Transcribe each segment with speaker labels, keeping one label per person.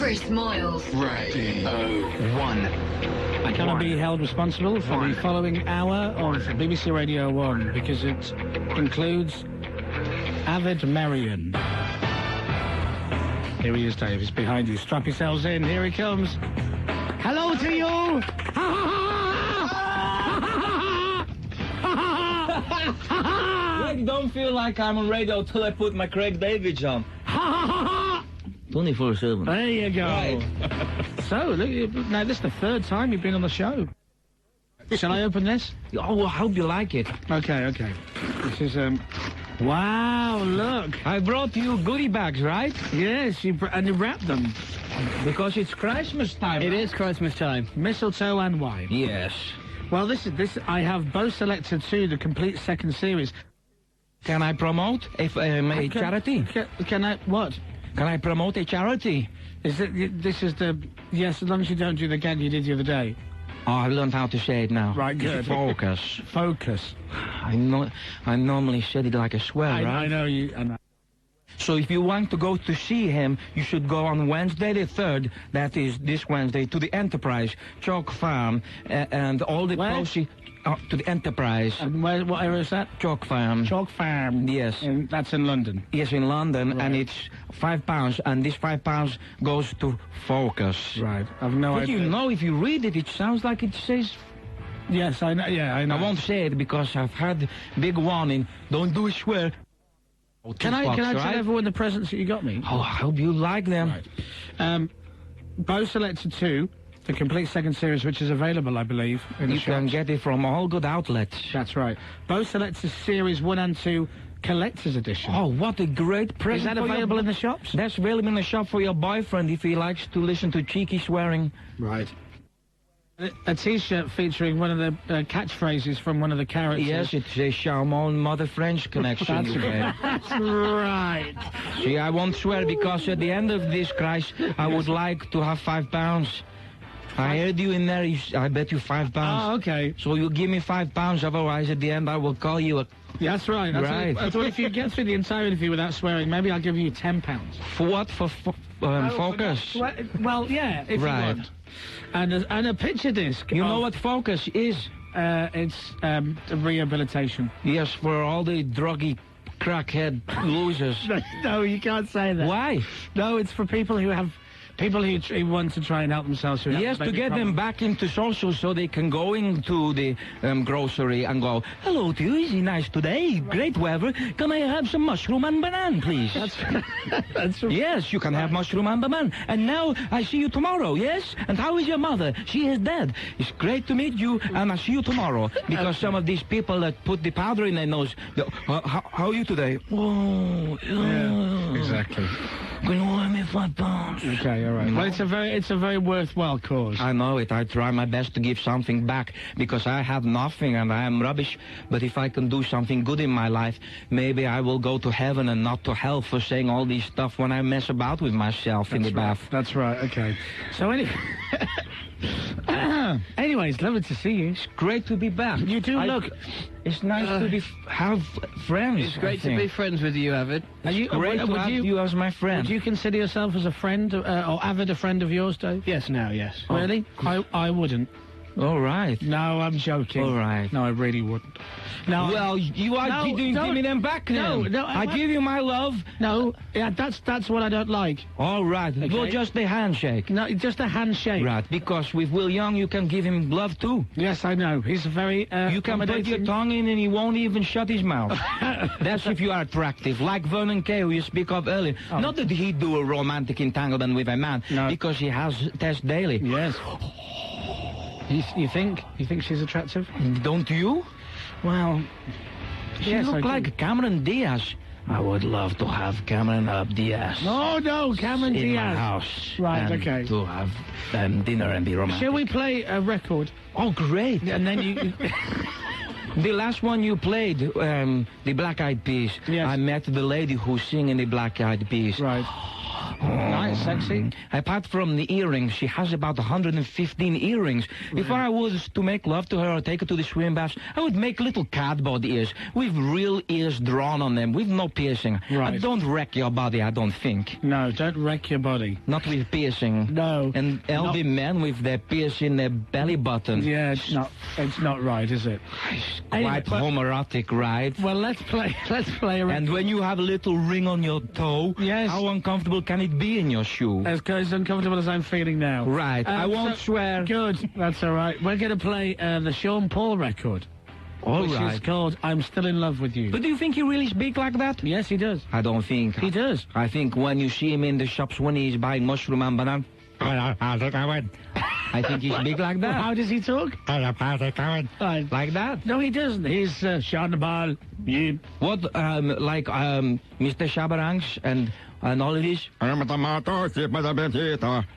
Speaker 1: Chris Moyles Radio 1.
Speaker 2: I cannot be held responsible for the following hour of BBC Radio 1 because it includes Avid Marion. Here he is, Dave. He's behind you. Strap yourselves in. Here he comes. Hello to you!
Speaker 3: I don't feel like I'm on radio till I put my Craig David on. 24/7.
Speaker 2: There you go.
Speaker 3: Right.
Speaker 2: So, look, now this is the third time you've been on the show. Shall I open this?
Speaker 3: Oh, well, I hope you like it.
Speaker 2: Okay. This is, wow, look.
Speaker 3: I brought you goodie bags, right?
Speaker 2: Yes, and you wrapped them.
Speaker 3: Because it's Christmas time.
Speaker 2: It is Christmas time. Mistletoe and wine.
Speaker 3: Yes.
Speaker 2: Well, this. I have both selected two, the complete second series.
Speaker 3: Can I promote a charity?
Speaker 2: Can I, what?
Speaker 3: Can I promote a charity?
Speaker 2: This is the, yes, as long as you don't do the gag you did the other day.
Speaker 3: Oh, I learned how to say it now.
Speaker 2: Right, good.
Speaker 3: Focus.
Speaker 2: Focus.
Speaker 3: I normally said it like a swear, right?
Speaker 2: I know you.
Speaker 3: So if you want to go to see him, you should go on Wednesday the 3rd, that is this Wednesday, to the Enterprise, Chalk Farm, and all the proceeds... to the Enterprise.
Speaker 2: And what area is that?
Speaker 3: Chalk Farm.
Speaker 2: Chalk Farm.
Speaker 3: Yes.
Speaker 2: And that's in London?
Speaker 3: Yes, in London, right. And it's £5, and this £5 goes to Focus.
Speaker 2: Right. I've no idea.
Speaker 3: But you know, if you read it, it sounds like it says...
Speaker 2: Yes, I know. Yeah, I know.
Speaker 3: I won't say it because I've heard big warning. Don't do a swear.
Speaker 2: Can I tell everyone the presents that you got me?
Speaker 3: Oh, I hope you like them.
Speaker 2: Right. Bo selected two. The complete second series, which is available, I believe, in the shops.
Speaker 3: You can get it from all good outlets.
Speaker 2: That's right. Bo selected series 1 and 2 collector's edition.
Speaker 3: Oh, what a great present.
Speaker 2: Is that available in the shops?
Speaker 3: That's available in the shop for your boyfriend if he likes to listen to cheeky swearing.
Speaker 2: Right. A T-shirt featuring one of the catchphrases from one of the characters.
Speaker 3: Yes, it's a Charmant Mother French connection.
Speaker 2: That's right.
Speaker 3: See, I won't swear because at the end of this crisis, I would like to have £5. I heard you in there, I bet you £5.
Speaker 2: Oh, okay.
Speaker 3: So you give me £5, otherwise at the end I will call you a...
Speaker 2: Yeah, that's right. I thought if you get through the entire interview without swearing, maybe I'll give you £10.
Speaker 3: For what? For Focus?
Speaker 2: Well, yeah, if you want. And a picture disc.
Speaker 3: You know what Focus is?
Speaker 2: It's rehabilitation.
Speaker 3: Yes, for all the druggy crackhead losers.
Speaker 2: No, you can't say that.
Speaker 3: Why?
Speaker 2: No, it's for people who have... People who want to try and help themselves.
Speaker 3: Yes, to get them back into social so they can go into the grocery and go, hello to you, is it nice today? Great weather. Can I have some mushroom and banana, please?
Speaker 2: That's right.
Speaker 3: Yes, you can have mushroom and banana. And now I see you tomorrow, yes? And how is your mother? She is dead. It's great to meet you, and I'll see you tomorrow. Because some of these people that put the powder in their nose, how are you today? Oh,
Speaker 2: yeah, exactly.
Speaker 3: Can you lend me £5?
Speaker 2: Okay, all right. Well, it's a very worthwhile cause.
Speaker 3: I know it. I try my best to give something back because I have nothing and I am rubbish. But if I can do something good in my life, maybe I will go to heaven and not to hell for saying all this stuff when I mess about with myself in the bath.
Speaker 2: That's right. Okay. So anyway. Anyways, lovely to see you.
Speaker 3: It's great to be back.
Speaker 2: You do look.
Speaker 3: It's nice to have friends.
Speaker 4: It's great to be friends with you, Avid.
Speaker 3: It's great to have you as my friend.
Speaker 2: Would you consider yourself as a friend, or Avid a friend of yours, Dave?
Speaker 4: Yes, now, yes.
Speaker 2: Really? I wouldn't.
Speaker 3: All right.
Speaker 2: No, I'm joking.
Speaker 3: All right.
Speaker 2: No, I really wouldn't. No.
Speaker 3: Well, you didn't give me them back then.
Speaker 2: No,
Speaker 3: I give you my love.
Speaker 2: No, yeah, that's what I don't like.
Speaker 3: All right.
Speaker 2: Okay.
Speaker 3: Well, just a handshake.
Speaker 2: No, just a handshake.
Speaker 3: Right, because with Will Young, you can give him love too.
Speaker 2: Yes, I know. He's a very
Speaker 3: you can put your tongue in and he won't even shut his mouth. That's if you are attractive, like Vernon Kay, who you speak of earlier. Oh. Not that he do a romantic entanglement with a man, because he has Tess Daly.
Speaker 2: Yes. You think she's attractive?
Speaker 3: Don't you?
Speaker 2: Well,
Speaker 3: she looks like Cameron Diaz. I would love to have Cameron Diaz.
Speaker 2: No, Cameron Diaz.
Speaker 3: In my house.
Speaker 2: Right, okay.
Speaker 3: To have dinner and be romantic.
Speaker 2: Shall we play a record?
Speaker 3: Oh, great.
Speaker 2: And then you...
Speaker 3: The last one you played, the Black Eyed Peas.
Speaker 2: Yes.
Speaker 3: I met the lady who's singing the Black Eyed Peas.
Speaker 2: Right.
Speaker 3: Oh,
Speaker 2: Quite sexy.
Speaker 3: Apart from the earrings, she has about 115 earrings. If I was to make love to her or take her to the swim baths, I would make little cardboard ears with real ears drawn on them, with no piercing.
Speaker 2: Right.
Speaker 3: I don't wreck your body, I don't think.
Speaker 2: No, don't wreck your body.
Speaker 3: Not with piercing.
Speaker 2: No.
Speaker 3: And elderly men with their piercing their belly button.
Speaker 2: Yeah, it's not right, is it?
Speaker 3: It's
Speaker 2: Anyway,
Speaker 3: quite homoerotic, right?
Speaker 2: Well, let's play a...
Speaker 3: And when you have a little ring on your toe,
Speaker 2: Yes.
Speaker 3: how uncomfortable can it be in your shoe?
Speaker 2: As uncomfortable as I'm feeling now.
Speaker 3: Right, I won't swear.
Speaker 2: Good, that's all right. We're going to play the Sean Paul record,
Speaker 3: All
Speaker 2: which
Speaker 3: right.
Speaker 2: is called I'm Still in Love with You.
Speaker 3: But do you think he really speaks like that?
Speaker 2: Yes, he does.
Speaker 3: I don't think.
Speaker 2: He does.
Speaker 3: I think when you see him in the shops when he's buying mushroom and banana, I think he speaks like that.
Speaker 2: How does he talk?
Speaker 3: Like that?
Speaker 2: No, he doesn't. He's Sean Paul. Yeah.
Speaker 3: What, like, Mr. Shabarangs and all of this?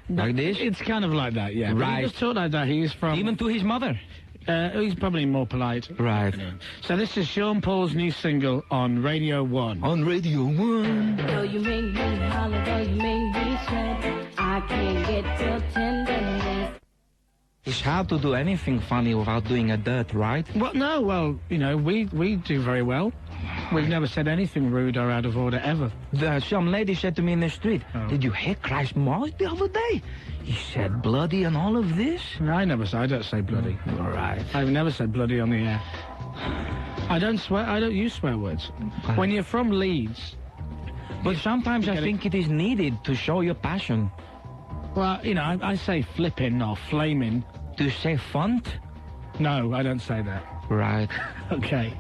Speaker 3: Like this?
Speaker 2: It's kind of like that, yeah. But
Speaker 3: Right.
Speaker 2: he just talk like that. He's from...
Speaker 3: Even to his mother?
Speaker 2: he's probably more polite.
Speaker 3: Right.
Speaker 2: So this is Sean Paul's new single on Radio 1.
Speaker 3: On Radio 1.
Speaker 5: Though you make me holler, though you make me sweat, I can't get till tenderness.
Speaker 3: It's hard to do anything funny without doing a dirt, right?
Speaker 2: Well, no, well, you know, we do very well. We've never said anything rude or out of order, ever.
Speaker 3: Some lady said to me in the street, Did you hear Chris Moyles the other day? He said bloody and all of this?
Speaker 2: No, I don't say bloody.
Speaker 3: All right.
Speaker 2: I've never said bloody on the air. I don't use swear words. When you're from Leeds...
Speaker 3: But sometimes I think it is needed to show your passion.
Speaker 2: Well, you know, I say flipping or flaming.
Speaker 3: To say font?
Speaker 2: No, I don't say that.
Speaker 3: Right.
Speaker 2: Okay.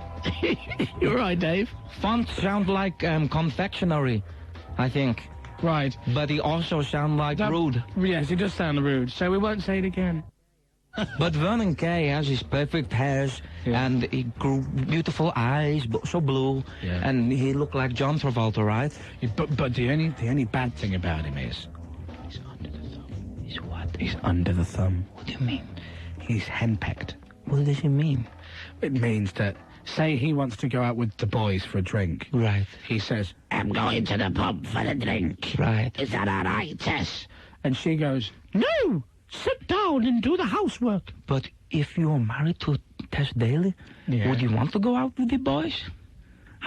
Speaker 2: You're right, Dave.
Speaker 3: Font sound like confectionery, I think.
Speaker 2: Right.
Speaker 3: But he also sound like rude.
Speaker 2: Yes, it does sound rude, so we won't say it again.
Speaker 3: But Vernon Kay has his perfect hairs and he grew beautiful eyes, so blue, and he looked like John Travolta, right?
Speaker 2: But the only bad thing about him is he's under the thumb. He's what? He's under the thumb.
Speaker 3: What do you mean?
Speaker 2: He's henpecked.
Speaker 3: What does it mean?
Speaker 2: It means that, say he wants to go out with the boys for a drink.
Speaker 3: Right.
Speaker 2: He says, I'm going to the pub for a drink.
Speaker 3: Right.
Speaker 2: Is that all right, Tess? And she goes, no! Sit down and do the housework.
Speaker 3: But if you're married to Tess Daly, would you want to go out with the boys?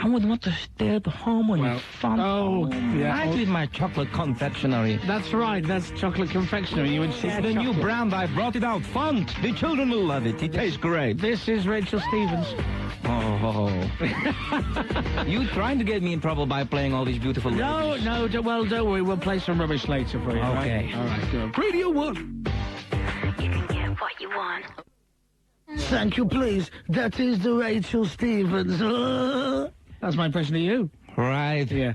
Speaker 3: I would want to stay at home on your fun.
Speaker 2: Oh, yeah.
Speaker 3: Right with my chocolate confectionery.
Speaker 2: That's right, that's chocolate confectionery. You would share
Speaker 3: the new brand. I brought it out. Font. The children will love it. It tastes great.
Speaker 2: This is Rachel Stevens.
Speaker 3: Oh. You trying to get me in trouble by playing all these beautiful
Speaker 2: No, don't worry. We'll play some rubbish later for you.
Speaker 3: Okay.
Speaker 2: All right, good. Radio 1.
Speaker 5: You can get what you want.
Speaker 2: Thank you, please. That is the Rachel Stevens. That's my impression of you.
Speaker 3: Right.
Speaker 2: Yeah.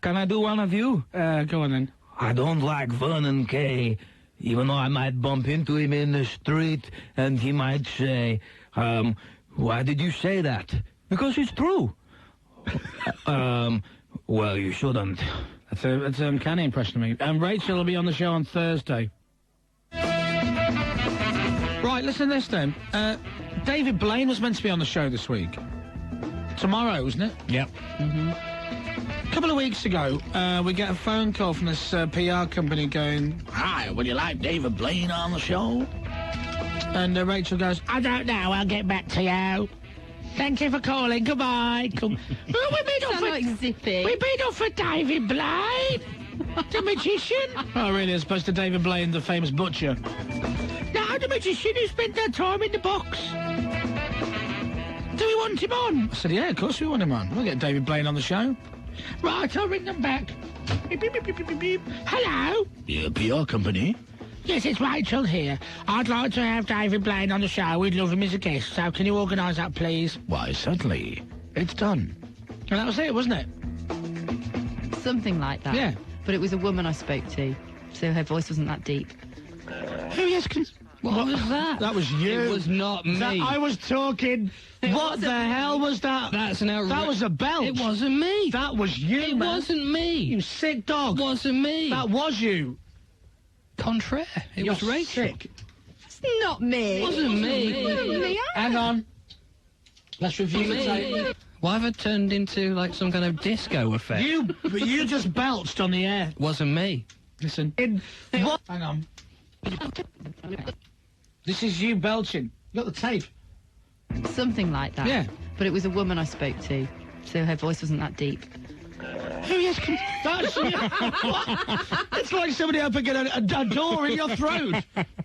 Speaker 3: Can I do one of you?
Speaker 2: Go on then.
Speaker 3: I don't like Vernon Kay, even though I might bump into him in the street and he might say, why did you say that? Because it's true. Well, you shouldn't.
Speaker 2: That's an uncanny impression of me. And Rachel will be on the show on Thursday. Right, listen to this then. David Blaine was meant to be on the show this week. Tomorrow, wasn't it?
Speaker 4: Yep.
Speaker 2: A couple of weeks ago, we get a phone call from this PR company going, hi, would you like David Blaine on the show? And Rachel goes, I don't know, I'll get back to you. Thank you for calling, goodbye. We've been off for David Blaine, the magician. Oh, really, as opposed to David Blaine, the famous butcher. No, the magician who spent their time in the box. Do we want him on? I said, yeah, of course we want him on. We'll get David Blaine on the show. Right, I'll ring them back. Beep, beep, beep, beep, beep, beep. Hello? Yeah, PR company? Yes, it's Rachel here. I'd like to have David Blaine on the show. We'd love him as a guest, so can you organise that, please? Why, certainly. It's done. And that was it, wasn't it?
Speaker 6: Something like that.
Speaker 2: Yeah.
Speaker 6: But it was a woman I spoke to, so her voice wasn't that deep.
Speaker 2: Oh, yes,
Speaker 6: What was that?
Speaker 2: That was you.
Speaker 4: It was not me.
Speaker 2: I was talking. What the hell was that?
Speaker 4: That's an outrage.
Speaker 2: That was a belch.
Speaker 4: It wasn't me.
Speaker 2: That was you,
Speaker 4: It
Speaker 2: man.
Speaker 4: wasn't me.
Speaker 2: You sick dog.
Speaker 4: It wasn't me.
Speaker 2: That was you.
Speaker 4: Contraire. It
Speaker 2: You're
Speaker 4: was Rachel.
Speaker 2: sick.
Speaker 6: It's not me.
Speaker 4: It wasn't me.
Speaker 2: Hang on. Let's review the tape.
Speaker 4: Why have I turned into like some kind of disco effect?
Speaker 2: You just belched on the air.
Speaker 4: It wasn't me.
Speaker 2: Listen. What? Hang on. This is you belching. You got the tape.
Speaker 6: Something like that.
Speaker 2: Yeah.
Speaker 6: But it was a woman I spoke to, so her voice wasn't that deep.
Speaker 2: Who yes? That's you. What? It's like somebody opening a door in your throat.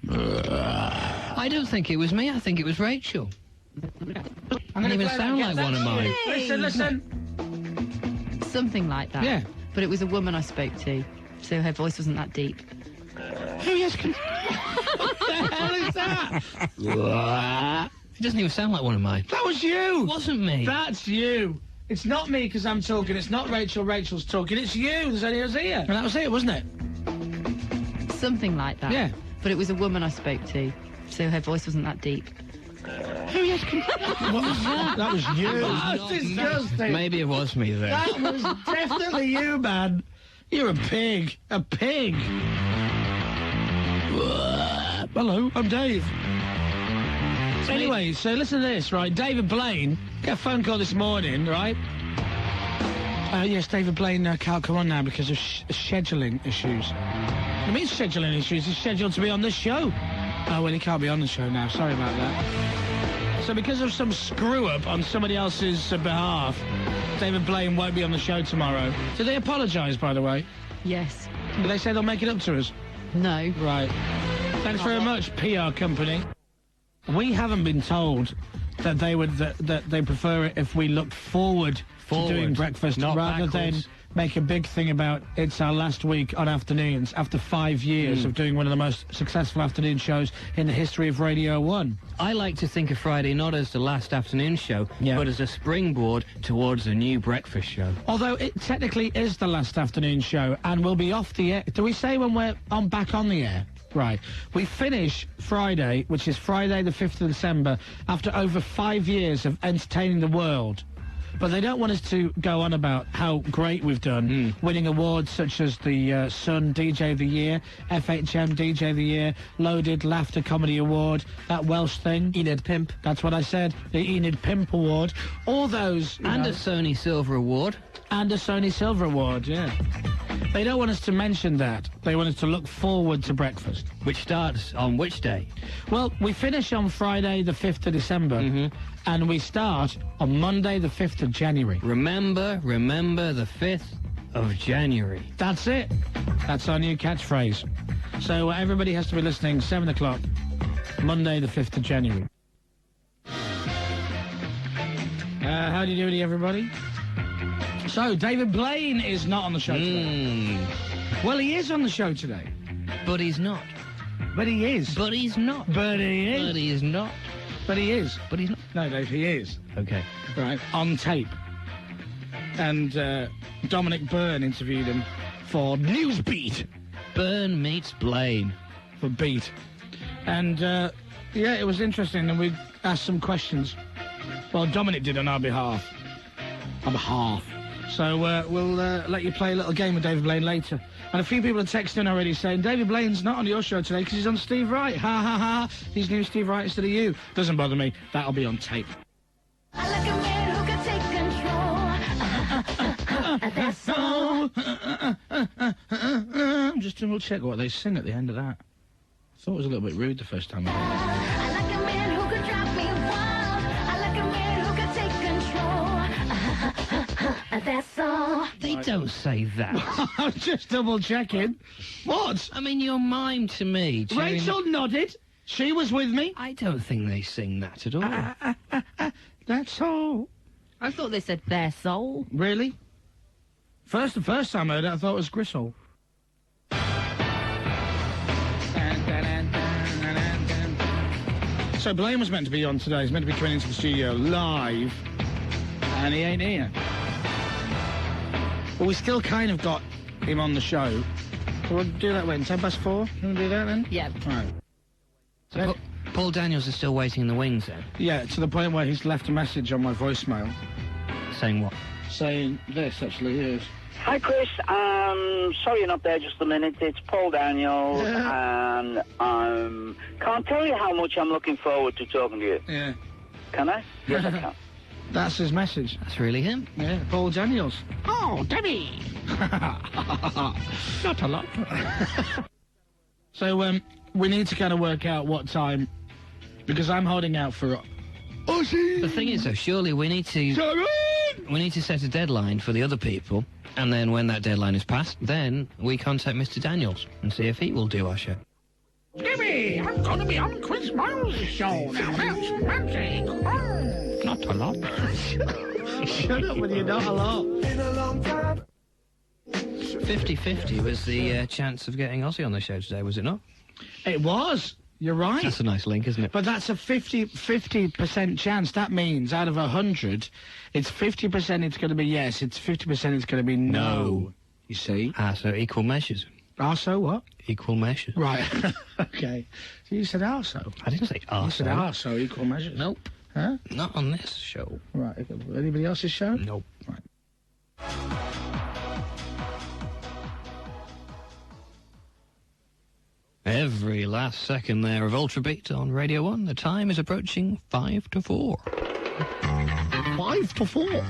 Speaker 4: I don't think it was me. I think it was Rachel.
Speaker 2: I'm
Speaker 4: Didn't even sound like one of mine.
Speaker 2: Listen.
Speaker 6: Something like that.
Speaker 2: Yeah.
Speaker 6: But it was a woman I spoke to, so her voice wasn't that deep.
Speaker 2: Who yes? What the hell is that?
Speaker 4: It doesn't even sound like one of mine.
Speaker 2: That was you.
Speaker 4: It wasn't me.
Speaker 2: That's you. It's not me because I'm talking. It's not Rachel. Rachel's talking. It's you. There's only us here. And that was it, wasn't it?
Speaker 6: Something like that.
Speaker 2: Yeah.
Speaker 6: But it was a woman I spoke to, so her voice wasn't that deep.
Speaker 2: Who yes? What was that? That was you. That's disgusting.
Speaker 4: Maybe it was me then.
Speaker 2: That was definitely you, man. You're a pig. A pig. Hello, I'm Dave. Anyway, so listen to this, right? David Blaine, got a phone call this morning, right? Yes, David Blaine can't come on now because of scheduling issues. It means scheduling issues. He's scheduled to be on this show. Oh, well, he can't be on the show now. Sorry about that. So because of some screw-up on somebody else's behalf, David Blaine won't be on the show tomorrow. Did they apologise, by the way?
Speaker 6: Yes.
Speaker 2: Did they say they'll make it up to us?
Speaker 6: No.
Speaker 2: Right. Thanks very much, PR company. We haven't been told that they would that they prefer it if we looked forward to doing breakfast rather than make a big thing about it's our last week on afternoons after 5 years of doing one of the most successful afternoon shows in the history of Radio 1.
Speaker 4: I like to think of Friday not as the last afternoon show, but as a springboard towards a new breakfast show.
Speaker 2: Although it technically is the last afternoon show and we'll be off the air. Do we say when we're back on the air? Right. We finish Friday, which is Friday the 5th of December, after over 5 years of entertaining the world. But they don't want us to go on about how great we've done, winning awards such as the Sun DJ of the Year, FHM DJ of the Year, Loaded Laughter Comedy Award, that Welsh thing.
Speaker 4: Enid Pimp.
Speaker 2: That's what I said. The Enid Pimp Award. All those...
Speaker 4: And a Sony Silver Award.
Speaker 2: And a Sony Silver Award, yeah. They don't want us to mention that. They want us to look forward to breakfast.
Speaker 4: Which starts on which day?
Speaker 2: Well, we finish on Friday the 5th of December, and we start on Monday the 5th of January.
Speaker 4: Remember the 5th of January.
Speaker 2: That's it. That's our new catchphrase. So everybody has to be listening 7 o'clock, Monday the 5th of January. How do you do, everybody? So, David Blaine is not on the show today. Well, he is on the show today.
Speaker 4: But he's not.
Speaker 2: But he is.
Speaker 4: But he's not.
Speaker 2: But he is.
Speaker 4: But he's not.
Speaker 2: But he is.
Speaker 4: But he's not.
Speaker 2: No, Dave, he is.
Speaker 4: Okay.
Speaker 2: Right, on tape. And Dominic Byrne interviewed him for Newsbeat.
Speaker 4: Byrne meets Blaine.
Speaker 2: For Beat. And, yeah, it was interesting, and we asked some questions. Well, Dominic did on our behalf. So we'll let you play a little game with David Blaine later. And a few people are texting already saying, David Blaine's not on your show today because he's on Steve Wright. Ha, ha, ha. These new Steve Wright instead of you. Doesn't bother me. That'll be on tape.
Speaker 5: I like a man who can take control. That's all.
Speaker 2: Just double check what they sing at the end of that. I thought it was a little bit rude the first time I heard it.
Speaker 5: I like a man who could drive me wild. I like a man who could take control. That's all.
Speaker 4: They don't say that.
Speaker 2: I was just double checking. What?
Speaker 4: I mean, you're mime to me.
Speaker 2: Rachel nodded. She was with me.
Speaker 4: I don't think they sing that at all.
Speaker 2: That's all.
Speaker 6: I thought they said their soul.
Speaker 2: Really? The first time I heard it, I thought it was Gristle. So Blaine was meant to be on today. He's meant to be coming into the studio live, and he ain't here. But we still kind of got him on the show. So we'll do that when? 4:10? You want to do that then?
Speaker 6: Yeah.
Speaker 2: Right.
Speaker 4: So Paul Daniels is still waiting in the wings then?
Speaker 2: Yeah, to the point where he's left a message on my voicemail.
Speaker 4: Saying what?
Speaker 2: Saying this, actually, yes.
Speaker 7: Hi, Chris. Sorry you're not there just a minute. It's Paul Daniels, and can't tell you how much I'm looking forward to talking to you.
Speaker 2: Yeah.
Speaker 7: Can I? Yes, I can.
Speaker 2: That's his message.
Speaker 4: That's really him.
Speaker 2: Yeah, Paul Daniels. Oh, Debbie! Not a lot. So, we need to kind of work out what time, because I'm holding out for...
Speaker 4: The thing is, though, surely we need to set a deadline for the other people, and then when that deadline is passed, then we contact Mr. Daniels and see if he will do our show.
Speaker 2: Jimmy, I'm going to be on Chris Moyles Show now. That's magic. Oh.
Speaker 4: Not a lot.
Speaker 2: Shut up when you're not a lot.
Speaker 4: 50-50 was the chance of getting Ozzy on the show today, was it not?
Speaker 2: It was. You're right.
Speaker 4: That's a nice link, isn't it?
Speaker 2: But that's a 50% chance. That means out of 100, it's 50% it's going to be yes, it's 50% it's going to be no. You see?
Speaker 4: So equal measures.
Speaker 2: So what?
Speaker 4: Equal measures.
Speaker 2: Right. Okay. So you said so.
Speaker 4: I didn't say
Speaker 2: You said so, equal measures.
Speaker 4: Nope.
Speaker 2: Huh?
Speaker 4: Not on this show.
Speaker 2: Right. Anybody else's show?
Speaker 4: Nope.
Speaker 2: Right.
Speaker 4: Every last second there of Ultra Beat on Radio 1. The time is approaching 5 to 4.
Speaker 2: 5 to 4. What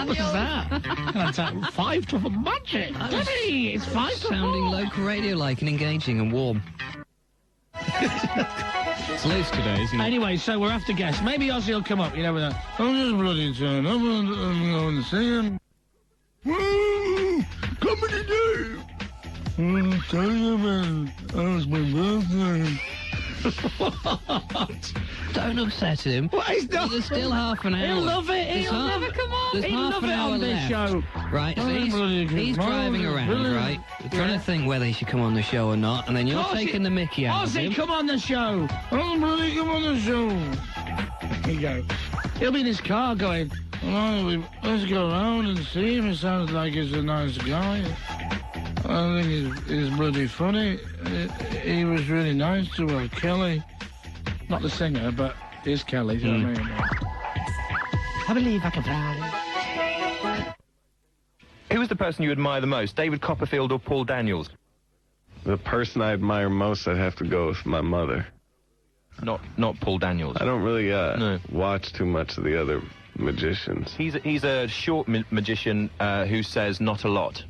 Speaker 2: was that? 5 to 4. Magic. Daddy, it's 5 to 4.
Speaker 4: Sounding local radio-like and engaging and warm. It's loose today, isn't it?
Speaker 2: Anyway, so we're after guests. Maybe Ozzy will come up, you know, with that. I'm just bloody turn. I'm going to see him. Coming today. I'm tell you, man. That was my birthday. What?
Speaker 4: Don't upset him.
Speaker 2: What? He's not.
Speaker 4: There's still half an hour.
Speaker 2: He'll love it. He'll never come on.
Speaker 4: There's
Speaker 2: He'll
Speaker 4: half
Speaker 2: love
Speaker 4: an
Speaker 2: it
Speaker 4: hour
Speaker 2: on this
Speaker 4: left.
Speaker 2: show.
Speaker 4: Right, so he's driving around, right? Trying to think whether he should come on the show or not, and then you're taking the mickey out of him.
Speaker 2: Ozzy, come on the show. Oh, bloody, come on the show. There you go. He'll be in his car going, let's go around and see him. It sounds like he's a nice guy. I think he's bloody funny. He was really nice to Kelly. Not the singer, but is Kelly, do you know what I mean? I believe I can fly.
Speaker 8: Who was the person you admire the most, David Copperfield or Paul Daniels?
Speaker 9: The person I admire most, I'd have to go with my mother.
Speaker 8: Not Paul Daniels.
Speaker 9: I don't really watch too much of the other magicians.
Speaker 8: He's a short magician who says not a lot.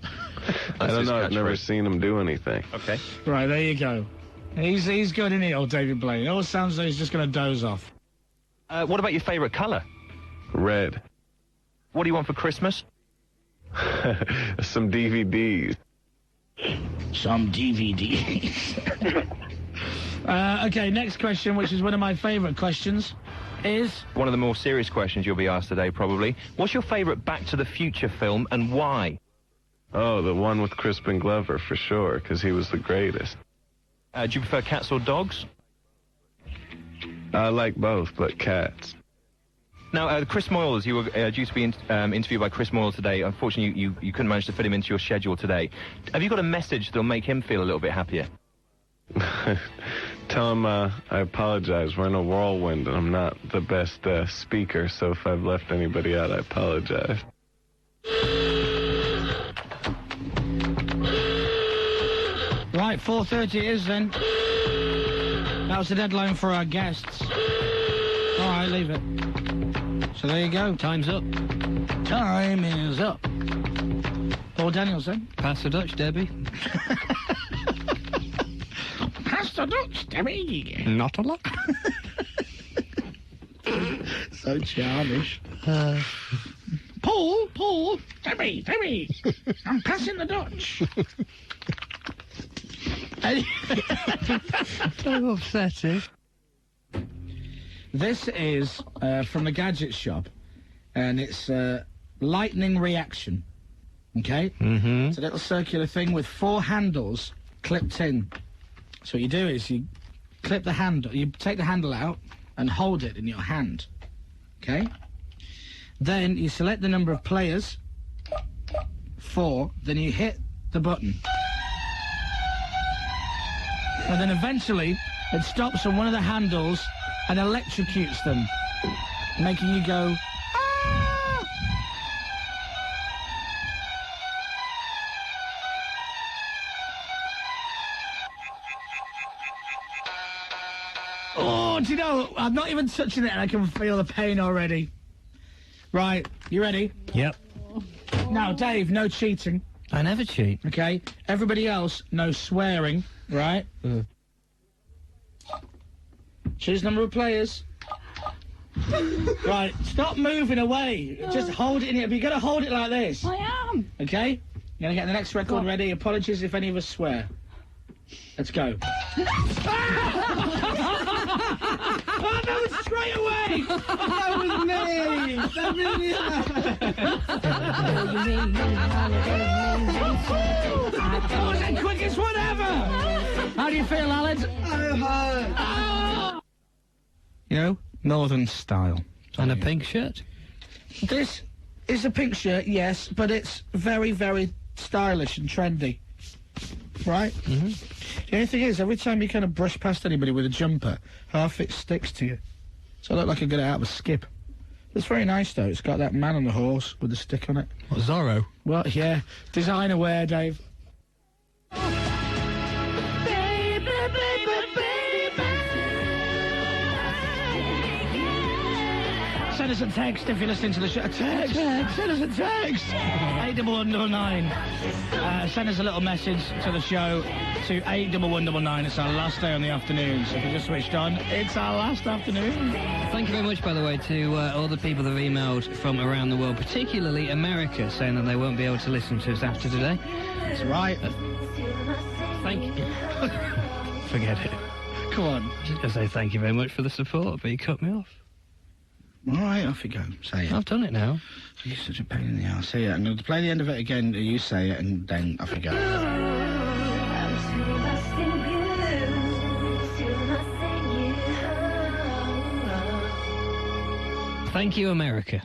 Speaker 9: I don't know. I've never seen him do anything.
Speaker 8: Okay.
Speaker 2: Right, there you go. He's good, isn't he, old David Blaine? It all sounds like he's just going to doze off.
Speaker 8: What about your favourite colour?
Speaker 9: Red.
Speaker 8: What do you want for Christmas?
Speaker 9: Some DVDs.
Speaker 2: Some DVDs. Okay, next question, which is one of my favourite questions, is...
Speaker 8: One of the more serious questions you'll be asked today, probably. What's your favourite Back to the Future film, and why?
Speaker 9: Oh, the one with Crispin Glover, for sure, because he was the greatest.
Speaker 8: Do you prefer cats or dogs?
Speaker 9: I like both, but cats.
Speaker 8: Now, Chris Moyles, you were due to be interviewed by Chris Moyles today. Unfortunately, you couldn't manage to fit him into your schedule today. Have you got a message that'll make him feel a little bit happier?
Speaker 9: Tell him I apologize. We're in a whirlwind, and I'm not the best speaker, so if I've left anybody out, I apologize.
Speaker 2: Right, 4:30 it is then. That was the deadline for our guests. All right, leave it. So there you go.
Speaker 4: Time's up.
Speaker 2: Time is up. Paul Daniels then.
Speaker 4: Pass the Dutch, Debbie.
Speaker 2: Pass the Dutch, Debbie.
Speaker 4: Not a lot.
Speaker 2: So childish. Paul, Debbie, I'm passing the Dutch.
Speaker 4: So upsetting.
Speaker 2: This is from the Gadget Shop, and it's lightning reaction. Okay?
Speaker 4: Mm-hmm.
Speaker 2: It's a little circular thing with 4 handles clipped in. So what you do is you clip the handle, you take the handle out and hold it in your hand. Okay? Then you select the number of players, 4, then you hit the button. And then eventually it stops on one of the handles and electrocutes them, making you go, ah! Oh, do you know, I'm not even touching it and I can feel the pain already. Right, you ready?
Speaker 4: Yep.
Speaker 2: Now, Dave, no cheating.
Speaker 4: I never cheat.
Speaker 2: Okay? Everybody else, no swearing, right? Choose number of players. Right, stop moving away. Just hold it in here. But you gotta hold it like this.
Speaker 6: I am.
Speaker 2: Okay? You're gonna get the next record ready. Apologies if any of us swear. Let's go. Oh, that was straight away! That was me! That really That was the quickest one ever! How do you feel, Alan? You know, Northern style.
Speaker 4: And a pink shirt?
Speaker 2: This is a pink shirt, yes, but it's very, very stylish and trendy. Right? Mm-hmm. The only thing is, every time you kind of brush past anybody with a jumper, half it sticks to you. So I look like I got it out of a skip. It's very nice, though. It's got that man on the horse with the stick on it.
Speaker 4: What, Zorro?
Speaker 2: Well, yeah. Designer wear, Dave. Send us a text if you're listening to the show. Text. Send us a text. 81199. Send us a little message to the show to 81199. It's our last day on the afternoon, so if you just switched on, it's our last afternoon.
Speaker 4: Thank you very much, by the way, to all the people that have emailed from around the world, particularly America, saying that they won't be able to listen to us after today.
Speaker 2: That's right.
Speaker 4: Thank you.
Speaker 2: Forget it. Come on.
Speaker 4: I was just going to say thank you very much for the support, but you cut me off.
Speaker 2: All right, off you go. Say it.
Speaker 4: I've done it now.
Speaker 2: You're such a pain in the arse. Say it. I'm going to play the end of it again. You say it, and then off you go.
Speaker 4: Thank you, America.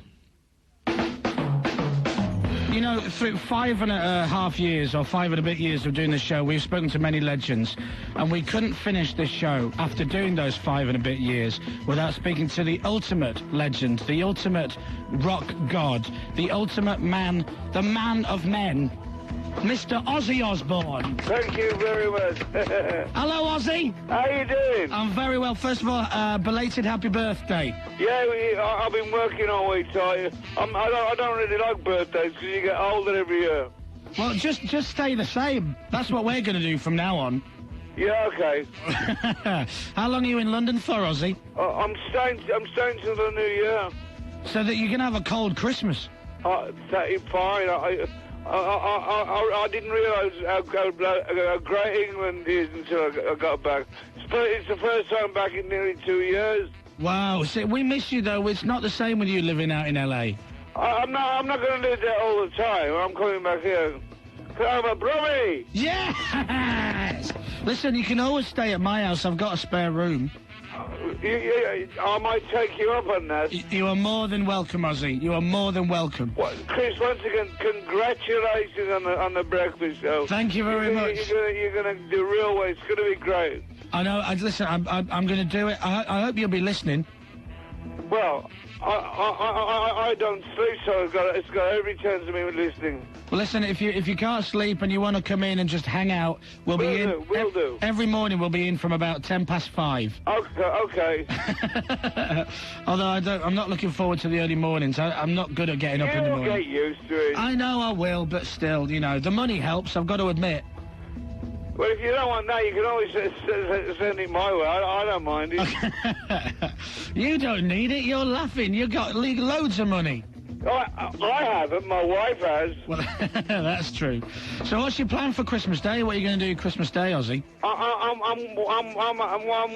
Speaker 2: You know, through 5.5 years, or 5 and a bit years of doing this show, we've spoken to many legends, and we couldn't finish this show after doing those 5 and a bit years without speaking to the ultimate legend, the ultimate rock god, the ultimate man, the man of men, Mr. Ozzy Osbourne.
Speaker 10: Thank you very much.
Speaker 2: Hello, Ozzy.
Speaker 10: How you doing?
Speaker 2: I'm very well. First of all, belated happy birthday.
Speaker 10: Yeah, I've been working all week, so I don't really like birthdays because you get older every year.
Speaker 2: Well, just stay the same. That's what we're going to do from now on.
Speaker 10: Yeah, okay.
Speaker 2: How long are you in London for, Ozzy?
Speaker 10: I'm staying till the new year.
Speaker 2: So that you can have a cold Christmas.
Speaker 10: Fine. I didn't realise how great England is until I got back. It's the first time back in nearly 2 years.
Speaker 2: Wow. See, we miss you, though. It's not the same with you living out in L.A.
Speaker 10: I'm not going to live there all the time. I'm coming back here. I'm a brummy.
Speaker 2: Yes! Listen, you can always stay at my house. I've got a spare room.
Speaker 10: I might take you up on that.
Speaker 2: You are more than welcome, Ozzy. You are more than welcome.
Speaker 10: Well, Chris, once again, congratulations on the breakfast show.
Speaker 2: Thank you very much.
Speaker 10: You're going to do real well. It's going to be great.
Speaker 2: I know. Listen, I'm going to do it. I hope you'll be listening.
Speaker 10: Well, I don't sleep, so it's got every chance of me listening.
Speaker 2: Well, listen, if you can't sleep and you want to come in and just hang out, we'll be in.
Speaker 10: Will do.
Speaker 2: Every morning we'll be in from about 5:10.
Speaker 10: Okay.
Speaker 2: Although I'm not looking forward to the early mornings. I'm not good at getting up in the morning.
Speaker 10: You'll get used to it.
Speaker 2: I know I will, but still, you know, the money helps. I've got to admit.
Speaker 10: Well, if you don't want that, you can always send it my way. I don't mind it.
Speaker 2: You don't need it. You're laughing. You've got loads of money.
Speaker 10: I haven't. My wife has.
Speaker 2: Well, that's true. So what's your plan for Christmas Day? What are you going to do Christmas Day, Ozzy?
Speaker 10: I'm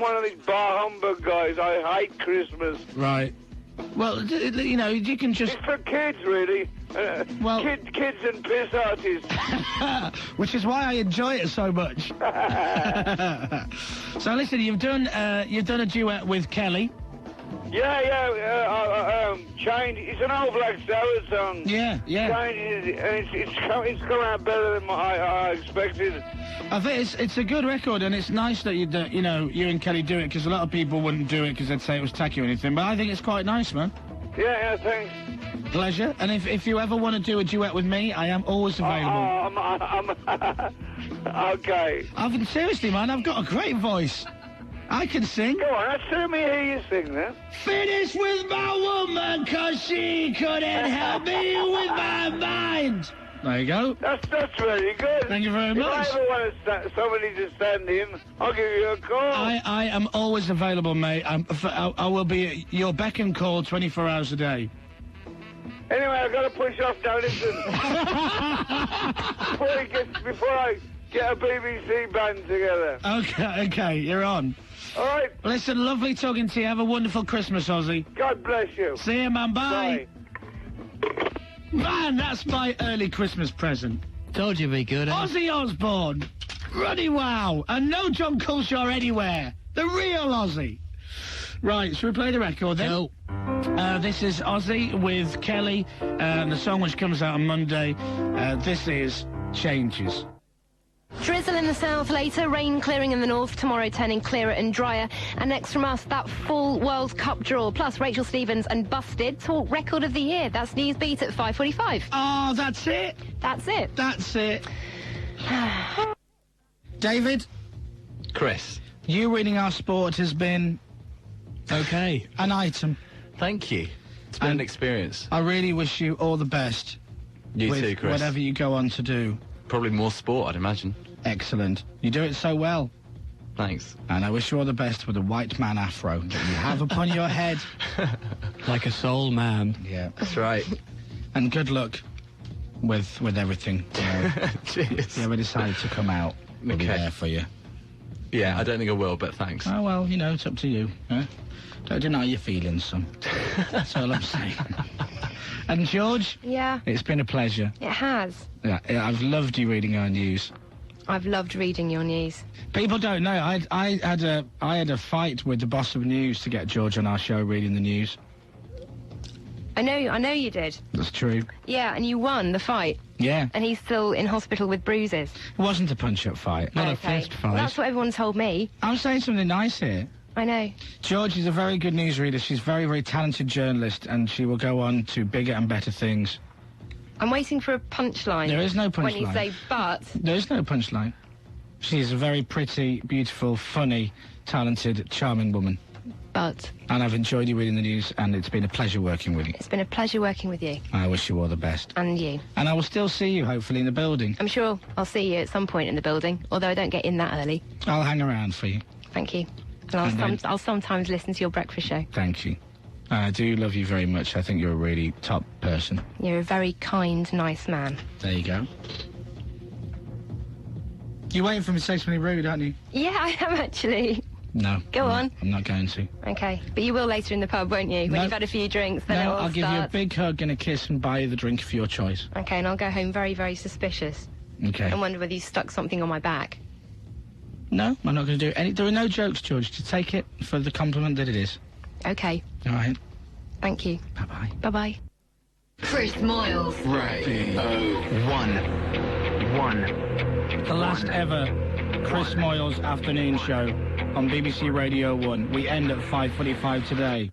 Speaker 10: one of these bar humbug guys. I hate Christmas.
Speaker 2: Right. Well, you know, you can just...
Speaker 10: It's for kids, really.
Speaker 2: Well...
Speaker 10: Kids and piss artists.
Speaker 2: Which is why I enjoy it so much. So listen, you've done a duet with Kelly.
Speaker 10: Yeah. Change. It's an old Black Sabbath song.
Speaker 2: Yeah.
Speaker 10: Change, and it's come out better than I expected.
Speaker 2: I think it's a good record, and it's nice that you and Kelly do it, because a lot of people wouldn't do it because they'd say it was tacky or anything. But I think it's quite nice, man.
Speaker 10: Yeah, thanks.
Speaker 2: Pleasure. And if you ever want to do a duet with me, I am always available.
Speaker 10: I'm okay.
Speaker 2: Seriously, man, I've got a great voice. I can sing.
Speaker 10: Go on, let me hear you sing then.
Speaker 2: Finish with my woman, 'cause she couldn't help me with my mind. There you go.
Speaker 10: That's very good.
Speaker 2: Thank you very
Speaker 10: If I
Speaker 2: much.
Speaker 10: ever want somebody to stand in, I'll give you a call.
Speaker 2: I am always available, mate. I will be at your beck and call 24 hours a day.
Speaker 10: Anyway, I've got to push off now, listen. before I get a BBC band together.
Speaker 2: Okay, you're on.
Speaker 10: All right.
Speaker 2: Listen, lovely talking to you. Have a wonderful Christmas, Ozzy.
Speaker 10: God bless you.
Speaker 2: See you, man. Bye.
Speaker 10: Bye.
Speaker 2: Man, that's my early Christmas present.
Speaker 4: Told you it'd be good, eh?
Speaker 2: Ozzy Osbourne. Ruddy wow. And no John Culshaw anywhere. The real Ozzy. Right, should we play the record then?
Speaker 4: No.
Speaker 2: This is Ozzy with Kelly, and the song which comes out on Monday. This is Changes.
Speaker 11: Drizzle in the south later, rain clearing in the north, tomorrow turning clearer and drier. And next from us, that full World Cup draw, plus Rachel Stevens and Busted talk record of the year. That's Newsbeat at 5:45.
Speaker 2: Oh, that's it?
Speaker 11: That's it.
Speaker 2: That's it. David?
Speaker 12: Chris.
Speaker 2: You reading our sport has been...
Speaker 12: Okay.
Speaker 2: An item.
Speaker 12: Thank you. It's been an experience.
Speaker 2: I really wish you all the best.
Speaker 12: You
Speaker 2: with
Speaker 12: too, Chris.
Speaker 2: Whatever you go on to do.
Speaker 12: Probably more sport, I'd imagine.
Speaker 2: Excellent. You do it so well.
Speaker 12: Thanks.
Speaker 2: And I wish you all the best with the white man afro that you have upon your head.
Speaker 4: Like a soul man.
Speaker 2: Yeah.
Speaker 12: That's right.
Speaker 2: And good luck with everything. You know.
Speaker 12: Cheers.
Speaker 2: If you ever decide to come out, we'll be there for you.
Speaker 12: Yeah, I don't think I will, but thanks.
Speaker 2: Oh, well, you know, it's up to you. Huh? Don't deny your feelings, son. That's all I'm saying. And George?
Speaker 11: Yeah.
Speaker 2: It's been a pleasure.
Speaker 11: It has.
Speaker 2: Yeah, I've loved you reading our news.
Speaker 11: I've loved reading your news.
Speaker 2: People don't know. I had a fight with the boss of news to get George on our show reading the news.
Speaker 11: I know you did.
Speaker 2: That's true.
Speaker 11: Yeah, and you won the fight.
Speaker 2: Yeah.
Speaker 11: And he's still in hospital with bruises.
Speaker 2: It wasn't a punch-up fight.
Speaker 11: Not a fist fight. Well, that's what everyone told me.
Speaker 2: I'm saying something nice here.
Speaker 11: I know.
Speaker 2: George is a very good newsreader. She's a very, very talented journalist, and she will go on to bigger and better things.
Speaker 11: I'm waiting for a punchline.
Speaker 2: There is no punchline.
Speaker 11: When you say but.
Speaker 2: There is no punchline. She's a very pretty, beautiful, funny, talented, charming woman.
Speaker 11: But.
Speaker 2: And I've enjoyed you reading the news, and it's been a pleasure working with you.
Speaker 11: It's been a pleasure working with you.
Speaker 2: I wish you all the best.
Speaker 11: And you.
Speaker 2: And I will still see you, hopefully, in the building.
Speaker 11: I'm sure I'll see you at some point in the building, although I don't get in that early.
Speaker 2: I'll hang around for you.
Speaker 11: Thank you. And I'll sometimes listen to your breakfast show.
Speaker 2: Thank you. I do love you very much. I think you're a really top person.
Speaker 11: You're a very kind, nice man.
Speaker 2: There you go. You're waiting for me to say something rude, aren't you?
Speaker 11: Yeah, I am actually.
Speaker 2: No.
Speaker 11: Go on.
Speaker 2: I'm not going to.
Speaker 11: Okay. But you will later in the pub, won't you? When you've had a few drinks, then
Speaker 2: no,
Speaker 11: it'll
Speaker 2: I'll give you a
Speaker 11: start.
Speaker 2: big hug and a kiss and buy you the drink of your choice.
Speaker 11: Okay, and I'll go home very, very suspicious.
Speaker 2: Okay.
Speaker 11: And wonder whether you stuck something on my back.
Speaker 2: No, I'm not going to do any. There are no jokes, George. To take it for the compliment that it is.
Speaker 11: Okay.
Speaker 2: All right.
Speaker 11: Thank you.
Speaker 2: Bye-bye.
Speaker 11: Bye-bye.
Speaker 1: Chris Moyles. Radio 1.
Speaker 2: The last ever Chris Moyles afternoon show on BBC Radio 1. We end at 5:45 today.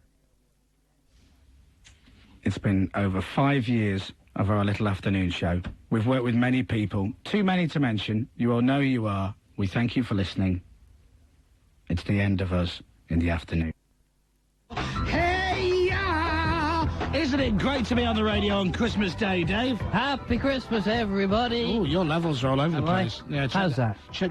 Speaker 2: It's been over 5 years of our little afternoon show. We've worked with many people, too many to mention. You all know who you are. We thank you for listening. It's the end of us in the afternoon. Hey, yeah! Isn't it great to be on the radio on Christmas Day, Dave?
Speaker 4: Happy Christmas, everybody.
Speaker 2: Oh, your levels are all over the
Speaker 4: Am I?
Speaker 2: place. Yeah,
Speaker 4: How's that?
Speaker 2: Check.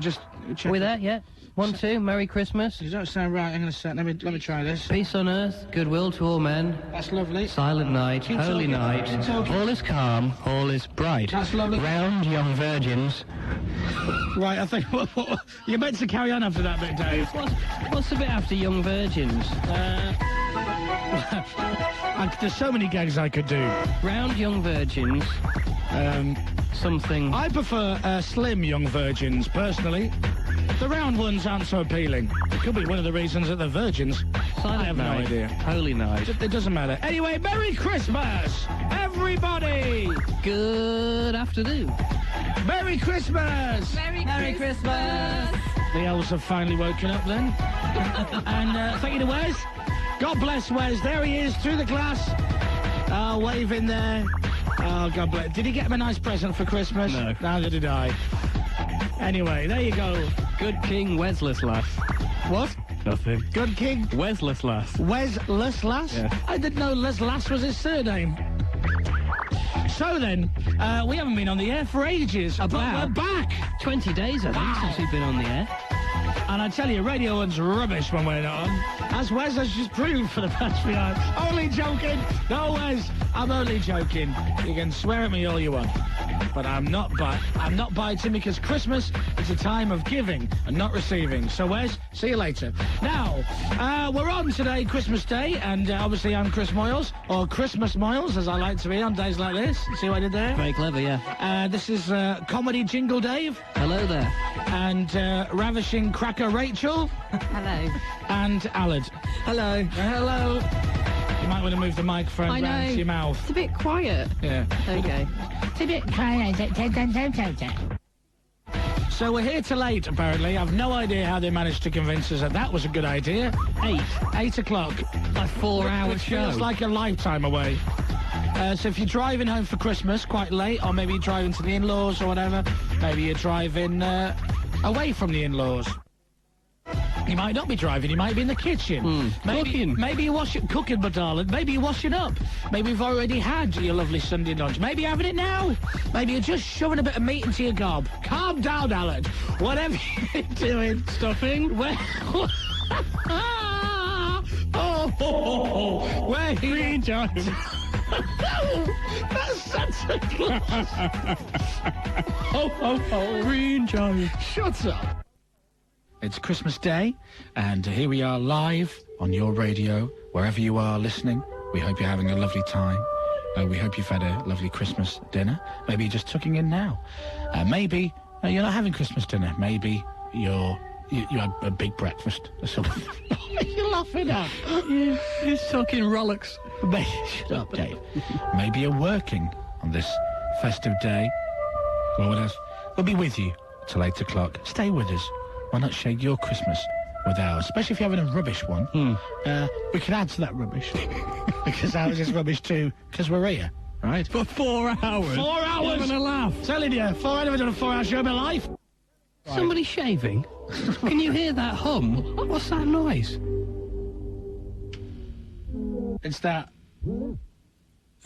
Speaker 4: Are we there yet? 1, 2, Merry Christmas.
Speaker 2: You don't sound right. Hang on a sec. Let me try this.
Speaker 4: Peace on earth, goodwill to all men.
Speaker 2: That's lovely.
Speaker 4: Silent night,
Speaker 2: Keep
Speaker 4: holy
Speaker 2: talking.
Speaker 4: night.
Speaker 2: Keep talking.
Speaker 4: All is calm, all is bright.
Speaker 2: That's lovely.
Speaker 4: Round young virgins.
Speaker 2: Right, I think you're meant to carry on after that bit, Dave.
Speaker 4: What's the bit after young virgins?
Speaker 2: There's so many gags I could do.
Speaker 4: Round young virgins. Something.
Speaker 2: I prefer slim young virgins, personally. The round ones aren't so appealing. It could be one of the reasons that they're virgins.
Speaker 4: Silent
Speaker 2: I have
Speaker 4: night,
Speaker 2: no idea.
Speaker 4: Holy night.
Speaker 2: It doesn't matter. Anyway, Merry Christmas, everybody!
Speaker 4: Good afternoon.
Speaker 2: Merry Christmas!
Speaker 11: Merry Christmas!
Speaker 2: The elves have finally woken up then. And thank you to Wes. God bless Wes. There he is, through the glass. Waving there. Oh, God bless. Did he get him a nice present for Christmas?
Speaker 4: No.
Speaker 2: Neither did I. Anyway, there you go.
Speaker 4: Good King Wesley's laugh.
Speaker 2: What?
Speaker 3: Nothing.
Speaker 2: Good king.
Speaker 3: Wesless Lass.
Speaker 2: Wesless Lass?
Speaker 3: Yeah.
Speaker 2: I didn't know Les Lass was his surname. So then, we haven't been on the air for ages. But we're back.
Speaker 4: 20 days, I think, since we've been on the air.
Speaker 2: And I tell you, Radio 1's rubbish when we're not on. As Wes has just proved for the past few hours. Only joking. No, Wes, I'm only joking. You can swear at me all you want. But I'm not biting because Christmas is a time of giving and not receiving. So, Wes, see you later. Now, we're on today, Christmas Day, and obviously I'm Chris Moyles, or Christmas Moyles, as I like to be on days like this. See what I did there?
Speaker 4: Very clever, yeah.
Speaker 2: This is Comedy Jingle Dave.
Speaker 4: Hello there.
Speaker 2: And Ravishing Cracker Rachel.
Speaker 6: Hello.
Speaker 2: And Alad.
Speaker 6: Hello.
Speaker 2: Hello. You might want to move the microphone round to your mouth.
Speaker 6: It's a bit quiet.
Speaker 2: Yeah.
Speaker 6: There you go.
Speaker 2: It's a bit quiet. So we're here till 8, apparently. I've no idea how they managed to convince us that was a good idea. 8 o'clock.
Speaker 4: A 4-hour show.
Speaker 2: Feels like a lifetime away. So if you're driving home for Christmas quite late, or maybe you're driving to the in-laws or whatever, maybe you're driving away from the in-laws. You might not be driving, you might be in the kitchen. Maybe you're cooking, but darling. Maybe you're washing up. Maybe you've already had your lovely Sunday lunch. Maybe you're having it now. Maybe you're just shoving a bit of meat into your gob. Calm down, Alan. Whatever you're doing.
Speaker 3: Stuffing?
Speaker 2: Where
Speaker 3: Green John.
Speaker 2: That's Santa Claus.
Speaker 3: Green John.
Speaker 2: Shut up. It's Christmas Day, and here we are live on your radio, wherever you are listening. We hope you're having a lovely time. We hope you've had a lovely Christmas dinner. Maybe you're just tucking in now. Maybe you're not having Christmas dinner. Maybe you had a big breakfast or something. What are you laughing at?
Speaker 3: Yeah, he's talking Rolex.
Speaker 2: Shut up, Dave. Maybe you're working on this festive day. Well, what else? We'll be with you till 8 o'clock. Stay with us. Why not share your Christmas with ours? Especially if you're having a rubbish one. We can add to that rubbish. Because ours is rubbish too, because we're here. Right?
Speaker 3: For 4 hours.
Speaker 2: 4 hours!
Speaker 3: Having a laugh.
Speaker 2: Telling you, I've never done a 4-hour show in my life. Right.
Speaker 4: Somebody shaving? Can you hear that hum? What's that noise?
Speaker 2: It's that.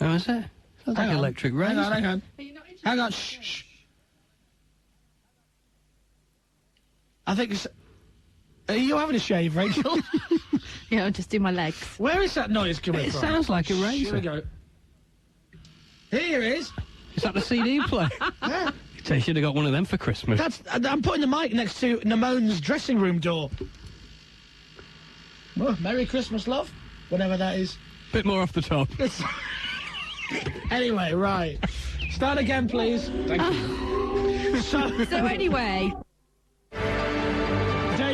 Speaker 4: Oh, is it? Sounds like electric razor.
Speaker 2: Hang on. Hang on. Shh. I think it's... Are you having a shave, Rachel?
Speaker 6: Yeah, I'll just do my legs.
Speaker 2: Where is that noise coming from?
Speaker 4: It sounds like a razor.
Speaker 2: Here we go. Here it is.
Speaker 4: Is that the CD player?
Speaker 2: Yeah.
Speaker 4: So you should have got one of them for Christmas.
Speaker 2: I'm putting the mic next to Namone's dressing room door. Well, Merry Christmas, love. Whatever that is.
Speaker 3: Bit more off the top.
Speaker 2: Anyway, right. Start again, please. Thank you. So
Speaker 6: anyway...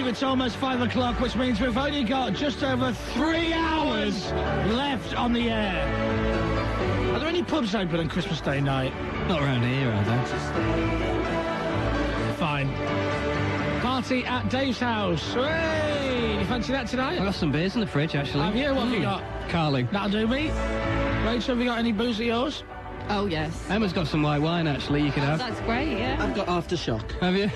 Speaker 2: It's almost 5 o'clock, which means we've only got just over 3 hours left on the air. Are there any pubs open on Christmas Day night?
Speaker 4: Not around here, are there?
Speaker 2: Fine. Party at Dave's house. Hooray! You fancy that tonight?
Speaker 4: I've got some beers in the fridge, actually.
Speaker 2: Have you? What have you got?
Speaker 4: Carling.
Speaker 2: That'll do me. Rachel, have you got any booze of yours?
Speaker 6: Oh, yes.
Speaker 4: Emma's got some white wine, actually, you could have.
Speaker 6: That's great, yeah.
Speaker 13: I've got Aftershock.
Speaker 4: Have you?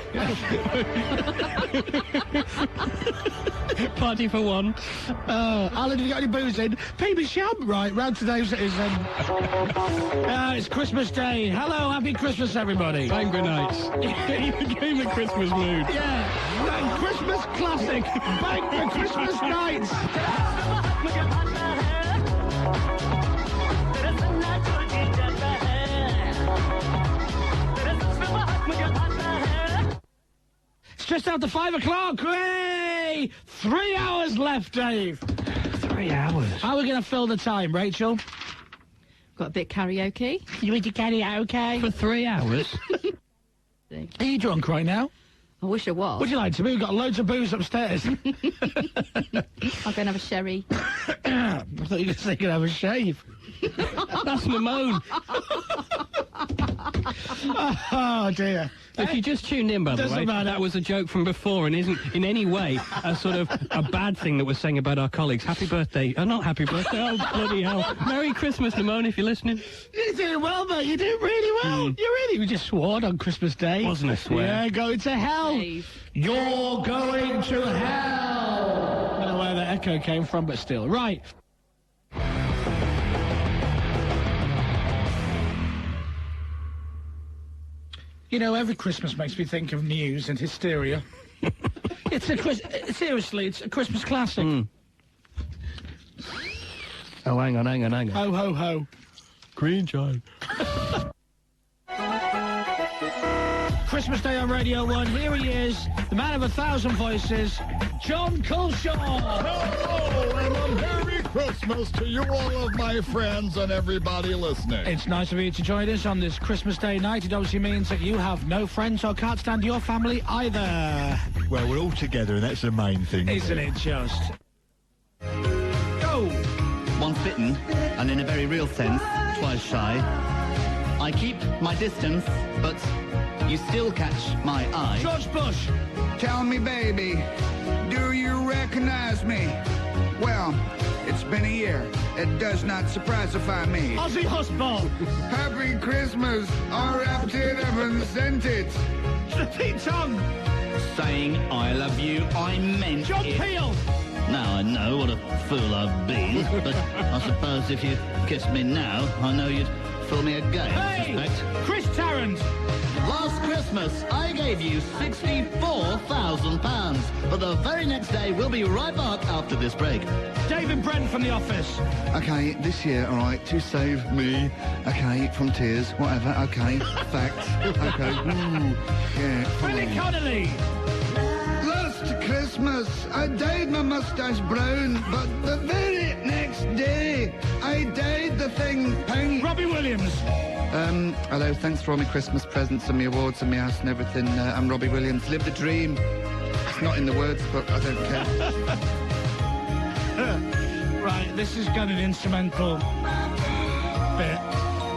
Speaker 4: Party for one.
Speaker 2: Alan, have you got any booze in? PB Sham, right, round today's is it's Christmas Day. Hello, happy Christmas, everybody.
Speaker 3: Bang grenades. He became a Christmas mood.
Speaker 2: Yeah, Christmas classic. Bang the Christmas nights. It's just after 5 o'clock. Hooray! 3 hours left, Dave.
Speaker 4: 3 hours.
Speaker 2: How are we going to fill the time, Rachel?
Speaker 6: Got a bit karaoke.
Speaker 2: You into karaoke?
Speaker 4: For 3 hours?
Speaker 2: Are you drunk right now?
Speaker 6: I wish I was.
Speaker 2: Would you like to be? We've got loads of booze upstairs.
Speaker 6: I'll go and have a sherry.
Speaker 2: I thought you were going to say you could have a shave.
Speaker 4: That's Namone.
Speaker 2: Oh, dear.
Speaker 4: If you just tuned in, by the way, that was a joke from before and isn't in any way a sort of a bad thing that we're saying about our colleagues. Happy birthday. Not happy birthday. Oh, bloody hell. Merry Christmas, Namone, if you're listening.
Speaker 2: You're doing well, mate. You're doing really well. We just swore on Christmas Day.
Speaker 4: Wasn't a swear.
Speaker 2: Yeah, going to hell.
Speaker 6: Dave.
Speaker 2: You're going to hell. echo came from, but still. Right. You know, every Christmas makes me think of news and hysteria. Seriously, it's a Christmas classic.
Speaker 3: Oh, hang on.
Speaker 2: Ho, ho, ho.
Speaker 3: Green child.
Speaker 2: Christmas Day on Radio 1, here he is, the man of 1,000 voices, John Culshaw.
Speaker 13: Hello, and a Merry Christmas to you all of my friends and everybody listening.
Speaker 2: It's nice of you to join us on this Christmas Day night. It obviously means that you have no friends or can't stand your family either.
Speaker 13: Well, we're all together, and that's the main thing.
Speaker 2: Isn't it just? Go!
Speaker 14: Once bitten, and in a very real sense, twice shy. I keep my distance, but you still catch my eye.
Speaker 2: George Bush!
Speaker 15: Tell me, baby, do you recognize me? Well, it's been a year. It does not surprisify me.
Speaker 2: Ozzy Osbourne!
Speaker 15: Happy Christmas! I wrapped it up and sent it.
Speaker 2: Pete Tong!
Speaker 14: Saying I love you, I meant
Speaker 2: John
Speaker 14: it.
Speaker 2: Peel!
Speaker 14: Now I know what a fool I've been, but I suppose if you kissed me now, I know you'd fool me again,
Speaker 2: Hey!
Speaker 14: I suspect.
Speaker 2: Chris Tarrant!
Speaker 14: Last Christmas, I gave you £64,000, but the very next day we'll be right back after this break.
Speaker 2: David Brent from The Office.
Speaker 15: Okay, this year, all right, to save me, okay, from tears, whatever, okay, facts, okay, ooh, yeah.
Speaker 2: Billy Connolly.
Speaker 15: Last Christmas, I dyed my moustache brown, but the very next day, I dyed the thing pink.
Speaker 2: Robbie Williams.
Speaker 15: Hello, thanks for all my Christmas presents and my awards and my house and everything. I'm Robbie Williams. Live the dream. It's not in the words, but I don't care.
Speaker 2: Right, this has got an instrumental bit.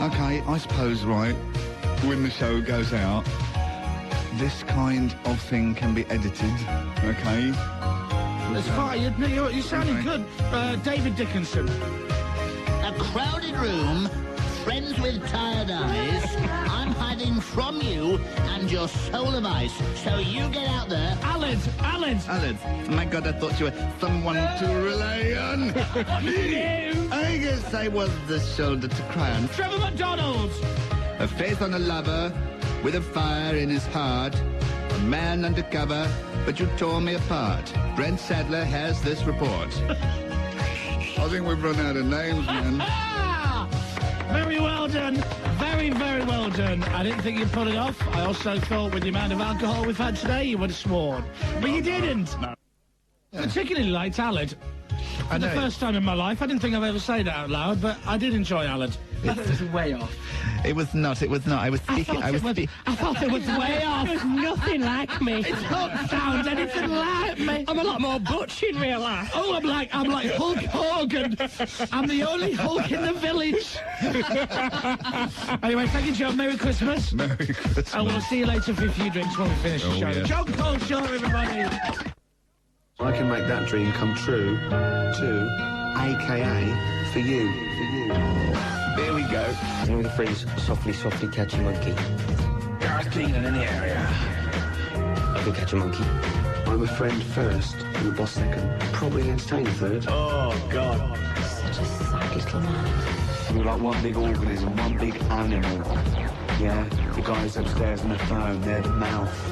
Speaker 15: Okay, I suppose, right, when the show goes out, this kind of thing can be edited, okay?
Speaker 2: It's fine, you're sounding good. David Dickinson.
Speaker 14: A crowded room, friends with tired eyes. I'm hiding from you and your soul of ice. So you get out there.
Speaker 2: Aled.
Speaker 15: My God, I thought you were someone to rely on. I guess I was the shoulder to cry on.
Speaker 2: Trevor McDonald.
Speaker 15: A face on a lover with a fire in his heart. A man undercover, but you tore me apart. Brent Sadler has this report. I think we've run out of names, man.
Speaker 2: Very well done. Very, very well done. I didn't think you'd pull it off. I also thought with the amount of alcohol we've had today, you would have sworn. But you didn't. No. Particularly liked Aled. For the first time in my life, I didn't think I'd ever say that out loud, but I did enjoy Aled. It was way off.
Speaker 15: It was not. I was speaking.
Speaker 2: I thought it was way off.
Speaker 6: It was nothing like me.
Speaker 2: It don't sound anything like me.
Speaker 6: I'm a lot more butch in real life.
Speaker 2: Oh, I'm like Hulk Hogan. I'm the only Hulk in the village. Anyway, thank you, John. Merry Christmas.
Speaker 13: Merry Christmas.
Speaker 2: And we'll see you later for a few drinks when we finish the show.
Speaker 13: Yeah.
Speaker 2: John Culshaw, everybody.
Speaker 16: I can make that dream come true, too, a.k.a. for you.
Speaker 15: There we go.
Speaker 17: You know the phrase, softly, softly catch a monkey?
Speaker 16: Gareth Keenan in the area.
Speaker 17: I can catch a monkey.
Speaker 16: I'm a friend first and a boss second. Probably an entertainer third.
Speaker 17: Oh, God.
Speaker 6: Such a sad little man.
Speaker 16: We're like one big organism, one big animal. Yeah, the guys upstairs on the phone, they're the mouth.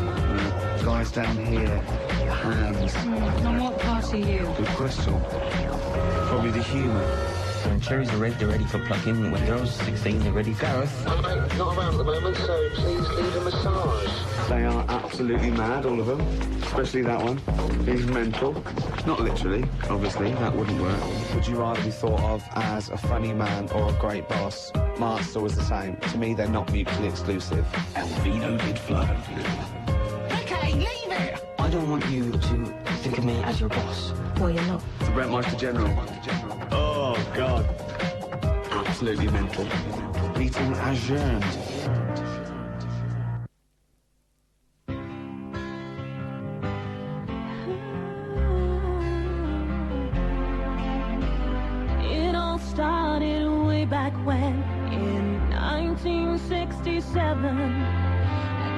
Speaker 16: The guys down here, the hands.
Speaker 6: And what part are you?
Speaker 16: Good question. Probably the humour.
Speaker 17: When cherries are red, they're ready for plucking. When girls 16, they're ready for...
Speaker 16: Gareth?
Speaker 18: I'm not around at the moment, so please leave a massage.
Speaker 16: They are absolutely mad, all of them. Especially that one. He's mental. Not literally, obviously, that wouldn't work. Would you rather be thought of as a funny man or a great boss? My answer was the same. To me, they're not mutually exclusive. Elvino did flirt.
Speaker 6: Okay, leave it!
Speaker 17: I don't want you to think of me as your boss.
Speaker 6: Well, you're not.
Speaker 16: The Brent Meister General. Oh, God. Absolutely mental. Meeting adjourned.
Speaker 5: It all started way back when, in 1967. A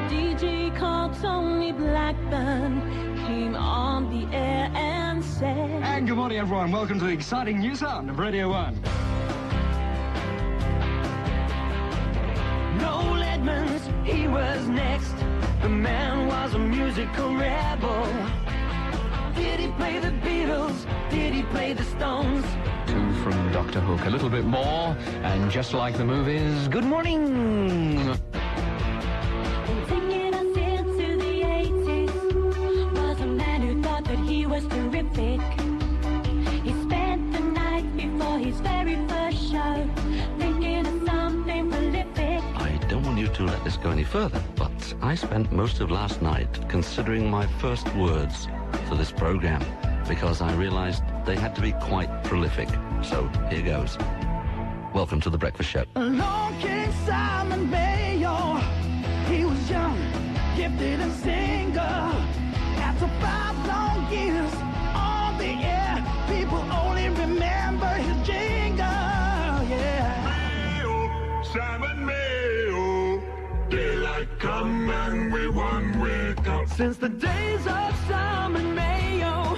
Speaker 5: DJ called Tony Blackburn came on the air and said,
Speaker 19: And good morning, everyone. Welcome to the exciting new sound of Radio 1.
Speaker 3: Noel Edmonds, he was next. The man was a musical rebel. Did he play the Beatles? Did he play the Stones?
Speaker 20: Two from Dr. Hook. A little bit more, and just like the movies, good morning.
Speaker 5: Taking us into the 80s was a man who thought that he was terrific. He spent the night before his very first show thinking of something prolific.
Speaker 21: I don't want you to let this go any further, but I spent most of last night considering my first words for this program because I realized they had to be quite prolific. So here goes. Welcome to The Breakfast Show.
Speaker 3: Along came Simon Mayo. He was young, gifted and single. After 5 long years on the air, people only remember his jingle. Yeah.
Speaker 22: Mayo, Simon Mayo. Daylight come and we one wake up.
Speaker 3: Since the days of Simon Mayo,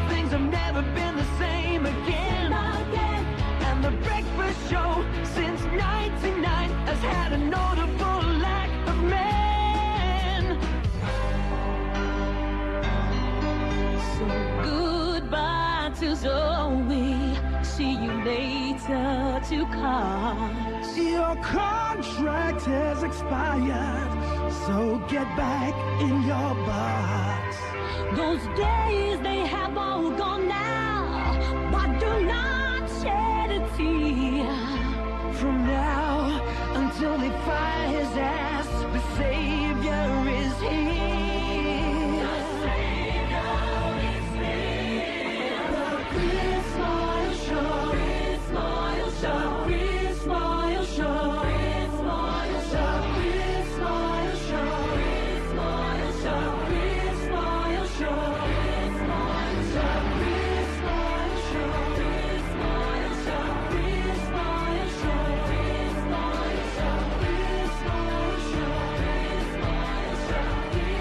Speaker 3: things have never been the same again. And the breakfast show since 99 has had a notable lack of men.
Speaker 5: So goodbye to Zoe. See you later to Carl.
Speaker 3: Your contract has expired, so get back in your box.
Speaker 5: Those days they have all gone now, but do not shed a tear.
Speaker 3: From now until they fire his ass, the Savior is here.
Speaker 5: The Savior is here. The Chris Moyles Show. Chris Moyles Show. Chris Moyles Show. Chris Moyles Show. Chris Moyles Show. Chris Moyles Show. Chris Moyles Show. Chris Moyles Show. Chris Moyles Show. Chris Moyles Show. Chris Moyles Show. Chris Moyles Show. Chris Moyles Show. Chris Moyles Show. Chris Moyles Show.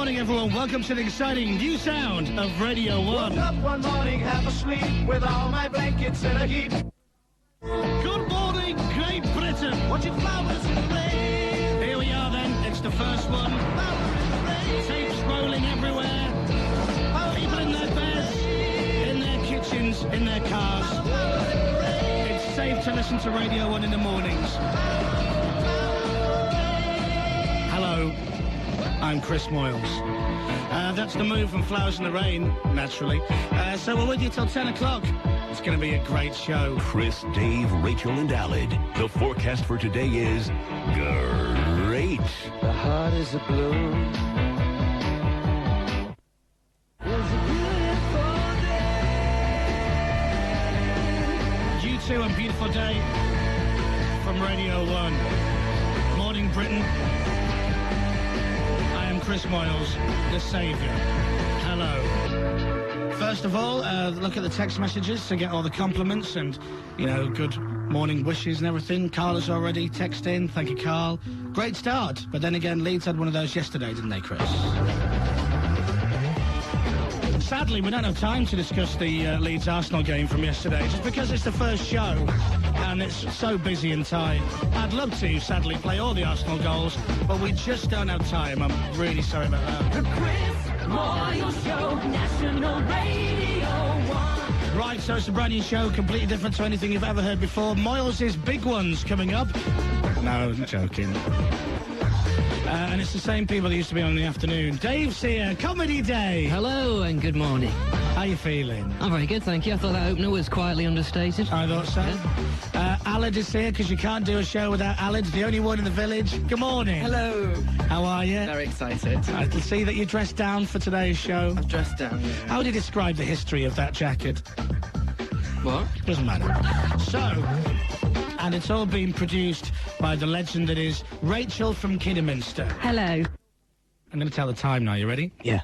Speaker 2: morning, everyone. Welcome to the exciting new sound of Radio 1.
Speaker 5: Woke up one morning, half asleep, with all my blankets in a heap.
Speaker 2: Good morning, Great Britain. Watching flowers in the rain. Here we are, then. It's the first one. Tapes rolling everywhere. People in their beds, in their kitchens, in their cars. It's safe to listen to Radio 1 in the mornings. Hello, I'm Chris Moyles. That's the move from Flowers in the Rain, naturally. So we're with you till 10 o'clock. It's going to be a great show.
Speaker 7: Chris, Dave, Rachel, and Aled. The forecast for today is great.
Speaker 5: The heart is a blue.
Speaker 2: U2 and Beautiful Day from Radio 1. Morning, Britain. I am Chris Moyles, the saviour. Hello. First of all, look at the text messages to get all the compliments and, you know, good morning wishes and everything. Carl has already texted in. Thank you, Carl. Great start. But then again, Leeds had one of those yesterday, didn't they, Chris? Sadly, we don't have time to discuss the Leeds-Arsenal game from yesterday, just because it's the first show, and it's so busy and tight. I'd love to, sadly, play all the Arsenal goals, but we just don't have time. I'm really sorry about that.
Speaker 5: The Chris Moyles Show, National Radio 1.
Speaker 2: Right, so it's a brand new show, completely different to anything you've ever heard before. Moyles' Big Ones coming up. No, joking. And it's the same people that used to be on in the afternoon. Dave's here, Comedy Day.
Speaker 4: Hello and good morning.
Speaker 2: How you feeling?
Speaker 4: I'm very good, thank you. I thought that opener was quietly understated.
Speaker 2: I thought so.
Speaker 4: Yeah.
Speaker 2: Aled is here because you can't do a show without Aled, the only one in the village. Good morning.
Speaker 8: Hello.
Speaker 2: How are you?
Speaker 8: Very excited.
Speaker 2: I can see that you're dressed down for today's show.
Speaker 8: I've dressed down, yeah.
Speaker 2: How would you describe the history of that jacket?
Speaker 8: What?
Speaker 2: Doesn't matter. So, and it's all been produced by the legend that is Rachel from Kidderminster.
Speaker 6: Hello.
Speaker 2: I'm going to tell the time now. You ready?
Speaker 4: Yeah.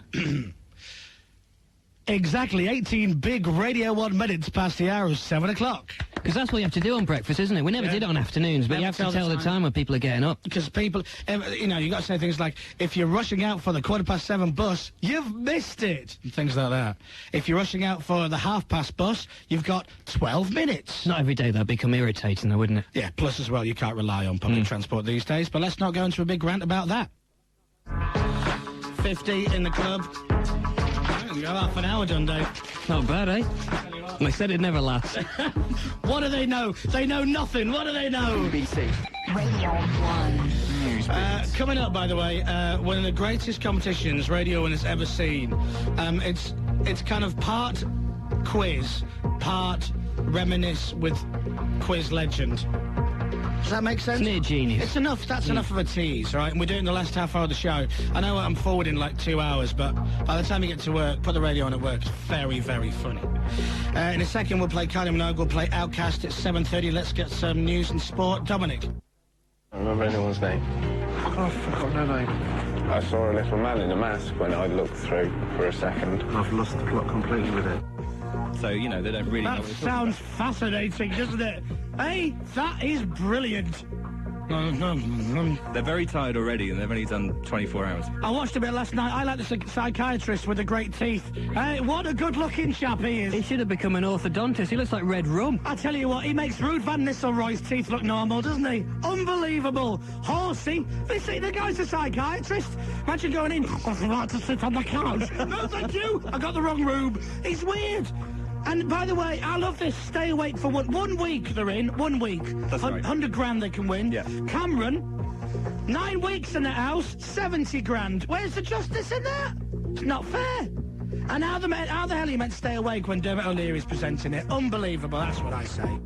Speaker 2: Exactly 18 big Radio 1 minutes past the hour of 7 o'clock.
Speaker 4: Because that's what you have to do on breakfast, isn't it? We never did it on afternoons, but you have to tell the time when people are getting up.
Speaker 2: Because people, you know, you got to say things like, if you're rushing out for the 7:15 bus, you've missed it. And things like that. If you're rushing out for the past bus, you've got 12 minutes.
Speaker 4: Not every day that'd become irritating, though, wouldn't it?
Speaker 2: Yeah, plus as well, you can't rely on public transport these days, but let's not go into a big rant about that. 50 in the club. You got half an hour done, Dave.
Speaker 4: Not bad, eh? They said it'd never last.
Speaker 2: What do they know? They know nothing. What do they know?
Speaker 8: BBC.
Speaker 11: Radio 1.
Speaker 2: Coming up, by the way, one of the greatest competitions Radio 1 has ever seen. It's kind of part quiz, part reminisce with quiz legend. Does that make sense?
Speaker 4: It's near genius.
Speaker 2: It's enough. That's enough of a tease, right? And we're doing the last half hour of the show. I know I'm forwarding like 2 hours, but by the time you get to work, put the radio on at work. It's very, very funny. In a second, we'll play Kylie Minogue. We'll play Outcast at 7:30. Let's get some news and sport. Dominic.
Speaker 9: I don't remember anyone's name. I've forgotten her name. I saw a little man in a mask when I looked through for a second. I've lost the plot completely with it.
Speaker 23: So, you know, they don't really know
Speaker 2: That
Speaker 23: what
Speaker 2: sounds fascinating, doesn't it? Hey, that is brilliant.
Speaker 23: They're very tired already, and they've only done 24 hours.
Speaker 2: I watched a bit last night. I like the psychiatrist with the great teeth. Hey, what a good-looking chap he is.
Speaker 4: He should have become an orthodontist. He looks like Red Rum.
Speaker 2: I tell you what, he makes Ruud van Nistelrooy's teeth look normal, doesn't he? Unbelievable. Horsey. They say the guy's a psychiatrist. Imagine going in, I'd like to sit on the couch. No, thank you. I got the wrong room. He's weird. And by the way, I love this. Stay awake for 1 week. They're in 1 week.
Speaker 23: That's right.
Speaker 2: 100 grand they can win.
Speaker 23: Yeah.
Speaker 2: Cameron, 9 weeks in the house, 70 grand. Where's the justice in that? It's not fair. And how the hell are you meant to stay awake when Dermot O'Leary's presenting it? Unbelievable. That's what I say.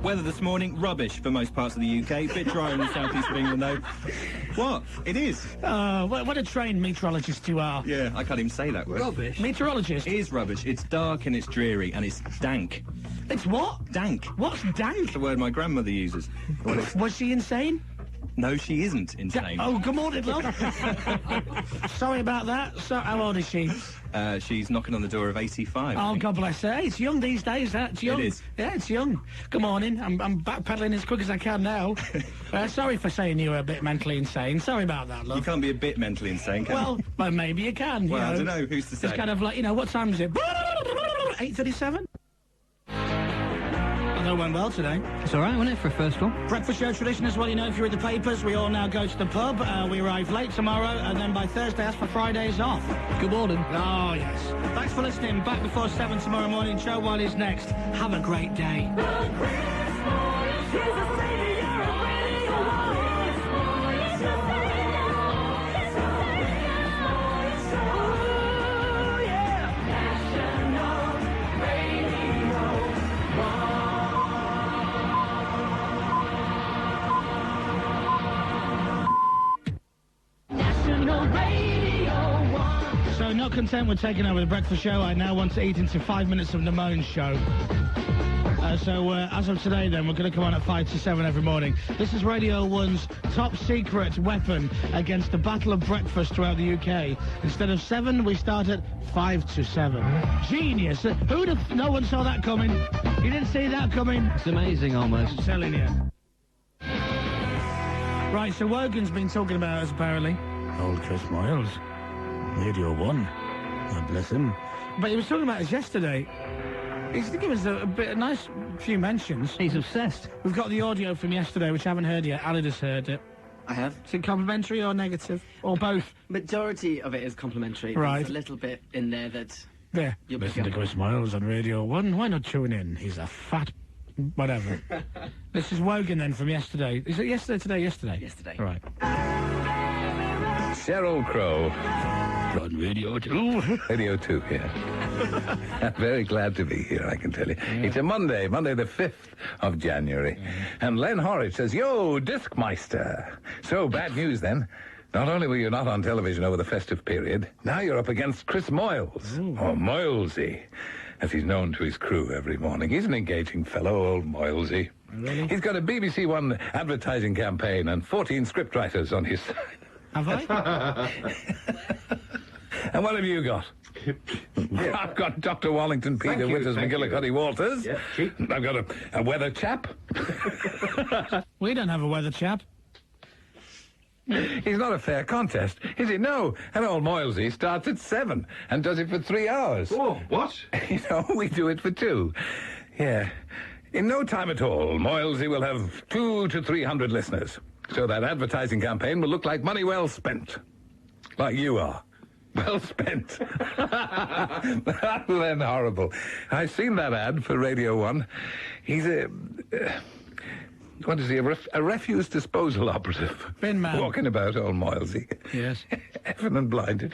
Speaker 23: Weather this morning, rubbish for most parts of the UK. Bit drier in the southeast of England, though. What? It is.
Speaker 2: What a trained meteorologist you are.
Speaker 23: Yeah, I can't even say that word.
Speaker 2: Rubbish? Meteorologist?
Speaker 23: It is rubbish. It's dark and it's dreary and it's dank.
Speaker 2: It's what?
Speaker 23: Dank.
Speaker 2: What's dank?
Speaker 23: It's the word my grandmother uses.
Speaker 2: Was she insane?
Speaker 23: No, she isn't insane.
Speaker 2: Oh, good morning, love. Sorry about that. So, how old is she?
Speaker 23: She's knocking on the door of 85.
Speaker 2: Oh, God bless her. It's young these days, that's young.
Speaker 23: It is.
Speaker 2: Yeah, it's young. Good morning. I'm backpedaling as quick as I can now. Sorry for saying you were a bit mentally insane. Sorry about that, love.
Speaker 23: You can't be a bit mentally insane, can you?
Speaker 2: Well, maybe you can.
Speaker 23: Well,
Speaker 2: you know.
Speaker 23: I don't know. Who's to say?
Speaker 2: It's kind of like, you know, what time is it? 8:37? That went well today.
Speaker 4: It's all right, wasn't it, for a first one?
Speaker 2: Breakfast show tradition as well, you know, if you read the papers, we all now go to the pub. We arrive late tomorrow, and then by Thursday, that's for Fridays off.
Speaker 4: Good morning.
Speaker 2: Oh, yes. Thanks for listening. Back before 7 tomorrow morning. Show While is next. Have a great day. So, not content with taking over the breakfast show, I now want to eat into 5 minutes of Namone's show. As of today, then, we're going to come on at 5 to 7 every morning. This is Radio 1's top secret weapon against the battle of breakfast throughout the UK. Instead of 7, we start at 5 to 7. Genius! Who'd have... No one saw that coming. You didn't see that coming.
Speaker 4: It's amazing, almost.
Speaker 2: I'm telling you. Right, so Wogan's been talking about us, apparently. Old Chris Moyles. Radio 1. God bless him. But he was talking about us yesterday. He's to give us a nice few mentions.
Speaker 4: He's obsessed.
Speaker 2: We've got the audio from yesterday, which I haven't heard yet. Ali just heard it.
Speaker 8: I have.
Speaker 2: Is it complimentary or negative? Or both?
Speaker 8: Majority of it is complimentary.
Speaker 2: Right.
Speaker 8: There's a little bit in there that...
Speaker 2: There.
Speaker 8: You'll
Speaker 2: Listen to
Speaker 8: pick up.
Speaker 2: Chris Moyles on Radio 1. Why not tune in? He's a fat... whatever. This is Wogan, then, from yesterday. Is it yesterday, today, yesterday?
Speaker 8: Yesterday.
Speaker 2: Right.
Speaker 1: Sheryl Crow.
Speaker 2: On Radio 2.
Speaker 1: Radio 2, yeah. I'm very glad to be here, I can tell you. Yeah. It's a Monday the 5th of January. Yeah. And Len Horridge says, yo, Discmeister. So, bad news then. Not only were you not on television over the festive period, now you're up against Chris Moyles, or Moylesy, as he's known to his crew every morning. He's an engaging fellow, old Moylesy.
Speaker 2: Really?
Speaker 1: He's got a BBC One advertising campaign and 14 scriptwriters on his side.
Speaker 2: Have I?
Speaker 1: And what have you got? I've got Dr. Wallington, Peter Withers, McGillicuddy Walters. Yeah, I've got a weather chap.
Speaker 2: We don't have a weather chap.
Speaker 1: He's not a fair contest, is he? No. And old Moylesy starts at 7 and does it for 3 hours.
Speaker 22: Oh, what?
Speaker 1: You know, we do it for 2. Yeah. In no time at all, Moylesy will have 200 to 300 listeners. So that advertising campaign will look like money well spent. Like you are. Well spent. Then horrible. I've seen that ad for Radio 1. He's what is he, a refuse disposal operative?
Speaker 2: Bin man.
Speaker 1: Walking about, old Moylesy.
Speaker 2: Yes.
Speaker 1: Effing and blinded.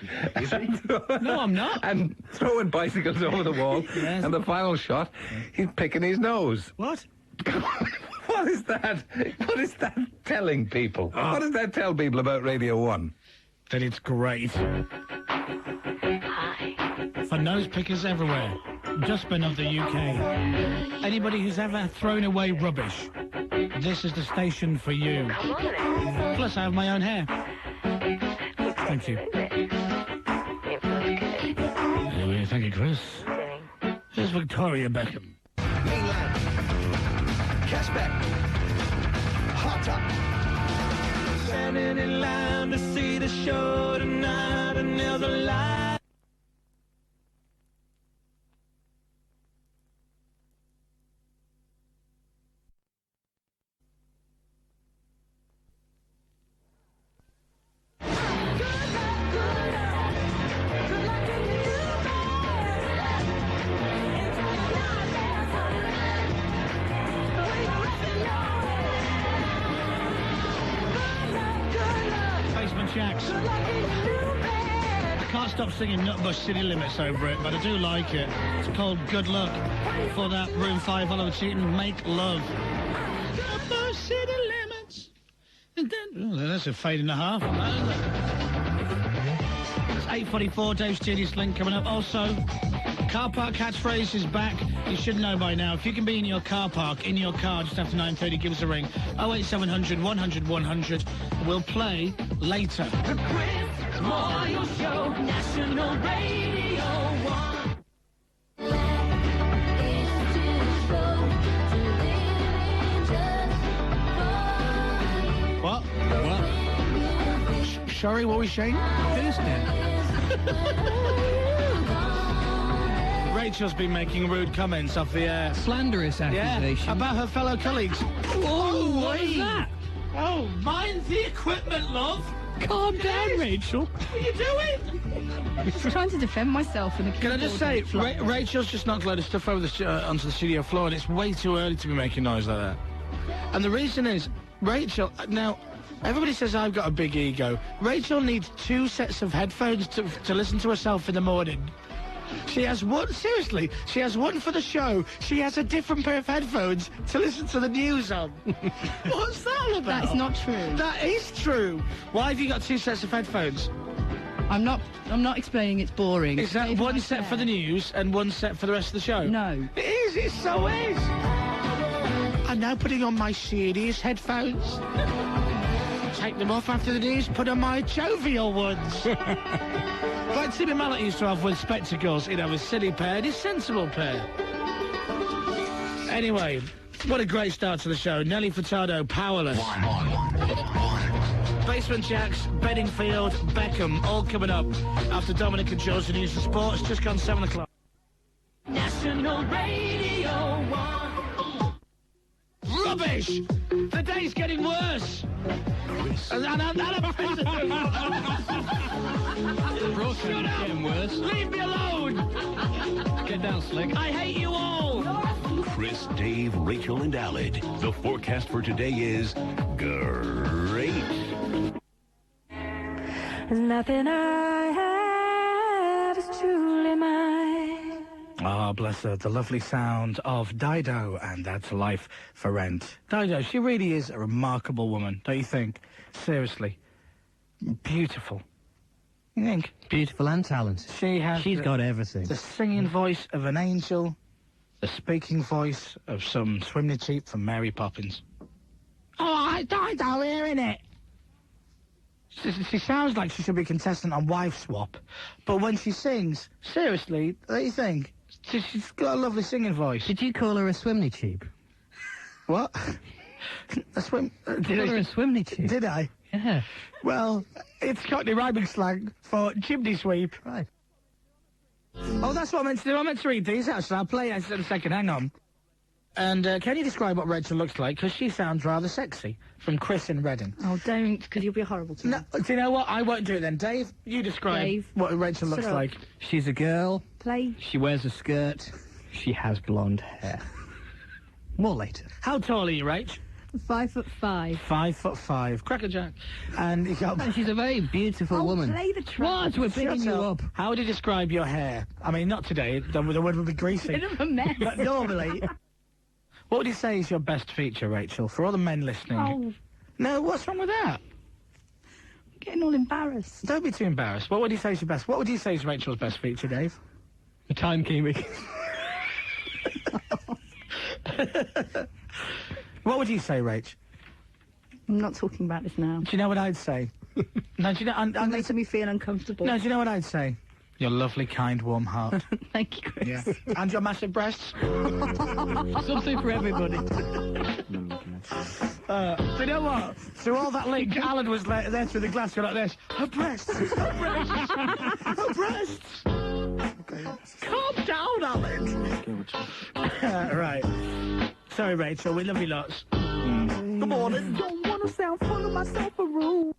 Speaker 2: No, I'm not.
Speaker 1: And throwing bicycles over the wall.
Speaker 2: Yes.
Speaker 1: And the final shot, he's picking his nose.
Speaker 2: What?
Speaker 1: What is that? What is that telling people? What does that tell people about Radio 1?
Speaker 2: That it's great. For nose pickers everywhere. Dustbin of the UK. Anybody who's ever thrown away rubbish, this is the station for you. Plus, I have my own hair. Thank you. Anyway, thank you, Chris. Here's Victoria Beckham.
Speaker 10: Mainland. Cashback. Hot top. Standing in line to see the show tonight, and there's a light.
Speaker 2: Jacks. I can't stop singing Nutbush City Limits over it, but I do like it. It's called Good Luck. For that, Room 5, Oliver Cheaton, Make Love. Nutbush City Limits. And then, that's a fade and a half. It's 8:44, Dave Studios Link coming up. Also, car park catchphrase is back. You should know by now. If you can be in your car park, in your car, just after 9:30, give us a ring. 08700 100 100. We'll play later.
Speaker 5: Moyles Show, National Radio 1.
Speaker 2: What? Sorry, what was she saying?
Speaker 3: Who's
Speaker 2: Rachel's been making rude comments off the air.
Speaker 3: Slanderous accusation.
Speaker 2: Yeah, about her fellow colleagues.
Speaker 3: Whoa, what is that?
Speaker 2: Oh, mind the equipment, love.
Speaker 3: Calm down, Rachel.
Speaker 2: What are you doing?
Speaker 6: I'm trying to defend myself in the
Speaker 2: Can I just say, Rachel's just knocked a load of stuff over onto the studio floor, and it's way too early to be making noise like that. And the reason is, Rachel, now, everybody says I've got a big ego. Rachel needs 2 sets of headphones to listen to herself in the morning. She has one, seriously, she has one for the show. She has a different pair of headphones to listen to the news on. What's that all about?
Speaker 6: That's not true.
Speaker 2: That is true. Why have you got 2 sets of headphones?
Speaker 6: I'm not explaining it's boring.
Speaker 2: Is that one set for the news and one set for the rest of the show?
Speaker 6: No.
Speaker 2: It is, it so is. I'm now putting on my serious headphones. Take them off after the news, put on my jovial ones. Like Timmy Mallet used to have with spectacles, you know, his silly pair and his sensible pair. Anyway, what a great start to the show. Nelly Furtado, Powerless. Basement Jacks, Bedingfield, Beckham, all coming up after Dominic and Joe's News and Sports, just gone 7 o'clock.
Speaker 5: National Radio 1.
Speaker 2: Rubbish! The day's getting worse! And a president! Shut up!
Speaker 3: Getting worse.
Speaker 2: Leave me alone!
Speaker 3: Get down, Slick.
Speaker 2: I hate you all!
Speaker 7: Chris, Dave, Rachel, and Aled. The forecast for today is great.
Speaker 5: There's nothing I have is truly mine.
Speaker 2: Ah, bless her, the lovely sound of Dido, and that's Life for Rent. Dido, she really is a remarkable woman, don't you think? Seriously. Beautiful. You think?
Speaker 3: Beautiful and talented. She's got everything.
Speaker 2: The singing voice of an angel, the speaking voice of some swimney cheap from Mary Poppins. Oh, Dido, hearing it. She sounds like she should be a contestant on Wife Swap, but when she sings, seriously, what do you think? She's got a lovely singing voice.
Speaker 3: Did you call her a swimney cheap?
Speaker 2: What? A swim...
Speaker 3: Did you call her a swimney cheap?
Speaker 2: Did I?
Speaker 3: Yeah.
Speaker 2: Well, it's Cockney rhyming slang for chimney sweep.
Speaker 3: Right.
Speaker 2: Oh, that's what I meant to do. I meant to read these, actually. I'll play it in a second. Hang on. And can you describe what Rachel looks like? Because she sounds rather sexy. From Chris in Reading.
Speaker 6: Oh, don't, because you'll be horrible to me.
Speaker 2: No, do you know what? I won't do it then. Dave, you describe what Rachel looks like.
Speaker 3: She's a girl.
Speaker 6: Play.
Speaker 3: She wears a skirt. She has blonde hair. More later.
Speaker 2: How tall are you, Rach?
Speaker 6: 5'5".
Speaker 2: 5'5". Crackerjack. And you got...
Speaker 3: And she's a very beautiful woman.
Speaker 6: Play the track.
Speaker 3: What? We're picking you up.
Speaker 2: How would you describe your hair? I mean, not today. The word would be greasy.
Speaker 6: Bit of a mess.
Speaker 2: But normally... What would you say is your best feature, Rachel, for all the men listening?
Speaker 6: Oh.
Speaker 2: No, what's wrong with that?
Speaker 6: I'm getting all embarrassed.
Speaker 2: Don't be too embarrassed. What would you say is your best? What would you say is Rachel's best feature, Dave?
Speaker 3: The timekeeping.
Speaker 2: What would you say, Rach?
Speaker 6: I'm not talking about this now.
Speaker 2: Do you know what I'd say? No, do you know... I'm
Speaker 6: making me feel uncomfortable.
Speaker 2: No, do you know what I'd say? Your lovely, kind, warm heart.
Speaker 6: Thank you, Chris.
Speaker 2: Yeah. And your massive breasts.
Speaker 3: Something for everybody.
Speaker 2: Do you know what? Through all that link, Alan was there through the glass going like this. Her breasts! Her breasts! Her breasts! Okay. Calm down, Alan! Right. Sorry, Rachel, we love you lots. Good morning.
Speaker 6: Don't want to sound full of myself a rule.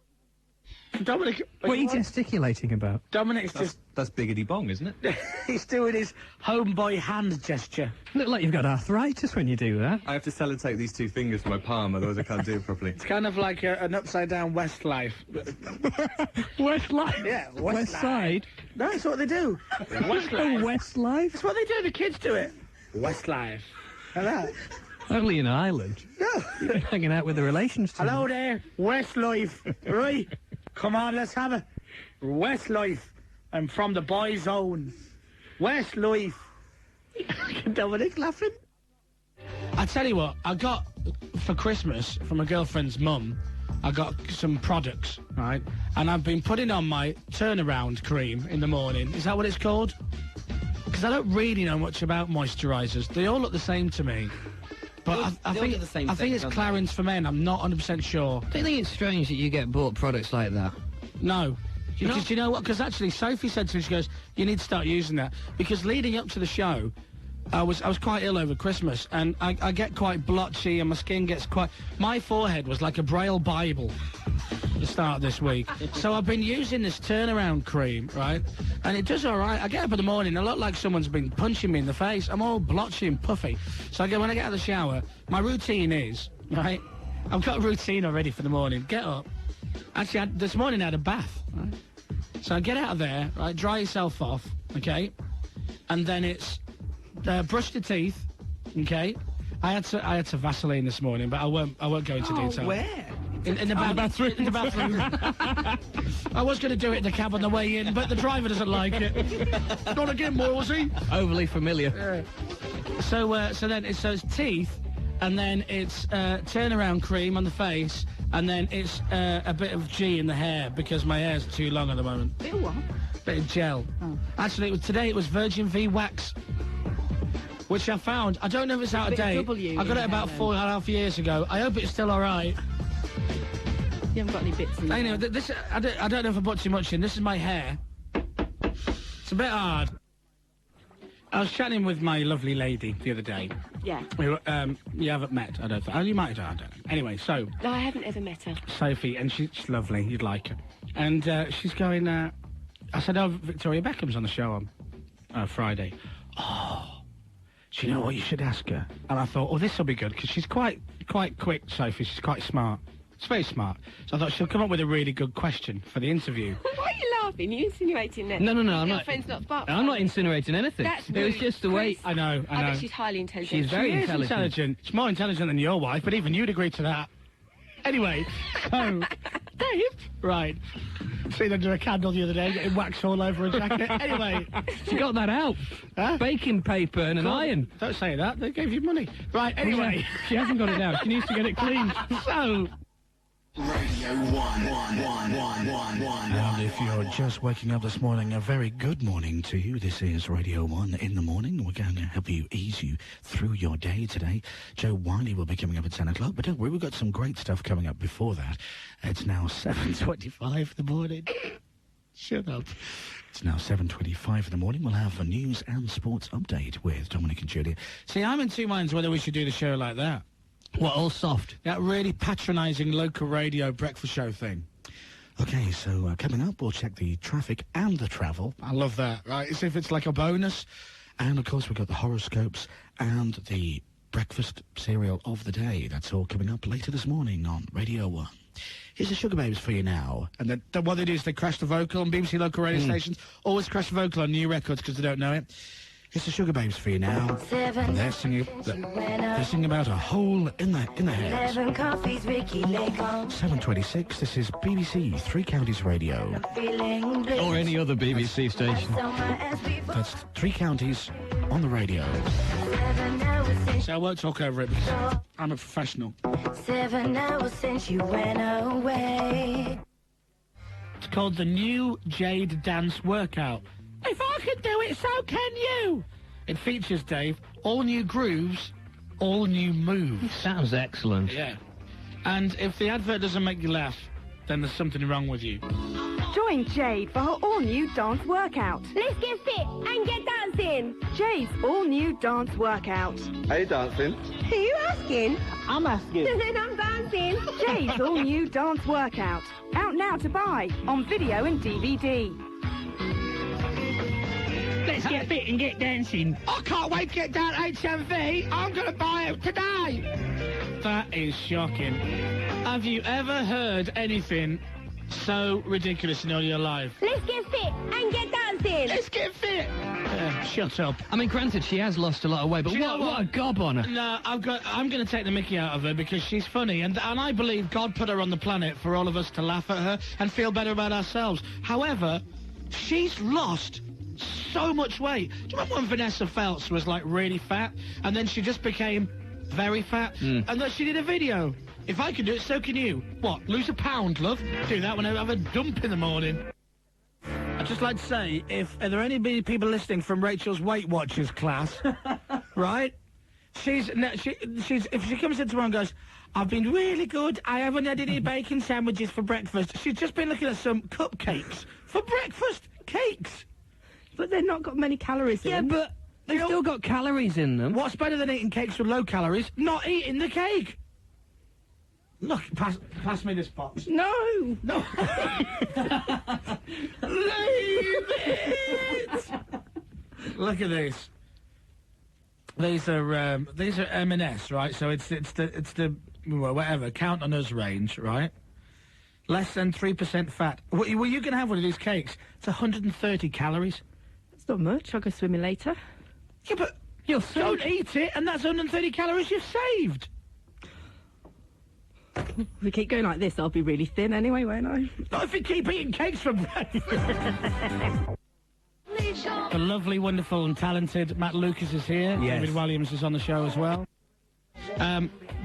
Speaker 2: Dominic...
Speaker 3: What are you gesticulating about?
Speaker 2: Dominic's just...
Speaker 20: That's biggity bong, isn't it?
Speaker 2: He's doing his homeboy hand gesture.
Speaker 3: Look like you've got arthritis when you do that.
Speaker 20: I have to sellotape these 2 fingers from my palm, otherwise I can't do it properly.
Speaker 2: It's kind of like an upside-down Westlife.
Speaker 3: Westlife?
Speaker 2: Yeah,
Speaker 3: West Side?
Speaker 2: No, that's what they do. Westlife.
Speaker 3: Westlife?
Speaker 2: That's what they do. The kids do it. Westlife. Like that.
Speaker 3: Only in Ireland.
Speaker 2: No.
Speaker 3: You're hanging out with the relations team.
Speaker 2: Hello there, Westlife. Right. Come on, let's have it. Westlife. I'm from the boy zone. Westlife. Dominic laughing. I tell you what, I got for Christmas from a girlfriend's mum I got some products, right? And I've been putting on my turnaround cream in the morning. Is that what it's called? Because I don't really know much about moisturisers. They all look the same to me. But I think it's Clarins for men. I'm not 100% sure.
Speaker 4: Do you think it's strange that you get bought products like that?
Speaker 2: No. Because you know what? Because actually, Sophie said to me, she goes, "You need to start using that." Because leading up to the show, I was quite ill over Christmas, and I get quite blotchy, and my skin gets quite... My forehead was like a Braille Bible at the start of this week. So I've been using this turnaround cream, right? And it does all right. I get up in the morning, I look like someone's been punching me in the face. I'm all blotchy and puffy. So when I get out of the shower, my routine is, right? I've got a routine already for the morning. Get up. Actually, this morning I had a bath, right? So I get out of there, right? Dry yourself off, okay? And then it's... brush the teeth, okay? I had to Vaseline this morning, but I won't go into detail.
Speaker 8: Where?
Speaker 2: In the bathroom. In the bathroom. I was going to do it in the cab on the way in, but the driver doesn't like it. Not again, Moylesy.
Speaker 4: Overly familiar.
Speaker 2: Yeah. So then it's teeth, and then it's turnaround cream on the face, and then it's a bit of G in the hair because my hair's too long at the moment.
Speaker 6: Bit of what?
Speaker 2: Bit of gel. Oh. Actually, today it was Virgin V Wax, which I found. I don't know if it's out of date. I got it about 4.5 years ago. I hope it's still all right.
Speaker 6: You haven't got any bits in there.
Speaker 2: Anyway, I don't know if I put too much in. This is my hair. It's a bit hard. I was chatting with my lovely lady the other day.
Speaker 6: Yeah.
Speaker 2: Who, you haven't met, I don't think. Oh, you might have, I don't know. Anyway, so...
Speaker 6: No, I haven't ever met her.
Speaker 2: Sophie, and she's lovely. You'd like her. And she's going... I said, oh, Victoria Beckham's on the show on Friday. Oh... Do you know what you should ask her? And I thought, oh, this will be good, because she's quite quick, Sophie. She's quite smart. She's very smart. So I thought she'll come up with a really good question for the interview.
Speaker 6: Why are you laughing? You're insinuating that.
Speaker 4: No, I'm not. I'm not insinuating anything.
Speaker 6: That's
Speaker 4: it was just the way...
Speaker 2: I know.
Speaker 6: I bet she's highly intelligent.
Speaker 4: She's very intelligent.
Speaker 2: She's more intelligent than your wife, but even you'd agree to that. Anyway, so... Dave? Right. Seen under a candle the other day, getting wax all over her jacket. Anyway.
Speaker 4: She got that out.
Speaker 2: Huh?
Speaker 4: Baking paper and an iron.
Speaker 2: Don't say that. They gave you money. Right, anyway.
Speaker 4: Yeah, she hasn't got it out. She needs to get it cleaned.
Speaker 2: So...
Speaker 10: Radio 1.
Speaker 2: And if you're just waking up this morning, a very good morning to you. This is Radio 1 in the morning. We're going to help you ease you through your day today. Joe Wiley will be coming up at 10 o'clock, but don't worry, we've got some great stuff coming up before that. It's now 7:25 in the morning. Shut up. It's now 7:25 in the morning. We'll have a news and sports update with Dominic and Julia. See, I'm in two minds whether we should do the show like that.
Speaker 4: What, all soft?
Speaker 2: That really patronising local radio breakfast show thing. Okay, so coming up, we'll check the traffic and the travel. I love that, right? As if it's like a bonus. And, of course, we've got the horoscopes and the breakfast cereal of the day. That's all coming up later this morning on Radio 1. Here's the Sugar Babes for you now. And what they do is they crash the vocal on BBC local radio stations. Always crash the vocal on new records because they don't know it. It's the Sugar Babes for you now. And they're singing about a hole in the head. 7:26. This is BBC Three Counties Radio.
Speaker 4: Or any other BBC station.
Speaker 2: That's Three Counties on the radio. So I won't talk over it because I'm a professional.
Speaker 5: 7 hours since you went away.
Speaker 2: It's called the New Jade Dance Workout. If I can do it, so can you! It features, Dave, all new grooves, all new moves.
Speaker 4: Sounds excellent.
Speaker 2: Yeah. And if the advert doesn't make you laugh, then there's something wrong with you.
Speaker 12: Join Jade for her all-new dance workout.
Speaker 5: Let's get fit and get dancing.
Speaker 12: Jade's all-new dance workout.
Speaker 16: Are you dancing?
Speaker 5: Are you asking?
Speaker 12: I'm asking.
Speaker 5: Then I'm dancing.
Speaker 12: Jade's all-new dance workout. Out now to buy on video and DVD.
Speaker 2: Let's get fit and get dancing. I can't wait to get down HMV. I'm going to buy it today. That is shocking. Have you ever heard anything so ridiculous in all your life?
Speaker 5: Let's get fit and get dancing.
Speaker 2: Let's get fit. Shut up.
Speaker 4: I mean, granted, she has lost a lot of weight, but what a gob on her.
Speaker 2: No, I'm going to take the mickey out of her because she's funny, and I believe God put her on the planet for all of us to laugh at her and feel better about ourselves. However, she's lost so much weight. Do you remember when Vanessa Feltz was like really fat and then she just became very fat? And then she did a video If I can do it, so can you. What, lose a pound, love? Do that when I have a dump in the morning. I'd just like to say, are there any people listening from Rachel's Weight Watchers class, right? If she comes in tomorrow and goes, I've been really good, I haven't had any bacon sandwiches for breakfast. She's just been looking at some cupcakes for breakfast. Cakes.
Speaker 6: But they've not got many calories in.
Speaker 4: Yeah, but they've still got calories in them.
Speaker 2: What's better than eating cakes with low calories? Not eating the cake. Look, pass me this box.
Speaker 6: No.
Speaker 2: No. Leave it. Look at this. These are M&S, right? So it's the well, whatever count on us range, right? Less than 3% fat. Well, you can have one of these cakes. It's 130 calories.
Speaker 6: That's not much. I'll go swimming later.
Speaker 2: Yeah, but don't eat it, and that's 130 calories you've saved.
Speaker 6: If we keep going like this, I'll be really thin anyway, won't I?
Speaker 2: Not if you keep eating cakes for breakfast. The lovely, wonderful and talented Matt Lucas is here.
Speaker 13: Yes.
Speaker 2: David Williams is on the show as well.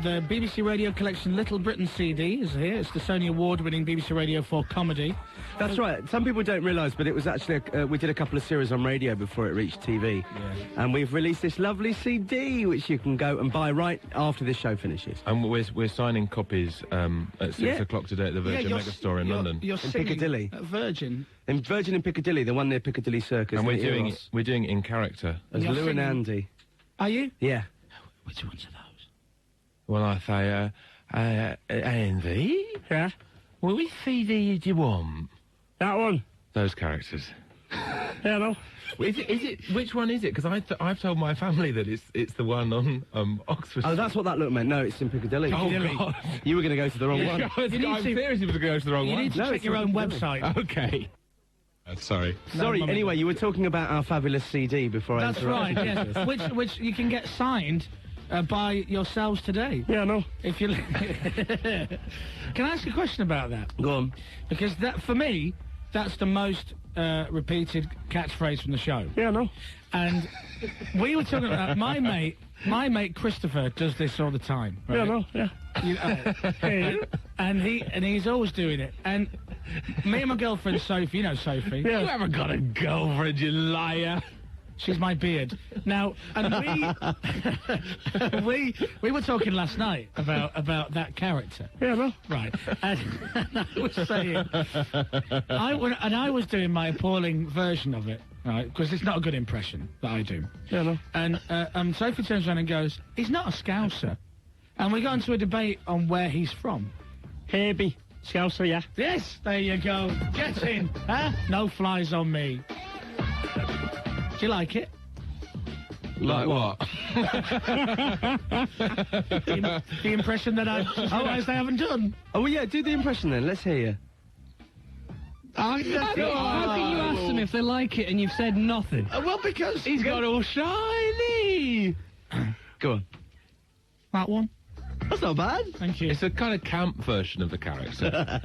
Speaker 2: The BBC Radio Collection Little Britain CD is here. It's the Sony Award-winning BBC Radio 4 comedy.
Speaker 13: That's right. Some people don't realise, but it was actually we did a couple of series on radio before it reached TV, and we've released this lovely CD which you can go and buy right after this show finishes.
Speaker 14: And we're signing copies at 6 o'clock today at the Virgin Megastore in London.
Speaker 2: You're
Speaker 13: in
Speaker 2: singing
Speaker 13: Piccadilly.
Speaker 2: at Virgin.
Speaker 13: In Virgin in Piccadilly, the one near Piccadilly Circus.
Speaker 14: And
Speaker 13: near Eros.
Speaker 14: we're doing it in character.
Speaker 13: As
Speaker 2: You're
Speaker 13: Lou and
Speaker 2: singing-
Speaker 13: Andy.
Speaker 2: Are you?
Speaker 13: Yeah.
Speaker 2: Which ones are those?
Speaker 14: Well, I say, Andy?
Speaker 13: Yeah?
Speaker 14: Which CD do you want?
Speaker 13: That one.
Speaker 14: Those characters.
Speaker 13: Yeah, no.
Speaker 14: Is it? Which one is it? Because I've told my family that it's the one on Oxford.
Speaker 13: Oh, that's what that look meant. No, it's in Piccadilly.
Speaker 14: Oh, God.
Speaker 13: You were going to go to the wrong one.
Speaker 14: I'm seriously going to go to the wrong
Speaker 2: You
Speaker 14: one.
Speaker 2: need to
Speaker 13: No,
Speaker 2: check
Speaker 13: it's
Speaker 2: your own
Speaker 13: Piccadilly.
Speaker 2: website.
Speaker 14: Okay. Sorry.
Speaker 13: Sorry,
Speaker 2: Mummy.
Speaker 13: anyway, you were talking about our fabulous CD before
Speaker 2: That's
Speaker 13: I
Speaker 2: right,
Speaker 13: interrupted.
Speaker 2: yes. which you can get signed by yourselves today.
Speaker 13: Yeah, no.
Speaker 2: If you can I ask you a question about that?
Speaker 13: Go on.
Speaker 2: Because that, for me, that's the most repeated catchphrase from the show.
Speaker 13: Yeah, no.
Speaker 2: And we were talking about my mate Christopher does this all the time. Right?
Speaker 13: Yeah, no. Yeah.
Speaker 2: You know, and he's always doing it. And me and my girlfriend Sophie, you know Sophie.
Speaker 13: Yeah.
Speaker 14: You haven't got a girlfriend, you liar.
Speaker 2: She's my beard. Now, and we were talking last night about that character.
Speaker 13: Yeah, no.
Speaker 2: Right. And I was saying, I was doing my appalling version of it, right? Because it's not a good impression that I do.
Speaker 13: Yeah, no.
Speaker 2: And Sophie turns around and goes, he's not a Scouser. And we got into a debate on where he's from.
Speaker 13: Herby. Scouser, yeah.
Speaker 2: Yes, there you go. Get in. Huh? No flies on me. Do you like it?
Speaker 14: Like what?
Speaker 2: The impression that I realised I haven't done.
Speaker 13: Oh, well, yeah, do the impression then. Let's hear you.
Speaker 4: How can you ask them if they like it and you've said nothing?
Speaker 2: Well, because
Speaker 14: He's got all shiny.
Speaker 13: Go on.
Speaker 2: that one.
Speaker 13: That's not bad.
Speaker 2: Thank you.
Speaker 14: It's a kind of camp version of the character.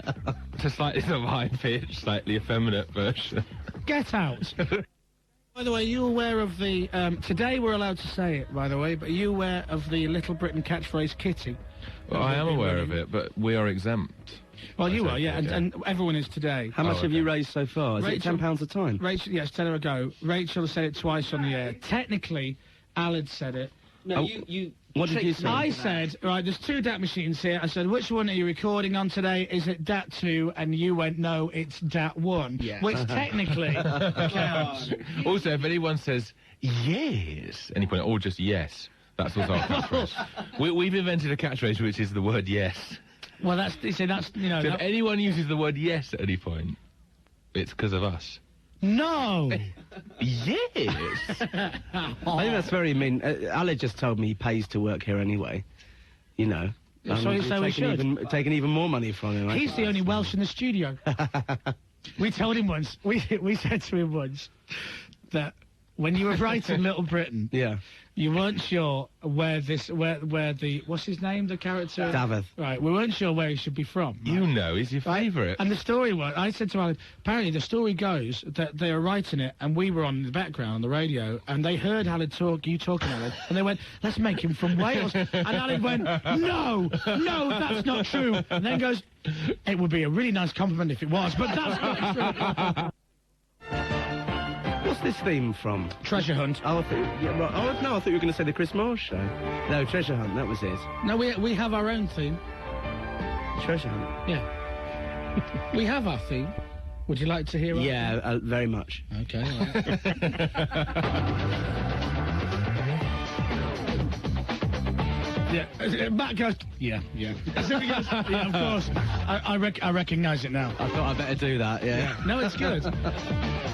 Speaker 14: It's a slightly sort of high-pitched, slightly effeminate version.
Speaker 2: Get out. By the way, are you aware of the... today we're allowed to say it, by the way, but are you aware of the Little Britain catchphrase kitty?
Speaker 14: Well, I am aware of it, but we are exempt.
Speaker 2: Well, you are, yeah, and everyone is today.
Speaker 13: How much have you raised so far? Is
Speaker 2: Rachel-
Speaker 13: it £10 a time?
Speaker 2: Rachel, yes, tell her a go. Rachel said it twice on the air. Technically, Alid said it.
Speaker 4: No, you
Speaker 13: What did you say?
Speaker 2: I said, right, there's two DAT machines here. I said, which one are you recording on today? Is it DAT 2? And you went, no, it's DAT 1.
Speaker 4: Yeah.
Speaker 2: Which technically counts.
Speaker 14: Also, if anyone says, yes, any point, or just yes, that's also our catchphrase. We've invented a catchphrase which is the word yes.
Speaker 2: Well, that's, you know...
Speaker 14: So if anyone uses the word yes at any point, it's because of us.
Speaker 2: No!
Speaker 14: Yes!
Speaker 13: I think that's very mean. Ali just told me he pays to work here anyway. You know.
Speaker 2: So we
Speaker 13: taking
Speaker 2: should.
Speaker 13: even more money from him.
Speaker 2: He's the only Welsh in the studio. We told him once, we said to him once that when you were writing Little Britain,
Speaker 13: Yeah.
Speaker 2: you weren't sure where the what's his name, the character?
Speaker 13: Davith.
Speaker 2: Right, we weren't sure where he should be from.
Speaker 14: You know, he's your favourite.
Speaker 2: And the story was, I said to Alan, apparently the story goes that they were writing it, and we were on the background on the radio, and they heard Alan you talking, Alan, and they went, let's make him from Wales. And Alan went, no, that's not true. And then goes, it would be a really nice compliment if it was, but that's not true.
Speaker 13: What's this theme from?
Speaker 2: Treasure Hunt.
Speaker 13: Oh, I thought you were going to say the Chris Moyles Show. No, Treasure Hunt, that was it.
Speaker 2: No, we have our own theme.
Speaker 13: Treasure Hunt?
Speaker 2: Yeah. We have our theme. Would you like to hear it?
Speaker 13: Yeah, very much.
Speaker 2: Okay, right. Yeah, Matt goes, yeah. As if he goes, yeah, of course. I recognise it now.
Speaker 13: I thought I'd better do that, yeah.
Speaker 2: No, it's good.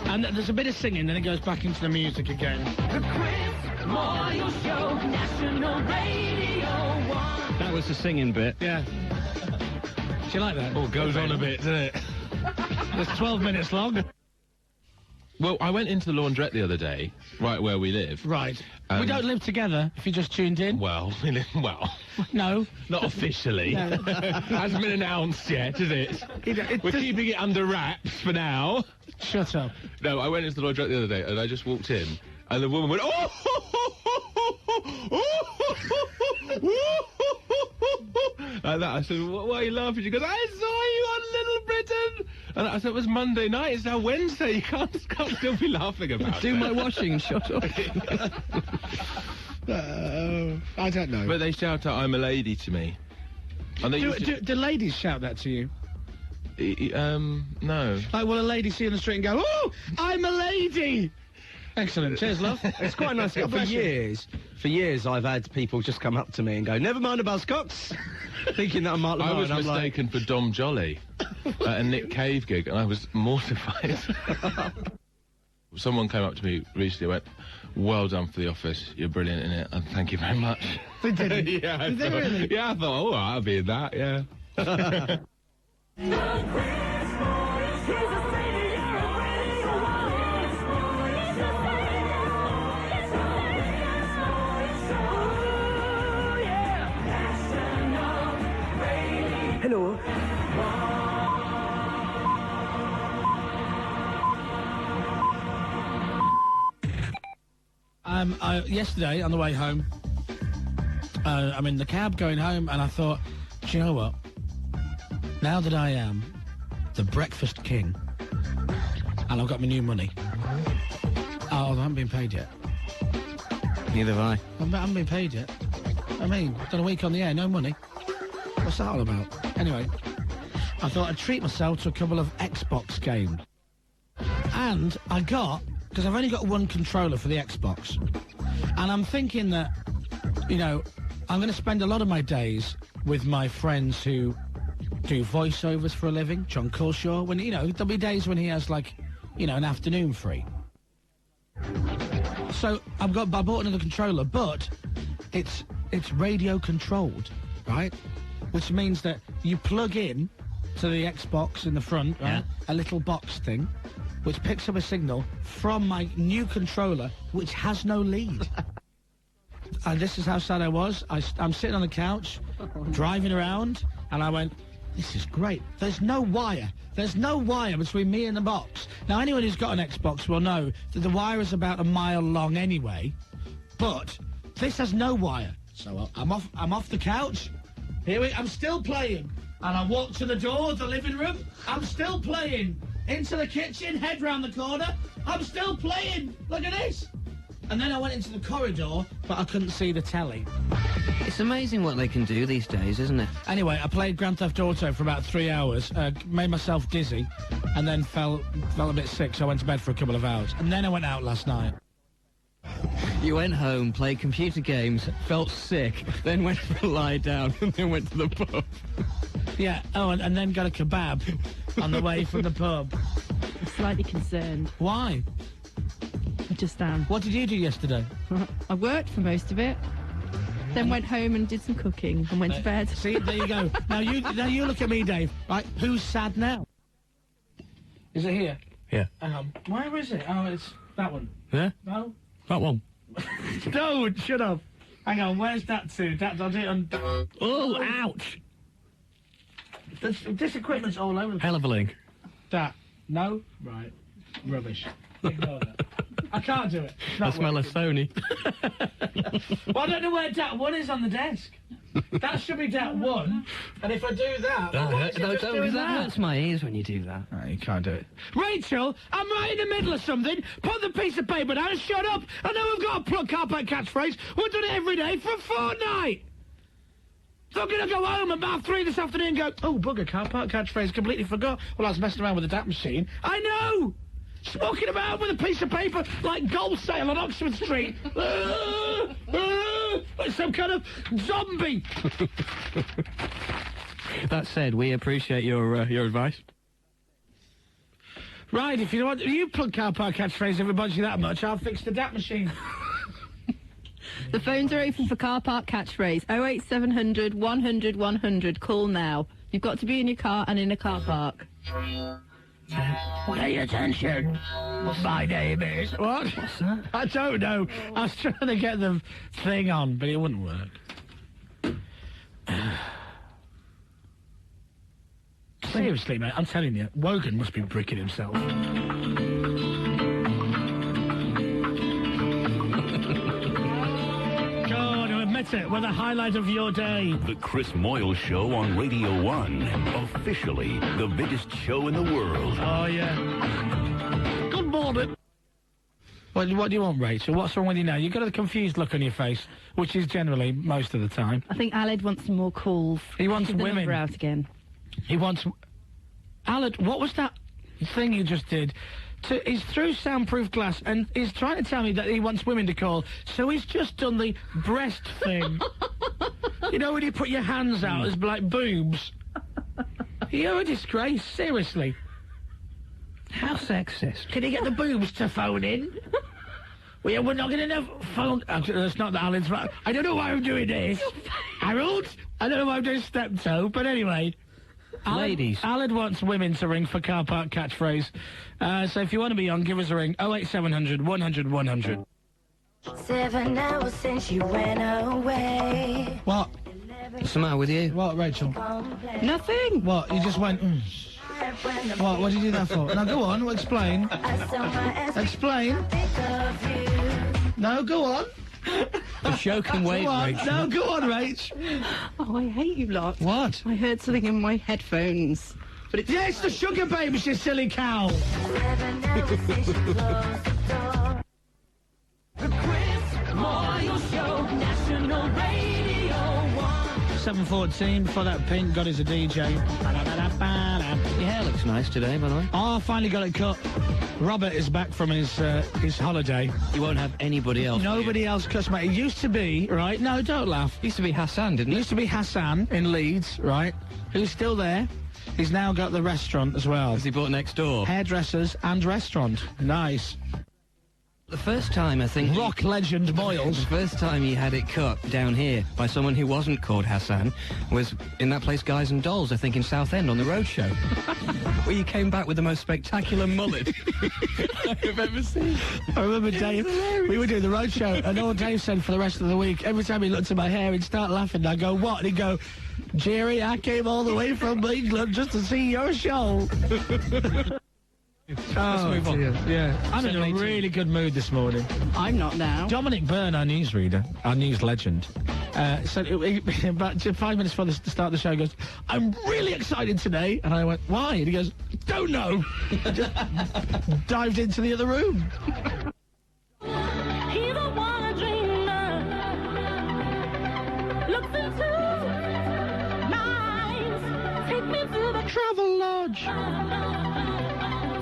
Speaker 2: And there's a bit of singing, then it goes back into the music again.
Speaker 5: The Chris Moyles Show, National Radio 1.
Speaker 13: That was the singing bit.
Speaker 2: Yeah. Do you like that?
Speaker 14: Oh, it goes on a bit, doesn't it?
Speaker 2: It's 12 minutes long.
Speaker 14: Well, I went into the laundrette the other day, right where we live.
Speaker 2: Right. We don't live together, if you just tuned in.
Speaker 14: Well,
Speaker 2: No.
Speaker 14: not officially.
Speaker 2: No.
Speaker 14: Hasn't been announced yet, is it? We're keeping it under wraps for now.
Speaker 2: Shut up.
Speaker 14: No, I went into the laundrette the other day, and I just walked in, and the woman went, like that. I said, why are you laughing? She goes, I saw you on Little Britain. And I said, it was Monday night, it's now Wednesday, you can't still be laughing about
Speaker 13: Do
Speaker 14: it.
Speaker 13: my washing, shut up.
Speaker 2: I don't know.
Speaker 14: But they shout out, I'm a lady to me. And they
Speaker 2: Do ladies shout that to you?
Speaker 14: No.
Speaker 2: Like, will a lady see you in the street and go, oh, I'm a lady? Excellent. Cheers, love.
Speaker 13: It's quite nice. For years, I've had people just come up to me and go, never mind about Scots, thinking that I'm Mark Lamar.
Speaker 14: I was
Speaker 13: and I'm
Speaker 14: mistaken for Dom Jolly at a Nick Cave gig, and I was mortified. Someone came up to me recently and went, well done for The Office, you're brilliant in it, and thank you very much.
Speaker 2: They did.
Speaker 14: Yeah,
Speaker 2: Did they really?
Speaker 14: Yeah, I thought, oh, I'll be in that, yeah.
Speaker 5: Hello.
Speaker 2: Yesterday on the way home, I'm in the cab going home, and I thought, do you know what? Now that I am the breakfast king, and I've got my new money. Oh, I haven't been paid yet.
Speaker 13: Neither have I.
Speaker 2: I haven't been paid yet. I mean, done a week on the air, no money. What's that all about? Anyway, I thought I'd treat myself to a couple of Xbox games. And I got, because I've only got one controller for the Xbox, and I'm thinking that, you know, I'm going to spend a lot of my days with my friends who do voiceovers for a living, John Culshaw, when, you know, there'll be days when he has, like, you know, an afternoon free. So I bought another controller, but it's radio controlled, right? Which means that you plug in to the Xbox in the front, right?
Speaker 4: Yeah.
Speaker 2: A little box thing, which picks up a signal from my new controller, which has no lead. And this is how sad I was. I'm sitting on the couch, driving around, and I went, this is great. There's no wire. There's no wire between me and the box. Now, anyone who's got an Xbox will know that the wire is about a mile long anyway, but this has no wire. So I'm off the couch. I'm still playing. And I walk to the door of the living room. I'm still playing. Into the kitchen, head round the corner. I'm still playing. Look at this. And then I went into the corridor, but I couldn't see the telly.
Speaker 4: It's amazing what they can do these days, isn't it?
Speaker 2: Anyway, I played Grand Theft Auto for about 3 hours, made myself dizzy, and then felt a bit sick, so I went to bed for a couple of hours. And then I went out last night.
Speaker 4: You went home, played computer games, felt sick, then went for a lie down, and then went to the pub.
Speaker 2: Yeah, oh, and then got a kebab on the way from the pub.
Speaker 6: I'm slightly concerned.
Speaker 2: Why?
Speaker 6: I just am.
Speaker 2: What did you do yesterday?
Speaker 6: I worked for most of it. Then went home and did some cooking and went to bed.
Speaker 2: See, there you go. Now you look at me, Dave. Right, who's sad now? Is it here?
Speaker 13: Yeah.
Speaker 2: Hang on. Where is it? Oh, That one.
Speaker 13: Yeah?
Speaker 2: No?
Speaker 13: That one.
Speaker 2: Don't, shut up. Hang on, where's that to? I'll do it on...
Speaker 13: Oh, ouch!
Speaker 2: This equipment's all over.
Speaker 13: Hell of a link.
Speaker 2: That. No? Right. Rubbish. Ignore that. I can't do it. It's
Speaker 13: I
Speaker 2: not
Speaker 13: smell a
Speaker 2: working.
Speaker 13: Sony.
Speaker 2: Well, I don't know where Dat 1 is on the desk. That should be Dat 1. And if I do that... why is it just doing
Speaker 4: that hurts my ears when you do that.
Speaker 2: No, you can't do it. Rachel, I'm right in the middle of something. Put the piece of paper down and shut up. I know we've got a plug carpet catchphrase. We've done it every day for a fortnight. So I'm going to go home about 3 this afternoon and go, oh, bugger, car park catchphrase, completely forgot. Well, I was messing around with the DAP machine. I know! Smoking about with a piece of paper like gold sale on Oxford Street. Like some kind of zombie.
Speaker 13: That said, we appreciate your advice.
Speaker 2: Right, if you want, you plug car park catchphrase if it bugs you that much, I'll fix the DAP machine.
Speaker 6: The phones are open for car park catchphrase 08700 100 100. Call now. You've got to be in your car and in a car park.
Speaker 2: Pay attention. My name is... What? What's that? I don't know. I was trying to get the thing on, but it wouldn't work. Seriously, mate, I'm telling you, Wogan must be bricking himself. It. We're the highlight of your day.
Speaker 7: The Chris Moyles Show on Radio 1. Officially the biggest show in the world.
Speaker 2: Oh, yeah. Good morning. What do you want, Rachel? What's wrong with you now? You've got a confused look on your face, which is generally most of the time.
Speaker 6: I think Aled wants some more calls.
Speaker 2: He wants
Speaker 6: Give the
Speaker 2: women.
Speaker 6: number out again.
Speaker 2: He wants... Aled, what was that thing you just did? He's through soundproof glass and he's trying to tell me that he wants women to call, so he's just done the breast thing. You know when you put your hands out as like boobs? You're a disgrace, seriously.
Speaker 13: How sexist.
Speaker 2: Can you get the boobs to phone in? We're not going to have phone... That's not the Alan's right. I don't know why I'm doing this. Harold? I don't know why I'm doing step-toe, but anyway...
Speaker 13: Ladies.
Speaker 2: Aled wants women to ring for car park catchphrase. So if you want to be on, give us a ring. 08700 100 100.
Speaker 5: 7 hours since you went away.
Speaker 2: What?
Speaker 4: What's the matter with you?
Speaker 2: What, Rachel?
Speaker 6: Nothing.
Speaker 2: What? You just went... What did you do that for? Now go on, explain. Explain. No, go on.
Speaker 13: The show can wait, Rachel.
Speaker 2: No, go on, Rach.
Speaker 6: Oh, I hate you lot.
Speaker 2: What?
Speaker 6: I heard something in my headphones. But it's...
Speaker 2: Yeah, it's the sugar babies, you silly cow.
Speaker 5: The Chris Moyles Show, National Radio 1.
Speaker 2: 7:14, before that Pink got his a DJ.
Speaker 4: Your hair looks nice today, by the way.
Speaker 2: Oh, I finally got it cut. Robert is back from his holiday.
Speaker 4: You won't have anybody else.
Speaker 2: Nobody else cuts, mate. It used to be, right? No, don't laugh.
Speaker 4: Used to be Hassan, didn't it?
Speaker 2: Used to be Hassan in Leeds, right? Who's still there. He's now got the restaurant as well.
Speaker 4: Has he bought next door?
Speaker 2: Hairdressers and restaurant. Nice.
Speaker 4: The first time, I think...
Speaker 2: Rock legend Moyles.
Speaker 4: The first time he had it cut down here by someone who wasn't called Hassan was in that place Guys and Dolls, I think, in Southend on the Roadshow. Where you came back with the most spectacular mullet I've ever seen.
Speaker 2: I remember Dave, we were doing the Roadshow, and all Dave said for the rest of the week, every time he looked at my hair, he'd start laughing, and I'd go, what? And he'd go, Jerry, I came all the way from England just to see your show.
Speaker 4: Let's move on.
Speaker 2: Dear. Yeah, I'm in a really good mood this morning.
Speaker 6: I'm not now.
Speaker 2: Dominic Byrne, our newsreader, our news legend, said about 5 minutes before the start of the show, he goes, I'm really excited today. And I went, why? And he goes, don't know. Just dived into the other room.
Speaker 5: He's a wanna dreamer. Looks into lines. Take me to the
Speaker 2: Travel Lodge.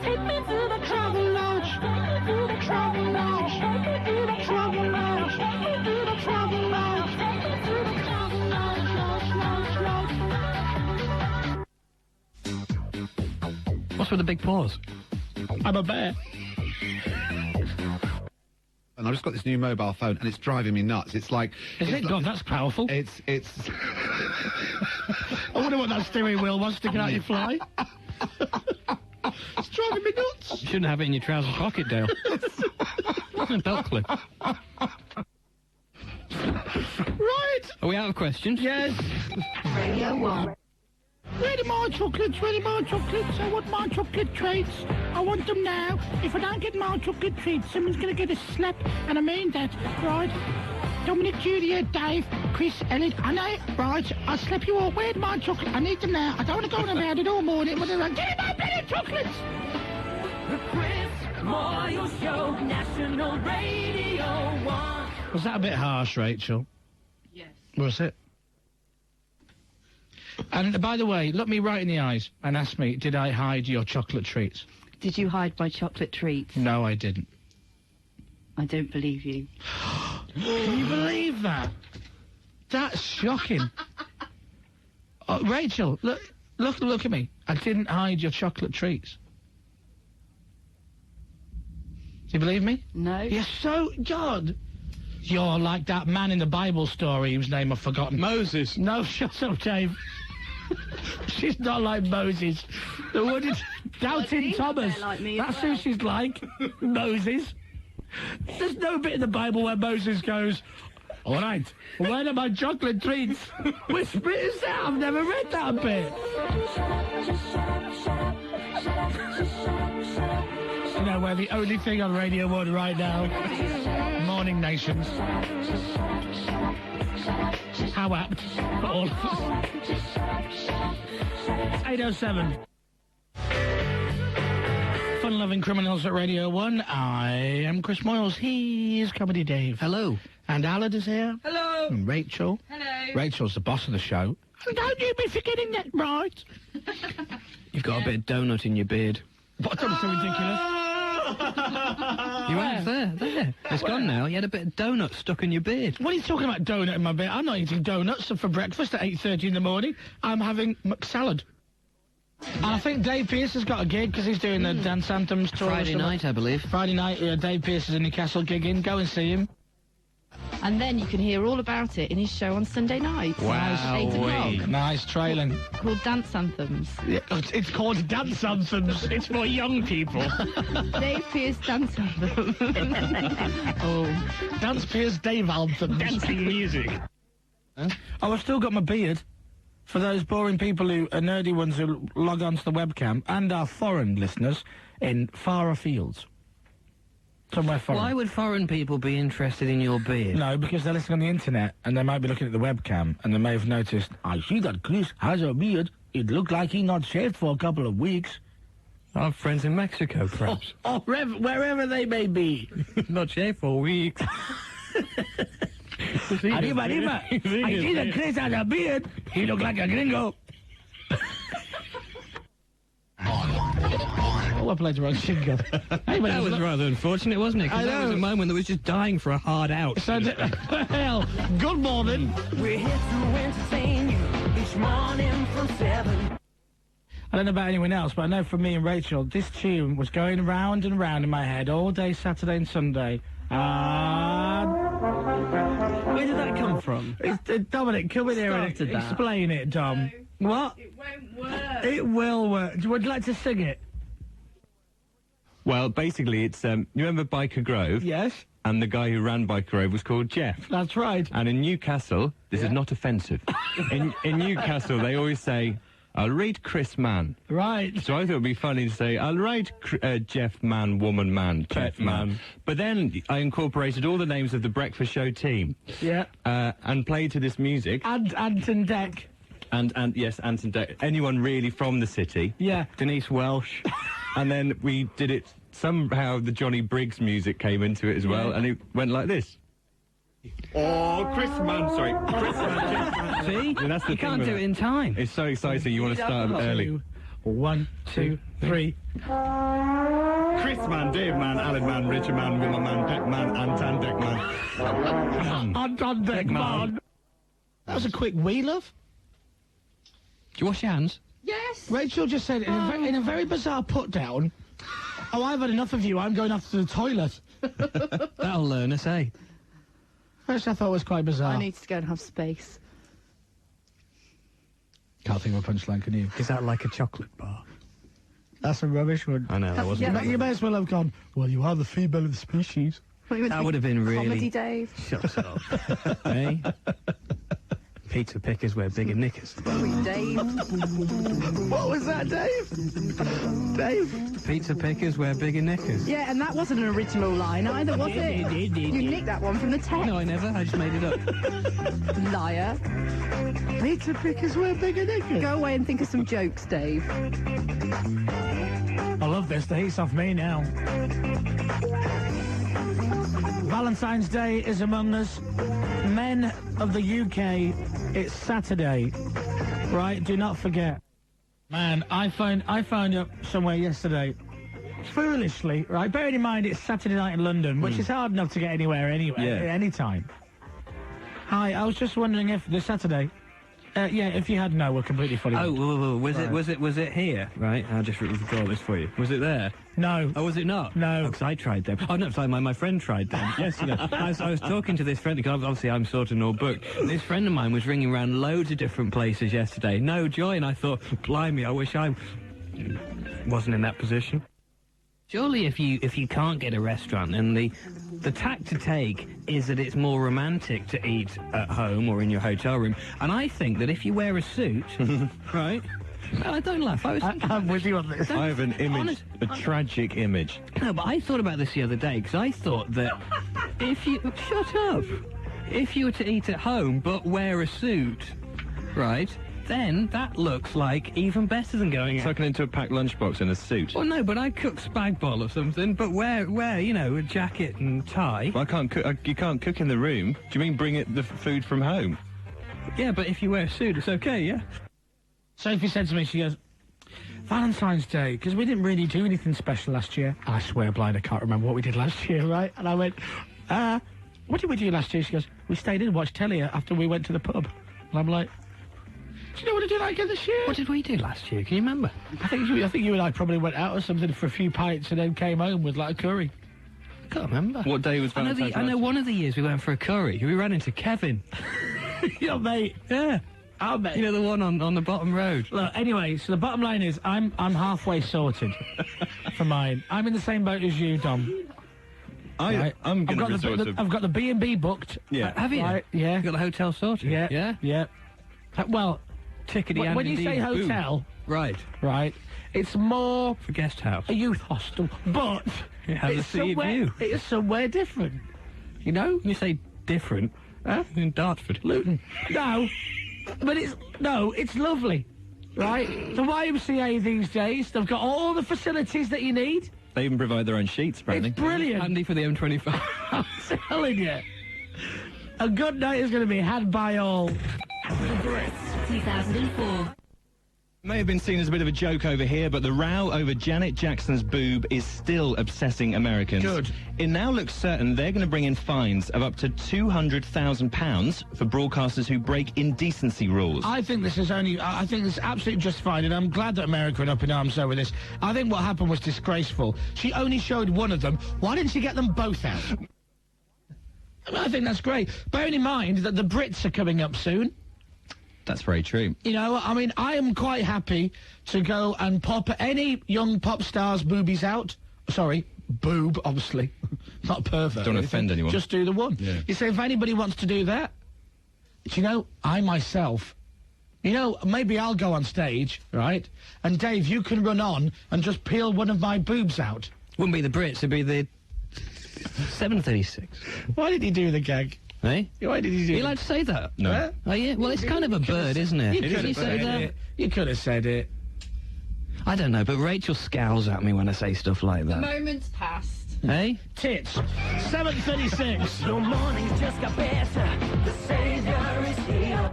Speaker 5: Take me to the Travel Lodge. Take me to the Travel Lodge. Take me to the Travel Lodge. Take me to the Travel Lodge. Take me to the Travel Lodge.
Speaker 13: What's with the big paws?
Speaker 2: I'm a bear.
Speaker 15: And I've just got this new mobile phone, and it's driving me nuts. It's like...
Speaker 2: Is it? God, that's powerful.
Speaker 15: It's...
Speaker 2: I wonder what that steering wheel was sticking out your fly. It's driving me nuts.
Speaker 13: You shouldn't have it in your trouser pocket, Dale.
Speaker 4: Chocolate.
Speaker 2: Right.
Speaker 4: Are we out of questions?
Speaker 2: Yes.
Speaker 11: Radio 1.
Speaker 2: Ready my chocolates, ready my chocolates. I want my chocolate treats. I want them now. If I don't get my chocolate treats, someone's going to get a slap. And I mean that, right? Dominic, Julia, Dave, Chris, Elliot, I know, right? I'll slap you all. Where's my chocolate? I need them now. I don't want to go on about it all morning. But they're like, give me my bloody chocolates!
Speaker 5: The Chris Moyles Show, National Radio 1.
Speaker 2: Was that a bit harsh, Rachel?
Speaker 6: Yes.
Speaker 2: Was it? And by the way, look me right in the eyes and ask me, did I hide your chocolate treats?
Speaker 6: Did you hide my chocolate treats?
Speaker 2: No, I didn't.
Speaker 6: I don't believe you.
Speaker 2: Can you believe that? That's shocking. Rachel, look at me. I didn't hide your chocolate treats. Do you believe me?
Speaker 6: No.
Speaker 2: You're so... God. You're like that man in the Bible story whose name I've forgotten.
Speaker 14: Moses.
Speaker 2: No, shut up, Dave. She's not like Moses. The wooded doubting Thomas.
Speaker 6: Like me
Speaker 2: That's
Speaker 6: as well.
Speaker 2: who she's like. Moses. There's no bit in the Bible where Moses goes, all right, where are my chocolate treats? Which bit is that? I've never read that bit. You know, we're the only thing on Radio 1 right now. Morning Nations. How apt for all of us. 8:07. Fun-loving criminals at Radio 1. I am Chris Moyles. He's Comedy Dave.
Speaker 4: Hello.
Speaker 2: And Alad is here.
Speaker 6: Hello.
Speaker 2: And Rachel.
Speaker 6: Hello.
Speaker 2: Rachel's the boss of the show. And don't you be forgetting that, right?
Speaker 4: You've got a bit of donut in your beard.
Speaker 2: What's so ridiculous?
Speaker 4: You have there. It's gone now. You had a bit of donut stuck in your beard.
Speaker 2: What are you talking about, donut in my beard? I'm not eating donuts for breakfast at 8:30 in the morning. I'm having salad. And I think Dave Pearce has got a gig because he's doing the Dance Anthems tour.
Speaker 4: Friday night, I believe.
Speaker 2: Friday night, Dave Pearce is in Newcastle gigging. Go and see him.
Speaker 6: And then you can hear all about it in his show on Sunday night.
Speaker 2: Wow.
Speaker 6: 8 o'clock.
Speaker 2: Nice trailing.
Speaker 6: Called Dance Anthems.
Speaker 2: Yeah, it's called Dance Anthems. It's for young people.
Speaker 6: Dave Pearce Dance Anthem.
Speaker 2: Oh, Dance Pearce Dave Anthems. Dancing music. Huh? Oh, I've still got my beard. For those boring people who are nerdy ones who log onto the webcam, and our foreign listeners in far fields. Somewhere foreign.
Speaker 4: Why would foreign people be interested in your beard?
Speaker 2: No, because they're listening on the internet, and they might be looking at the webcam, and they may have noticed, I see that Chris has a beard. It looked like he not shaved for a couple of weeks.
Speaker 4: I have friends in Mexico, perhaps.
Speaker 2: Or wherever they may be.
Speaker 4: Not shaved for weeks.
Speaker 2: Arriba, arriba. I see that Chris has a beard. He look like a gringo. Oh, I played the wrong jingle.
Speaker 4: That was rather unfortunate, wasn't it? Because that was a moment that was just dying for a hard out.
Speaker 2: So, well, good morning.
Speaker 5: We're here to entertain you each morning from 7.
Speaker 2: I don't know about anyone else, but I know for me and Rachel, this tune was going round and round in my head all day Saturday and Sunday.
Speaker 4: Where did that come from?
Speaker 2: Dominic, come in here and explain it, Dom.
Speaker 6: No,
Speaker 2: what?
Speaker 6: It won't work.
Speaker 2: It will work. Would you like to sing it?
Speaker 14: Well, basically, it's, you remember Biker Grove?
Speaker 2: Yes.
Speaker 14: And the guy who ran Biker Grove was called Jeff.
Speaker 2: That's right.
Speaker 14: And in Newcastle, this is not offensive. in Newcastle, they always say, I'll rate Chris Man.
Speaker 2: Right.
Speaker 14: So I thought it would be funny to say, I'll rate Jeff Man, Woman Man, Jeff Man. But then I incorporated all the names of the breakfast show team.
Speaker 2: Yeah.
Speaker 14: And played to this music.
Speaker 2: And Anton Deck.
Speaker 14: And yes, Anton Deck. Anyone really from the city.
Speaker 2: Yeah.
Speaker 14: Denise Welsh. And then we did it, somehow the Johnny Briggs music came into it as well, and it went like this. Oh, Chris Man, sorry. Chris Man, Jeff Man.
Speaker 4: See?
Speaker 14: Yeah, that's the
Speaker 4: You
Speaker 14: thing
Speaker 4: can't
Speaker 14: with
Speaker 4: do it in time.
Speaker 14: It's so exciting, you want to start early.
Speaker 2: 1, 2, 3.
Speaker 14: Chris Man, Dave Man, Alan Man, Richard Man, Woman Man, Deck Man, Anton Deck Man.
Speaker 2: Anton Deck Man. That was a quick wee, love.
Speaker 4: Do you wash your hands?
Speaker 6: Yes.
Speaker 2: Rachel just said in a very bizarre put down, oh, I've had enough of you, I'm going off to the toilet.
Speaker 4: That'll learn us, eh?
Speaker 2: Which I thought was quite bizarre.
Speaker 6: I need to go and have space.
Speaker 2: Can't think of a punchline, can you?
Speaker 4: Is that like a chocolate bar?
Speaker 2: That's a rubbish one.
Speaker 14: I know, that wasn't
Speaker 2: You may as well have gone, well, you are the female of the species.
Speaker 4: That would have been really...
Speaker 6: Comedy, Dave.
Speaker 4: Shut up. Hey? Pizza pickers wear bigger knickers.
Speaker 6: Dave.
Speaker 13: What was that, Dave? Dave?
Speaker 4: Pizza pickers wear bigger knickers.
Speaker 6: Yeah, and that wasn't an original line either, was it? You nicked that one from the text.
Speaker 4: No, I never. I just made it up.
Speaker 6: Liar.
Speaker 13: Pizza pickers wear bigger knickers.
Speaker 6: Go away and think of some jokes, Dave.
Speaker 2: I love this. The heat's off me now. Valentine's Day is among us. Men of the UK, it's Saturday. Right? Do not forget. Man, I found up somewhere yesterday. Foolishly, right? Bearing in mind it's Saturday night in London, which is hard enough to get anywhere anyway, at any time. Hi, I was just wondering if this Saturday... yeah, if you had no, we're completely fully.
Speaker 4: Oh, was it here? Right, I'll just withdraw this for you. Was it there?
Speaker 2: No.
Speaker 4: Oh, was it not?
Speaker 2: No.
Speaker 4: Because I tried them. Oh, no, sorry, my friend tried them. Yes, you know. I was talking to this friend, because obviously I'm sort of all booked. This friend of mine was ringing around loads of different places yesterday. No joy, and I thought, blimey, I wish I wasn't in that position. Surely if you can't get a restaurant, and the tack to take is that it's more romantic to eat at home or in your hotel room. And I think that if you wear a suit, right? No, don't laugh.
Speaker 2: I'm with you on this.
Speaker 14: I have an image, a tragic image.
Speaker 4: No, but I thought about this the other day, because I thought that if you... Shut up! If you were to eat at home but wear a suit, right, then that looks like even better than going out.
Speaker 14: Tucking into a packed lunchbox in a suit.
Speaker 4: Well, no, but I'd cook spag bol or something, but wear, you know, a jacket and tie.
Speaker 14: Well, I can't cook. You can't cook in the room. Do you mean bring the food from home?
Speaker 4: Yeah, but if you wear a suit, it's okay, yeah?
Speaker 2: Sophie said to me, she goes, Valentine's Day, because we didn't really do anything special last year. I swear blind, I can't remember what we did last year, right? And I went, what did we do last year? She goes, we stayed in and watched telly after we went to the pub. And I'm like, do you know what I did like this year?
Speaker 4: What did we do last year? Can you remember?
Speaker 2: I think you and I probably went out or something for a few pints and then came home with like a curry.
Speaker 4: I can't remember.
Speaker 14: What day was Valentine's Day?
Speaker 4: I know one of the years we went for a curry. We ran into Kevin.
Speaker 2: Yeah, mate.
Speaker 4: Yeah.
Speaker 2: Oh, mate.
Speaker 4: You know, the one on the bottom road.
Speaker 2: Look, anyway, so the bottom line is I'm halfway sorted for mine. I'm in the same boat as you, Dom.
Speaker 14: I'm going to be sorted.
Speaker 2: I've got the B&B booked.
Speaker 14: Yeah.
Speaker 4: Have you?
Speaker 2: Right, yeah.
Speaker 4: You've got the hotel sorted?
Speaker 2: Yeah.
Speaker 4: Yeah?
Speaker 2: Yeah. Well...
Speaker 4: Tickety
Speaker 2: when you say hotel,
Speaker 4: right,
Speaker 2: it's more
Speaker 4: for guest house,
Speaker 2: a youth hostel, but
Speaker 4: it has a sea view.
Speaker 2: It is somewhere different, you know.
Speaker 4: When you say different, in Dartford,
Speaker 2: Luton. No, but it's lovely, right? The YMCA these days, they've got all the facilities that you need.
Speaker 14: They even provide their own sheets, apparently.
Speaker 2: It's brilliant.
Speaker 4: Handy for the M25.
Speaker 2: I'm telling you, a good night is going to be had by all.
Speaker 5: 2004.
Speaker 14: May have been seen as a bit of a joke over here, but the row over Janet Jackson's boob is still obsessing Americans.
Speaker 2: Good.
Speaker 14: It now looks certain they're going to bring in fines of up to £200,000 for broadcasters who break indecency rules.
Speaker 2: I think this is absolutely justified, and I'm glad that America went up in arms over this. I think what happened was disgraceful. She only showed one of them. Why didn't she get them both out? I think that's great. Bearing in mind that the Brits are coming up soon.
Speaker 14: That's very true.
Speaker 2: You know, I mean, I am quite happy to go and pop any young pop star's boobies out. Sorry, boob, obviously. Not pervert.
Speaker 14: Don't offend anyone.
Speaker 2: Just do the one.
Speaker 14: Yeah.
Speaker 2: You say, if anybody wants to do that, you know, I myself, you know, maybe I'll go on stage, right? And Dave, you can run on and just peel one of my boobs out.
Speaker 4: Wouldn't be the Brits, it'd be the 736.
Speaker 2: Why did he do the gag?
Speaker 4: Hey?
Speaker 2: Why did he do
Speaker 4: Are you allowed to say that?
Speaker 14: No.
Speaker 2: Huh?
Speaker 4: Oh, yeah? Well, it's kind of a bird, isn't it?
Speaker 2: You could
Speaker 4: Did you say that?
Speaker 2: You could have said it.
Speaker 4: I don't know, but Rachel scowls at me when I say stuff like
Speaker 6: The
Speaker 4: that.
Speaker 6: moment's past.
Speaker 4: Hey?
Speaker 2: Tits. 7:36.
Speaker 5: Your morning's just got better. The Savior is here.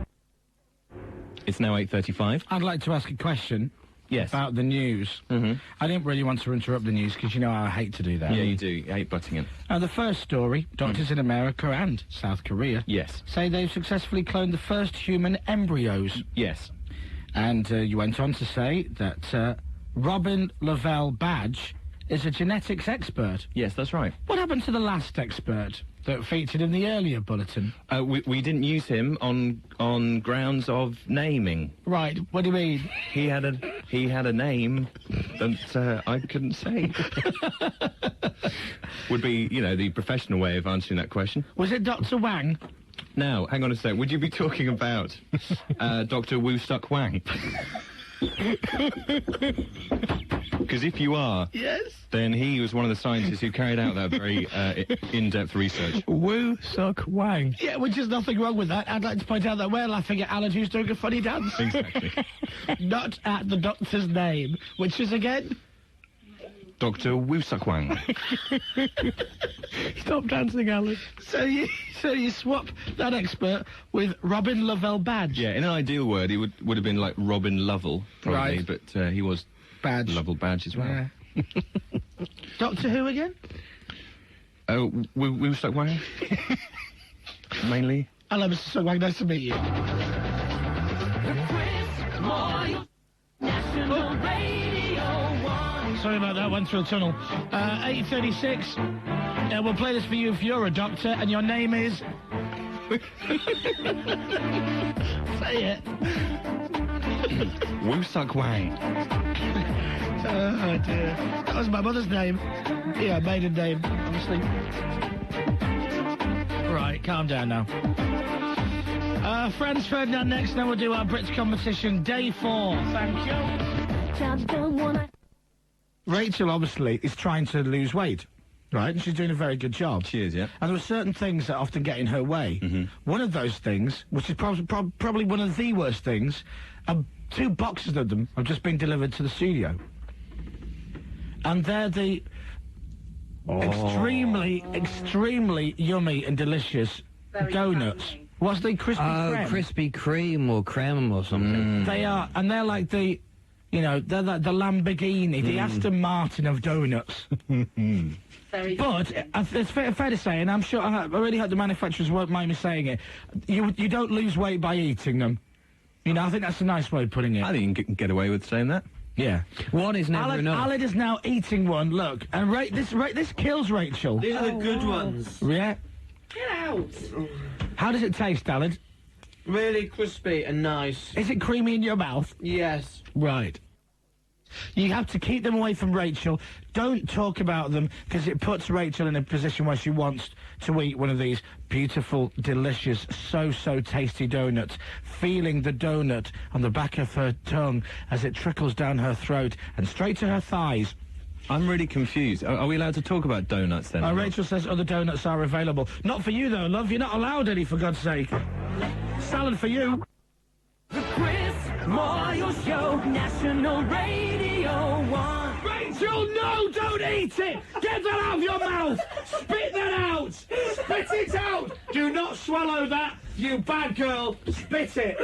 Speaker 14: It's now 8:35.
Speaker 2: I'd like to ask a question.
Speaker 14: Yes.
Speaker 2: About the news.
Speaker 14: Mm-hmm.
Speaker 2: I didn't really want to interrupt the news because you know I hate to do that.
Speaker 14: Yeah, you do. You hate butting in.
Speaker 2: Now, the first story, doctors in America and South Korea
Speaker 14: Yes.
Speaker 2: say they've successfully cloned the first human embryos.
Speaker 14: Yes.
Speaker 2: And you went on to say that Robin Lavelle Badge is a genetics expert.
Speaker 14: Yes, that's right.
Speaker 2: What happened to the last expert that featured in the earlier bulletin?
Speaker 14: We didn't use him on grounds of naming.
Speaker 2: Right, what do you mean?
Speaker 14: He had a name that I couldn't say. would be, you know, the professional way of answering that question.
Speaker 2: Was it Dr. Wang?
Speaker 14: Now, hang on a sec. Would you be talking about Dr. Woo Suk Wang? Because if you are,
Speaker 2: yes,
Speaker 14: then he was one of the scientists who carried out that very in-depth research.
Speaker 2: Woo Suk Wang. Yeah, which is nothing wrong with that. I'd like to point out that we're laughing at Alan, who's doing a funny dance.
Speaker 14: Exactly.
Speaker 2: Not at the doctor's name, which is again...
Speaker 14: Dr. Woo Suk Wang.
Speaker 2: Stop dancing, Alan. So you swap that expert with Robin Lovell Badge.
Speaker 14: Yeah, in an ideal word, he would have been like Robin Lovell, probably,
Speaker 2: Right.
Speaker 14: but he was
Speaker 2: Badge.
Speaker 14: Lovell Badge as well.
Speaker 2: Yeah. Doctor Who again?
Speaker 14: Oh, Woo Suk Wang? Mainly?
Speaker 2: Hello, Mr. Suk Wang. Nice to meet you.
Speaker 5: National Radio 1.
Speaker 2: Sorry about that, went through a tunnel. 8:36. We'll play this for you if you're a doctor and your name is... Say it.
Speaker 14: Woo Suk Wang.
Speaker 2: Oh, dear. That was my mother's name. Yeah, maiden name, obviously. Right, calm down now. Franz Ferdinand next, then we'll do our Brits competition, day 4. Thank you. Rachel, obviously, is trying to lose weight, right? And she's doing a very good job.
Speaker 14: She is, yeah.
Speaker 2: And there are certain things that often get in her way. One of those things, which is probably one of the worst things, 2 boxes of them have just been delivered to the studio. And they're the extremely yummy and delicious donuts. What's the Krispy Kreme?
Speaker 4: Krispy Kreme or creme or something.
Speaker 2: They are, and they're like the, you know, they're like the Lamborghini, the Aston Martin of donuts. But it's fair to say, and I'm sure, I really hope the manufacturers won't mind me saying it, you don't lose weight by eating them. You know, I think that's a nice way of putting it.
Speaker 14: I think you can get away with saying that.
Speaker 2: Yeah.
Speaker 4: One is never enough.
Speaker 2: Aled is now eating one, look, and this kills Rachel.
Speaker 8: These are the good ones.
Speaker 2: Yeah.
Speaker 8: Get out.
Speaker 2: How does it taste, Aled?
Speaker 8: Really crispy and nice.
Speaker 2: Is it creamy in your mouth?
Speaker 8: Yes.
Speaker 2: Right. You have to keep them away from Rachel. Don't talk about them, because it puts Rachel in a position where she wants to eat one of these beautiful, delicious, so tasty donuts, feeling the donut on the back of her tongue as it trickles down her throat and straight to her thighs.
Speaker 14: I'm really confused. Are we allowed to talk about donuts then?
Speaker 2: Rachel says other donuts are available. Not for you, though, love. You're not allowed any, for God's sake. Salad for you.
Speaker 5: The Chris Moyles Show, National Radio 1.
Speaker 2: Rachel, no, don't eat it! Get that out of your mouth! Spit that out! Spit it out! Do not swallow that, you bad girl! Spit it!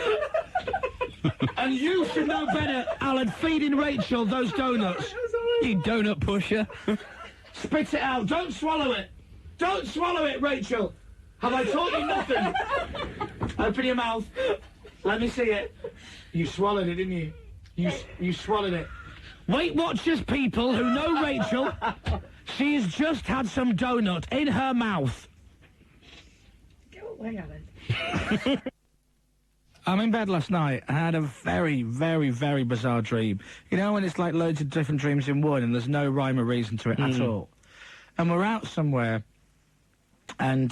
Speaker 2: And you should know better, Alan, feeding Rachel those donuts.
Speaker 4: You donut pusher.
Speaker 2: Spit it out! Don't swallow it! Don't swallow it, Rachel! Have I taught you nothing? Open your mouth. Let me see it. You swallowed it, didn't you? You swallowed it. Weight Watchers people who know Rachel, she has just had some donut in her mouth.
Speaker 5: Go away, Alan.
Speaker 2: I'm in bed last night. I had a very, very, very bizarre dream. You know when it's like loads of different dreams in one and there's no rhyme or reason to it at all? And we're out somewhere, and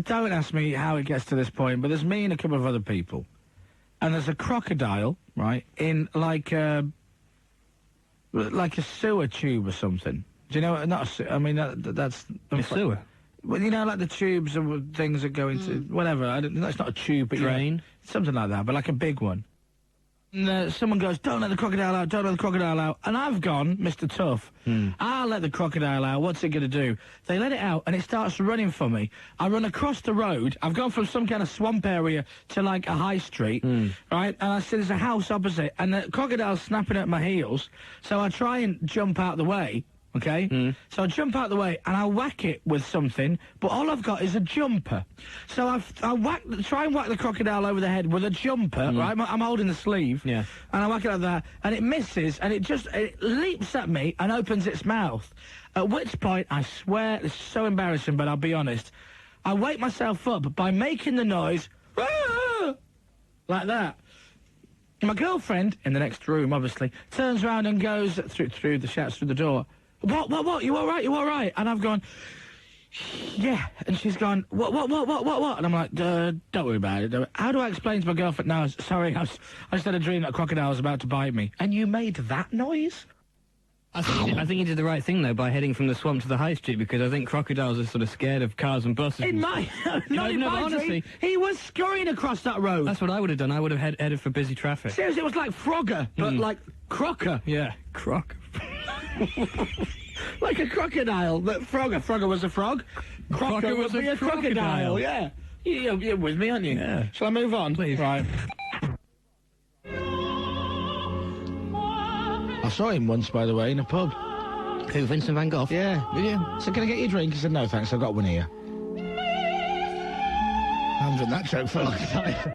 Speaker 2: don't ask me how it gets to this point, but there's me and a couple of other people. And there's a crocodile, right, in like a sewer tube or something. Do you know? Not a sewer. I mean, that's
Speaker 4: a sewer.
Speaker 2: Well, you know, like the tubes and things that go into whatever. It's not a tube, but
Speaker 4: drain,
Speaker 2: you know, something like that, but like a big one. And someone goes, "Don't let the crocodile out! Don't let the crocodile out!" And I've gone, Mr. Tough. I'll let the crocodile out. What's it going to do? They let it out, and it starts running for me. I run across the road. I've gone from some kind of swamp area to like a high street, right? And I see there's a house opposite, and the crocodile's snapping at my heels. So I try and jump out the way. Okay? So I jump out the way and I whack it with something, but all I've got is a jumper. So I try and whack the crocodile over the head with a jumper, right? I'm holding the sleeve.
Speaker 4: Yeah.
Speaker 2: And I whack it like that, and it misses, and it leaps at me and opens its mouth. At which point, I swear, it's so embarrassing, but I'll be honest, I wake myself up by making the noise, "Ah!" like that. My girlfriend, in the next room, obviously, turns around and goes, through the door, What? You all right? You all right? And I've gone, yeah. And she's gone, what? And I'm like, don't worry about it. How do I explain to my girlfriend? No, sorry, I just had a dream that a crocodile was about to bite me. And you made that noise?
Speaker 4: I think you did the right thing, though, by heading from the swamp to the high street, because I think crocodiles are sort of scared of cars and buses.
Speaker 2: In my... Not in my dream. He was scurrying across that road.
Speaker 4: That's what I would have done. I would have headed for busy traffic.
Speaker 2: Seriously, it was like Frogger, but like Crocker.
Speaker 4: Yeah, croc.
Speaker 2: Like a crocodile, but Frogger. Frogger was a frog. Crocker was a crocodile. Yeah. You're with me, aren't you?
Speaker 4: Yeah.
Speaker 2: Shall I move on?
Speaker 4: Please.
Speaker 2: Right. I saw him once, by the way, in a pub.
Speaker 4: Who, Vincent van Gogh?
Speaker 2: Yeah. Did you? So can I get you a drink? He said, no, thanks, I've got one here. I haven't done that joke for a long time.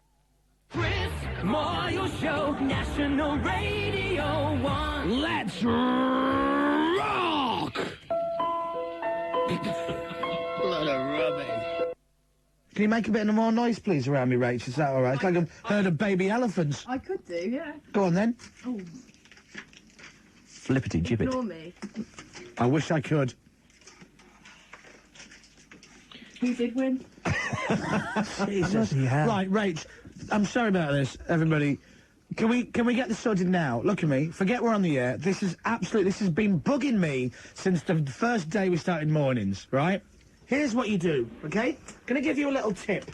Speaker 5: Chris Moyles Show, National Radio 1.
Speaker 2: Let's rock! Lot of rubbish. Can you make a bit more noise, please, around me, Rach? Is that all right? It's like I've heard of baby elephants.
Speaker 6: I could do, yeah.
Speaker 2: Go on, then.
Speaker 6: Oh.
Speaker 14: Flippity gibbet.
Speaker 6: Ignore me.
Speaker 2: I wish I could.
Speaker 6: Who did win?
Speaker 2: Jesus. Right, Rach, I'm sorry about this, everybody. Can we get this sorted now? Look at me. Forget we're on the air. This has been bugging me since the first day we started mornings, right? Here's what you do, okay? Gonna give you a little tip.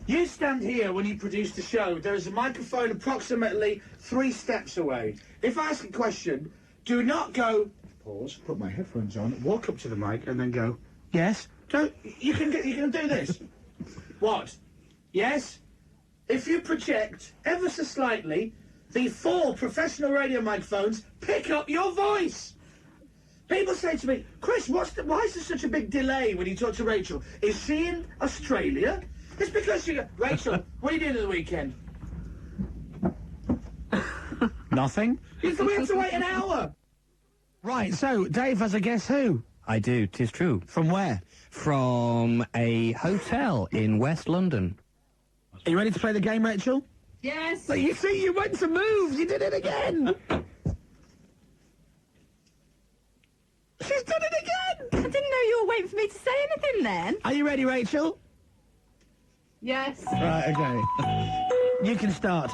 Speaker 2: You stand here when you produce the show. There is a microphone approximately 3 steps away. If I ask a question, do not go, pause, put my headphones on, walk up to the mic, and then go, yes? You can do this. What? Yes? If you project ever so slightly, the 4 professional radio microphones pick up your voice. People say to me, Chris, why is there such a big delay when you talk to Rachel? Is she in Australia? It's because you go, Rachel, what are you doing at the weekend? Nothing. We have to wait an hour. Right, so Dave has a guess who?
Speaker 4: I do, 'tis true.
Speaker 2: From where?
Speaker 4: From a hotel in West London.
Speaker 2: Are you ready to play the game, Rachel?
Speaker 6: Yes.
Speaker 2: So you see, you went to move. You did it again. She's done it again.
Speaker 6: I didn't know you were waiting for me to say anything then.
Speaker 2: Are you ready, Rachel?
Speaker 6: Yes.
Speaker 2: Right, okay. You can start.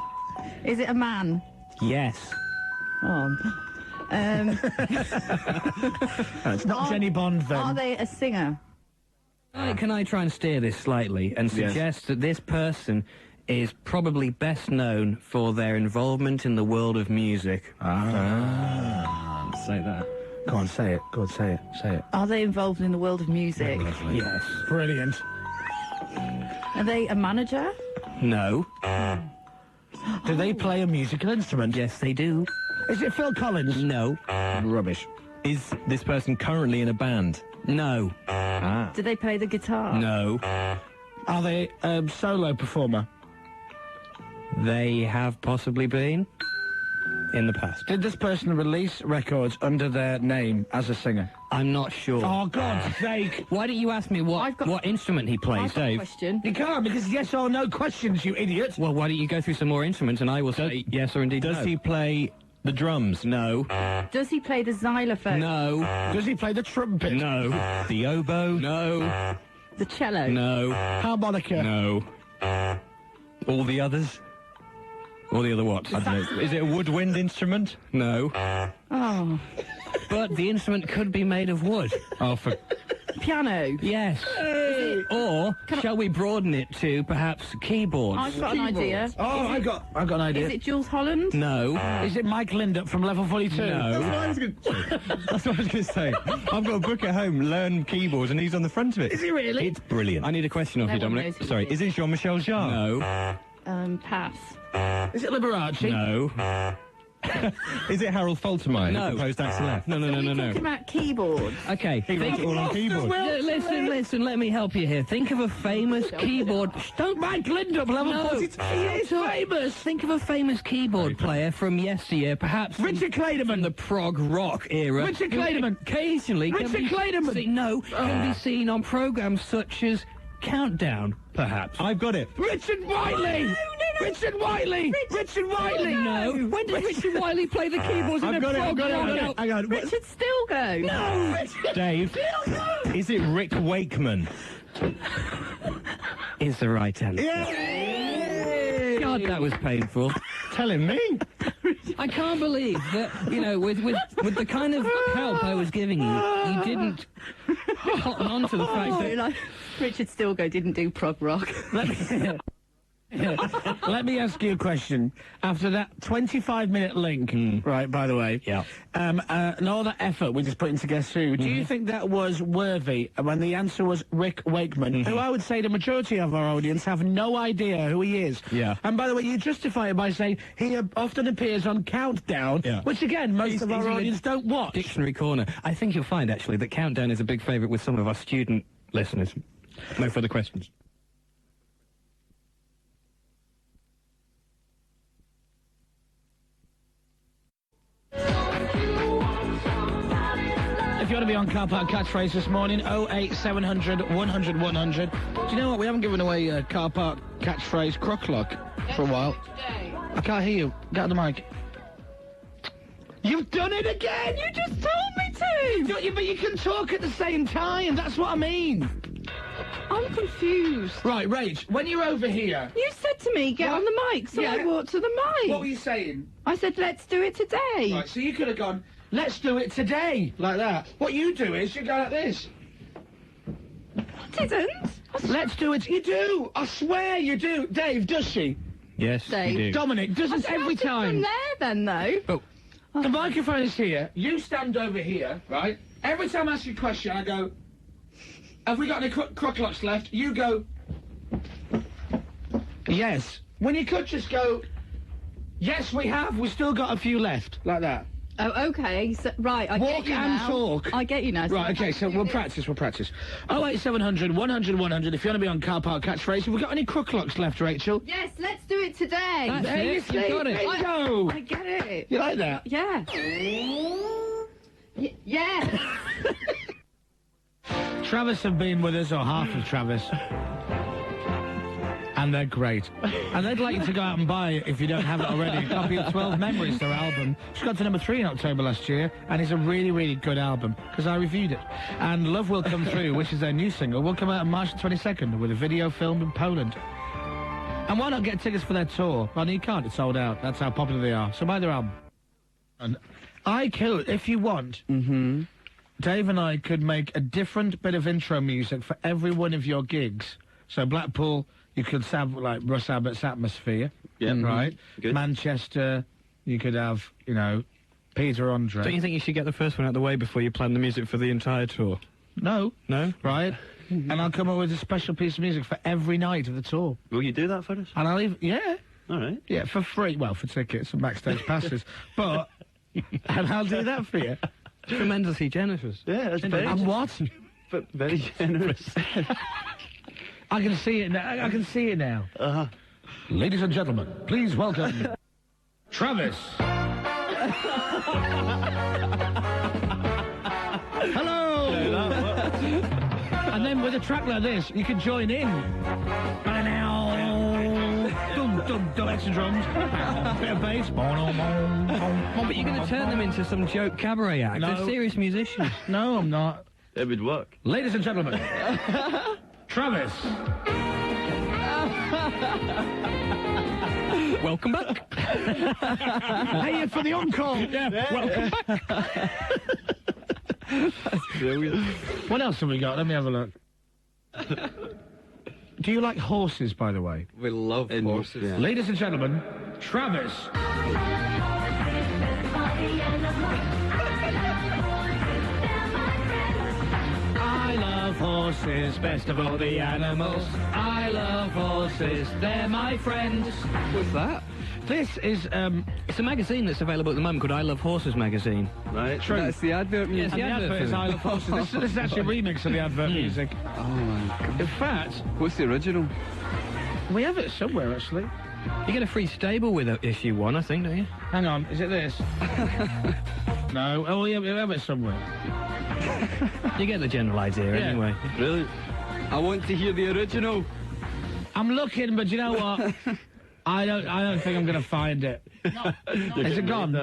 Speaker 6: Is it a man?
Speaker 4: Yes.
Speaker 6: Oh.
Speaker 2: It's not Jenny Bond, then.
Speaker 6: Are they a singer?
Speaker 4: Can I try and steer this slightly and suggest that this person is probably best known for their involvement in the world of music?
Speaker 14: Say that.
Speaker 2: Go on, say it. Go on, say it. Say it.
Speaker 6: Are they involved in the world of music?
Speaker 2: Yes. Brilliant.
Speaker 6: Are they a manager?
Speaker 4: No.
Speaker 2: Do they play a musical instrument?
Speaker 4: Yes, they do.
Speaker 2: Is it Phil Collins?
Speaker 4: No.
Speaker 2: Rubbish.
Speaker 14: Is this person currently in a band?
Speaker 4: No.
Speaker 6: Do they play the guitar?
Speaker 4: No.
Speaker 2: Are they a solo performer?
Speaker 4: They have possibly been in the past.
Speaker 2: Did this person release records under their name as a singer?
Speaker 4: I'm not sure.
Speaker 2: Oh, God's sake.
Speaker 4: Why don't you ask me what instrument he plays,
Speaker 6: I've got a
Speaker 4: Dave?
Speaker 6: question.
Speaker 2: You can't, because yes or no questions, you idiot.
Speaker 4: Well, why don't you go through some more instruments and I will say yes or indeed
Speaker 14: Does
Speaker 4: no.
Speaker 14: he play the drums?
Speaker 4: No.
Speaker 6: Does he play the xylophone?
Speaker 4: No.
Speaker 2: Does he play the trumpet?
Speaker 4: No.
Speaker 14: The oboe?
Speaker 4: No.
Speaker 6: The cello?
Speaker 4: No.
Speaker 2: Harmonica?
Speaker 14: No. All the others? All the other what? I don't know. Is it a woodwind instrument?
Speaker 4: No.
Speaker 6: Oh.
Speaker 4: But the instrument could be made of wood.
Speaker 14: Oh, for...
Speaker 6: Piano?
Speaker 4: Yes.
Speaker 6: Hey.
Speaker 4: Or shall we broaden it to perhaps keyboards?
Speaker 6: I've got an idea.
Speaker 2: Oh, I've got an idea.
Speaker 6: Is it Jules Holland?
Speaker 4: No.
Speaker 2: Is it Mike Lindup from Level 42?
Speaker 4: No.
Speaker 14: That's what I was going to say. I've got a book at home, Learn Keyboards, and he's on the front of it.
Speaker 2: Is he really?
Speaker 14: It's brilliant.
Speaker 4: I need a question of you,
Speaker 6: No one
Speaker 4: Dominic.
Speaker 6: knows who
Speaker 14: Sorry,
Speaker 6: it
Speaker 14: is it Jean-Michel Jarre?
Speaker 4: No.
Speaker 6: Pass.
Speaker 2: Is it Liberace?
Speaker 4: No.
Speaker 14: Is it Harold Faltermeyer?
Speaker 4: No.
Speaker 14: Who composed Axel F?
Speaker 4: No.
Speaker 6: Talking about keyboards.
Speaker 4: Okay.
Speaker 14: It's all on keyboard.
Speaker 4: Listen, let me help you here. Think of a famous keyboard... Don't...
Speaker 2: Mike Lindup, Level 42. He is famous.
Speaker 4: Think of a famous keyboard player from yesteryear, perhaps...
Speaker 2: Richard Clayderman.
Speaker 4: The prog rock era.
Speaker 2: Richard Clayderman.
Speaker 4: Occasionally...
Speaker 2: Richard Clayderman.
Speaker 4: Can be seen on programmes such as Countdown, perhaps.
Speaker 14: I've got it.
Speaker 2: Richard Whiteley.
Speaker 6: No.
Speaker 2: Richard Whiteley! Richard Whiteley!
Speaker 4: No. When did Richard Whiteley play the keyboards in
Speaker 2: I've
Speaker 4: a
Speaker 2: got it,
Speaker 4: prog rock?
Speaker 2: Hang on.
Speaker 6: Richard Stilgo. No.
Speaker 23: Dave, is it Rick Wakeman?
Speaker 4: Is the right answer. God, that was painful.
Speaker 2: Telling me.
Speaker 4: I can't believe that, you know, with the kind of help I was giving you, you didn't cotton on to the fact that...
Speaker 6: Like, Richard Stilgo didn't do prog rock.
Speaker 2: Let me ask you a question. After that 25-minute link, right, by the way, and all that effort we just put into Guess Who, do you think that was worthy when the answer was Rick Wakeman, who I would say the majority of our audience have no idea who he is?
Speaker 23: Yeah.
Speaker 2: And by the way, you justify it by saying he often appears on Countdown, which again, most of our audience don't watch.
Speaker 4: Dictionary Corner. I think you'll find, actually, that Countdown is a big favourite with some of our student listeners. No further questions.
Speaker 2: If you want to be on Car Park Catchphrase this morning, 08700 100 100. Do you know what? We haven't given away a Car Park Catchphrase crook-lock for a while. I can't hear you. Get on the mic. You've done it again! You just told me to! But you can talk at the same time. That's what I mean.
Speaker 6: I'm confused.
Speaker 2: Right, Rach, when you're over here...
Speaker 6: You said to me, get on the mic, so I walked to the mic.
Speaker 2: What were you saying?
Speaker 6: I said, let's do it today.
Speaker 2: Right, so you could have gone, let's do it today, like that. What you do is you go like this.
Speaker 6: I didn't.
Speaker 2: Let's do it. You do. I swear you do. Dave, does she?
Speaker 4: Yes,
Speaker 6: Dave.
Speaker 4: you do.
Speaker 2: Dominic, doesn't every time.
Speaker 6: From there, then, though.
Speaker 4: Oh.
Speaker 2: The microphone is here. You stand over here, right? Every time I ask you a question, I go, have we got any crooklocks left? You go, yes. When you could just go, yes, we have. We've still got a few left, like that.
Speaker 6: Oh, okay. So, right, I get you now.
Speaker 2: Walk and talk.
Speaker 6: I get you now.
Speaker 2: Right, okay, so we'll practice. 08700 100 100 if you want to be on Car Park Catchphrase. Have we got any crooklocks left, Rachel?
Speaker 6: Yes, let's do it today.
Speaker 2: That's it. You got it. There you go.
Speaker 6: I get it.
Speaker 2: You like that?
Speaker 6: Yeah. Yes.
Speaker 2: Travis have been with us, or half of Travis. And they're great. And they'd like you to go out and buy it, if you don't have it already, a copy of 12 Memories, their album. It's got to number 3 in October last year, and it's a really, really good album, because I reviewed it. And Love Will Come Through, which is their new single, will come out on March the 22nd with a video filmed in Poland. And why not get tickets for their tour? Well, you can't, it's sold out. That's how popular they are. So buy their album. And I could, if you want, Dave and I could make a different bit of intro music for every one of your gigs. So Blackpool, you could have, like, Russ Abbott's Atmosphere.
Speaker 4: Yeah.
Speaker 2: Right?
Speaker 4: Good.
Speaker 2: Manchester, you could have, you know, Peter Andre.
Speaker 4: Don't you think you should get the first one out of the way before you plan the music for the entire tour?
Speaker 2: No.
Speaker 4: No?
Speaker 2: Right? And I'll come up with a special piece of music for every night of the tour.
Speaker 17: Will you do that for us?
Speaker 2: And I'll even, yeah.
Speaker 17: All right.
Speaker 2: Yeah, for free. Well, for tickets and backstage passes. But, and I'll do that for you.
Speaker 4: Tremendously generous.
Speaker 17: Yeah, that's
Speaker 2: very And what?
Speaker 17: But very generous.
Speaker 2: I can see it now. I can see it now. Ladies and gentlemen, please welcome Travis. Hello. And then with a track like this, you can join in. Dum dum dum, extra drums, bit of bass.
Speaker 4: But you're going to turn them into some joke cabaret act.
Speaker 2: No.
Speaker 4: They're serious musicians.
Speaker 2: No, I'm not.
Speaker 17: It would work.
Speaker 2: Ladies and gentlemen, Travis.
Speaker 4: Welcome back.
Speaker 2: Hey, for the encore. Yeah, welcome back.
Speaker 17: That's brilliant.
Speaker 2: What else have we got? Let me have a look. Do you like horses, by the way?
Speaker 17: We love horses. Yeah.
Speaker 2: Ladies and gentlemen, Travis. I love horses, best of all the animals. I love horses, they're my friends.
Speaker 4: What's that?
Speaker 2: This is,
Speaker 4: it's a magazine that's available at the moment called I Love Horses magazine.
Speaker 17: Right.
Speaker 2: True.
Speaker 17: That's the advert music.
Speaker 2: And the advert is I Love Horses. This is actually a remix of the advert music.
Speaker 17: Oh my god.
Speaker 2: In fact...
Speaker 17: What's the original?
Speaker 2: We have it somewhere, actually.
Speaker 4: You get a free stable with it issue 1, I think, don't you?
Speaker 2: Hang on, is it this? No. Oh, yeah, we have it somewhere.
Speaker 4: You get the general idea, anyway.
Speaker 17: Really? I want to hear the original.
Speaker 2: I'm looking, but you know what? I don't think I'm going to find it. Is it gone?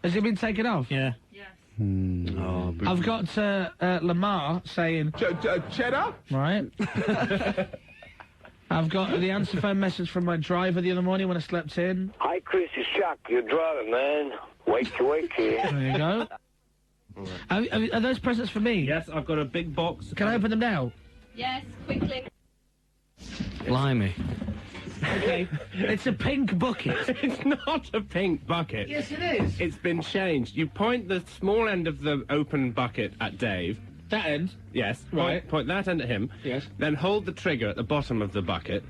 Speaker 2: Has it been taken off?
Speaker 4: Yeah.
Speaker 13: Oh,
Speaker 2: I've got Lamar saying...
Speaker 9: Cheddar?
Speaker 2: Right. I've got the answer phone message from my driver the other morning when I slept in.
Speaker 18: Hi, Chris, it's Chuck. You're driving, man. Wakey.
Speaker 2: There you go. Are those presents for me?
Speaker 8: Yes, I've got a big box.
Speaker 2: Can I open them now?
Speaker 6: Yes, quickly.
Speaker 4: Blimey.
Speaker 2: Okay. It's a pink bucket.
Speaker 13: It's not a pink bucket.
Speaker 2: Yes, it is.
Speaker 13: It's been changed. You point the small end of the open bucket at Dave.
Speaker 2: That end?
Speaker 13: Yes.
Speaker 2: Right.
Speaker 13: Point that end at him.
Speaker 2: Yes.
Speaker 13: Then hold the trigger at the bottom of the bucket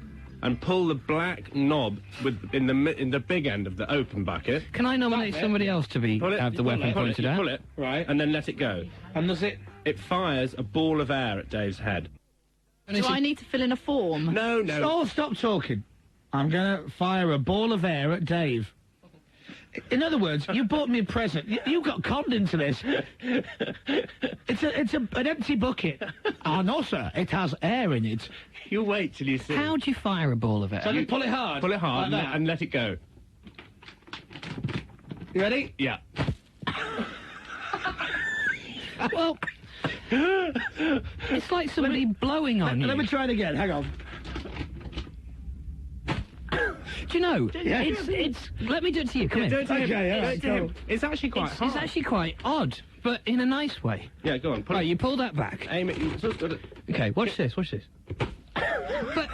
Speaker 13: and pull the black knob in the big end of the open bucket.
Speaker 4: Can I nominate somebody else to have the weapon pointed at?
Speaker 13: Pull it.
Speaker 2: Right.
Speaker 13: And then let it go.
Speaker 2: And does it...
Speaker 13: It fires a ball of air at Dave's head.
Speaker 6: Do I need to fill in a form?
Speaker 13: No.
Speaker 2: Oh, stop talking. I'm going to fire a ball of air at Dave. In other words, you bought me a present. You got conned into this. It's an empty bucket. Oh, no, sir. It has air in it.
Speaker 13: You wait till you see.
Speaker 4: How do you fire a ball of air?
Speaker 2: So you pull it hard?
Speaker 13: Pull it hard
Speaker 2: like that.
Speaker 13: and let it go.
Speaker 2: You ready?
Speaker 13: Yeah.
Speaker 4: Well, it's like somebody blowing on you.
Speaker 2: Let me try it again. Hang on.
Speaker 4: Do you know? It's. Let me do it to you. Come
Speaker 13: Do
Speaker 4: in.
Speaker 13: it to him.
Speaker 2: Okay, yeah,
Speaker 13: Do it to
Speaker 2: go.
Speaker 13: him. It's actually quite hard.
Speaker 4: It's actually quite odd, but in a nice way.
Speaker 13: Yeah, go on. Pull
Speaker 4: Right,
Speaker 13: it.
Speaker 4: you pull that back.
Speaker 13: Aim it. You just got it.
Speaker 4: Okay, watch this. Watch this. But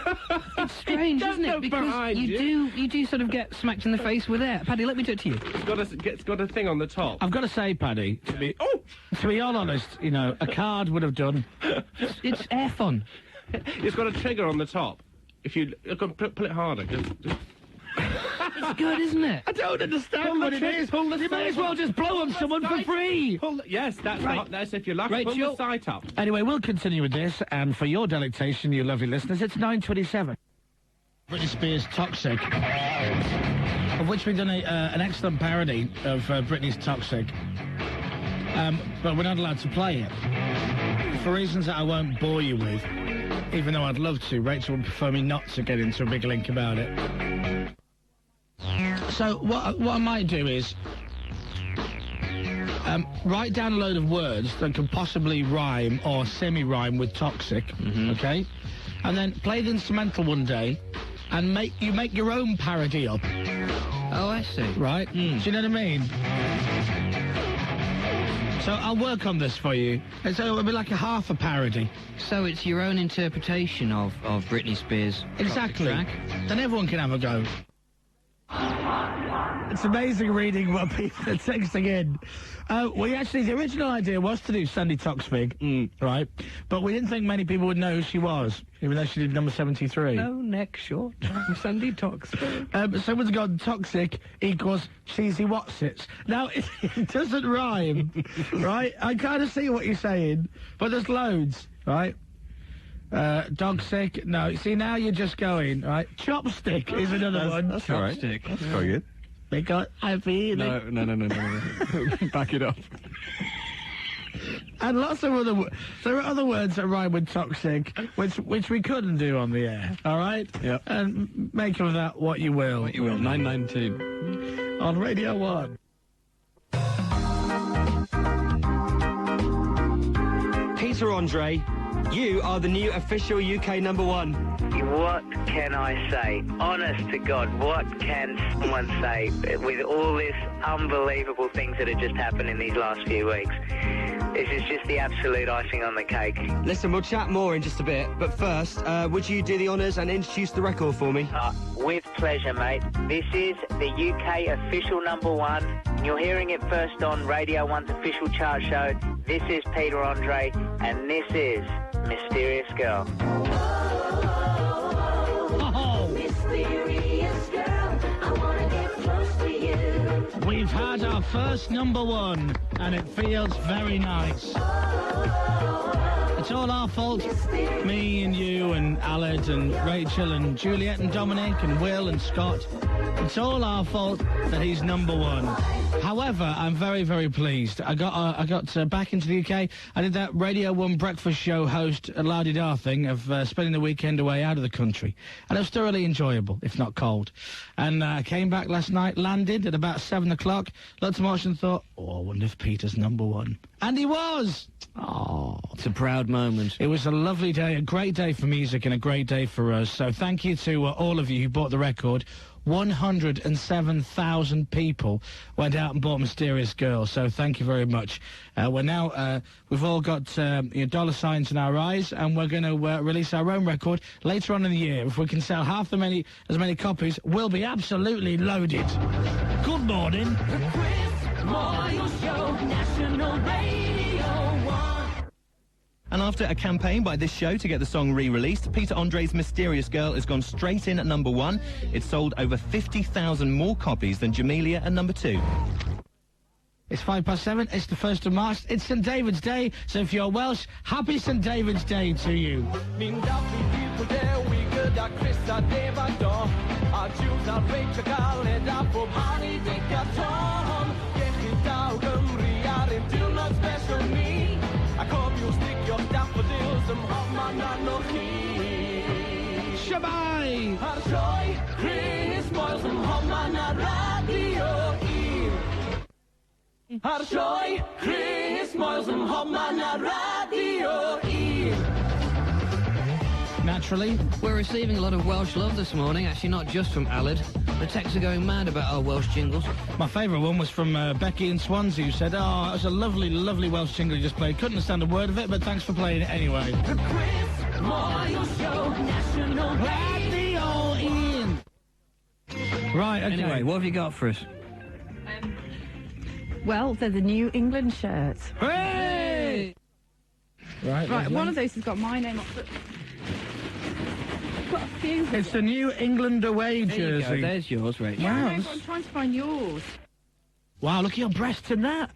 Speaker 4: it's strange, isn't it? Because
Speaker 13: behind
Speaker 4: you do sort of get smacked in the face with air. Paddy, let me do it to you.
Speaker 13: It's got a thing on the top.
Speaker 2: I've got to say, Paddy, to be all honest, you know, a card would have done.
Speaker 4: It's air fun.
Speaker 13: It's got a trigger on the top. If you pull it harder.
Speaker 4: It's good, isn't it?
Speaker 2: I don't understand what it is. You may as well just blow on someone for free.
Speaker 13: Yes, that's
Speaker 2: Right.
Speaker 13: that's if you're lucky. Pull the sight up.
Speaker 2: Anyway, we'll continue with this, and for your delectation, you lovely listeners, it's 9:27. Britney Spears' Toxic, of which we've done an excellent parody of Britney's Toxic, but we're not allowed to play it, for reasons that I won't bore you with, even though I'd love to. Rachel would prefer me not to get into a big link about it. So what I might do is write down a load of words that can possibly rhyme or semi-rhyme with toxic, okay? And then play the instrumental one day and make your own parody up.
Speaker 4: Oh, I see.
Speaker 2: Right? Do you know what I mean? So I'll work on this for you. And so it'll be like a half a parody.
Speaker 4: So it's your own interpretation of Britney Spears'
Speaker 2: Exactly.
Speaker 4: track?
Speaker 2: Then everyone can have a go. It's amazing reading what people are texting in. The original idea was to do Sandy Toksvig, right? But we didn't think many people would know who she was, even though she did number 73.
Speaker 4: No neck short. Sandy Toksvig.
Speaker 2: Someone's gone toxic equals cheesy Watsits. Now, it doesn't rhyme, right? I kind of see what you're saying, but there's loads, right? Dog sick. No, see, now you're just going, right? Chopstick is another one.
Speaker 14: That's all right.
Speaker 4: Chopstick.
Speaker 14: That's very good.
Speaker 2: Because I feel
Speaker 14: No. Back it up.
Speaker 2: And lots of there are other words that rhyme with toxic, which we couldn't do on the air. All right.
Speaker 14: Yep.
Speaker 2: And make of that what you will.
Speaker 14: What you will. 992
Speaker 2: on Radio 1.
Speaker 19: Peter Andre, you are the new official UK #1.
Speaker 21: What can I say? Honest to God, what can someone say with all this unbelievable things that have just happened in these last few weeks? This is just the absolute icing on the cake.
Speaker 19: Listen, we'll chat more in just a bit, but first, would you do the honours and introduce the record for me?
Speaker 21: With pleasure, mate. This is the UK official #1. You're hearing it first on Radio 1's official chart show. This is Peter Andre, and this is Mysterious Girl.
Speaker 5: Mysterious girl, I wanna get close to you.
Speaker 2: We've had our first #1. and it feels very nice. It's all our fault. Me and you and Aled and Rachel and Juliet and Dominic and Will and Scott. It's all our fault that he's number one. However, I'm very, very pleased. I got back into the UK. I did that Radio 1 breakfast show host la-di-da thing of spending the weekend away out of the country. And it was thoroughly enjoyable, if not cold. And I came back last night, landed at about 7 o'clock, looked at Marsh and thought, oh, I wonder if Peter's number one. And he was! Oh,
Speaker 4: it's a proud moment.
Speaker 2: It was a lovely day, a great day for music and a great day for us. So thank you to all of you who bought the record. 107,000 people went out and bought Mysterious Girl, so thank you very much. We're now, we've all got dollar signs in our eyes, and we're going to release our own record later on in the year. If we can sell as many copies, we'll be absolutely loaded. Good morning.
Speaker 5: The Chris Moyles Show, National Radio 1.
Speaker 23: And after a campaign by this show to get the song re-released, Peter Andre's Mysterious Girl has gone straight in at number one. It's sold over 50,000 more copies than Jamelia at number 2.
Speaker 2: It's 7:05. It's the 1st of March. It's St David's Day, so if you're Welsh, happy St David's Day to you. Shabai!
Speaker 5: Ar sioe Chris Moyles ym mhobman ar radio 1. Ar sioe Chris Moyles ym mhobman ar radio 1.
Speaker 2: Naturally.
Speaker 4: We're receiving a lot of Welsh love this morning, actually not just from Aled. The texts are going mad about our Welsh jingles.
Speaker 2: My favourite one was from Becky in Swansea, who said, oh, it was a lovely, lovely Welsh jingle you just played. Couldn't understand a word of it, but thanks for playing it anyway.
Speaker 5: The Chris Moyles Show, National Radio 1.
Speaker 2: Right, okay.
Speaker 4: Anyway, what have you got for us?
Speaker 6: Well, they're the New England shirts.
Speaker 2: Hey!
Speaker 6: Right, one of those has got my name on it. Got a few.
Speaker 2: It's the New England away jersey.
Speaker 4: There you go, there's yours, Rachel.
Speaker 6: Yeah,
Speaker 2: Wow,
Speaker 6: I know, but I'm trying to find yours.
Speaker 2: Wow, look at your breasts and that.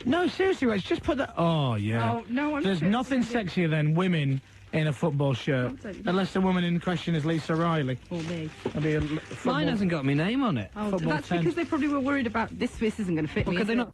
Speaker 2: No, seriously, Rach, just put that... Oh, yeah.
Speaker 6: Oh, no, I'm
Speaker 2: There's
Speaker 6: sure
Speaker 2: nothing
Speaker 6: it's gonna
Speaker 2: sexier than women in a football shirt. Unless the woman in question is Lisa Riley.
Speaker 6: Or me.
Speaker 2: That'd be a football...
Speaker 4: Mine hasn't got my name on it.
Speaker 6: Oh,
Speaker 2: Football
Speaker 6: that's
Speaker 2: 10.
Speaker 6: because they probably were worried about this isn't going to fit me.
Speaker 4: Could they
Speaker 6: is
Speaker 4: not?
Speaker 6: it?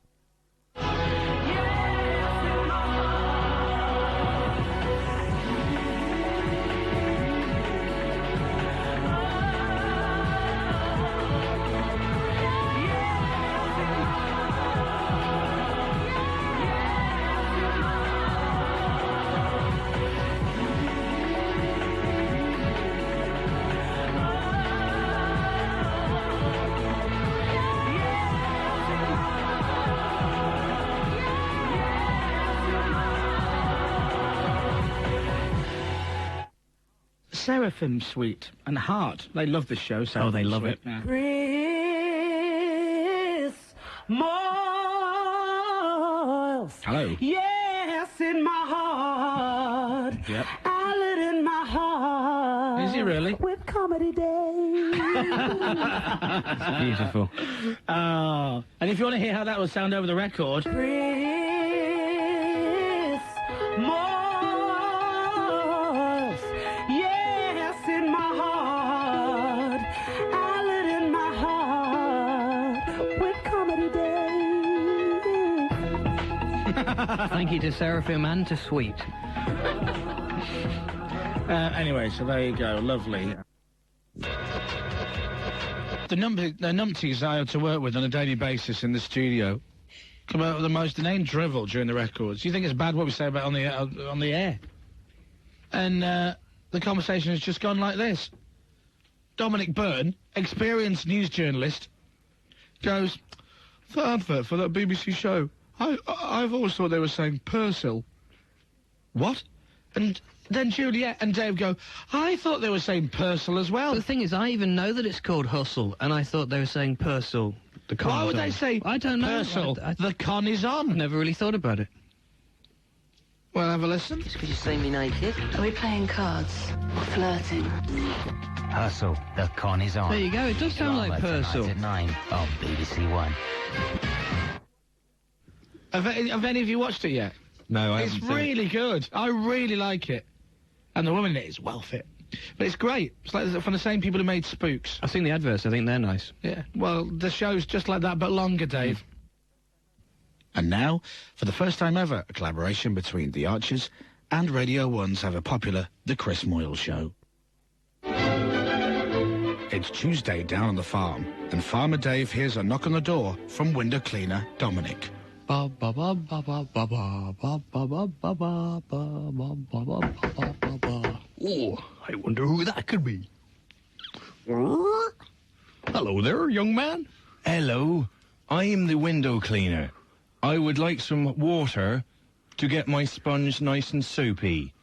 Speaker 2: Seraphim Suite and Heart. They love this show.
Speaker 4: Oh, they love it.
Speaker 2: Yeah.
Speaker 5: Chris Moyles.
Speaker 2: Hello.
Speaker 5: Yes, in my heart.
Speaker 2: Yep.
Speaker 5: Aled in my heart.
Speaker 2: Is he really?
Speaker 5: With Comedy Day.
Speaker 4: It's beautiful.
Speaker 2: Oh. And if you want to hear how that will sound over the record...
Speaker 5: Chris Moyles. Yes, in my heart. Aled in my heart. With Comedy Day.
Speaker 4: Thank you to Seraphim and to Sweet.
Speaker 2: Anyway, so there you go. Lovely. The numpties I have to work with on a daily basis in the studio come out with the most inane drivel during the records. You think it's bad what we say about on the air? And the conversation has just gone like this. Dominic Byrne, experienced news journalist, goes, "The advert for that BBC show, I've always thought they were saying Persil." What? And then Juliet and Dave go, "I thought they were saying Persil as well."
Speaker 4: But the thing is, I even know that it's called Hustle, and I thought they were saying Persil. The con
Speaker 2: Why
Speaker 4: is
Speaker 2: would they
Speaker 4: on.
Speaker 2: say
Speaker 4: I don't know.
Speaker 2: Persil? The con is on.
Speaker 4: Never really thought about it.
Speaker 2: Well, have a listen.
Speaker 1: Just because you see me naked. Are we playing cards? Or flirting?
Speaker 20: Hustle, the con is on.
Speaker 4: There you go, it does sound like
Speaker 20: Drama
Speaker 4: Persil.
Speaker 20: tonight at 9 on BBC One.
Speaker 2: Have any of you watched it yet?
Speaker 14: No, I
Speaker 2: It's
Speaker 14: haven't seen it.
Speaker 2: really good. I really like it. And the woman in it is well fit. But it's great. It's like from the same people who made Spooks.
Speaker 4: I've seen the adverts. I think they're nice.
Speaker 2: Yeah. Well, the show's just like that, but longer, Dave. And now, for the first time ever, a collaboration between The Archers and Radio 1's ever popular The Chris Moyles Show. It's Tuesday down on the farm, and Farmer Dave hears a knock on the door from window cleaner Dominic.
Speaker 4: Ba ba ba ba ba ba ba ba ba ba ba ba ba ba ba ba ba ba. Oh, I wonder who that could be. Hello there, young man.
Speaker 23: Hello, I'm the window cleaner. I would like some water to get my sponge nice and soapy.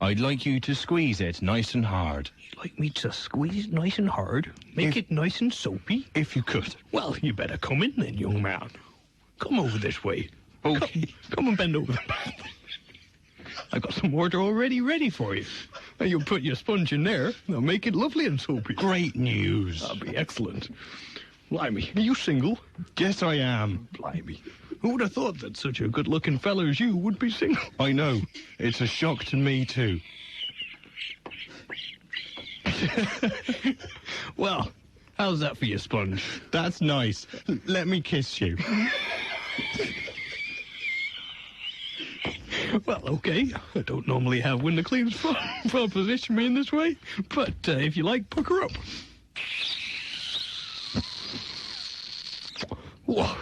Speaker 23: I'd like you to squeeze it nice and hard.
Speaker 4: You'd like me to squeeze it nice and hard? Make it nice and soapy?
Speaker 23: If you could.
Speaker 4: Well, you better come in then, young man. Come over this way.
Speaker 23: Okay.
Speaker 4: Come and bend over the bath. I've got some water already ready for you. And you'll put your sponge in there. They'll make it lovely and soapy.
Speaker 23: Great news.
Speaker 4: That'll be excellent. Blimey, are you single?
Speaker 23: Yes, I am.
Speaker 4: Blimey. Who would have thought that such a good-looking fella as you would be single?
Speaker 23: I know. It's a shock to me, too.
Speaker 4: Well, how's that for your sponge?
Speaker 23: That's nice. Let me kiss you.
Speaker 4: Well, okay. I don't normally have window cleaners for position me in this way, but if you like, pucker her up. Whoa.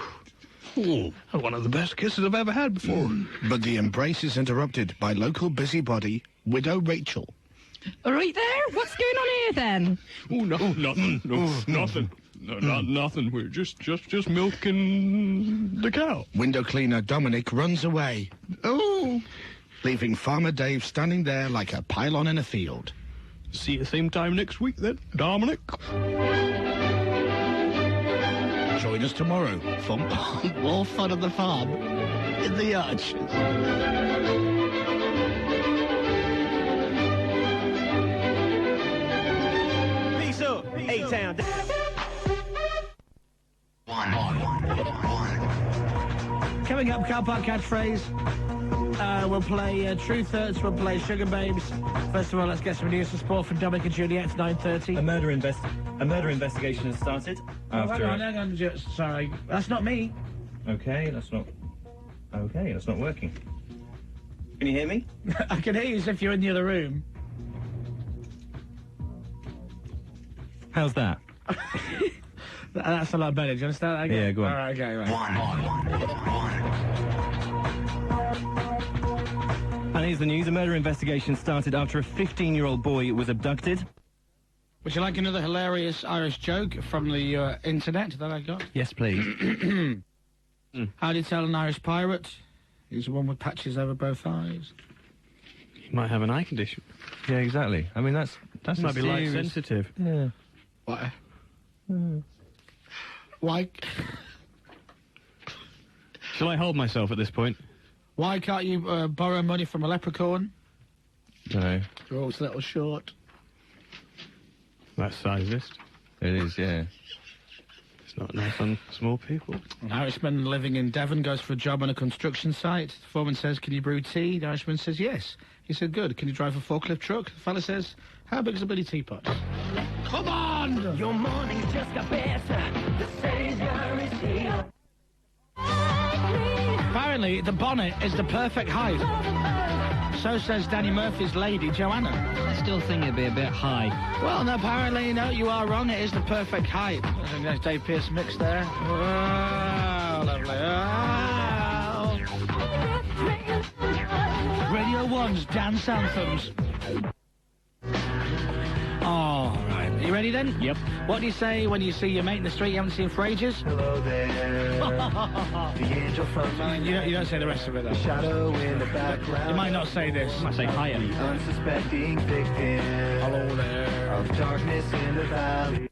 Speaker 4: Oh, one of the best kisses I've ever had before.
Speaker 2: But the embrace is interrupted by local busybody, Widow Rachel.
Speaker 6: All right there? What's going on here then?
Speaker 4: Oh, no, nothing. No, nothing. No, not nothing. We're just milking the cow.
Speaker 2: Window cleaner Dominic runs away.
Speaker 4: Oh!
Speaker 2: Leaving Farmer Dave standing there like a pylon in a field.
Speaker 4: See you same time next week then, Dominic.
Speaker 2: Join us tomorrow for more fun on the farm in The Archers.
Speaker 19: Peace up, A-Town.
Speaker 2: Coming up, car park catchphrase. We'll play Truth Hurts, we'll play Sugar Babes. First of all, let's get some news and sport from Dominic and Juliet at 9:30.
Speaker 23: A murder investigation has started.
Speaker 2: Hang on, sorry. That's not me.
Speaker 23: Okay, that's not working. Can you hear me?
Speaker 2: I can hear you as if you're in the other room.
Speaker 23: How's that?
Speaker 2: That's a lot better. Do you understand that again?
Speaker 23: Yeah, go on.
Speaker 2: All right, okay, right.
Speaker 23: And here's the news. A murder investigation started after a 15-year-old boy was abducted.
Speaker 2: Would you like another hilarious Irish joke from the internet that I got?
Speaker 4: Yes, please.
Speaker 2: How do you tell an Irish pirate? He's the one with patches over both eyes.
Speaker 4: He might have an eye condition.
Speaker 23: Yeah, exactly. I mean, that's
Speaker 4: Might be light
Speaker 23: serious-
Speaker 4: sensitive.
Speaker 23: Yeah.
Speaker 2: Why? Why?
Speaker 4: Shall I hold myself at this point?
Speaker 2: Why can't you borrow money from a leprechaun?
Speaker 23: No.
Speaker 2: You're always a little short.
Speaker 4: That's sizist.
Speaker 23: It is, yeah.
Speaker 4: It's not nice on small people.
Speaker 2: An Irishman living in Devon goes for a job on a construction site. The foreman says, "Can you brew tea?" The Irishman says, "Yes." He said, "Good. Can you drive a forklift truck?" The fella says, "How big is a bloody teapot?" Come on!
Speaker 5: Your morning just got better. The Savior is here.
Speaker 2: Apparently, the bonnet is the perfect height. So says Danny Murphy's lady, Joanna.
Speaker 4: I still think it'd be a bit high.
Speaker 2: Well, no, apparently, no, you are wrong. It is the perfect height. There's Dave Pearce mix there. Oh, lovely. Oh. Radio 1's dance anthems. All right. Are you ready then?
Speaker 4: Yep.
Speaker 2: What do you say when you see your mate in the street you haven't seen for ages?
Speaker 5: Hello there. The angel from
Speaker 2: You don't say the rest of it, though.
Speaker 5: shadow in the background.
Speaker 2: You might not say this.
Speaker 4: I say hi, Ellie.
Speaker 5: Unsuspecting victim.
Speaker 2: Hello there.
Speaker 5: Of darkness in the valley.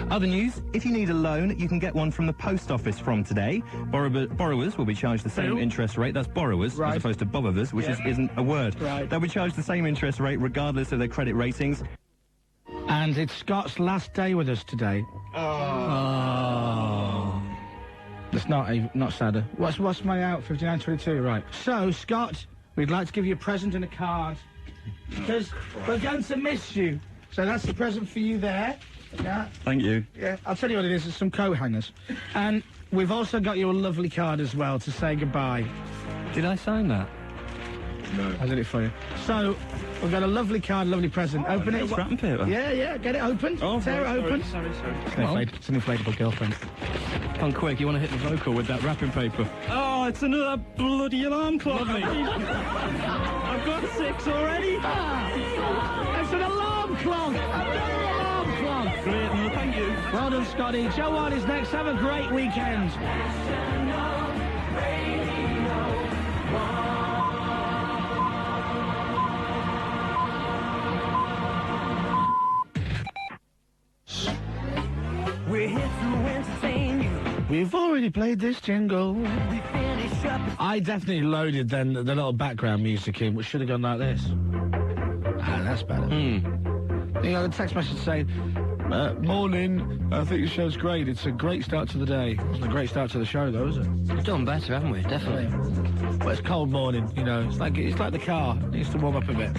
Speaker 23: Other news, if you need a loan, you can get one from the post office from today. Borrowers will be charged the same interest rate. That's borrowers,
Speaker 2: Right.
Speaker 23: as opposed to borrowers, which isn't a word.
Speaker 2: Right.
Speaker 23: They'll be charged the same interest rate regardless of their credit ratings.
Speaker 2: And it's Scott's last day with us today.
Speaker 23: Oh.
Speaker 2: It's not sadder. What's my out? 5922, right. So, Scott, we'd like to give you a present and a card. Because we're going to miss you. So that's the present for you there. Yeah.
Speaker 14: Thank you.
Speaker 2: Yeah, I'll tell you what it is. It's some coat hangers. And we've also got you a lovely card as well to say goodbye.
Speaker 4: Did I sign that?
Speaker 14: No.
Speaker 2: I did it for you. So, we've got a lovely card, lovely present. Open it.
Speaker 14: It's wrapping paper.
Speaker 2: Yeah, get it open.
Speaker 14: Oh,
Speaker 2: Tear it open.
Speaker 14: Sorry.
Speaker 2: It's an inflatable girlfriend.
Speaker 4: Come on, quick, you want to hit the vocal with that wrapping paper?
Speaker 14: Oh, it's another bloody alarm clock. I've got 6 already.
Speaker 2: It's an alarm clock. Another alarm clock.
Speaker 14: Great, no, thank you.
Speaker 2: Well done, Scotty. Joe Ward is next. Have a great weekend.
Speaker 5: We're here to entertain you.
Speaker 2: We've already played this jingle. I definitely loaded then the little background music in, which should have gone like this. Ah, that's better. You know, the text message saying, morning, I think the show's great. It's a great start to the day. It wasn't a great start to the show, though, is it?
Speaker 4: We've done better, haven't we? Definitely.
Speaker 2: But it's cold morning, you know. It's like the car. It needs to warm up a bit.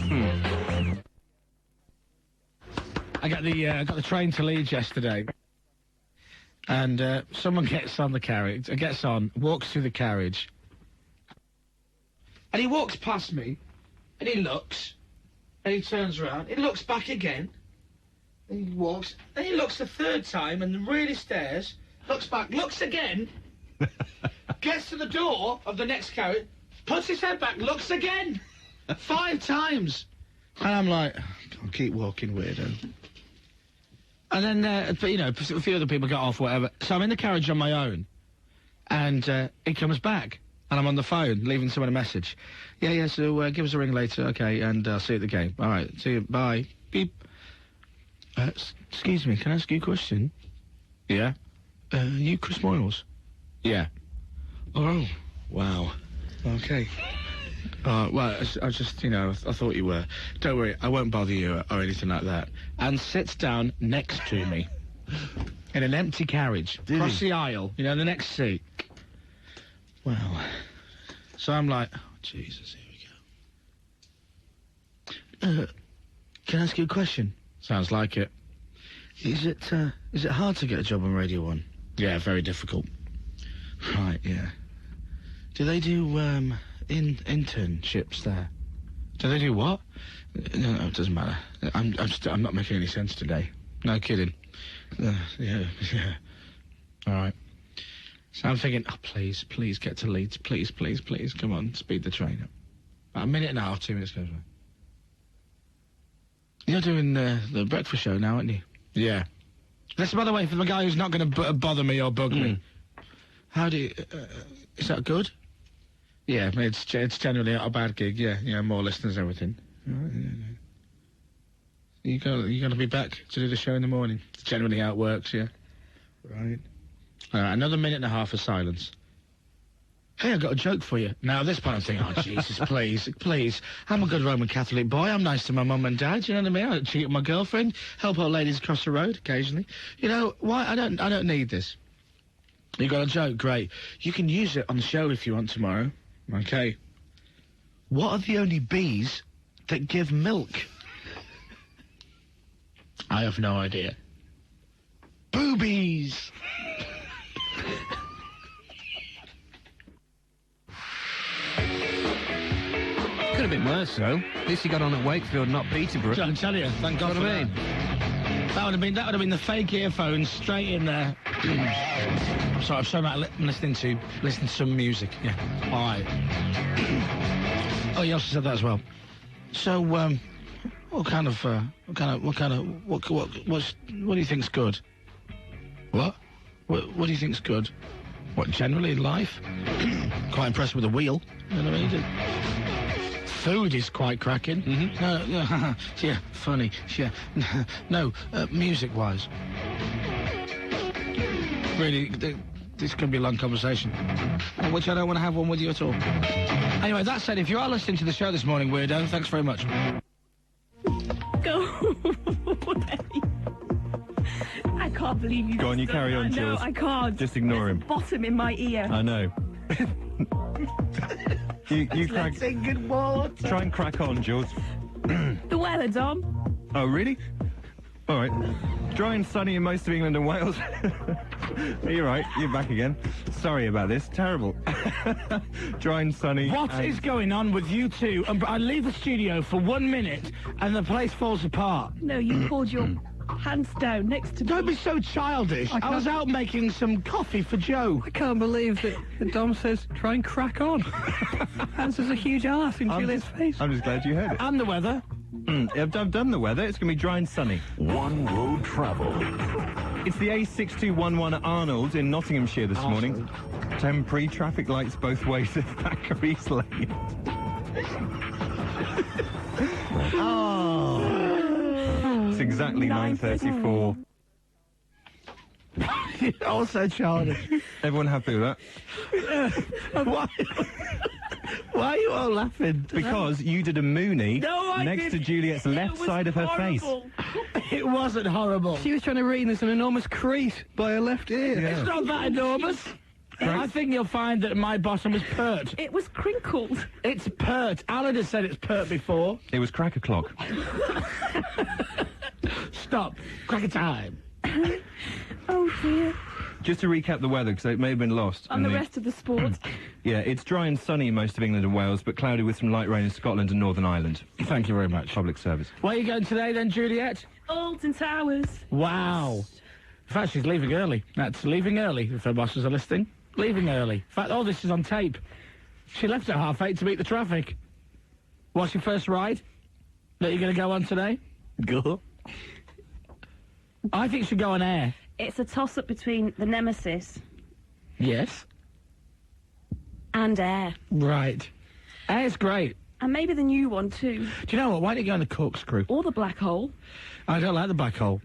Speaker 2: I got the train to Leeds yesterday. And someone gets on the carriage, walks through the carriage, and he walks past me, and he looks, and he turns around, he looks back again, and he walks, and he looks the third time, and really stares, looks back, looks again, gets to the door of the next carriage, puts his head back, looks again, 5 times, and I'm like, I'll keep walking, weirdo. And then, you know, a few other people got off, whatever. So I'm in the carriage on my own, and he comes back, and I'm on the phone, leaving someone a message. Yeah, so give us a ring later, okay, and I'll see you at the game. All right, see you, bye. Beep. Excuse me, can I ask you a question? Yeah? You Chris Moyles? Yeah. Oh, wow. Okay. Well, I just, you know, I thought you were. Don't worry, I won't bother you or anything like that. And sits down next to me in an empty carriage, across the aisle, you know, the next seat. Well, so I'm like, oh, Jesus, here we go. Can I ask you a question? Sounds like it. Is it hard to get a job on Radio 1? Yeah, very difficult. Right, yeah. Do they do, internships there? Do they do what? No, it doesn't matter. I'm not making any sense today. No kidding. Yeah. All right. So I'm thinking, oh, please get to Leeds. Please. Come on, speed the train up. About a minute and a half, 2 minutes goes by. You're doing the breakfast show now, aren't you? Yeah. That's, by the way, for the guy who's not going to bother me or bug me. How do you... is that good? Yeah, it's generally not a bad gig, yeah, more listeners and everything. You're going to be back to do the show in the morning. It's generally how it works, yeah. Right. Another minute and a half of silence. Hey, I got a joke for you. Now, this part I'm thinking, oh, Jesus, please. I'm a good Roman Catholic boy. I'm nice to my mum and dad, you know what I mean? I don't cheat on my girlfriend, help old ladies across the road occasionally. You know, why? I don't need this. You got a joke? Great. You can use it on the show if you want tomorrow. Okay. What are the only bees that give milk? I have no idea. Boobies!
Speaker 4: Could have been worse, though. At least you got on at Wakefield, not Peterborough.
Speaker 2: I tell you, thank God for that. That would have been the fake earphones straight in there. Sorry, I'm so about listening to some music. Yeah. All right. Oh, you also said that as well. So, what do you think's good? What do you think's good? What, generally in life? Quite impressed with the wheel. You know what I mean? Food is quite cracking. No, yeah, funny. Yeah, no, music-wise. Really, this could be a long conversation, which I don't want to have one with you at all. Anyway, that said, if you are listening to the show this morning, weirdo, thanks very much.
Speaker 6: Go away. I
Speaker 12: can't believe you.
Speaker 23: Go on, you
Speaker 12: just
Speaker 23: carry
Speaker 12: done
Speaker 23: on,
Speaker 12: that.
Speaker 23: Jules.
Speaker 12: No, I can't.
Speaker 23: Just ignore
Speaker 12: There's
Speaker 23: him.
Speaker 12: a bottom in my ear.
Speaker 23: I know. you crack.
Speaker 2: Good water.
Speaker 23: Try and crack on, Jules.
Speaker 12: The weather, Dom.
Speaker 23: Oh, really? All right. Dry and sunny in most of England and Wales. You're right. You're back again. Sorry about this. Terrible. Dry and sunny.
Speaker 2: What is going on with you two? I leave the studio for 1 minute and the place falls apart.
Speaker 12: No, you pulled your hands down next to me.
Speaker 2: Don't be so childish. I was out making some coffee for Joe.
Speaker 4: I can't believe that Dom says, try and crack on. Hans has a huge arse in Juliet's face.
Speaker 23: I'm just glad you heard it.
Speaker 2: And the weather.
Speaker 23: I've done the weather. It's going to be dry and sunny.
Speaker 7: One road travel.
Speaker 23: It's the A6211 at Arnold in Nottinghamshire this morning. Temporary traffic lights both ways of Thackeray's Lane. It's exactly 9:34.
Speaker 2: You're also childish.
Speaker 23: Everyone happy with that?
Speaker 2: Why are you all laughing?
Speaker 23: Because you did a Mooney next to Juliet's left side of her face.
Speaker 2: It wasn't horrible.
Speaker 4: She was trying to read there's an enormous crease by her left ear.
Speaker 23: Yeah.
Speaker 2: It's not that enormous. I think you'll find that my bottom was pert.
Speaker 12: It was crinkled.
Speaker 2: It's pert. Alan has said it's pert before.
Speaker 23: It was crack o'clock.
Speaker 2: Stop. Cracker time.
Speaker 12: Oh, dear.
Speaker 23: Just to recap the weather, because it may have been lost.
Speaker 12: And the rest of the sport.
Speaker 23: Yeah, it's dry and sunny in most of England and Wales, but cloudy with some light rain in Scotland and Northern Ireland.
Speaker 2: Thank you very much.
Speaker 23: Public service.
Speaker 2: Where are you going today then, Juliet?
Speaker 12: Alton Towers.
Speaker 2: Wow. In fact, she's leaving early. That's leaving early, if her bosses are listening. Leaving early. In fact, all this is on tape. She left at 8:30 to beat the traffic. What's your first ride that you're going to go on today? Go. I think you should go on air.
Speaker 12: It's a toss-up between the Nemesis
Speaker 2: Yes.
Speaker 12: and Air.
Speaker 2: Right. Air's great.
Speaker 12: And maybe the new one, too.
Speaker 2: Do you know what? Why don't you go on the corkscrew?
Speaker 12: Or the Black Hole.
Speaker 2: I don't like the black hole.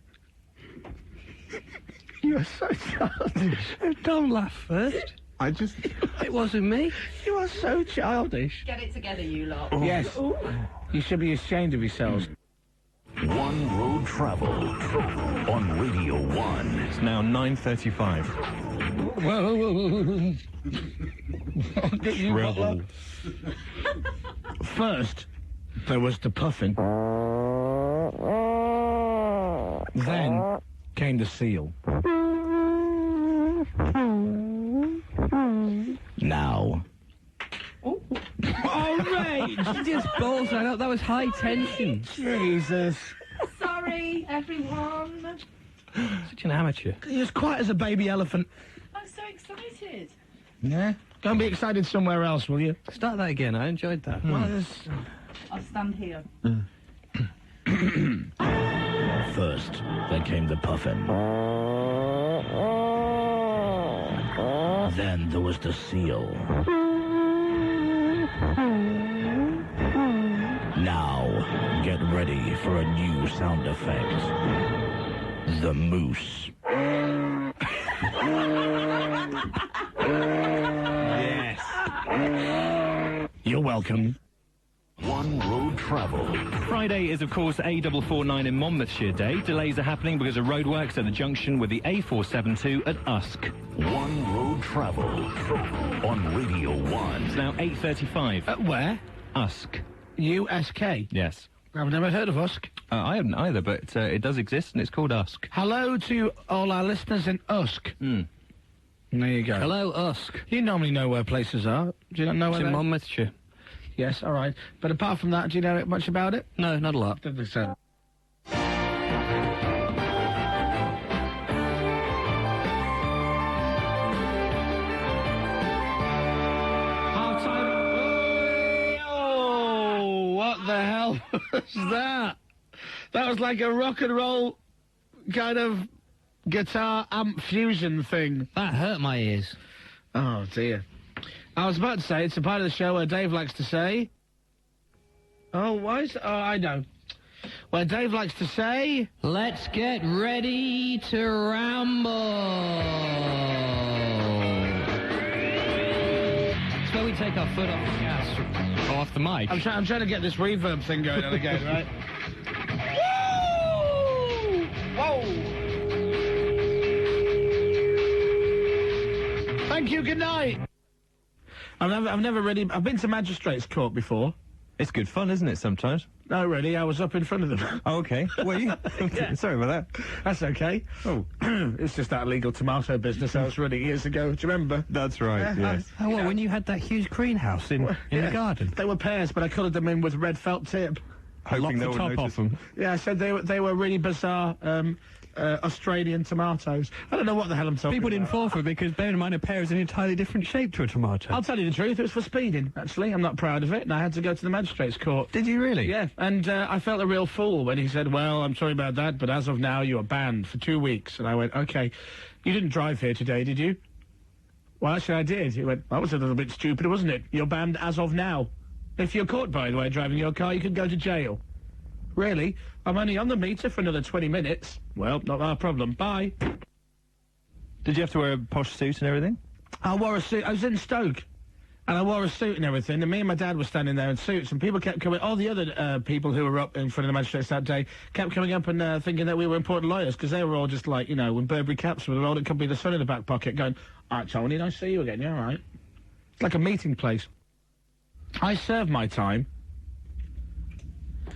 Speaker 2: You're so childish.
Speaker 4: Don't laugh first.
Speaker 15: I just...
Speaker 4: It wasn't me.
Speaker 2: You are so childish.
Speaker 6: Get it together, you lot.
Speaker 2: Yes. You should be ashamed of yourselves.
Speaker 7: One road travel on Radio 1.
Speaker 23: It's now 9:35.
Speaker 2: Whoa. I'll get you, Butler. First, there was the puffin. Then came the seal. Now.
Speaker 4: Oh, mate! She just balls that up. That was high tension.
Speaker 2: Jesus.
Speaker 6: Sorry, everyone.
Speaker 4: Such an amateur.
Speaker 2: You're as quiet as a baby elephant.
Speaker 6: I'm so excited.
Speaker 2: Yeah? Go and be excited somewhere else, will you?
Speaker 4: Start that again. I enjoyed that.
Speaker 6: I'll stand here.
Speaker 2: First, then came the puffin. Then there was the seal. Now, get ready for a new sound effect. The moose. Yes. You're welcome.
Speaker 7: One road travel.
Speaker 23: Friday is, of course, A449 in Monmouthshire Day. Delays are happening because of roadworks at the junction with the A472 at Usk.
Speaker 7: One road travel on Radio 1.
Speaker 23: It's now 8:35.
Speaker 2: At where?
Speaker 23: Usk.
Speaker 2: USK.
Speaker 23: Yes.
Speaker 2: I've never heard of Usk.
Speaker 23: I haven't either, but it does exist, and it's called Usk.
Speaker 2: Hello to all our listeners in Usk. There you go.
Speaker 4: Hello, Usk.
Speaker 2: You normally know where places are. Do you not know
Speaker 4: It's
Speaker 2: where
Speaker 4: in
Speaker 2: they are?
Speaker 4: Monmouthshire.
Speaker 2: Yes, all right. But apart from that, do you know much about it?
Speaker 4: No, not a lot.
Speaker 2: Don't think so. Oh, what the hell was that? That was like a rock and roll kind of guitar amp fusion thing.
Speaker 4: That hurt my ears.
Speaker 2: Oh, dear. I was about to say, it's a part of the show where Dave likes to say... Oh, why is... Oh, I know. Where Dave likes to say...
Speaker 4: Let's get ready to ramble. It's where we take our foot off the gas. Or off the mic.
Speaker 2: I'm trying to get this reverb thing going on again, right? Woo! Whoa! Thank you, good night. I've never really... I've been to Magistrates Court before.
Speaker 23: It's good fun, isn't it, sometimes?
Speaker 2: No, really, I was up in front of them.
Speaker 23: Oh, okay. Were you?
Speaker 2: Yeah.
Speaker 23: Sorry about that.
Speaker 2: That's okay.
Speaker 23: Oh.
Speaker 2: It's just that illegal tomato business I was running years ago. Do you remember?
Speaker 23: That's right, yes.
Speaker 4: Oh, well, when you had that huge greenhouse in the garden?
Speaker 2: They were pears, but I coloured them in with red felt tip.
Speaker 23: Hoping no
Speaker 4: Locked the
Speaker 23: one
Speaker 4: top off
Speaker 23: noticed.
Speaker 4: them.
Speaker 2: Yeah, I said they were really bizarre Australian tomatoes. I don't know what the hell I'm talking
Speaker 4: People
Speaker 2: about.
Speaker 4: didn't fall for it because, bearing in mind, a pear is an entirely different shape to a tomato.
Speaker 2: I'll tell you the truth, it was for speeding, actually. I'm not proud of it, and I had to go to the Magistrates Court.
Speaker 4: Did you really?
Speaker 2: Yeah, and I felt a real fool when he said, well, I'm sorry about that, but as of now, you are banned for 2 weeks. And I went, OK, you didn't drive here today, did you? Well, actually, I did. He went, that was a little bit stupid, wasn't it? You're banned as of now. If you're caught, by the way, driving your car, you could go to jail. Really? I'm only on the meter for another 20 minutes. Well, not our problem. Bye.
Speaker 23: Did you have to wear a posh suit and everything?
Speaker 2: I wore a suit. I was in Stoke. And I wore a suit and everything, and me and my dad were standing there in suits, and people kept coming, all the other people who were up in front of the magistrates that day kept coming up and thinking that we were important lawyers, because they were all just like, you know, in Burberry caps with a rolled Company of the Sun in the back pocket, going, all right, Tony, nice to see you again, you all right? It's like a meeting place. I served my time,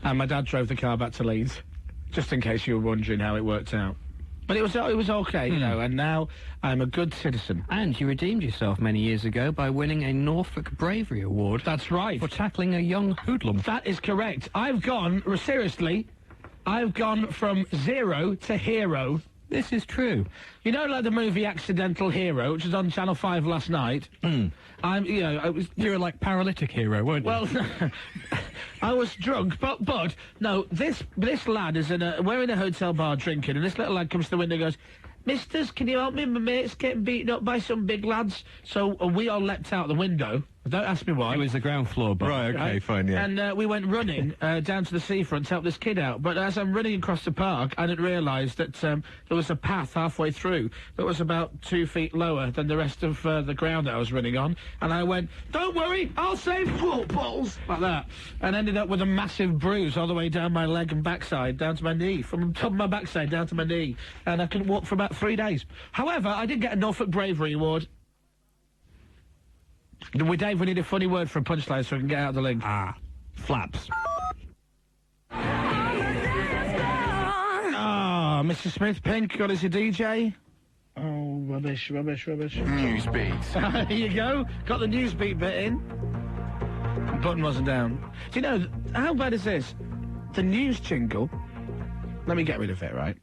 Speaker 2: and my dad drove the car back to Leeds, just in case you were wondering how it worked out. But it was okay, you know, and now I'm a good citizen.
Speaker 4: And you redeemed yourself many years ago by winning a Norfolk Bravery Award.
Speaker 2: That's right.
Speaker 4: For tackling a young hoodlum.
Speaker 2: That is correct. I've gone, seriously, I've gone from zero to hero.
Speaker 4: This is true.
Speaker 2: You know, like the movie Accidental Hero, which was on Channel 5 last night? I'm, you know,
Speaker 4: You were like paralytic hero, weren't you?
Speaker 2: Well, I was drunk, but no, this lad is we're in a hotel bar drinking, and this little lad comes to the window and goes, Misters, can you help me? My mate's getting beaten up by some big lads. So we all leapt out the window. Don't ask me why.
Speaker 4: It was the ground floor, but...
Speaker 23: Right, okay, fine, yeah.
Speaker 2: And we went running down to the seafront to help this kid out. But as I'm running across the park, I didn't realise that there was a path halfway through that was about 2 feet lower than the rest of the ground that I was running on. And I went, don't worry, I'll save balls, like that. And ended up with a massive bruise all the way down my leg and backside, down to my knee, from the top of my backside down to my knee. And I couldn't walk for about 3 days. However, I did get a Norfolk Bravery Award. Dave, we need a funny word for a punchline so we can get out of the link.
Speaker 4: Flaps.
Speaker 2: Ah, Mr. Smith, Pink, got us a DJ. Oh, rubbish.
Speaker 15: Newsbeat.
Speaker 2: There you go. Got the newsbeat bit in. Button wasn't down. Do you know, how bad is this? The news jingle... Let me get rid of it, right?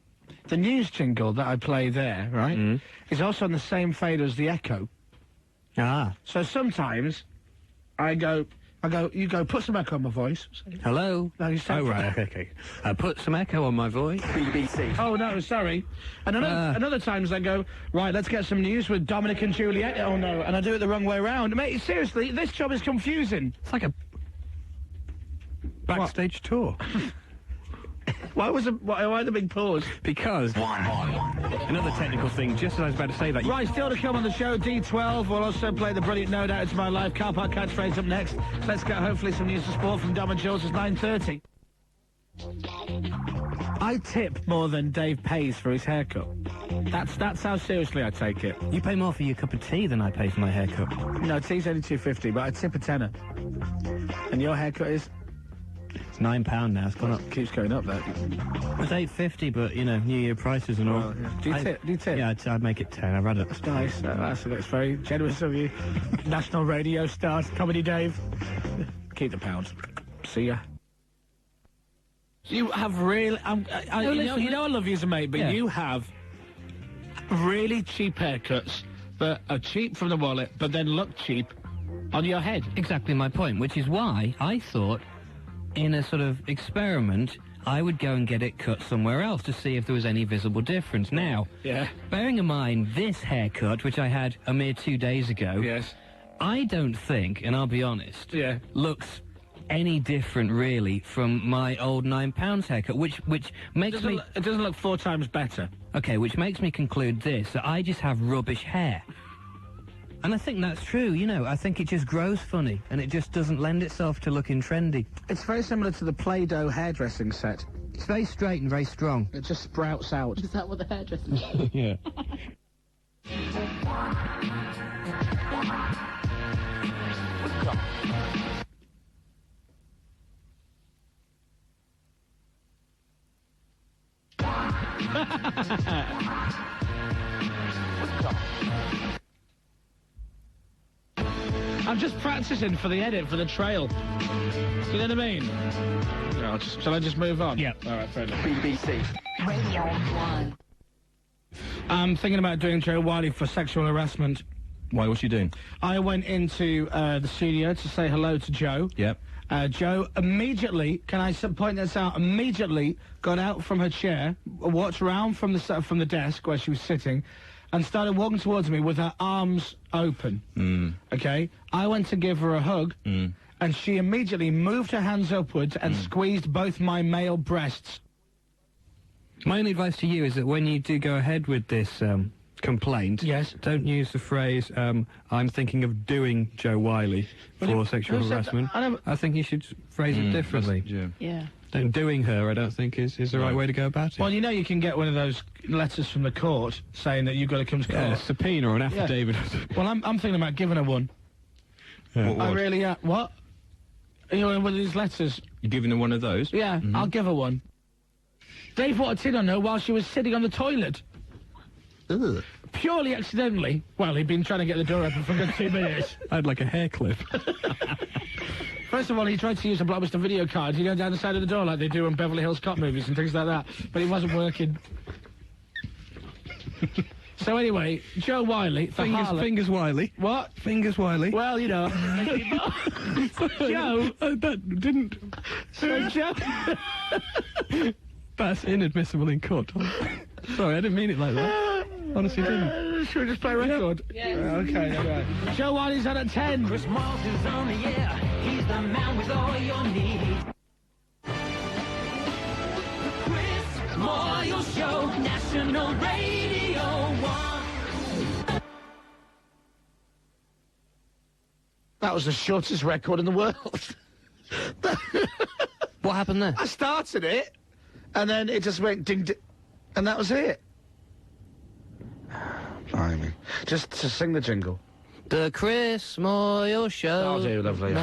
Speaker 2: The news jingle that I play there, right, is also on the same fader as the echo. So sometimes you go, put some echo on my voice.
Speaker 4: Hello?
Speaker 2: No, you said...
Speaker 4: Oh, right, okay. Put some echo on my voice.
Speaker 2: BBC. Oh, no, sorry. And another times I go, right, let's get some news with Dominic and Juliet. Oh, no, and I do it the wrong way around. Mate, seriously, this job is confusing.
Speaker 4: It's like a backstage tour.
Speaker 2: Why the big pause?
Speaker 4: Because another technical thing, just as I was about to say that...
Speaker 2: Right, still to come on the show, D12. We'll also play the brilliant No Doubt It's My Life car park catchphrase up next. Let's get hopefully some news of sport from Dom and Jules. It's 9:30. I tip more than Dave pays for his haircut. That's how seriously I take it.
Speaker 4: You pay more for your cup of tea than I pay for my haircut.
Speaker 2: No, tea's only $2.50, but I tip a tenner. And your haircut is?
Speaker 4: It's £9 now. It's gone up.
Speaker 2: Keeps going up, though.
Speaker 4: It's $8.50, but you know, New Year prices and all.
Speaker 2: Well, yeah. Do you tip?
Speaker 4: Yeah, I'd make it 10. I'd rather.
Speaker 2: That's nice. That's very generous of you. National radio star, Comedy Dave. Keep the pounds. See ya. You have really... you know I love you as a mate, but you have really cheap haircuts that are cheap from the wallet, but then look cheap on your head.
Speaker 4: Exactly my point, which is why I thought, in a sort of experiment, I would go and get it cut somewhere else to see if there was any visible difference. Now, bearing in mind this haircut, which I had a mere 2 days ago, I don't think, and I'll be honest, looks any different really from my old £9 haircut, which makes me...
Speaker 2: It doesn't look 4 times better.
Speaker 4: Okay, which makes me conclude this, that I just have rubbish hair. And I think that's true, you know. I think it just grows funny, and it just doesn't lend itself to looking trendy.
Speaker 2: It's very similar to the Play-Doh hairdressing set.
Speaker 4: It's very straight and very strong.
Speaker 2: It just sprouts out.
Speaker 6: Is that what the hairdressing is?
Speaker 4: Yeah.
Speaker 2: I'm just practicing for the edit, for the trail. Do you know what I mean? No, shall I just move on?
Speaker 23: Yeah.
Speaker 2: All right, fair enough.
Speaker 5: BBC. Radio 1.
Speaker 2: I'm thinking about doing Joe Wiley for sexual harassment.
Speaker 23: Why? What's she doing?
Speaker 2: I went into the studio to say hello to Joe.
Speaker 23: Yep.
Speaker 2: Joe immediately, can I point this out, immediately got out from her chair, walked around from the desk where she was sitting, and started walking towards me with her arms open. Okay? I went to give her a hug, and she immediately moved her hands upwards and squeezed both my male breasts.
Speaker 4: My only advice to you is that when you do go ahead with this complaint,
Speaker 2: yes,
Speaker 4: don't use the phrase, I'm thinking of doing Joe Wiley for sexual harassment. I think you should phrase it differently.
Speaker 6: Yeah.
Speaker 4: Don't doing her, I don't think, is the right way to go about it.
Speaker 2: Well, you know you can get one of those letters from the court saying that you've got to come to court.
Speaker 4: Yeah, a subpoena or an affidavit.
Speaker 2: Well, I'm thinking about giving her one. I really am. What? You know, one of these letters.
Speaker 23: You're giving her one of those?
Speaker 2: Yeah, I'll give her one. Dave walked in on her while she was sitting on the toilet.
Speaker 23: Ugh.
Speaker 2: Purely accidentally. Well, he'd been trying to get the door open for a good 2 minutes.
Speaker 4: I had like a hair clip.
Speaker 2: First of all, he tried to use a Blockbuster video card, you know, down the side of the door like they do on Beverly Hills Cop movies and things like that, but it wasn't working. So anyway, Joe Wiley,
Speaker 4: Fingers Wiley.
Speaker 2: What?
Speaker 4: Fingers Wiley.
Speaker 2: Well, you know. Joe.
Speaker 4: That didn't...
Speaker 2: So Joe...
Speaker 4: That's inadmissible in court. Sorry, I didn't mean it like that. Honestly didn't.
Speaker 2: Should we just play a record?
Speaker 6: Yeah.
Speaker 2: Okay, all right. Joe Wiley's on at 10.
Speaker 5: Chris Moyles is on the air. He's the man with all your needs. Chris Moyles Show, National Radio 1.
Speaker 2: That was the shortest record in the world.
Speaker 4: What happened there?
Speaker 2: I started it, and then it just went ding, ding, and that was it. Blimey. Just to sing the jingle.
Speaker 4: The Chris Moyles Show.
Speaker 2: I'll do, lovely.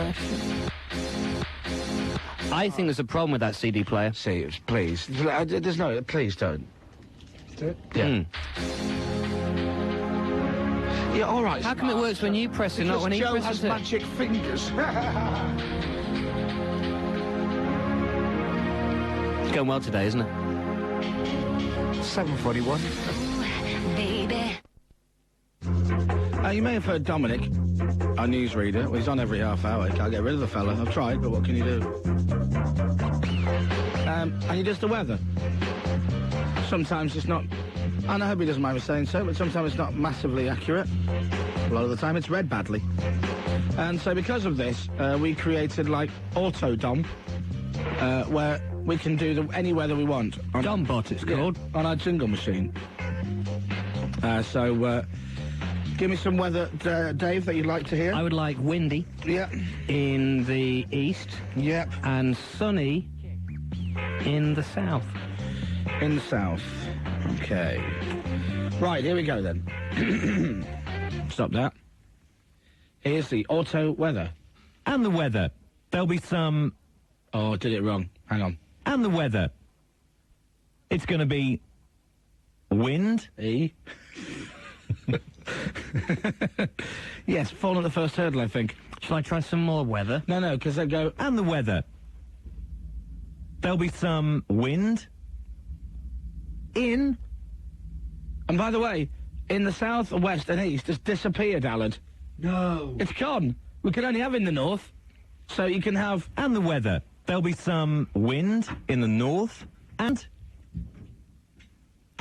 Speaker 4: I think there's a problem with that CD player.
Speaker 2: See, please. There's no... Please don't. Do it? Yeah. Yeah, all right.
Speaker 4: How come it works when you press it, not when he
Speaker 2: Joe
Speaker 4: presses
Speaker 2: has
Speaker 4: it?
Speaker 2: magic fingers.
Speaker 4: It's going well today, isn't it?
Speaker 2: 7:41.
Speaker 5: Baby.
Speaker 2: You may have heard Dominic, our newsreader. Well, he's on every half hour. Can't get rid of the fella. I've tried, but what can you do? And he does the weather. Sometimes it's not... And I hope he doesn't mind me saying so, but sometimes it's not massively accurate. A lot of the time it's read badly. And so because of this, we created, like, Autodom, where we can do any weather we want.
Speaker 4: Dombot, it's called.
Speaker 2: On our jingle machine. Give me some weather, Dave, that you'd like to hear.
Speaker 4: I would like windy.
Speaker 2: Yeah.
Speaker 4: In the east.
Speaker 2: Yep.
Speaker 4: And sunny in the south.
Speaker 2: In the south. Okay. Right, here we go then. Stop that. Here's the auto weather.
Speaker 23: And the weather. There'll be some...
Speaker 2: Oh, I did it wrong. Hang on.
Speaker 23: And the weather. It's going to be wind.
Speaker 2: E. Yes, fall on the first hurdle, I think.
Speaker 4: Shall I try some more weather?
Speaker 2: No, because they go...
Speaker 23: And the weather. There'll be some wind. In.
Speaker 2: And by the way, in the south, west and east, it's disappeared, Allard.
Speaker 8: No.
Speaker 2: It's gone. We can only have in the north. So you can have...
Speaker 23: And the weather. There'll be some wind in the north. And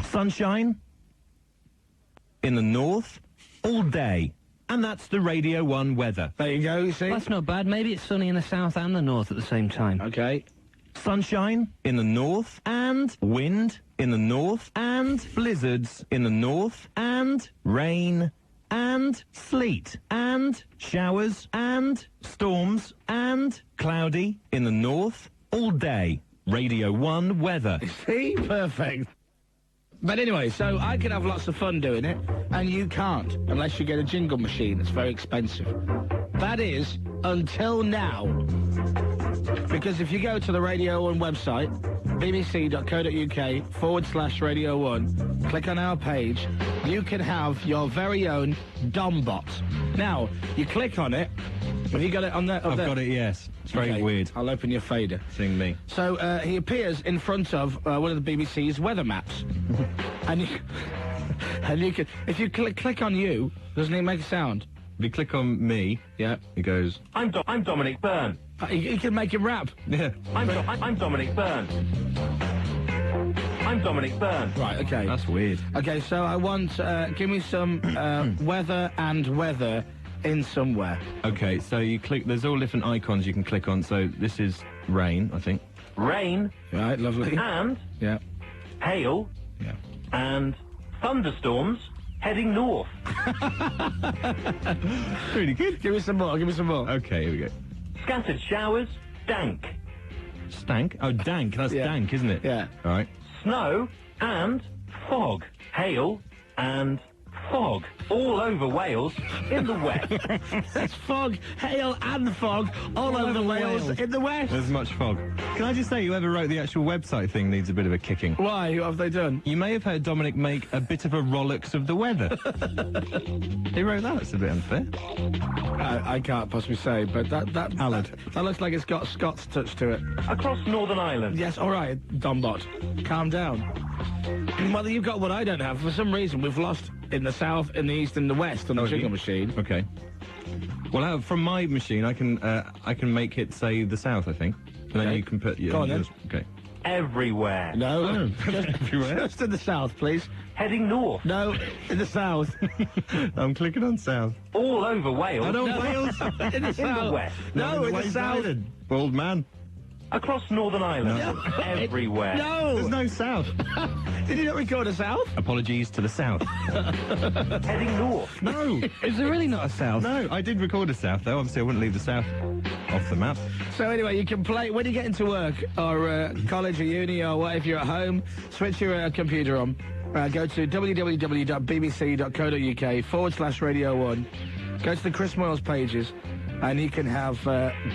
Speaker 23: sunshine in the north all day. And that's the Radio 1 weather.
Speaker 2: There you go, you see?
Speaker 4: Well, that's not bad. Maybe it's sunny in the south and the north at the same time.
Speaker 2: Okay.
Speaker 23: Sunshine in the north, and wind in the north, and blizzards in the north, and rain, and sleet, and showers, and storms, and cloudy in the north all day. Radio 1 weather.
Speaker 2: See? Perfect. But anyway, so I can have lots of fun doing it, and you can't, unless you get a jingle machine. It's very expensive. That is, until now. Because if you go to the Radio 1 website, bbc.co.uk/Radio 1, click on our page, you can have your very own Dombot. Now, you click on it. Have you got it on there?
Speaker 14: I've got it, yes. It's very weird.
Speaker 2: I'll open your fader.
Speaker 14: Seeing me.
Speaker 2: So he appears in front of one of the BBC's weather maps. and you can, if you click on you, doesn't it make a sound?
Speaker 14: If you click on me,
Speaker 2: yeah,
Speaker 14: it goes,
Speaker 23: I'm Dominic Byrne.
Speaker 2: You can make him rap.
Speaker 14: Yeah.
Speaker 23: I'm Dominic Byrne. I'm Dominic Byrne.
Speaker 2: Right, okay.
Speaker 14: That's weird.
Speaker 2: Okay, so I want, give me some weather and weather in somewhere.
Speaker 14: Okay, so you click, there's all different icons you can click on, so this is rain, I think.
Speaker 23: Rain.
Speaker 2: Right, lovely.
Speaker 23: And
Speaker 2: yeah,
Speaker 23: hail.
Speaker 2: Yeah.
Speaker 23: And thunderstorms heading north.
Speaker 14: Really good.
Speaker 2: Give me some more, give me some more.
Speaker 14: Okay, here we go.
Speaker 23: Scattered showers, dank.
Speaker 14: Stank? Oh, dank. That's
Speaker 2: Yeah.
Speaker 14: dank, isn't it?
Speaker 2: Yeah.
Speaker 14: All right.
Speaker 23: Snow and fog. Hail and fog. All over Wales in the west.
Speaker 2: That's fog, hail and fog all over Wales in the west.
Speaker 14: There's much fog. Can I just say, whoever wrote the actual website thing needs a bit of a kicking.
Speaker 2: Why? What have they done?
Speaker 14: You may have heard Dominic make a bit of a rollocks of the weather. He wrote that. That's a bit unfair.
Speaker 2: I can't possibly say, but that looks like it's got Scots touch to it.
Speaker 23: Across Northern Ireland.
Speaker 2: Yes, all right, Dombot. Calm down. Well, you've got what I don't have. For some reason, we've lost in the south, in the east, and the west on the jingle machine.
Speaker 14: Okay. Well, from my machine, I can make it say the south, I think. And then you can put...
Speaker 2: Go on, then.
Speaker 14: Okay.
Speaker 23: Everywhere.
Speaker 2: No, just
Speaker 14: everywhere.
Speaker 2: Just in the south, please.
Speaker 23: Heading north.
Speaker 2: No, in the south.
Speaker 14: I'm clicking on south.
Speaker 23: All over Wales.
Speaker 14: I don't
Speaker 23: No.
Speaker 14: Wales.
Speaker 2: In the south.
Speaker 23: the west.
Speaker 2: No, in the
Speaker 14: Wales
Speaker 2: south.
Speaker 14: Island. Bald man.
Speaker 23: Across Northern Ireland.
Speaker 14: No.
Speaker 23: Everywhere.
Speaker 2: No.
Speaker 14: There's no south.
Speaker 2: Did you not record a south?
Speaker 14: Apologies to the south.
Speaker 23: Heading north.
Speaker 14: No.
Speaker 4: Is there really not a south?
Speaker 14: No, I did record a south, though. Obviously, I wouldn't leave the south off the map.
Speaker 2: So anyway, you can play when you get into work or college or uni or what, if you're at home, switch your computer on. Go to www.bbc.co.uk/Radio 1. Go to the Chris Moyles pages, and you can have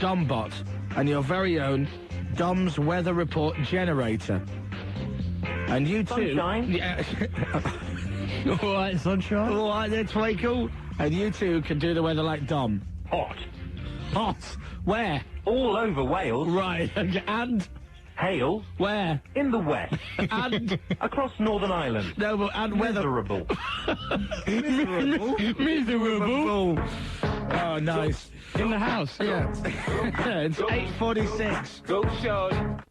Speaker 2: Dombot and your very own Dom's Weather Report generator. And you too.
Speaker 23: Sunshine.
Speaker 2: Yeah.
Speaker 4: All right, sunshine.
Speaker 2: All right, there, Twinkle. And you too can do the weather like Dom.
Speaker 23: Hot.
Speaker 2: Hot. Where?
Speaker 23: All over Wales.
Speaker 2: Right. And
Speaker 23: hail.
Speaker 2: Where?
Speaker 23: In the west.
Speaker 2: And
Speaker 23: across Northern Ireland.
Speaker 2: No, but and weather.
Speaker 23: Miserable.
Speaker 2: Miserable. Oh, nice.
Speaker 4: In the house.
Speaker 2: Yeah. It's 8:46. Go, Sean.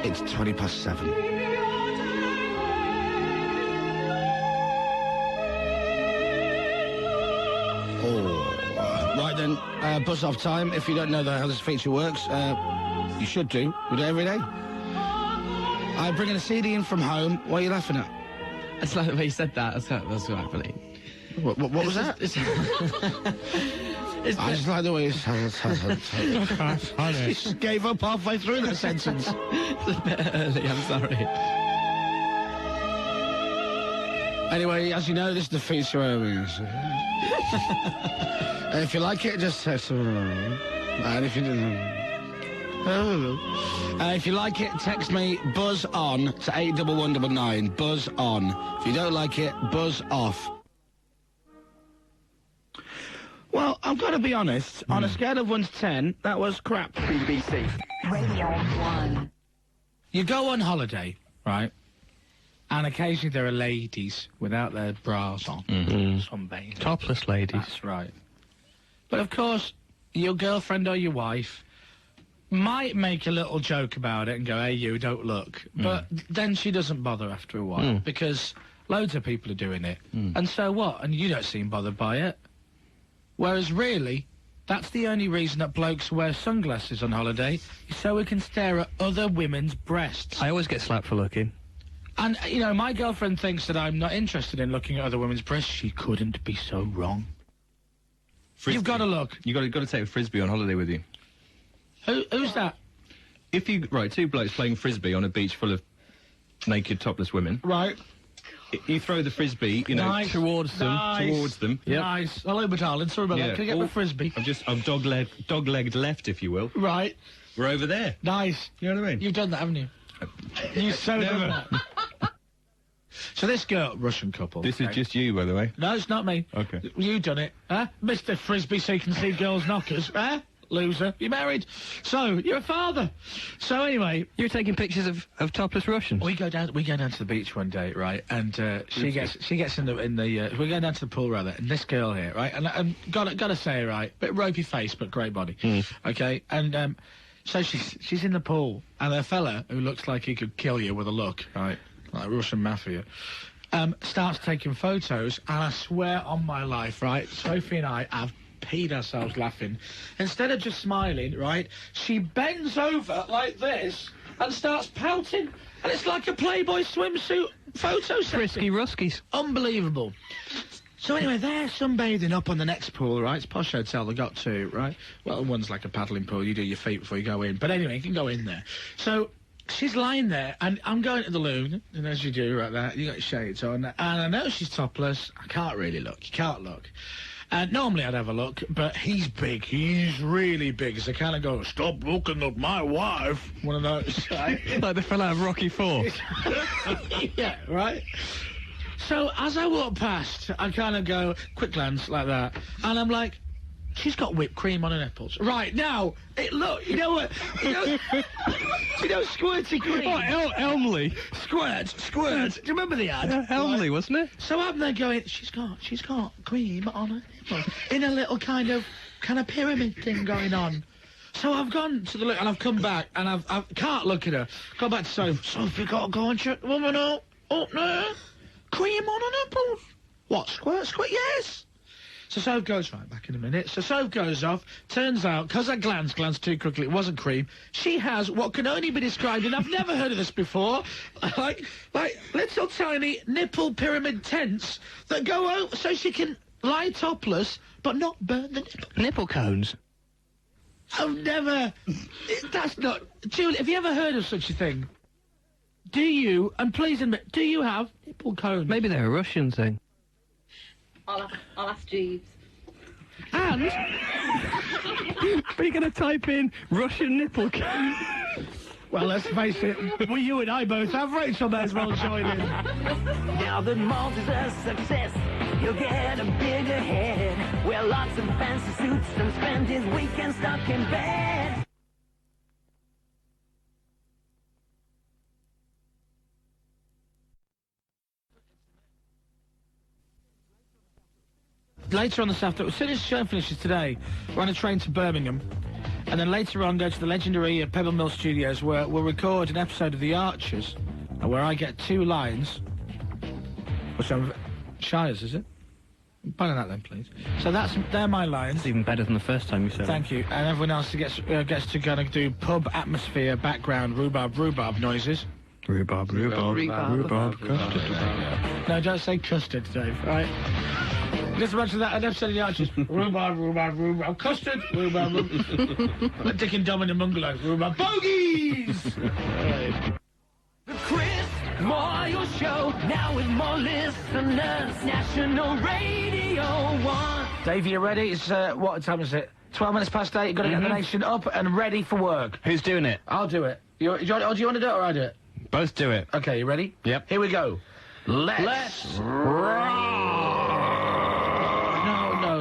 Speaker 15: It's 7:20. Right then, buzz off time. If you don't know how this feature works, you should do. We do it every day. I'm bringing a CD in from home. What are you laughing at?
Speaker 17: It's like the way you said that. That's right, funny.
Speaker 15: What was that? I just like the way you said it. I just gave up halfway through that sentence.
Speaker 17: It's a bit early, I'm sorry.
Speaker 15: Anyway, as you know, this is the feature. If you like it, just text me. And if you didn't... if you like it, text me buzz on to 81199. Buzz on. If you don't like it, buzz off.
Speaker 2: Well, I've got to be honest. On a scale of 1 to 10, that was crap.
Speaker 23: BBC.
Speaker 1: Radio 1.
Speaker 2: You go on holiday, right? And occasionally there are ladies without their bras on. Sunbathing.
Speaker 4: Topless ladies.
Speaker 2: That's right. But of course, your girlfriend or your wife might make a little joke about it and go, hey, you, don't look. But then she doesn't bother after a while because loads of people are doing it. And so what? And you don't seem bothered by it. Whereas really, that's the only reason that blokes wear sunglasses on holiday, is so we can stare at other women's breasts.
Speaker 4: I always get slapped for looking.
Speaker 2: And, you know, my girlfriend thinks that I'm not interested in looking at other women's breasts. She couldn't be so wrong.
Speaker 14: Frisbee.
Speaker 2: You've got to look.
Speaker 14: You've got to take a Frisbee on holiday with you.
Speaker 2: Who's that?
Speaker 14: if you two blokes playing frisbee on a beach full of naked topless women.
Speaker 2: Right.
Speaker 14: You throw the frisbee, you know,
Speaker 2: Nice.
Speaker 14: towards them. Yep.
Speaker 2: Nice. Hello, my darling. Sorry about that. Can I get my frisbee?
Speaker 14: I've dog-legged left, if you will.
Speaker 2: Right.
Speaker 14: We're over there.
Speaker 2: Nice.
Speaker 14: You know what I mean?
Speaker 2: You've done that, haven't you? You've so done that. So this girl, Russian couple.
Speaker 14: This is just you, by the way.
Speaker 2: No, it's not me.
Speaker 14: Okay.
Speaker 2: You done it, huh? Mr. Frisbee, so you can see girls' knockers, huh? Loser. You're married. So, you're a father. So anyway...
Speaker 4: You're taking pictures of topless Russians?
Speaker 2: We go down to the beach one day, right? And, she gets in the we go down to the pool, rather, and this girl here, right? And gotta say, right? Bit ropey face, but great body. Okay? And, so she's in the pool, and a fella who looks like he could kill you with a look, right? Like Russian mafia, starts taking photos, and I swear on my life, right, Sophie and I have peed ourselves laughing. Instead of just smiling, right, she bends over like this and starts pouting, and it's like a Playboy swimsuit photo session.
Speaker 4: Frisky Ruskies.
Speaker 2: Unbelievable. So anyway, they're sunbathing up on the next pool, right? It's a posh hotel, they got two, right? Well, one's like a paddling pool, you do your feet before you go in. But anyway, you can go in there. So... she's lying there, and I'm going to the loo, and as you do, right there, you got your shades on, and I know she's topless. I can't really look. You can't look. Normally I'd have a look, but he's big. He's really big. So I kind of go, stop looking at my wife. One of those, right?
Speaker 4: Like the fella of Rocky IV.
Speaker 2: Yeah, right? So as I walk past, I kind of go, quick glance like that, and I'm like, she's got whipped cream on her nipples. Right, now, look, you know what? You know squirty cream?
Speaker 4: Oh, Elmley.
Speaker 2: Squirt. Do you remember the ad?
Speaker 4: Elmley, wasn't it?
Speaker 2: So I'm there going, she's got cream on her nipples. In a little kind of pyramid thing going on. So I've gone to the look, and I've come back, and I can't look at her. Go back to Sophie. Sophie, got to go and check the woman out. Up there. Cream on her nipples. What, squirt? Yes. So Soph goes, right, back in a minute. So Soph goes off. Turns out, because I glanced too quickly, it wasn't cream. She has what can only be described, and I've never heard of this before, like little tiny nipple pyramid tents that go over so she can lie topless but not burn the nipple.
Speaker 4: Nipple cones?
Speaker 2: I've never... that's not... Julie, have you ever heard of such a thing? Do you, and please admit, do you have nipple cones?
Speaker 4: Maybe they're a Russian thing.
Speaker 6: I'll ask Jeeves.
Speaker 2: And...
Speaker 4: Are you going to type in Russian nipple cone?
Speaker 2: Well, let's face it, well, you and I both have. Rachel may as well join in.
Speaker 5: Now that Malls is a success, you'll get a bigger head. Wear lots of fancy suits and spend his weekend stuck in bed.
Speaker 2: Later on this afternoon, as soon as the show finishes today, we're on a train to Birmingham, and then later on go to the legendary Pebble Mill Studios, where we'll record an episode of The Archers, where I get 2 lines. Which I'm... Shires, is it? Pardon that then, please. So they're my lines.
Speaker 4: It's even better than the first time you said it.
Speaker 2: Thank you. And everyone else gets to kind of do pub atmosphere, background, rhubarb noises.
Speaker 4: Rhubarb.
Speaker 2: Custard. No, don't say custard, Dave, right? Just imagine that, an episode of The Archers. Rhubarb, custard, rhubarb. Like Dick and Dom in the Bungalow. Rhubarb, bogeys! Right.
Speaker 5: The Chris Moyles Show, now with more listeners, National Radio 1.
Speaker 2: Dave, you ready? It's, what time is it? 12 minutes past 8, you've got to get the nation up and ready for work.
Speaker 4: Who's doing it?
Speaker 2: I'll do it. Do you want to do it or I do it?
Speaker 4: Both do it.
Speaker 2: Okay, you ready?
Speaker 4: Yep.
Speaker 2: Here we go. Let's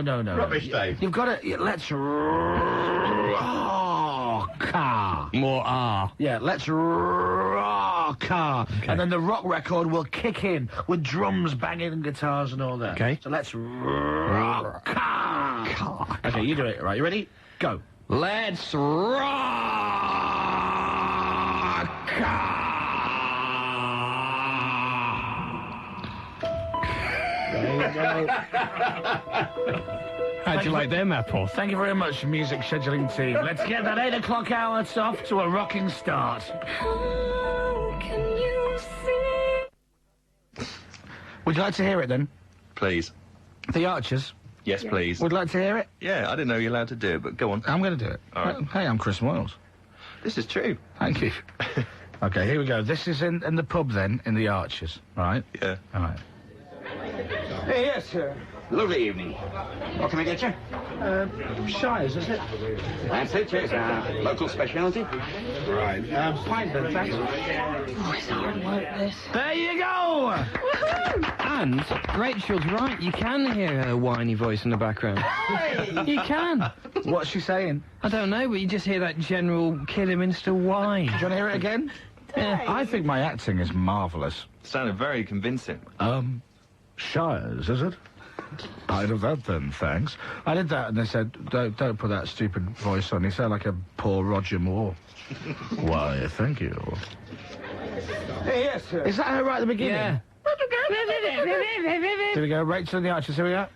Speaker 2: No.
Speaker 14: Rubbish, Dave.
Speaker 2: You've got to... Let's rock.
Speaker 4: More R.
Speaker 2: Yeah, let's rock. Okay. And then the rock record will kick in with drums banging and guitars and all that.
Speaker 4: Okay.
Speaker 2: So let's rock. Okay, you do it. Right, you ready? Go.
Speaker 4: Let's rock.
Speaker 2: There you go.
Speaker 4: How'd you like them apples?
Speaker 2: Thank you very much, music scheduling team. Let's get that 8 o'clock hour off to a rocking start.
Speaker 5: How can you see?
Speaker 2: Would you like to hear it then?
Speaker 14: Please.
Speaker 2: The Archers?
Speaker 14: Yes, please.
Speaker 2: Would you like to hear it?
Speaker 14: Yeah, I didn't know you were allowed to do it, but go on.
Speaker 2: I'm going to do it.
Speaker 14: All right.
Speaker 2: Hey, I'm Chris Moyles.
Speaker 14: This is true.
Speaker 15: Thank you. Okay, here we go. This is in the pub then, in the Arches, right?
Speaker 14: Yeah.
Speaker 15: All right.
Speaker 3: Hey, yes, sir. Lovely evening. What can I get you?
Speaker 15: Shires, is it?
Speaker 3: That's it, yes. Local speciality.
Speaker 15: Right. Fine then, thanks.
Speaker 6: Oh, it's hard work, this.
Speaker 15: There you go!
Speaker 4: And Rachel's right, you can hear her whiny voice in the background. You can.
Speaker 15: What's she saying?
Speaker 4: I don't know, but you just hear that general Kidderminster whine.
Speaker 15: Do you want to hear it again?
Speaker 4: Yeah.
Speaker 15: I think my acting is marvellous.
Speaker 14: Sounded very convincing.
Speaker 15: Shires, is it? I'd have that then, thanks. I did that and they said, don't put that stupid voice on. You sound like a poor Roger Moore. Why, thank you.
Speaker 3: Hey, yes, sir.
Speaker 15: Is that her right at the beginning?
Speaker 4: Yeah.
Speaker 15: Here we go, Rachel and the Archers, here we are.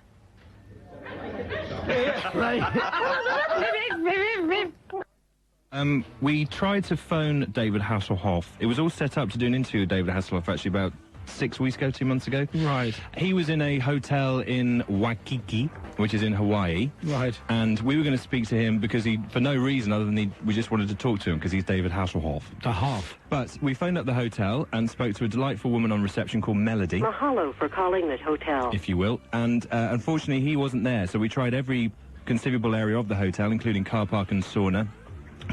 Speaker 14: We tried to phone David Hasselhoff. It was all set up to do an interview with David Hasselhoff actually about 6 weeks ago, 2 months ago.
Speaker 15: Right.
Speaker 14: He was in a hotel in Waikiki, which is in Hawaii.
Speaker 15: Right.
Speaker 14: And we were going to speak to him because for no reason other than we just wanted to talk to him because he's David Hasselhoff.
Speaker 15: The Hoff.
Speaker 14: But we phoned up the hotel and spoke to a delightful woman on reception called Melody.
Speaker 10: Mahalo for calling this hotel.
Speaker 14: If you will. And unfortunately, he wasn't there, so we tried every conceivable area of the hotel, including car park and sauna.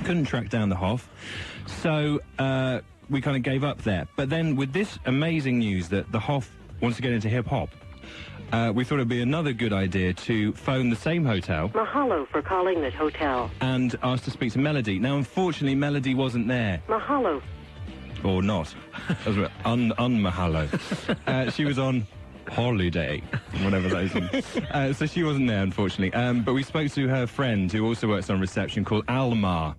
Speaker 14: Couldn't track down the Hoff. So, we kind of gave up there. But then, with this amazing news that the Hoff wants to get into hip-hop, we thought it'd be another good idea to phone the same hotel.
Speaker 10: Mahalo for calling this hotel.
Speaker 14: And ask to speak to Melody. Now, unfortunately, Melody wasn't there.
Speaker 10: Mahalo.
Speaker 14: Or not. Mahalo. She was on holiday, whatever that is. So she wasn't there, unfortunately. But we spoke to her friend, who also works on reception, called Alma.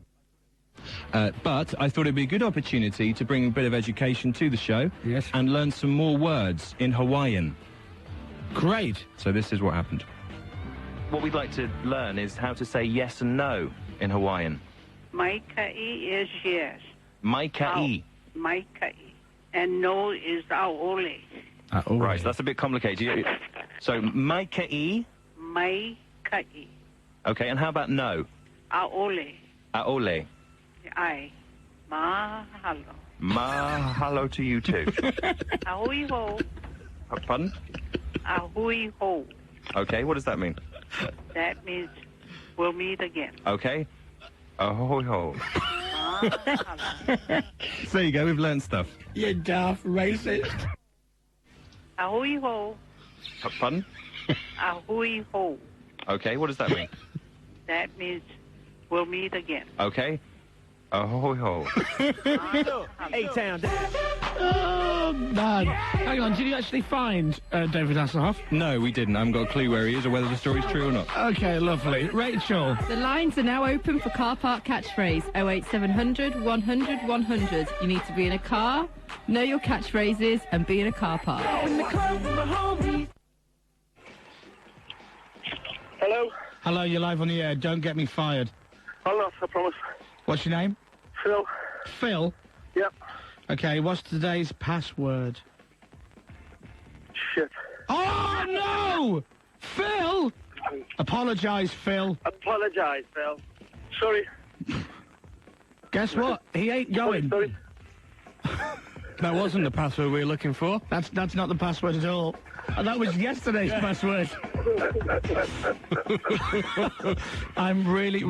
Speaker 14: But I thought it'd be a good opportunity to bring a bit of education to the show.
Speaker 15: Yes.
Speaker 14: And learn some more words in Hawaiian.
Speaker 15: Great.
Speaker 14: So this is what happened. What we'd like to learn is how to say yes and no in Hawaiian.
Speaker 22: Mai ka'i is yes.
Speaker 14: Mai ka'i.
Speaker 22: Mai ka'i. And no is aole.
Speaker 14: Right, so that's a bit complicated. So, mai ka'i.
Speaker 22: Mai ka'i.
Speaker 14: Okay, and how about no?
Speaker 22: Aole.
Speaker 14: Aole.
Speaker 22: Ai. Mahalo.
Speaker 14: Mahalo to you too.
Speaker 22: Ahui ho.
Speaker 14: Pardon?
Speaker 22: Ahui ho.
Speaker 14: Okay, what does that mean?
Speaker 22: That means we'll meet again.
Speaker 14: Okay. Ahoy ho.
Speaker 22: Mahalo.
Speaker 14: So there you go, we've learned stuff.
Speaker 15: You daft racist.
Speaker 22: Ahui ho.
Speaker 14: Pardon?
Speaker 22: Ahui ho.
Speaker 14: Okay, what does that mean?
Speaker 22: That means we'll meet again.
Speaker 14: Okay. Ahoy ho.
Speaker 3: A-Town.
Speaker 2: Oh, man. Hang on, did you actually find David Hasselhoff?
Speaker 14: No, we didn't. I haven't got a clue where he is or whether the story's true or not.
Speaker 2: Okay, lovely. Rachel.
Speaker 6: The lines are now open for car park catchphrase 08700 100 100. You need to be in a car, know your catchphrases, and be in a car park.
Speaker 18: Hello?
Speaker 2: Hello, you're live on the air. Don't get me fired.
Speaker 18: I'll not, I promise.
Speaker 2: What's your name?
Speaker 18: Phil.
Speaker 2: Phil?
Speaker 18: Yep.
Speaker 2: Okay, what's today's password?
Speaker 18: Shit.
Speaker 2: Oh, no! Phil! Apologise, Phil.
Speaker 18: Apologise, Phil. Sorry.
Speaker 2: Guess what? He ain't going.
Speaker 18: Sorry.
Speaker 4: That wasn't the password we were looking for.
Speaker 2: That's not the password at all. That was yesterday's password. I'm really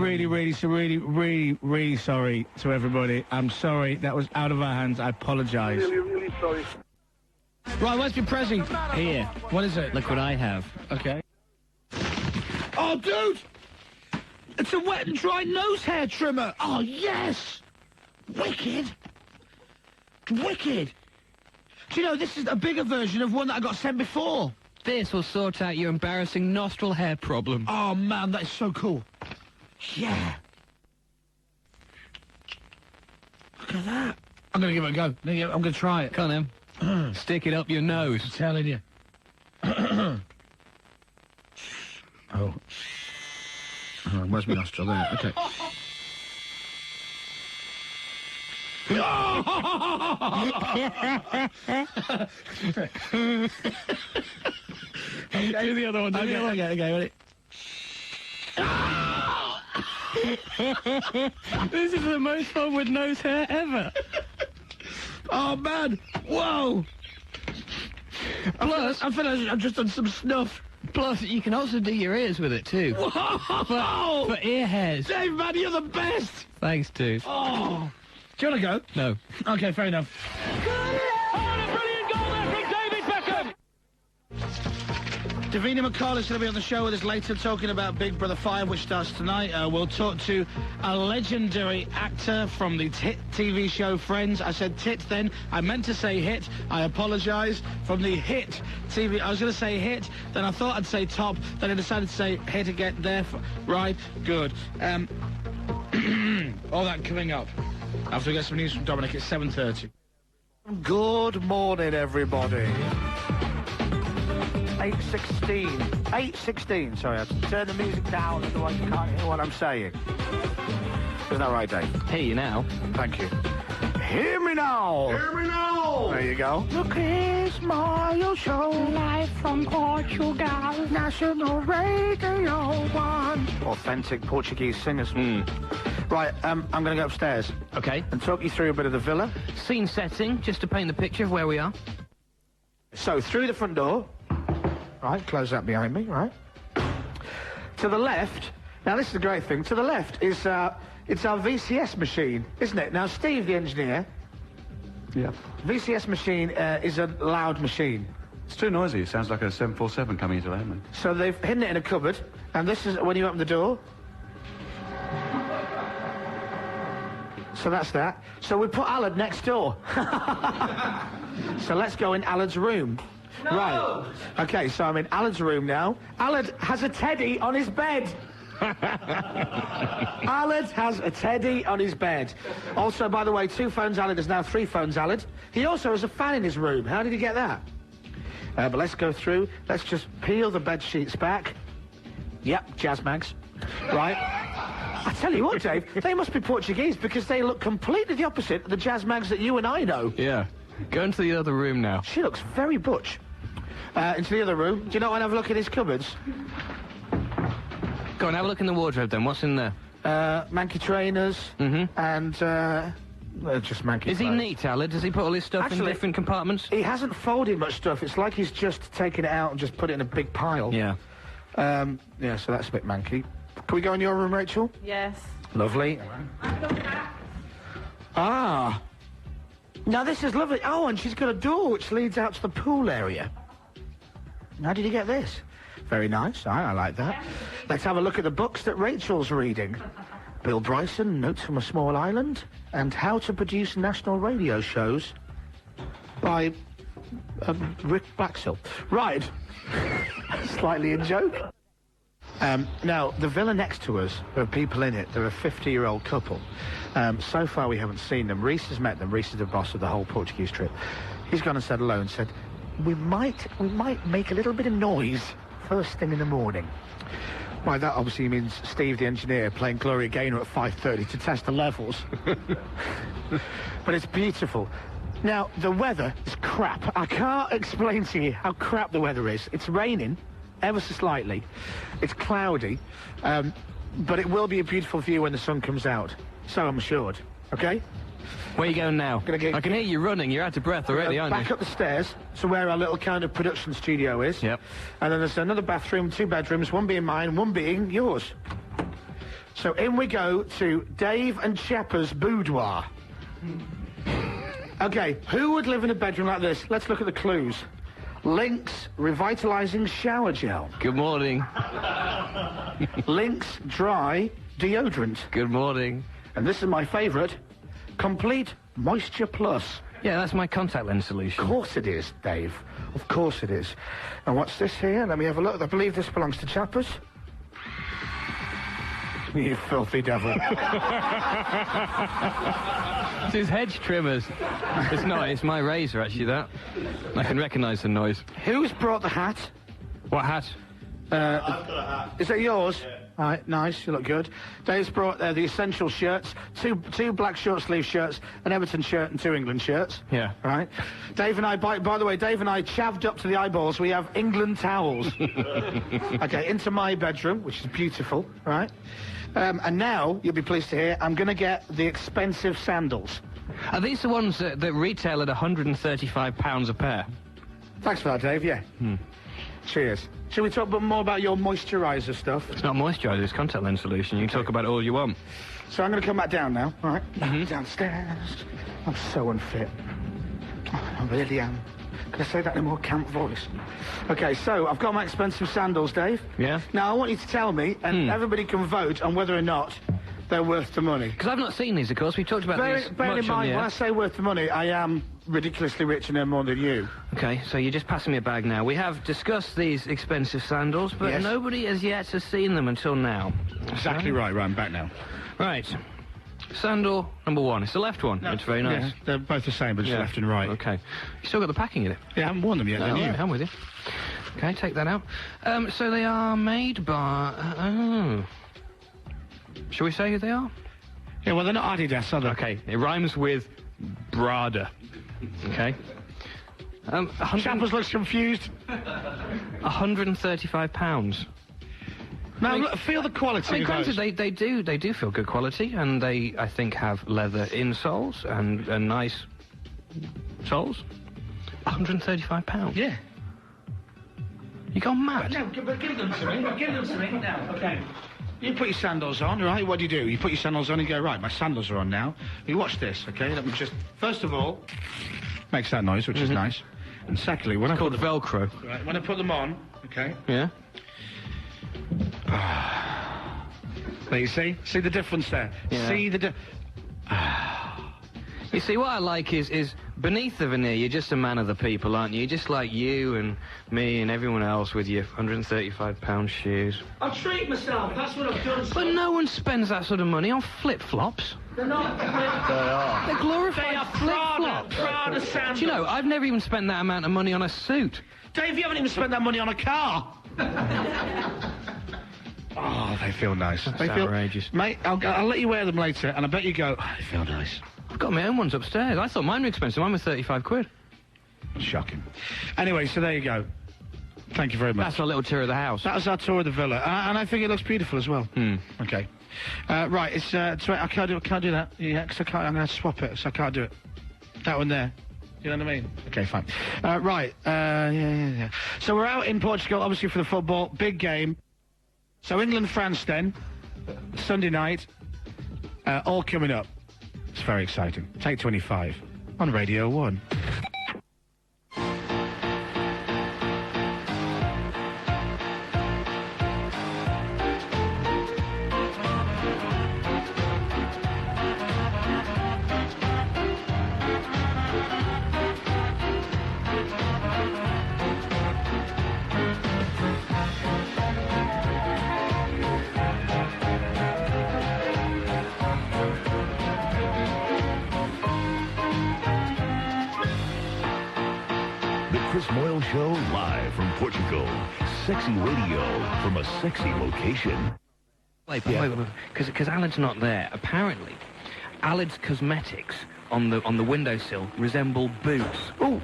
Speaker 2: sorry to everybody. I'm sorry. That was out of our hands. I apologise.
Speaker 18: Really sorry.
Speaker 2: Right, where's your present?
Speaker 4: Here.
Speaker 2: What is it?
Speaker 4: Look what I have.
Speaker 2: Okay. Oh, dude! It's a wet and dry nose hair trimmer. Oh, yes! Wicked. Wicked. Do you know, this is a bigger version of one that I got sent before.
Speaker 4: This will sort out your embarrassing nostril hair problem.
Speaker 2: Oh, man, that is so cool. Yeah. Look at that. I'm going to give it a go. I'm going to try it.
Speaker 4: Come on, then. Stick it up your nose.
Speaker 2: I'm telling you. Oh, where's my nostril? There. Okay.
Speaker 4: Okay, do the other one.
Speaker 2: Okay, ready?
Speaker 4: This is the most fun with nose hair ever.
Speaker 2: Oh, man. Whoa.
Speaker 4: Plus,
Speaker 2: I feel like I've just done some snuff.
Speaker 4: Plus, you can also do your ears with it, too.
Speaker 2: Whoa!
Speaker 4: For ear hairs.
Speaker 2: Dave, man, you're the best.
Speaker 4: Thanks, dude.
Speaker 2: Oh. Do you want to go?
Speaker 4: No.
Speaker 2: Okay, fair enough. Davina McCall is going to be on the show with us later, talking about Big Brother 5, which starts tonight. We'll talk to a legendary actor from the hit TV show Friends. I said tit then. I meant to say hit. I apologise. From the hit TV... I was going to say hit, then I thought I'd say top, then I decided to say hit again. There, right, good. All that coming up. After we get some news from Dominic, it's 7:30.
Speaker 15: Good morning, everybody. 8:16. 8:16, sorry, I have to turn the music down, otherwise you can't hear what I'm saying. Isn't that right, Dave?
Speaker 4: Hear you now.
Speaker 15: Thank you. Hear me now!
Speaker 5: Hear me now!
Speaker 15: There you go.
Speaker 5: The Chris Moyles Show, live from Portugal, National Radio 1.
Speaker 15: Authentic Portuguese singers. Right, I'm going to go upstairs.
Speaker 4: Okay.
Speaker 15: And talk you through a bit of the villa.
Speaker 4: Scene setting, just to paint the picture of where we are.
Speaker 15: So, through the front door. Right, close that behind me, right. To the left, now this is the great thing, to the left is, it's our VCS machine, isn't it? Now, Steve, the engineer...
Speaker 9: Yeah.
Speaker 15: VCS machine is a loud machine.
Speaker 9: It's too noisy. It sounds like a 747 coming into landing.
Speaker 15: So they've hidden it in a cupboard, and this is when you open the door. So that's that. So we put Alad next door. So let's go in Alad's room.
Speaker 5: No!
Speaker 15: Right. Okay, so I'm in Alad's room now. Alad has a teddy on his bed. Alad has a teddy on his bed. Also, by the way, 2 phones Alad is now 3 phones Alad. He also has a fan in his room. How did he get that? But let's go through. Let's just peel the bed sheets back. Yep, jazz mags. Right. I tell you what, Dave, they must be Portuguese because they look completely the opposite of the jazz mags that you and I know.
Speaker 4: Yeah. Go into the other room now.
Speaker 15: She looks very butch. Into the other room. Do you not want to have a look at his cupboards?
Speaker 4: Go on, have a look in the wardrobe then. What's in there?
Speaker 15: Manky trainers. And, just manky
Speaker 4: Is he
Speaker 15: clothes.
Speaker 4: neat, Alad? Does he put all his stuff
Speaker 15: Actually,
Speaker 4: in different compartments?
Speaker 15: He hasn't folded much stuff. It's like he's just taken it out and just put it in a big pile.
Speaker 4: Yeah.
Speaker 15: Yeah, so that's a bit manky. Can we go in your room, Rachel?
Speaker 6: Yes.
Speaker 15: Lovely. Ah. Now, this is lovely. Oh, and she's got a door which leads out to the pool area. How did you get this? Very nice. I like that. Let's have a look at the books that Rachel's reading. Bill Bryson, Notes from a Small Island, and How to Produce National Radio Shows by Rick Blaxill. Right. Slightly in joke. Now, the villa next to us, there are people in it. They're a 50-year-old couple. So far, we haven't seen them. Reese has met them. Reese is the boss of the whole Portuguese trip. He's gone and said hello and said, we might make a little bit of noise first thing in the morning. By that, obviously, means Steve, the engineer, playing Gloria Gaynor at 5:30 to test the levels. But it's beautiful. Now, the weather is crap. I can't explain to you how crap the weather is. It's raining, ever so slightly. It's cloudy, but it will be a beautiful view when the sun comes out. So I'm assured. Okay?
Speaker 4: Where are you going now? I can hear you running. You're out of breath already, aren't you?
Speaker 15: Back up the stairs to where our little kind of production studio is.
Speaker 4: Yep.
Speaker 15: And then there's another bathroom, 2 bedrooms, one being mine, one being yours. So in we go to Dave and Chepper's boudoir. Okay, who would live in a bedroom like this? Let's look at the clues. Lynx revitalising shower gel.
Speaker 4: Good morning.
Speaker 15: Lynx dry deodorant.
Speaker 4: Good morning.
Speaker 15: And this is my favourite. Complete Moisture Plus.
Speaker 4: Yeah, that's my contact lens solution.
Speaker 15: Of course it is, Dave. Of course it is. And what's this here? Let me have a look. I believe this belongs to Chappers. You filthy devil.
Speaker 4: It's his hedge trimmers. It's not. It's my razor, actually, that. I can recognise the noise.
Speaker 15: Who's brought the hat?
Speaker 4: What hat?
Speaker 15: Is that yours? All right, nice. You look good. Dave's brought the essential shirts, two black short-sleeve shirts, an Everton shirt and 2 England shirts.
Speaker 14: Yeah.
Speaker 15: Right. Dave and I, by the way, Dave and I chavved up to the eyeballs. We have England towels. Okay, into my bedroom, which is beautiful, right? And now, you'll be pleased to hear, I'm going to get the expensive sandals.
Speaker 4: Are these the ones that retail at £135 a pair?
Speaker 15: Thanks for that, Dave, yeah. Cheers. Shall we talk more about your moisturiser stuff?
Speaker 4: It's not moisturiser, it's contact lens solution. You can talk about it all you want.
Speaker 15: So I'm going to come back down now, all right? Downstairs. I'm so unfit. I really am. Can I say that in a more camp voice? Okay, so I've got my expensive sandals, Dave.
Speaker 4: Yeah?
Speaker 15: Now, I want you to tell me, and everybody can vote on whether or not they're worth the money.
Speaker 4: Because I've not seen these, of course. We talked about these
Speaker 15: Bear in mind, when I say worth the money, I am ridiculously rich and earn more than you.
Speaker 4: Okay, so you're just passing me a bag now. We have discussed these expensive sandals, but nobody as yet has seen them until now.
Speaker 15: Exactly right, I'm back now.
Speaker 4: Right. Sandal number 1. It's the left one. It's very nice.
Speaker 15: Yeah, they're both the same, but just left and right.
Speaker 4: Okay. You still got the packing in it?
Speaker 15: Yeah, I haven't worn them yet, have you?
Speaker 4: I'm with you. Okay, take that out. So they are made by... Shall we say who they are?
Speaker 15: Yeah, well, they're not Adidas, are they?
Speaker 4: Okay, it rhymes with Brada. Okay.
Speaker 15: Chappers looks confused.
Speaker 4: £135.
Speaker 15: Now, look, feel the quality.
Speaker 4: I mean,
Speaker 15: of
Speaker 4: granted,
Speaker 15: those.
Speaker 4: they do feel good quality, and they, I think, have leather insoles and nice soles. £135.
Speaker 15: Yeah.
Speaker 4: You gone mad?
Speaker 15: No, give them to me. Give them to me now. Okay. You put your sandals on, right? What do? You put your sandals on and go, right, my sandals are on now. You watch this, okay? Let me just... First of all, makes that noise, which is nice. And secondly, when
Speaker 4: it's called Velcro.
Speaker 15: Right, when I put them on, okay?
Speaker 4: Yeah?
Speaker 15: There, you see? See the difference there?
Speaker 4: Yeah.
Speaker 15: See the
Speaker 4: You see, what I like is beneath the veneer, you're just a man of the people, aren't you? Just like you and me and everyone else with your £135 shoes.
Speaker 15: I treat myself, that's what I've done.
Speaker 4: But no one spends that sort of money on flip-flops.
Speaker 15: They're not.
Speaker 4: They are. They're glorified
Speaker 15: They are
Speaker 4: flip-flops.
Speaker 15: Prada sandals.
Speaker 4: Do you know, I've never even spent that amount of money on a suit.
Speaker 15: Dave, you haven't even spent that money on a car. Oh, they feel nice.
Speaker 4: That's
Speaker 15: they feel
Speaker 4: outrageous.
Speaker 15: Mate, I'll let you wear them later, and I bet you go, they feel nice.
Speaker 4: I've got my own ones upstairs. I thought mine were expensive. Mine were £35.
Speaker 15: Shocking. Anyway, so there you go. Thank you very much.
Speaker 4: That's our little tour of the house.
Speaker 15: That was our tour of the villa, and I think it looks beautiful as well. Okay. Right, it's... I can't do that. Yeah, because I'm going to swap it, so I can't do it. That one there. You know what I mean? Okay, fine. Right, yeah. So we're out in Portugal, obviously, for the football. Big game. So England-France then, Sunday night, all coming up. It's very exciting. Take 25 on Radio 1.
Speaker 7: Chris Moyles Show live from Portugal. Sexy radio from a sexy location.
Speaker 4: Wait, because Alan's not there. Apparently, Alan's cosmetics on the windowsill resemble boots.
Speaker 15: Oh,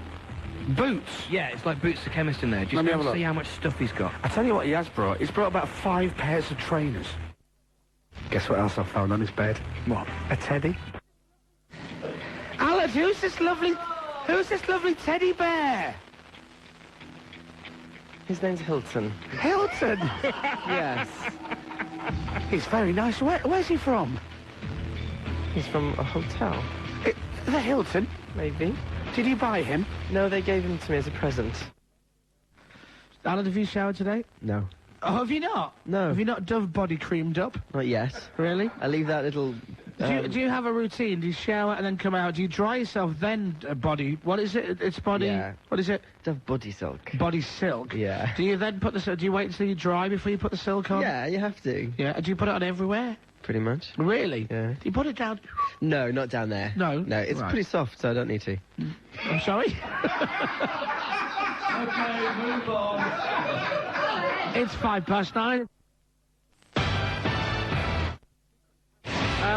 Speaker 15: boots?
Speaker 4: Yeah, it's like Boots the chemist in there. Just
Speaker 15: Let me have a look.
Speaker 4: see how much stuff he's got.
Speaker 15: I tell you what he has brought. He's brought about 5 pairs of trainers. Guess what else I found on his bed? What? A teddy. Alan, who's this lovely teddy bear?
Speaker 11: His name's Hilton.
Speaker 15: Hilton?
Speaker 11: Yes.
Speaker 15: He's very nice. Where's he from?
Speaker 11: He's from a hotel.
Speaker 15: The Hilton?
Speaker 11: Maybe.
Speaker 15: Did you buy him?
Speaker 11: No, they gave him to me as a present.
Speaker 15: Alan, have you showered today?
Speaker 11: No.
Speaker 15: Oh, have you not?
Speaker 11: No.
Speaker 15: Have you not Dove body creamed up?
Speaker 11: Not yet.
Speaker 15: Really?
Speaker 11: I leave that little...
Speaker 15: Do you have a routine? Do you shower and then come out? Do you dry yourself then body? What is it? It's body...
Speaker 11: Yeah.
Speaker 15: What is it?
Speaker 11: Dove body silk.
Speaker 15: Body silk?
Speaker 11: Yeah.
Speaker 15: Do you then put the... Do you wait until you dry before you put the silk on?
Speaker 11: Yeah, you have to.
Speaker 15: Yeah. Do you put it on everywhere?
Speaker 11: Pretty much.
Speaker 15: Really?
Speaker 11: Yeah.
Speaker 15: Do you put it down?
Speaker 11: No, not down there.
Speaker 15: No?
Speaker 11: No, it's
Speaker 15: Right.
Speaker 11: pretty soft, so I don't need to.
Speaker 15: I'm sorry?
Speaker 5: Okay, move on.
Speaker 15: It's 9:05.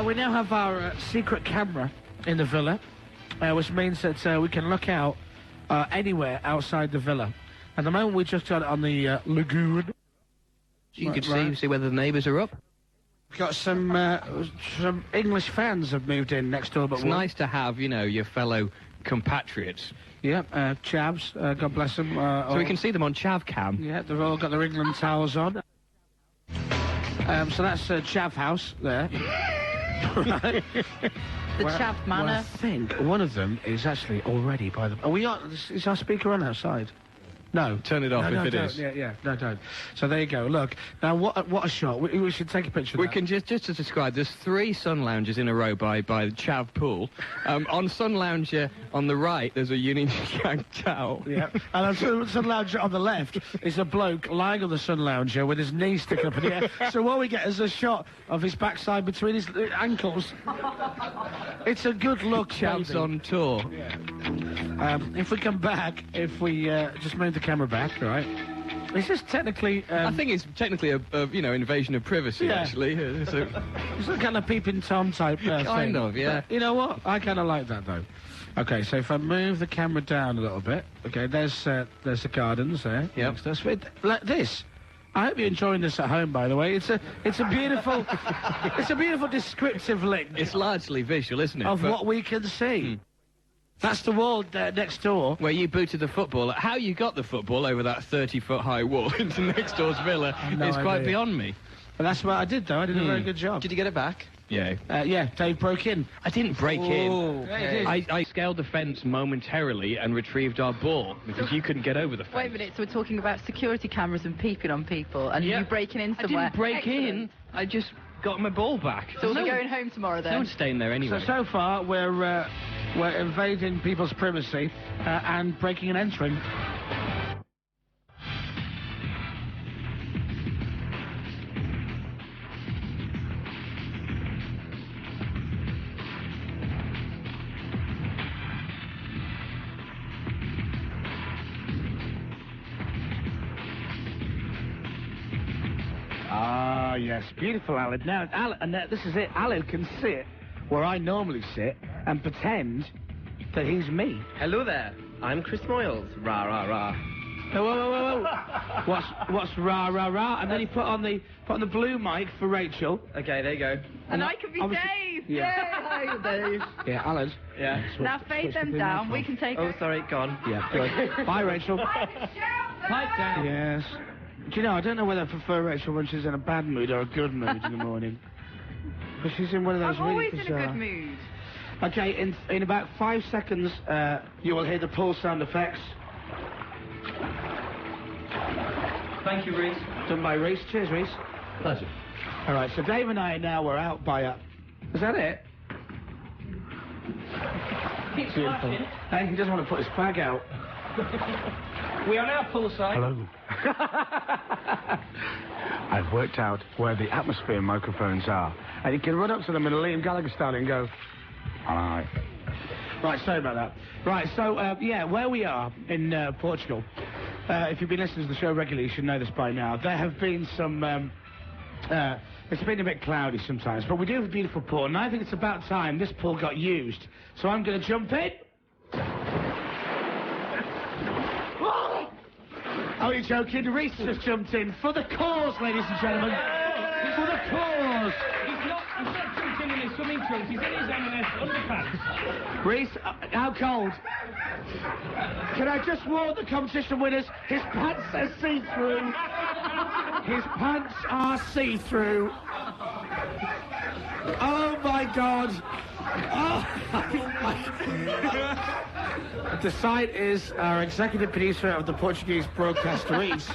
Speaker 15: We now have our secret camera in the villa, which means that we can look out anywhere outside the villa. At the moment, we just got it on the lagoon.
Speaker 4: You can see whether the neighbours are up.
Speaker 15: We've got some English fans have moved in next door, but
Speaker 4: It's nice to have, you know, your fellow compatriots.
Speaker 15: Yep, Chavs, God bless them.
Speaker 4: So we can see them on Chav Cam.
Speaker 15: Yeah, they've all got their England towels on. So that's Chav House there. Right.
Speaker 6: The Chav Manor.
Speaker 15: Well, I think one of them is actually already by the... Are we on? Is our speaker on outside? No.
Speaker 4: Turn it off if it is.
Speaker 15: Yeah, no, don't. So there you go. Look, now what a shot. We should take a picture of
Speaker 4: We
Speaker 15: that.
Speaker 4: can just to describe, there's 3 sun lounges in a row by the Chav Pool. On Sun Lounger on the right, there's a Union Jack towel.
Speaker 15: Yeah, and on Sun Lounger on the left is a bloke lying on the Sun Lounger with his knees sticking up in the air. So what we get is a shot of his backside between his ankles. It's a good look,
Speaker 4: Chav's
Speaker 15: baby.
Speaker 4: on tour.
Speaker 15: Yeah. If we come back, if we just move the camera back, right? Is this technically...
Speaker 4: I think it's technically a invasion of privacy,
Speaker 15: Yeah.
Speaker 4: actually.
Speaker 15: It's a kind of peeping Tom type thing.
Speaker 4: Kind of, yeah.
Speaker 15: But you know what? I kind of like that, though. Okay, so if I move the camera down a little bit, okay, there's the gardens there.
Speaker 4: Yep.
Speaker 15: Like this. I hope you're enjoying this at home, by the way. It's a beautiful, it's a beautiful descriptive link.
Speaker 4: It's largely visual, isn't it?
Speaker 15: Of what we can see. That's the wall next door.
Speaker 4: Where you booted the football. How you got the football over that 30-foot high wall into next door's villa is quite beyond me.
Speaker 15: But that's what I did, though. I did a very good job.
Speaker 4: Did you get it back? Yeah.
Speaker 15: Yeah, Dave broke in.
Speaker 4: I didn't break in.
Speaker 15: Yeah, you did.
Speaker 4: I scaled the fence momentarily and retrieved our ball because you couldn't get over the fence.
Speaker 6: Wait a minute, so we're talking about security cameras and peeping on people and you breaking in somewhere.
Speaker 4: I didn't break
Speaker 6: Excellent.
Speaker 4: in. I just got my ball back.
Speaker 6: So we'll be going home tomorrow then?
Speaker 4: No one's staying there anyway.
Speaker 15: So far, we're invading people's privacy and breaking and entering. Ah, yes, beautiful, Alan. Now, this is it. Alan can sit where I normally sit and pretend that he's me.
Speaker 11: Hello there. I'm Chris Moyles. Rah, rah, rah.
Speaker 15: Whoa. What's rah, rah, rah? And then he put on the blue mic for Rachel.
Speaker 11: Okay, there you go.
Speaker 6: And I can be Dave!
Speaker 15: Yeah.
Speaker 6: Yay, Dave!
Speaker 15: Yeah, Alan.
Speaker 11: Yeah.
Speaker 6: Now fade them down, we can take
Speaker 11: Oh, sorry, gone.
Speaker 15: Yeah, good. Bye, Rachel.
Speaker 11: Pipe down.
Speaker 15: Yes. Do you know, I don't know whether I prefer Rachel when she's in a bad mood or a good mood in the morning. Because she's in one of those
Speaker 6: I'm
Speaker 15: really
Speaker 6: always in a
Speaker 15: bizarre...
Speaker 6: good mood.
Speaker 15: Okay, in about 5 seconds, you will hear the pull sound effects.
Speaker 11: Thank you, Reese.
Speaker 15: Done by Reese. Cheers, Reese.
Speaker 11: Pleasure.
Speaker 15: All right, so Dave and I now we're out by a... Is that it?
Speaker 11: Keep
Speaker 15: Beautiful.
Speaker 11: flashing.
Speaker 15: Hey, he doesn't want to put his flag out.
Speaker 11: We are now poolside.
Speaker 9: Hello. I've worked out where the atmosphere microphones are.
Speaker 15: And you can run up to them in a Liam Gallagher style and go...
Speaker 9: All right.
Speaker 15: Right, sorry about that. Right, so, yeah, where we are in Portugal, if you've been listening to the show regularly, you should know this by now. There have been some, it's been a bit cloudy sometimes, but we do have a beautiful pool, and I think it's about time this pool got used. So I'm going to jump in. Oh, you're joking? Reese just jumped in for the cause, ladies and gentlemen. For the cause.
Speaker 11: He's not jumping in his swimming trunks. He's in his M&S underpants.
Speaker 15: Reese, how cold? Can I just warn the competition winners, his pants are see-through. His pants are see-through. Oh, my God. Oh, the site is our executive producer of the Portuguese broadcast, Reese,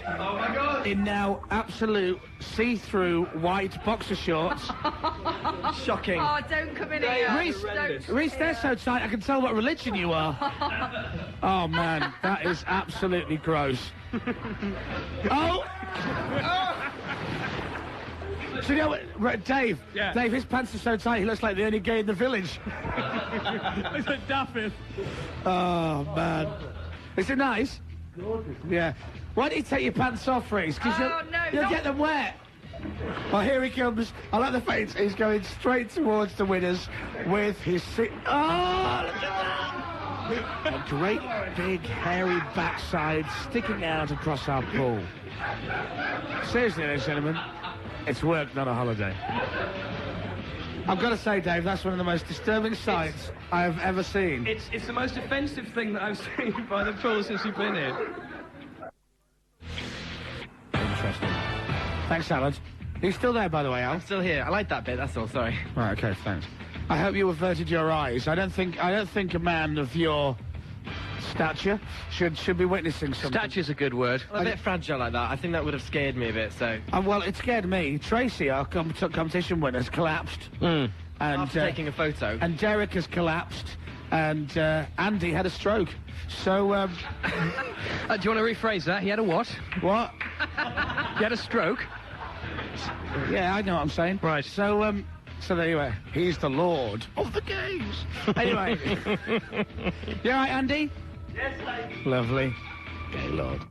Speaker 15: in now absolute see-through white boxer shorts. Shocking.
Speaker 6: Oh, don't come in here.
Speaker 15: Reese, they're so tight I can tell what religion you are. Oh, man, that is absolutely gross. Oh! So you know what, Dave?
Speaker 11: Yeah.
Speaker 15: Dave, his pants are so tight he looks like the only gay in the village.
Speaker 11: It's a daffy.
Speaker 15: Oh, man. Is it nice? Yeah. Why don't you take your pants off, Reese? Because
Speaker 6: Oh, no,
Speaker 15: you'll
Speaker 6: not-
Speaker 15: get them wet. Oh, here he comes. I like the face. He's going straight towards the winners with his... Oh, look at that! A great big hairy backside sticking out across our pool. Seriously, ladies and gentlemen, it's work, not a holiday. I've got to say, Dave, that's one of the most disturbing sights I have ever seen.
Speaker 11: It's the most offensive thing that I've seen by the pool since you've been here.
Speaker 15: Interesting. Thanks, Alan. Are you still there, by the way, Al?
Speaker 17: I'm still here. I like that bit, that's all, sorry.
Speaker 15: Right, okay, thanks. I hope you averted your eyes. I don't think a man of your stature should be witnessing something.
Speaker 17: Stature's a good word. A bit fragile like that. I think that would have scared me a bit, so...
Speaker 15: Well, it scared me. Tracy, our competition winner, has collapsed.
Speaker 17: And
Speaker 15: After
Speaker 17: taking a photo.
Speaker 15: And Derek has collapsed. And Andy had a stroke. So,
Speaker 17: do you want to rephrase that? He had a what?
Speaker 15: What?
Speaker 17: He had a stroke?
Speaker 15: Yeah, I know what I'm saying.
Speaker 17: Right.
Speaker 15: So there you are. He's the Lord of the Games. Anyway. You all right, Andy?
Speaker 11: Yes, mate.
Speaker 15: Lovely. Gaylord.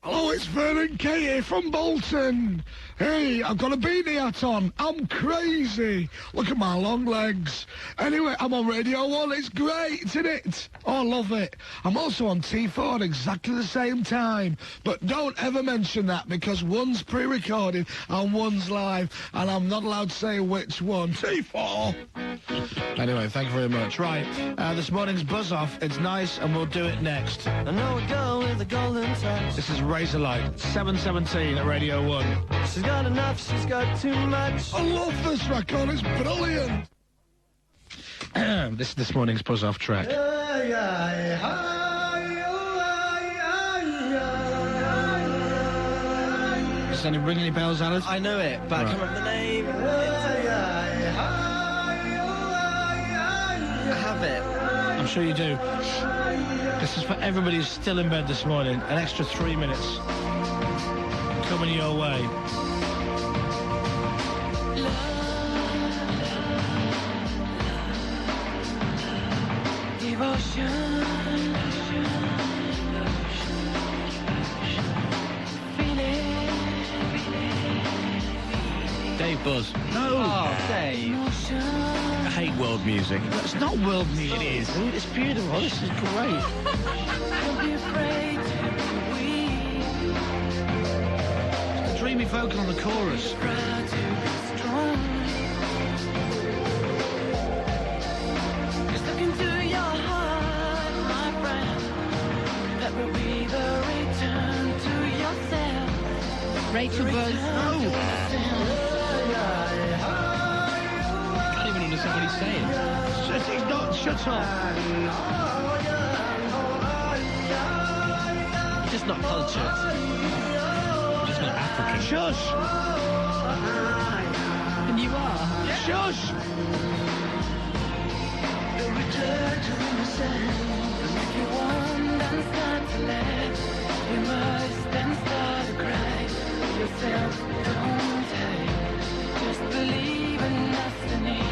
Speaker 2: Hello, it's Vernon Kay here from Bolton. Hey, I've got a beanie hat on. I'm crazy. Look at my long legs. Anyway, I'm on Radio 1. It's great, isn't it? Oh, I love it. I'm also on T4 at exactly the same time. But don't ever mention that because one's pre-recorded and one's live. And I'm not allowed to say which one. T4. Anyway, thank you very much. Right, this morning's Buzz Off. It's nice and we'll do it next.
Speaker 5: I know a girl with a golden touch.
Speaker 2: This is Razorlight, 7:17 at Radio 1.
Speaker 5: She's got enough, she's got too much.
Speaker 2: I love this record, it's brilliant. This is this morning's Buzz Off track. Does any ring any bells, Alice?
Speaker 17: I know it, but I can't remember the name. I have it.
Speaker 2: I'm sure you do. This is for everybody who's still in bed this morning. An extra 3 minutes coming your way.
Speaker 17: Dave Buzz.
Speaker 2: No.
Speaker 17: Oh, Dave.
Speaker 2: I hate world music. That's not world music. It is. It's beautiful. This is great. The dreamy vocal on the chorus.
Speaker 6: Rachel Buzz.
Speaker 2: No.
Speaker 17: Can't even understand what he's saying.
Speaker 2: He's not. Shut up.
Speaker 17: Just not cultured. Just not African.
Speaker 2: Shush.
Speaker 6: And you are.
Speaker 2: Shush.
Speaker 5: Just believe in destiny.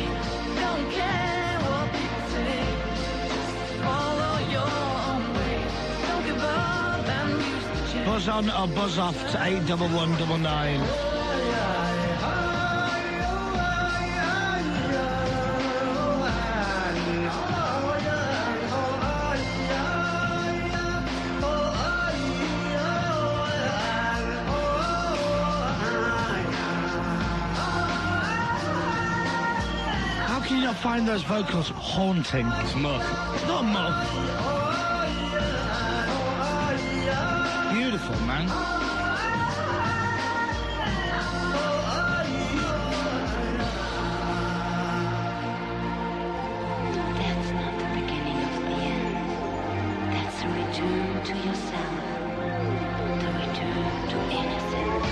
Speaker 5: Don't care what people say. Just follow your own way. Don't give up and use the chance.
Speaker 2: Buzz on or buzz off to 81199. How can you not find those vocals haunting?
Speaker 17: It's muff.
Speaker 2: It's not muff. Beautiful, man.
Speaker 1: That's not the beginning of the end. That's a return to yourself. The return to innocence.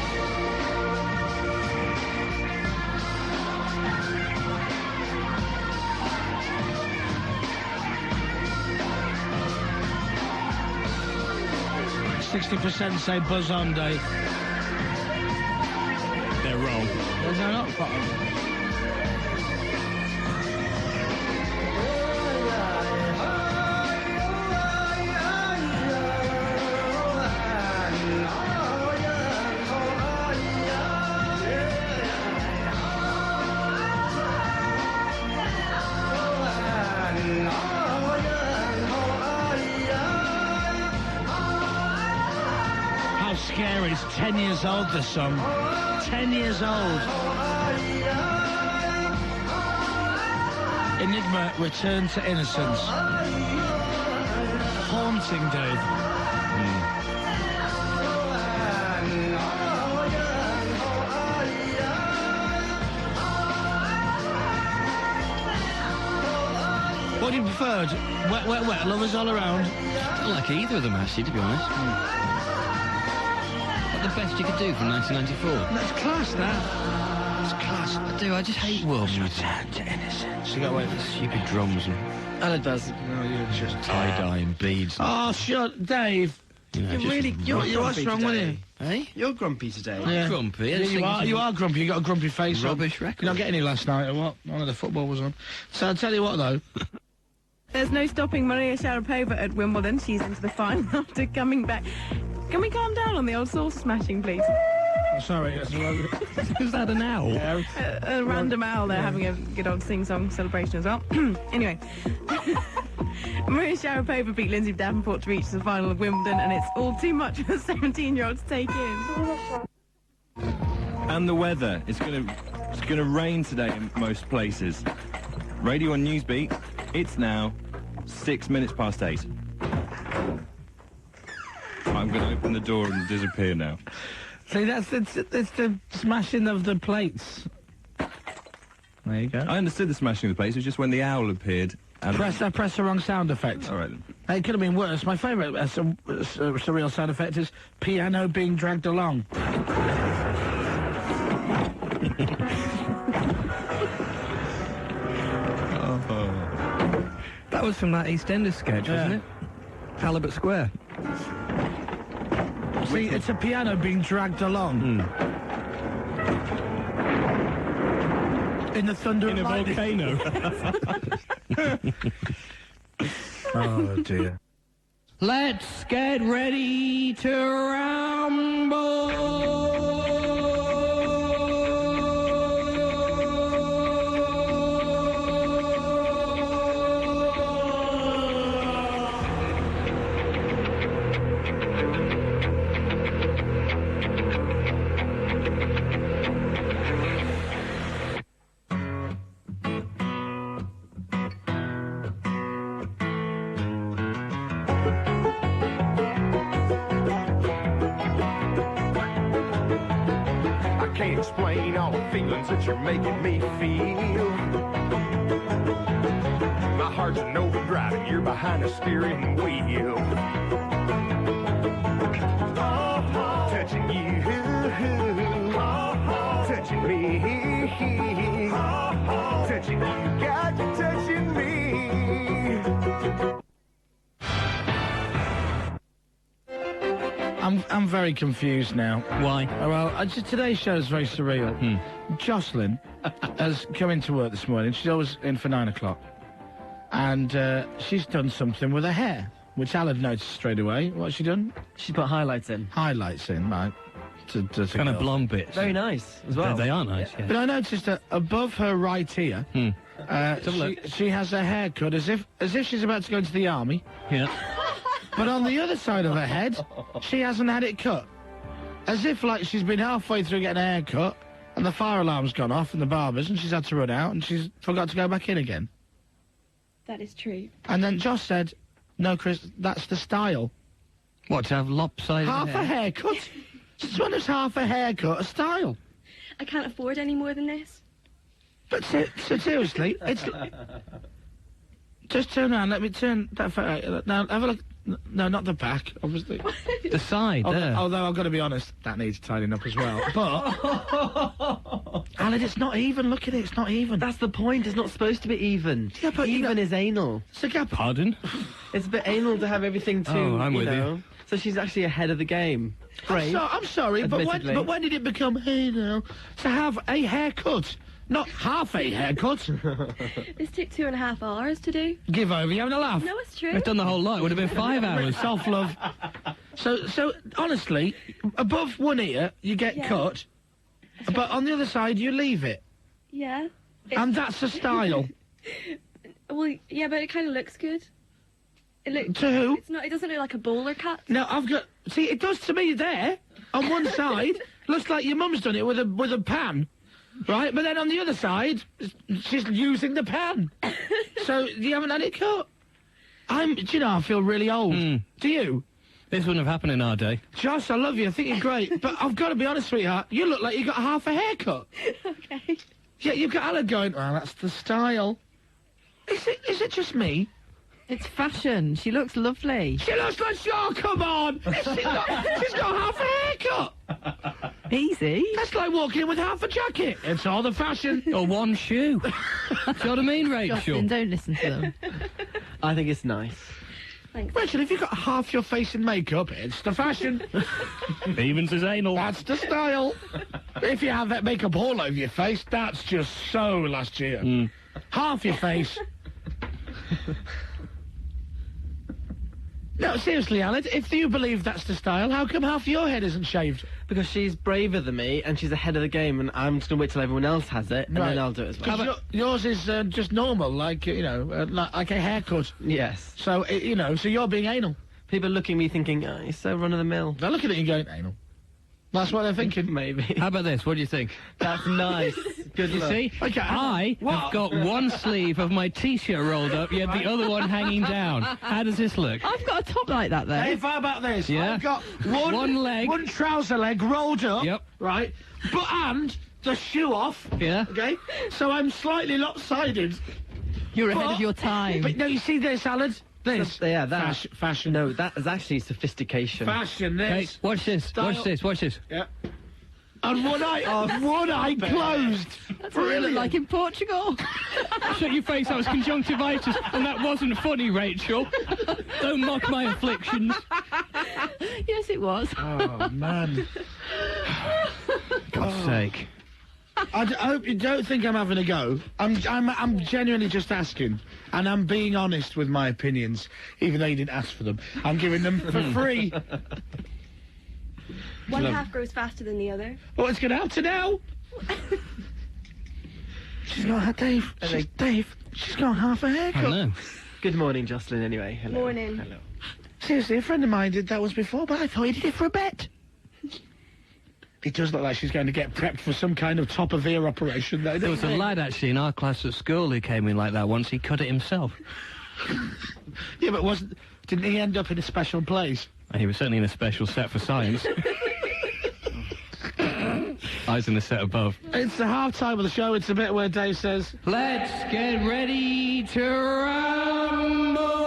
Speaker 2: 60% say buzz on, Dave.
Speaker 17: They're wrong.
Speaker 2: They're not. scary. It's 10 years old, this song. 10 years old. Enigma, Return to Innocence. Haunting, Dave. What do you prefer? Wet, wet, wet, lovers all around?
Speaker 4: I don't like either of them, actually, to be honest. What the best you could do from 1994?
Speaker 2: That's class, that. It's class.
Speaker 4: I do, I just hate world music.
Speaker 2: Return to Innocence. You got away with
Speaker 4: Stupid drums and
Speaker 8: And it does.
Speaker 2: No, you're just...
Speaker 4: tie-dye and beads.
Speaker 2: Oh, shut, Dave.
Speaker 4: You know, just
Speaker 2: What's wrong with you?
Speaker 4: Hey?
Speaker 8: You're grumpy today.
Speaker 2: Yeah.
Speaker 4: Grumpy.
Speaker 2: Yeah, you are grumpy. You got a grumpy face.
Speaker 4: Rubbish record.
Speaker 2: You not get any last night or what? None of the football was on. So I'll tell you what, though.
Speaker 6: There's no stopping Maria Sharapova at Wimbledon. She's into the final after coming back. Can we calm down on the old saucer smashing, please?
Speaker 2: Oh, sorry. Is
Speaker 4: that an owl?
Speaker 2: Yeah.
Speaker 6: A random owl. They're having a good old sing-song celebration as well. Anyway. Maria Sharapova beat Lindsay Davenport to reach the final of Wimbledon, and it's all too much for a 17-year-old to take in.
Speaker 14: And the weather. It's gonna rain today in most places. Radio on Newsbeat. It's now 6 minutes past 8. I'm going to open the door and disappear now.
Speaker 2: See, it's the smashing of the plates. There you go.
Speaker 14: I understood the smashing of the plates. It was just when the owl appeared. And
Speaker 2: Press the wrong sound effect.
Speaker 14: All right then.
Speaker 2: It could have been worse. My favourite surreal sound effect is piano being dragged along.
Speaker 4: That was from that EastEnders sketch, wasn't it? Halibut Square.
Speaker 2: See, it's a piano being dragged along. In the thunder
Speaker 14: In
Speaker 2: and
Speaker 14: a
Speaker 2: lightning.
Speaker 14: volcano.
Speaker 2: Oh, dear.
Speaker 4: Let's get ready to rumble.
Speaker 13: Can't explain all the feelings that you're making me feel. My heart's an overdrive and you're behind the steering wheel. Touching you, touching me, touching you, got you touching me.
Speaker 2: I'm very confused now.
Speaker 4: Why?
Speaker 2: Well, today's show is very surreal. Jocelyn has come into work this morning. She's always in for 9 o'clock. And she's done something with her hair, which Al had noticed straight away. What's she done?
Speaker 8: She put highlights in.
Speaker 2: Highlights in, right. To
Speaker 4: Kind of blonde bits.
Speaker 8: Very nice as well.
Speaker 4: They are nice, yeah.
Speaker 2: But I noticed that above her right ear, she has her hair cut as if she's about to go into the army.
Speaker 4: Yeah.
Speaker 2: But on the other side of her head, she hasn't had it cut. As if, like, she's been halfway through getting her hair cut, and the fire alarm's gone off in the barber's, and she's had to run out, and she's forgot to go back in again.
Speaker 16: That is true.
Speaker 2: And then Josh said, no, Chris, that's the style.
Speaker 4: What, to have lopsided
Speaker 2: Half a haircut? Since when is half a haircut a style?
Speaker 16: I can't afford any more than this.
Speaker 2: But seriously, it's... Just turn around, let me turn that photo. Now, have a look. No, not the back, obviously.
Speaker 4: The side, there.
Speaker 2: Although I've got to be honest, that needs tidying up as well. But... Alan, it's not even. Look at it, it's not even.
Speaker 8: That's the point, it's not supposed to be even.
Speaker 2: Yeah, but
Speaker 8: even is anal.
Speaker 2: It's a gap.
Speaker 4: Pardon?
Speaker 8: It's a bit anal to have everything too,
Speaker 4: I'm with
Speaker 8: you. So she's actually ahead of the game. Great.
Speaker 2: I'm sorry, but when did it become, hey now, to have a haircut? Not half a haircut.
Speaker 16: This took 2.5 hours to do.
Speaker 2: Give over, you having a laugh?
Speaker 16: No, it's true.
Speaker 4: We've done the whole lot. It would have been 5 hours.
Speaker 2: Soft love. So honestly, above one ear you get cut, but on the other side you leave it.
Speaker 16: Yeah.
Speaker 2: And that's a style.
Speaker 16: Well, yeah, but it kind of looks good. To
Speaker 2: who?
Speaker 16: It doesn't look like a bowler cut.
Speaker 2: No, see, it does to me there. on one side, looks like your mum's done it with a pan, right? But then on the other side, she's using the pan. So you haven't had it cut. Do you know, I feel really old. Do you?
Speaker 4: This wouldn't have happened in our day.
Speaker 2: Josh, I love you. I think you're great. But I've got to be honest, sweetheart. You look like you got half a haircut.
Speaker 16: Okay.
Speaker 2: Yeah, you've got Alan going, well, that's the style. Is it just me?
Speaker 6: It's fashion. She looks lovely.
Speaker 2: She looks like, oh, come on. She's got half a haircut.
Speaker 6: Easy.
Speaker 2: That's like walking in with half a jacket. It's all the fashion.
Speaker 4: Or one shoe. Do you know what I mean, Rachel?
Speaker 6: Justin, don't listen to them.
Speaker 8: I think it's nice.
Speaker 16: Thanks.
Speaker 2: Rachel, if you've got half your face in makeup, it's the fashion.
Speaker 4: Even says anal.
Speaker 2: That's the style. If you have that makeup all over your face, that's just so last year. Half your face. No, seriously, Alan, if you believe that's the style, how come half your head isn't shaved?
Speaker 8: Because she's braver than me, and she's ahead of the game, and I'm just going to wait till everyone else has it, and then I'll do it as well.
Speaker 2: 'Cause yours is just normal, like, like a haircut.
Speaker 8: Yes.
Speaker 2: So, so you're being anal.
Speaker 8: People are looking at me thinking, oh, he's so run-of-the-mill.
Speaker 2: They're looking at you going, anal. That's what they're thinking.
Speaker 8: Maybe.
Speaker 4: How about this? What do you think?
Speaker 8: That's nice. Good
Speaker 4: You
Speaker 8: luck.
Speaker 4: see?
Speaker 2: Okay,
Speaker 4: I have got one sleeve of my T-shirt rolled up, yet the other one hanging down. How does this look?
Speaker 6: I've got a top like that, though.
Speaker 2: Hey, how about this?
Speaker 4: Yeah.
Speaker 2: I've got one
Speaker 4: leg.
Speaker 2: one trouser leg rolled up.
Speaker 4: Yep.
Speaker 2: Right? And the shoe off.
Speaker 4: Yeah.
Speaker 2: Okay? So I'm slightly lopsided.
Speaker 6: You're ahead of your time.
Speaker 2: But no, you see this, Alan? This.
Speaker 8: Yeah, that.
Speaker 2: Fashion.
Speaker 8: No, that is actually sophistication.
Speaker 2: Fashion, this.
Speaker 4: Hey, watch this.
Speaker 2: Style.
Speaker 4: Watch this. Watch this.
Speaker 2: Yeah. And one eye closed.
Speaker 6: That's what you look like in Portugal.
Speaker 4: Shut your face, that was conjunctivitis, and that wasn't funny, Rachel. Don't mock my afflictions.
Speaker 6: Yes, it was.
Speaker 2: Oh, man.
Speaker 4: God's sake.
Speaker 2: I hope you don't think I'm having a go. I'm genuinely just asking, and I'm being honest with my opinions, even though you didn't ask for them. I'm giving them for free.
Speaker 16: One half grows faster than the other.
Speaker 2: Well, it's going to have to now. She's got Dave. She's got half a haircut.
Speaker 4: I know.
Speaker 8: Good morning, Jocelyn, anyway. Hello.
Speaker 16: Morning.
Speaker 8: Hello.
Speaker 2: Seriously, a friend of mine did that once before, but I thought he did it for a bet. It does look like she's going to get prepped for some kind of top-of-ear operation, though.
Speaker 4: There was a lad, actually, in our class at school who came in like that once. He cut it himself.
Speaker 2: Yeah, but didn't he end up in a special place?
Speaker 4: He was certainly in a special set for science. I was in the set above.
Speaker 2: It's the half-time of the show. It's the bit where Dave says,
Speaker 4: Let's get ready to rumble!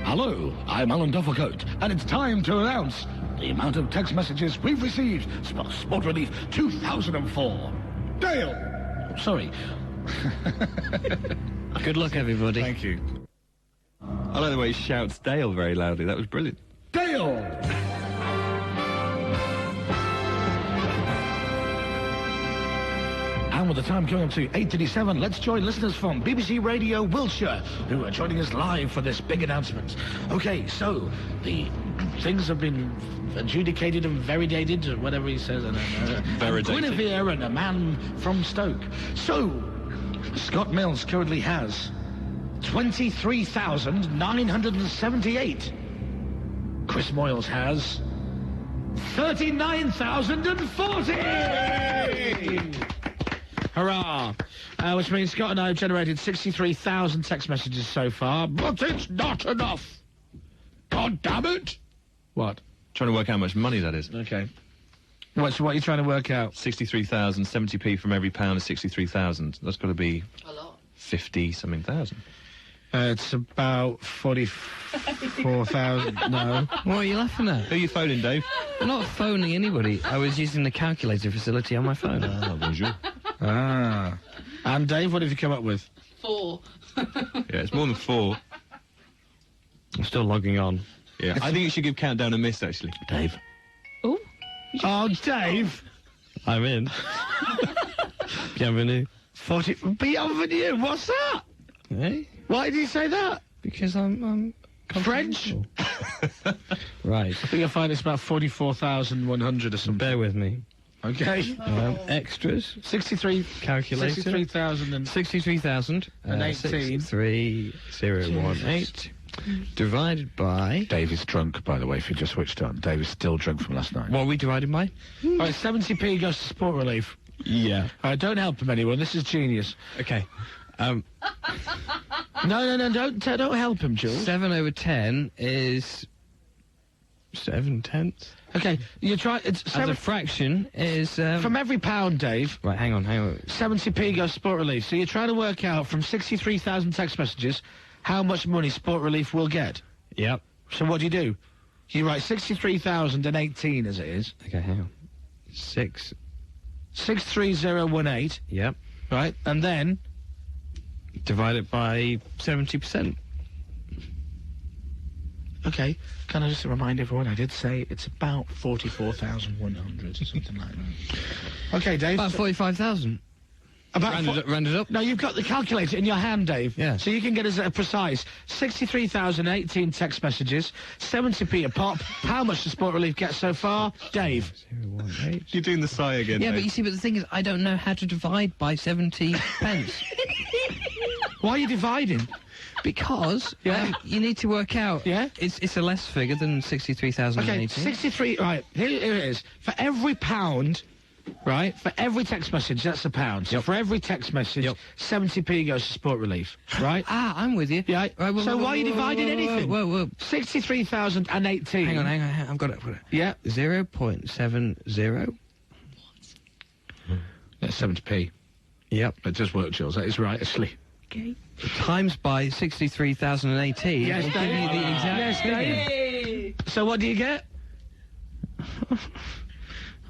Speaker 2: Hello, I'm Alan Duffelcoat, and it's time to announce the amount of text messages we've received. Sport Relief 2004. Dale! Oh, sorry.
Speaker 4: Good luck, everybody.
Speaker 14: Thank you. I like the way he shouts Dale very loudly. That was brilliant.
Speaker 2: Dale! And with the time coming up to 8:37, let's join listeners from BBC Radio Wiltshire, who are joining us live for this big announcement. Okay, so the things have been adjudicated and validated, or whatever he says, and
Speaker 14: Validated.
Speaker 2: Guinevere and a man from Stoke. So, Scott Mills currently has 23,978. Chris Moyles has 39,040! Hurrah! Which means Scott and I have generated 63,000 text messages so far, but it's not enough! God damn it! What?
Speaker 14: Trying to work out how much money that is.
Speaker 2: Okay. What are you trying to work out?
Speaker 14: 63,000, 70p from every pound is 63,000. That's got to be
Speaker 6: A lot.
Speaker 14: 50-something thousand.
Speaker 2: It's about 44,000. No.
Speaker 4: What are you laughing at?
Speaker 14: Who are you phoning, Dave?
Speaker 4: I'm not phoning anybody. I was using the calculator facility on my phone.
Speaker 14: Ah, bonjour.
Speaker 2: Ah. And Dave, what have you come up with?
Speaker 6: 4.
Speaker 14: Yeah, it's more than 4.
Speaker 4: I'm still logging on.
Speaker 14: Yeah, I think you should give Countdown a miss, actually.
Speaker 4: Dave.
Speaker 2: Oh, Dave!
Speaker 4: I'm in. Bienvenue.
Speaker 2: 40... Be over you. What's that?
Speaker 4: Eh?
Speaker 2: Why did you say that?
Speaker 4: Because I'm
Speaker 2: French?
Speaker 4: Right.
Speaker 2: I think you'll find it's about 44,100 or something.
Speaker 4: Bear with me.
Speaker 2: Okay.
Speaker 4: Extras.
Speaker 2: 63...
Speaker 4: Calculator.
Speaker 2: 63,000 and...
Speaker 4: 63,000.
Speaker 2: And 18.
Speaker 4: 63018. Divided by...
Speaker 2: Dave is drunk, by the way, if you just switched on. Dave is still drunk from last night.
Speaker 4: What are we divided by?
Speaker 2: All right, 70p goes to sport relief.
Speaker 4: Yeah.
Speaker 2: All right, don't help him, anyone. This is genius.
Speaker 4: Okay.
Speaker 2: No, don't help him, Jules.
Speaker 4: 7 over 10 is 7/10.
Speaker 2: Okay, you try... It's
Speaker 4: As a fraction is...
Speaker 2: from every pound, Dave...
Speaker 4: Right, hang on.
Speaker 2: 70p goes to sport relief. So you're trying to work out from 63,000 text messages how much money sport relief will get.
Speaker 4: Yep.
Speaker 2: So what do? You write 63,018 as it is.
Speaker 4: Okay, hang on.
Speaker 2: 63018.
Speaker 4: Yep.
Speaker 2: Right, and then...
Speaker 4: Divide it by 70%.
Speaker 2: Okay, can I just remind everyone, I did say it's about 44,100 or something like that. Okay, Dave.
Speaker 4: About 45,000. Rounded up.
Speaker 2: No, you've got the calculator in your hand, Dave.
Speaker 4: Yeah.
Speaker 2: So you can get us a precise 63,018 text messages, 70p a pop. How much does Sport Relief get so far? Dave.
Speaker 4: 018.
Speaker 14: You're doing the sigh again,
Speaker 4: Yeah,
Speaker 14: Dave.
Speaker 4: but you see, the thing is, I don't know how to divide by 70 pence.
Speaker 2: Why are you dividing?
Speaker 4: Because you need to work out.
Speaker 2: Yeah?
Speaker 4: It's a less figure than 63,018.
Speaker 2: Okay, 63, right, here it is. For every pound, right, for every text message, that's a pound. So for every text message, 70p goes to Sport Relief, right?
Speaker 4: I'm with you.
Speaker 2: Yeah.
Speaker 4: Right,
Speaker 2: So why are you dividing anything?
Speaker 4: Whoa.
Speaker 2: 63,018.
Speaker 4: Hang on, I've got it.
Speaker 2: Yeah.
Speaker 4: 0.70.
Speaker 2: That's 70p.
Speaker 4: Yep.
Speaker 2: That does work, Jules. That is right, actually.
Speaker 4: Okay. Times by 63,018.
Speaker 2: Yes,
Speaker 4: will give
Speaker 2: Dave.
Speaker 4: you the exact
Speaker 2: Yes,
Speaker 4: figure.
Speaker 2: Dave. So what do you get?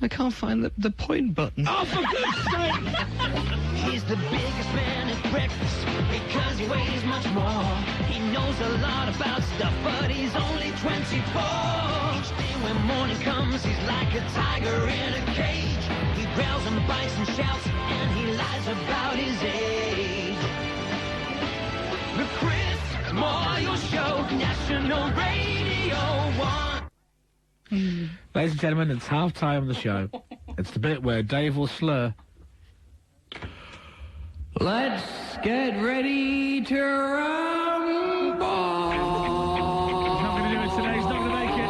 Speaker 4: I can't find the point button.
Speaker 2: Oh, for goodn's sake!
Speaker 5: He's the biggest man at breakfast because he weighs much more. He knows a lot about stuff, but he's only 24. Each day when morning comes, he's like a tiger in a cage. He growls and bites and shouts, and he lies about his age. The Chris Moyles Show, National Radio 1.
Speaker 2: Ladies and gentlemen, it's half-time of the show. It's the bit where Dave will slur.
Speaker 4: Let's get ready to rumble.
Speaker 2: He's not going to do it today. He's not going to make it.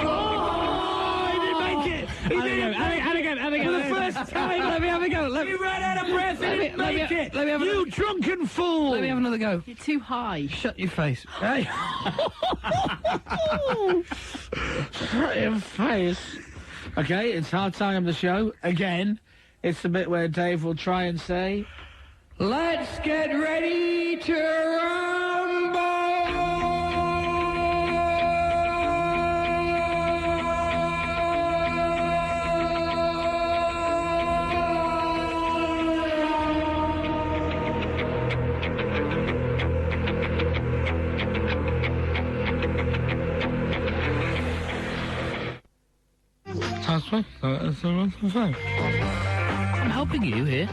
Speaker 2: Oh, he didn't make it. He didn't. And again. For the first time.
Speaker 4: Let me have a go.
Speaker 2: He ran out of breath. He didn't make it.
Speaker 4: Let me have
Speaker 2: You drunken fool.
Speaker 4: Let me have another go.
Speaker 6: You're too high.
Speaker 4: Shut your face.
Speaker 2: Hey. Shut your face. Okay, it's hard time of the show. Again, it's the bit where Dave will try and say...
Speaker 4: Let's get ready to rumble.
Speaker 2: I'm helping you here.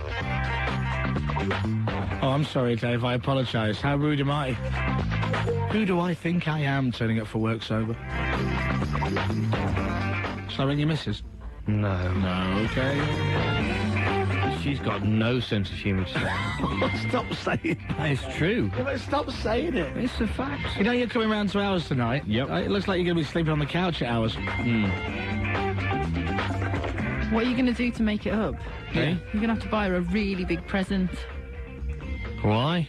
Speaker 2: Oh, I'm sorry, Dave. I apologise. How rude am I? Who do I think I am turning up for work sober? Shall I ring your missus?
Speaker 4: No.
Speaker 2: No, okay.
Speaker 4: She's got no sense of humour.
Speaker 2: Stop saying that.
Speaker 4: It's true.
Speaker 2: Yeah, but stop saying it.
Speaker 4: It's a fact.
Speaker 2: You know you're coming round to ours tonight?
Speaker 4: Yep.
Speaker 2: It looks like you're going to be sleeping on the couch at ours.
Speaker 6: What are you going to do to make it up?
Speaker 2: Yeah.
Speaker 6: You're going to have to buy her a really big present.
Speaker 4: Why?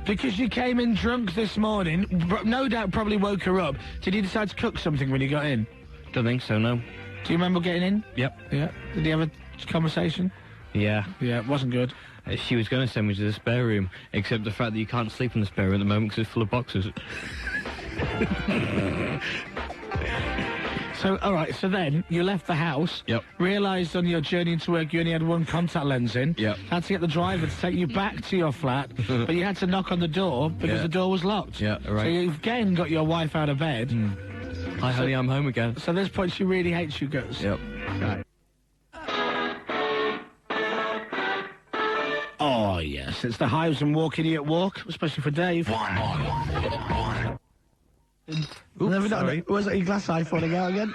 Speaker 2: Because you came in drunk this morning, no doubt probably woke her up. Did you decide to cook something when you got in?
Speaker 4: Don't think so, no.
Speaker 2: Do you remember getting in?
Speaker 4: Yep.
Speaker 2: Yeah. Did you have a conversation?
Speaker 4: Yeah.
Speaker 2: Yeah, it wasn't good.
Speaker 4: She was going to send me to the spare room, except the fact that you can't sleep in the spare room at the moment because it's full of boxes.
Speaker 2: So, all right, so then you left the house.
Speaker 4: Yep.
Speaker 2: Realised on your journey into work you only had one contact lens in.
Speaker 4: Yep.
Speaker 2: Had to get the driver to take you back to your flat, but you had to knock on the door because the door was locked.
Speaker 4: Yeah, right.
Speaker 2: So you've again got your wife out of bed.
Speaker 4: Hi, honey, I'm home again.
Speaker 2: So at this point she really hates you guys.
Speaker 4: Yep.
Speaker 2: Right. It's the hives and walk, idiot, walk, especially for Dave.
Speaker 23: One.
Speaker 2: Oops, sorry. Was that your glass eye falling out again?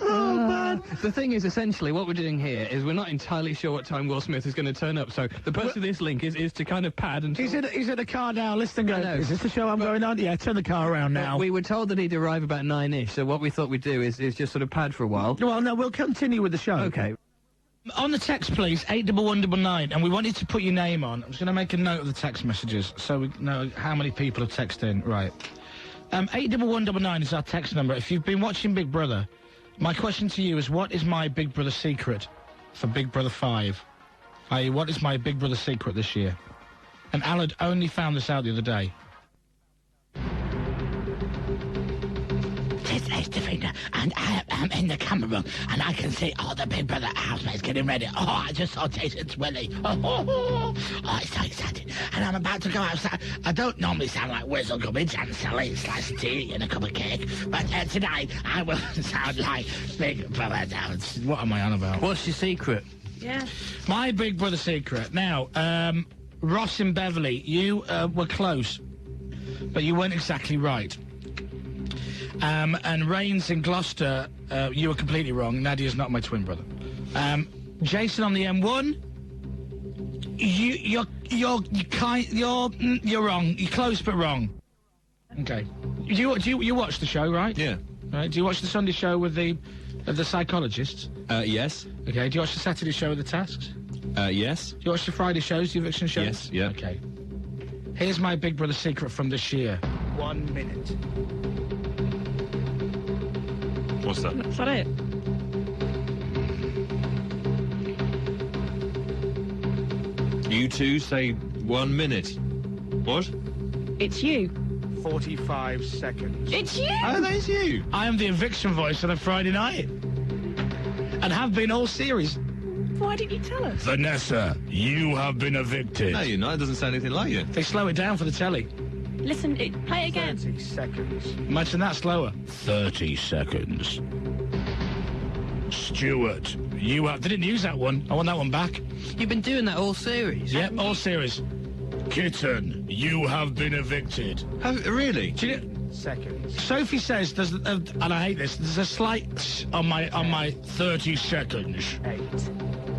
Speaker 4: Oh, man. The thing is, essentially, what we're doing here is we're not entirely sure what time Will Smith is going to turn up, so the purpose of this link is to kind of pad and...
Speaker 2: He's in the car now, listening, going, is this the show I'm going on? Yeah, turn the car around now.
Speaker 4: We were told that he'd arrive about 9-ish, so what we thought we'd do is just sort of pad for a while.
Speaker 2: Well, no, we'll continue with the show.
Speaker 4: Okay.
Speaker 2: On the text, please, 81199, and we want you to put your name on. I'm just going to make a note of the text messages so we know how many people have texted in. Right. 81199 is our text number. If you've been watching Big Brother, my question to you is, what is my Big Brother secret for Big Brother 5? I.e., what is my Big Brother secret this year? And Alad only found this out the other day. This is Davina, and I am in the camera room, and I can see all the Big Brother housemates getting ready. Oh, I just saw Jason's Willie. Oh, it's so exciting. And I'm about to go outside. I don't normally sound like Whistle Gummidge and sell a slice of tea and a cup of cake, but tonight I will sound like Big Brother. What am I on about?
Speaker 4: What's your secret?
Speaker 6: Yeah.
Speaker 2: My Big Brother secret. Now, Ross in Beverley, you were close, but you weren't exactly right. And Rains in Gloucester, you were completely wrong. Nadia's not my twin brother. Jason on the M1, you're wrong. You're close but wrong. Okay. You watch the show, right?
Speaker 14: Yeah.
Speaker 2: Right. Do you watch the Sunday show with the psychologists?
Speaker 14: Yes.
Speaker 2: Okay. Do you watch the Saturday show with the tasks?
Speaker 14: Yes.
Speaker 2: Do you watch the Friday shows, the eviction shows?
Speaker 14: Yes. Yeah.
Speaker 2: Okay. Here's my Big Brother secret from this year. 1 minute.
Speaker 14: What's that?
Speaker 6: Is that it?
Speaker 14: You two say 1 minute. What?
Speaker 6: It's you.
Speaker 2: 45 seconds.
Speaker 6: It's you!
Speaker 14: Oh, that's you.
Speaker 2: I am the eviction voice on a Friday night. And have been all series.
Speaker 6: Why didn't you tell us?
Speaker 2: Vanessa, you have been evicted.
Speaker 14: No, you're not. It doesn't sound anything like you.
Speaker 2: They slow it down for the telly.
Speaker 6: Listen, play it again.
Speaker 2: 30 seconds. Imagine that slower. 30 seconds. Stuart, you have... They didn't use that one. I want that one back.
Speaker 4: You've been doing that all series?
Speaker 2: Yep, all series. Kitten, you have been evicted.
Speaker 14: Really?
Speaker 2: Do you... Seconds. Sophie says, there's, and I hate this, there's a slight on my 30 seconds. 8,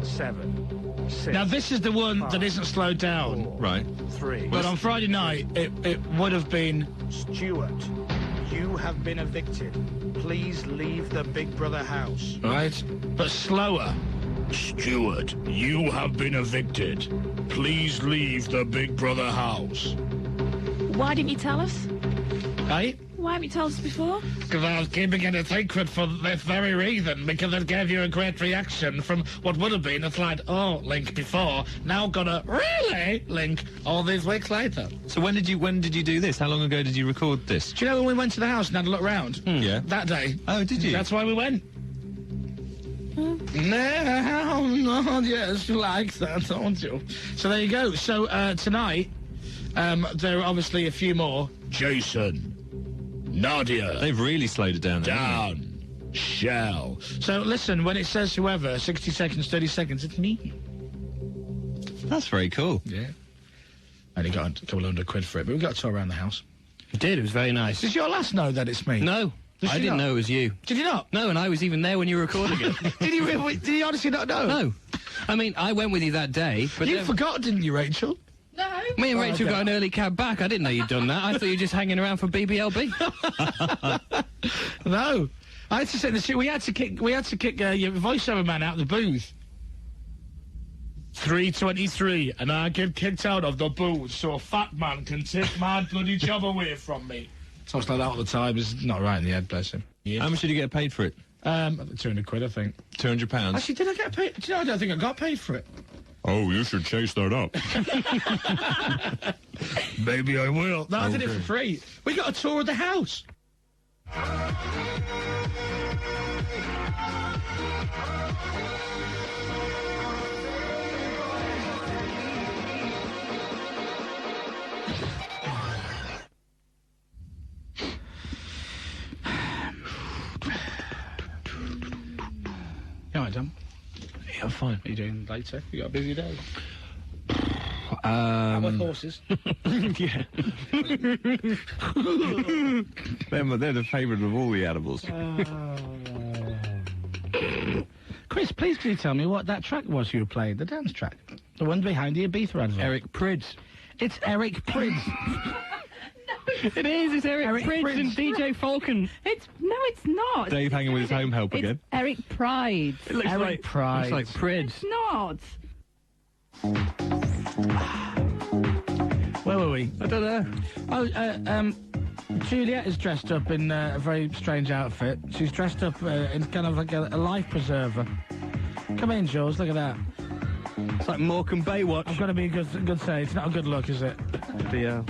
Speaker 2: 7, 6. Now this is the one 5, that isn't slowed down.
Speaker 14: 4, right.
Speaker 2: 3. But on Friday night, it would have been... Stuart, you have been evicted. Please leave the Big Brother house. Right? But slower. Stuart, you have been evicted. Please leave the Big Brother house.
Speaker 6: Why didn't you tell us?
Speaker 2: Hey?
Speaker 6: Why haven't you told us before?
Speaker 2: Because I was keeping it a secret for this very reason, because it gave you a great reaction from what would have been a slight, oh, link before, now got a really link all these weeks later.
Speaker 14: So when did you do this? How long ago did you record this?
Speaker 2: Do you know when we went to the house and had a look round?
Speaker 14: Yeah.
Speaker 2: That day.
Speaker 14: Oh, did you?
Speaker 2: That's why we went. No, yes, you like that, don't you? So there you go. So tonight, there are obviously a few more. Jason. Nadia.
Speaker 14: They've really slowed it down.
Speaker 2: Dan. Shell. So listen, when it says whoever, 60 seconds, 30 seconds, it's me.
Speaker 14: That's very cool.
Speaker 2: Yeah. Only got a couple £100 for it, but we got to tour around the house.
Speaker 4: You did, it was very nice.
Speaker 2: Does your lass know that it's me?
Speaker 4: No. I didn't know it was you.
Speaker 2: Did you not?
Speaker 4: No, and I was even there when you were recording it.
Speaker 2: Did you honestly not know?
Speaker 4: No. I mean, I went with you that day, but...
Speaker 2: You forgot, didn't you, Rachel?
Speaker 6: No.
Speaker 4: Me and Rachel got an early cab back. I didn't know you'd done that. I thought you were just hanging around for BBLB.
Speaker 2: No. I had to say this. We had to kick your voiceover man out of the booth. 3:23, and I get kicked out of the booth so a fat man can take my bloody job away from me. Talks like that all the time. It's not right in the head, bless him.
Speaker 14: Yeah. How much did you get paid for it?
Speaker 2: £200, I think.
Speaker 14: £200?
Speaker 2: Actually, did I get paid? Do you know, I don't think I got paid for it.
Speaker 14: Oh, you should chase that up.
Speaker 2: Maybe I will. No, I did it for free. We got a tour of the house. All right, Tom. Yeah, I'm fine. What are you doing later? You got a busy day? With horses.
Speaker 14: Yeah. they're the favourite of all the animals.
Speaker 2: Chris, please can you tell me what that track was you were playing, the dance track? The one behind the Ibiza advert.
Speaker 4: Eric Prydz.
Speaker 2: It's Eric Prydz.
Speaker 4: It is, it's Eric Prydz and DJ Falcon.
Speaker 6: It's not.
Speaker 14: Dave hanging with his home help again.
Speaker 6: Eric Prydz.
Speaker 4: It looks
Speaker 2: Eric Prydz.
Speaker 4: Looks like Prydz.
Speaker 6: It's not.
Speaker 2: Where were we?
Speaker 4: I don't know.
Speaker 2: Oh, Juliet is dressed up in a very strange outfit. She's dressed up in kind of like a life preserver. Come in, Jules, look at that.
Speaker 4: It's like Morecambe Baywatch.
Speaker 2: I've got to be a good say. It's not a good look, is it?
Speaker 4: Yeah.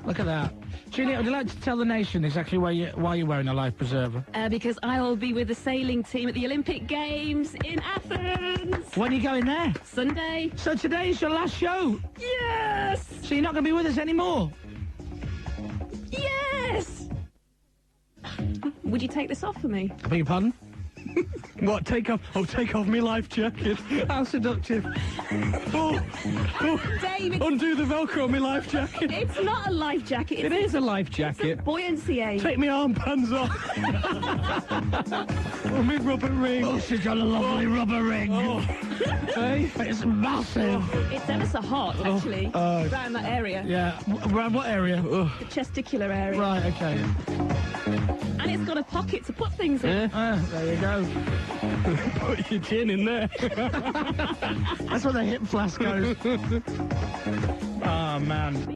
Speaker 2: Look at that. Juliet, would you like to tell the nation exactly why you're wearing a life preserver?
Speaker 19: Because I will be with the sailing team at the Olympic Games in Athens.
Speaker 2: When are you going there?
Speaker 19: Sunday.
Speaker 2: So today's your last show?
Speaker 19: Yes!
Speaker 2: So you're not going to be with us anymore?
Speaker 19: Yes! Would you take this off for me?
Speaker 2: I beg your pardon?
Speaker 4: What? Take off my life jacket. How seductive.
Speaker 19: David.
Speaker 4: Undo the Velcro on my life jacket.
Speaker 19: It's not a life jacket.
Speaker 4: It is a life
Speaker 19: It's
Speaker 4: jacket.
Speaker 19: a buoyancy aid.
Speaker 4: Take my armbands off. Oh, my rubber ring.
Speaker 2: Oh, she's got a lovely rubber ring.
Speaker 4: Oh. Hey?
Speaker 2: It's massive.
Speaker 19: It's ever so hot, actually, around that area.
Speaker 2: Yeah, around what area?
Speaker 19: The testicular area.
Speaker 2: Right, okay.
Speaker 19: And it's got a pocket to put things in.
Speaker 2: There you go.
Speaker 4: Put your chin in there.
Speaker 2: That's where the hip flask goes. Oh, man.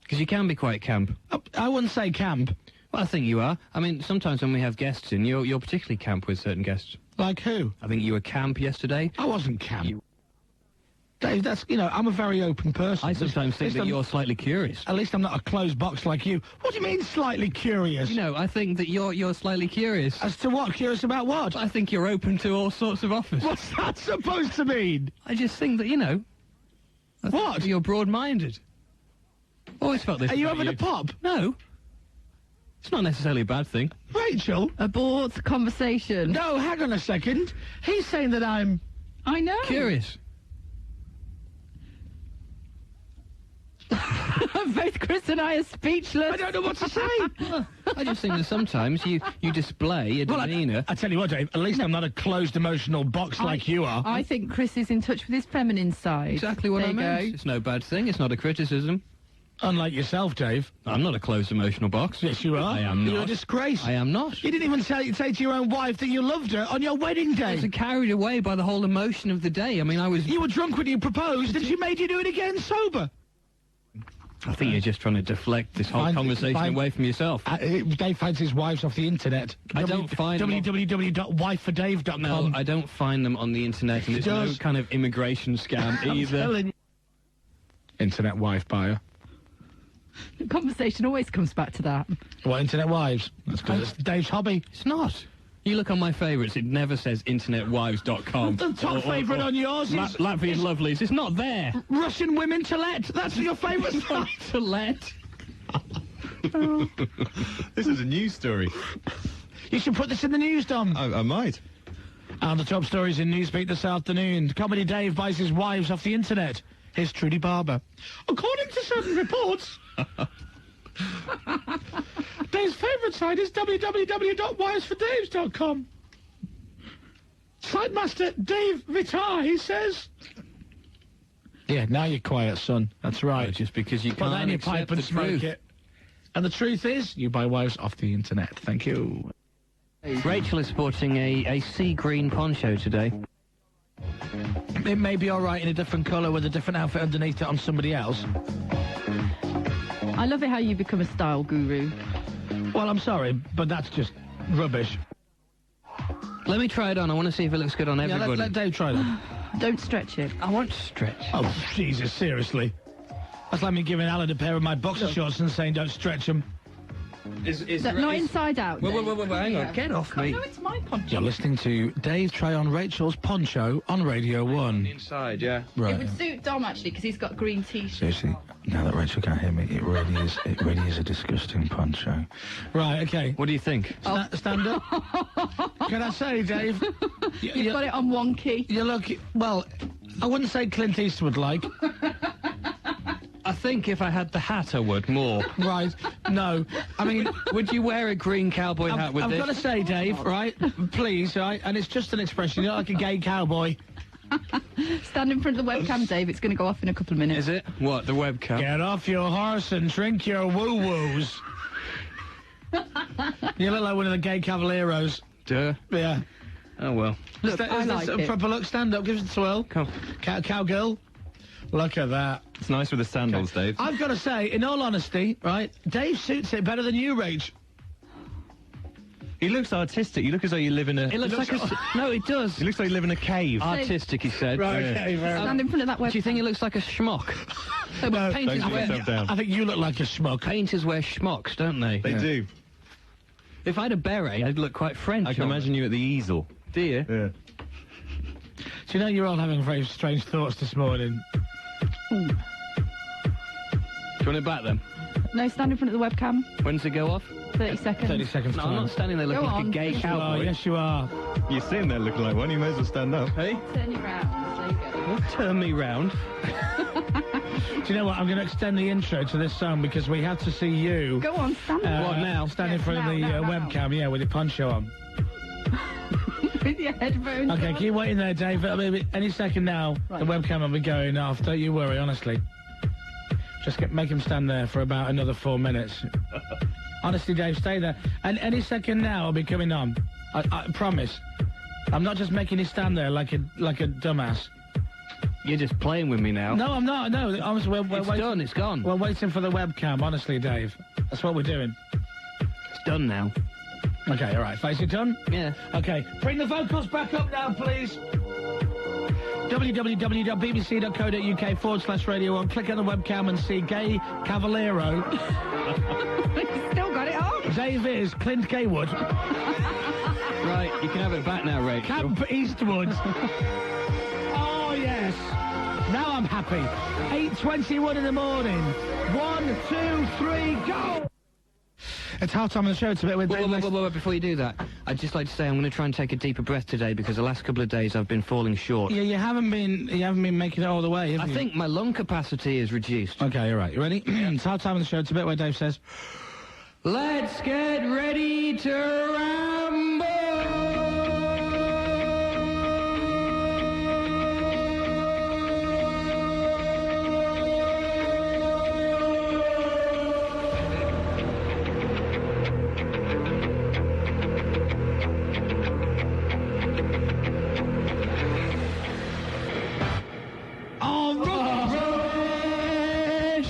Speaker 4: Because you can be quite camp.
Speaker 2: I wouldn't say camp.
Speaker 4: Well, I think you are. I mean, sometimes when we have guests in, you're particularly camp with certain guests.
Speaker 2: Like who?
Speaker 4: I think you were camp yesterday.
Speaker 2: I wasn't camp. Dave, that's, I'm a very open person.
Speaker 4: I sometimes think that you're slightly curious.
Speaker 2: At least I'm not a closed box like you. What do you mean slightly curious?
Speaker 4: You know, I think that you're slightly curious.
Speaker 2: As to what? Curious about what?
Speaker 4: I think you're open to all sorts of offers.
Speaker 2: What's that supposed to mean?
Speaker 4: I just think that,
Speaker 2: What?
Speaker 4: You're broad-minded. Always felt this.
Speaker 2: Are you
Speaker 4: about
Speaker 2: having a pop?
Speaker 4: No. It's not necessarily a bad thing.
Speaker 2: Rachel?
Speaker 6: Abort conversation.
Speaker 2: No, hang on a second. He's saying that I'm...
Speaker 6: I know.
Speaker 4: Curious.
Speaker 6: Both Chris and I are speechless.
Speaker 2: I don't know what to say.
Speaker 4: I just think that sometimes you display a demeanour.
Speaker 2: I tell you what, Dave, at least I'm not a closed emotional box like you are.
Speaker 6: I think Chris is in touch with his feminine side.
Speaker 4: Exactly what
Speaker 6: there
Speaker 4: I
Speaker 6: you
Speaker 4: meant.
Speaker 6: go.
Speaker 4: It's no bad thing. It's not a criticism.
Speaker 2: Unlike yourself, Dave.
Speaker 4: I'm not a closed emotional box.
Speaker 2: Yes, you are.
Speaker 4: I am not.
Speaker 2: You're a disgrace.
Speaker 4: I am not.
Speaker 2: You didn't even say to your own wife that you loved her on your wedding day.
Speaker 4: I was carried away by the whole emotion of the day. I mean, I was...
Speaker 2: You were drunk when you proposed, and she made you do it again sober.
Speaker 4: I think you're just trying to deflect this whole conversation away from yourself.
Speaker 2: Dave finds his wives off the internet.
Speaker 4: I don't find them...
Speaker 2: www.wifeforDave.com.
Speaker 4: No, I don't find them on the internet, and it's no kind of immigration scam either.
Speaker 2: Telling you. Internet wife buyer.
Speaker 6: The conversation always comes back to that.
Speaker 2: What, internet wives? That's because it's Dave's hobby.
Speaker 4: It's not. You look on my favourites, it never says internetwives.com.
Speaker 2: The top favourite on yours is...
Speaker 4: Latvian Lovelies. It's not there.
Speaker 2: Russian women to let. That's your favourite site.
Speaker 4: To let.
Speaker 14: This is a news story.
Speaker 2: You should put this in the news, Dom.
Speaker 14: I might.
Speaker 2: And the top stories in Newsbeat this afternoon. Comedy Dave buys his wives off the internet. Here's Trudy Barber. According to certain reports... Dave's favourite site is www.wivesfordaves.com. Site master Dave Vitar, he says. Yeah, now you're quiet, son. That's right.
Speaker 4: Just because you
Speaker 2: Put that in
Speaker 4: can't
Speaker 2: your pipe
Speaker 4: accept
Speaker 2: and
Speaker 4: the
Speaker 2: smoke
Speaker 4: truth.
Speaker 2: it. And the truth is, you buy wives off the internet. Thank you.
Speaker 4: Rachel is sporting a sea green poncho today.
Speaker 2: It may be all right in a different colour with a different outfit underneath it on somebody else.
Speaker 6: I love it how you become a style guru.
Speaker 2: Well, I'm sorry, but that's just rubbish.
Speaker 4: Let me try it on. I want to see if it looks good on everybody.
Speaker 2: Yeah, let Dave try it.
Speaker 6: Don't stretch it.
Speaker 4: I want to stretch.
Speaker 2: Oh, Jesus, seriously. That's like me giving Alan a pair of my boxer shorts and saying don't stretch them.
Speaker 19: Not Inside Out.
Speaker 4: Wait,
Speaker 19: Dave.
Speaker 4: hang on. Get off me.
Speaker 19: No, it's my poncho.
Speaker 2: You're listening to Dave try on Rachel's poncho on Radio 1.
Speaker 4: Inside, yeah.
Speaker 2: Right.
Speaker 19: It would suit Dom actually because he's got a green t-shirt.
Speaker 2: Seriously, now that Rachel can't hear me, it really is a disgusting poncho. Right, okay.
Speaker 4: What do you think?
Speaker 2: Stand up. Can I say, Dave?
Speaker 19: You've got it on one key.
Speaker 2: You look, well, I wouldn't say Clint Eastwood-like.
Speaker 4: I think if I had the hat, I would more.
Speaker 2: Right. No. I mean,
Speaker 4: would you wear a green cowboy hat with this?
Speaker 2: I've got to say, Dave, right? Please, right? And it's just an expression. You're like a gay cowboy.
Speaker 19: Stand in front of the webcam, Dave. It's going to go off in a couple of minutes.
Speaker 4: Is it? What, the webcam?
Speaker 2: Get off your horse and drink your woo-woos. You look like one of the gay cavalieros.
Speaker 4: Duh.
Speaker 2: Yeah.
Speaker 4: Oh, well.
Speaker 19: Look, I like
Speaker 2: a
Speaker 19: it.
Speaker 2: proper look. Stand up. Give us a swirl.
Speaker 4: Come.
Speaker 2: Cowgirl. Look at that.
Speaker 14: It's nice with the sandals, Dave.
Speaker 2: I've got to say, in all honesty, right, Dave suits it better than you, Rach.
Speaker 14: He looks artistic. You look as though you live in a...
Speaker 4: It looks like a... No, it does.
Speaker 14: He looks like you live in a cave.
Speaker 4: Artistic, he said.
Speaker 2: Right, okay, very
Speaker 19: Stand in front of that webcam.
Speaker 4: Do you think he looks like a schmuck? No, but painters
Speaker 14: don't
Speaker 4: wear...
Speaker 14: put yourself down.
Speaker 2: I think you look like a schmuck.
Speaker 4: Painters wear schmucks, don't they?
Speaker 14: They do.
Speaker 4: If I had a beret, I'd look quite French.
Speaker 14: I can imagine you at the easel.
Speaker 4: Do you?
Speaker 14: Yeah.
Speaker 2: Do you know you're all having very strange thoughts this morning?
Speaker 4: Do you want it back then?
Speaker 19: No, stand in front of the webcam.
Speaker 4: When does it go off?
Speaker 19: 30 seconds.
Speaker 2: 30 seconds
Speaker 4: No,
Speaker 2: time.
Speaker 4: I'm not standing there looking
Speaker 19: Go
Speaker 4: like
Speaker 19: on.
Speaker 4: a gay
Speaker 19: Yes, you
Speaker 2: Oh,
Speaker 4: cowboy.
Speaker 2: yes, you are.
Speaker 14: You're sitting there looking like one. You may as well stand up.
Speaker 4: Hey?
Speaker 19: Turn you round. There you go.
Speaker 4: Turn me round.
Speaker 2: Do you know what? I'm going to extend the intro to this song because we had to see you.
Speaker 19: Go on, stand
Speaker 4: What now?
Speaker 2: Stand in front of the
Speaker 19: now.
Speaker 2: webcam, yeah, with your poncho on.
Speaker 19: with your headphones
Speaker 2: Okay,
Speaker 19: on.
Speaker 2: keep waiting there, Dave. I mean, any second now,
Speaker 19: Right.
Speaker 2: the webcam will be going off. Don't you worry, honestly. Just make him stand there for about another 4 minutes. Honestly, Dave, stay there. And any second now, I'll be coming on. I promise. I'm not just making you stand there like a dumbass.
Speaker 4: You're just playing with me now.
Speaker 2: No, I'm not. No, honestly, we're
Speaker 4: It's
Speaker 2: waiting.
Speaker 4: done, it's gone.
Speaker 2: We're waiting for the webcam, honestly, Dave. That's what we're doing.
Speaker 4: It's done now.
Speaker 2: Okay, all right. Face it done?
Speaker 4: Yeah.
Speaker 2: Okay. Bring the vocals back up now, please. www.bbc.co.uk/Radio 1. Click on the webcam and see Gay Cavalero.
Speaker 19: Still got it on.
Speaker 2: Dave is Clint Gaywood.
Speaker 4: Right, you can have it back now, Rachel.
Speaker 2: Camp Eastwood. Oh, yes. Now I'm happy. 8:21 in the morning. 1, 2, 3, go! It's half time on the show. It's a bit with
Speaker 4: Wait, before you do that, I'd just like to say I'm going to try and take a deeper breath today because the last couple of days I've been falling short.
Speaker 2: Yeah, you haven't been making it all the way, have
Speaker 4: I
Speaker 2: you?
Speaker 4: think my lung capacity is reduced.
Speaker 2: Okay, all right. You ready? It's half time on the show. It's a bit where Dave says,
Speaker 4: Let's get ready to ramble!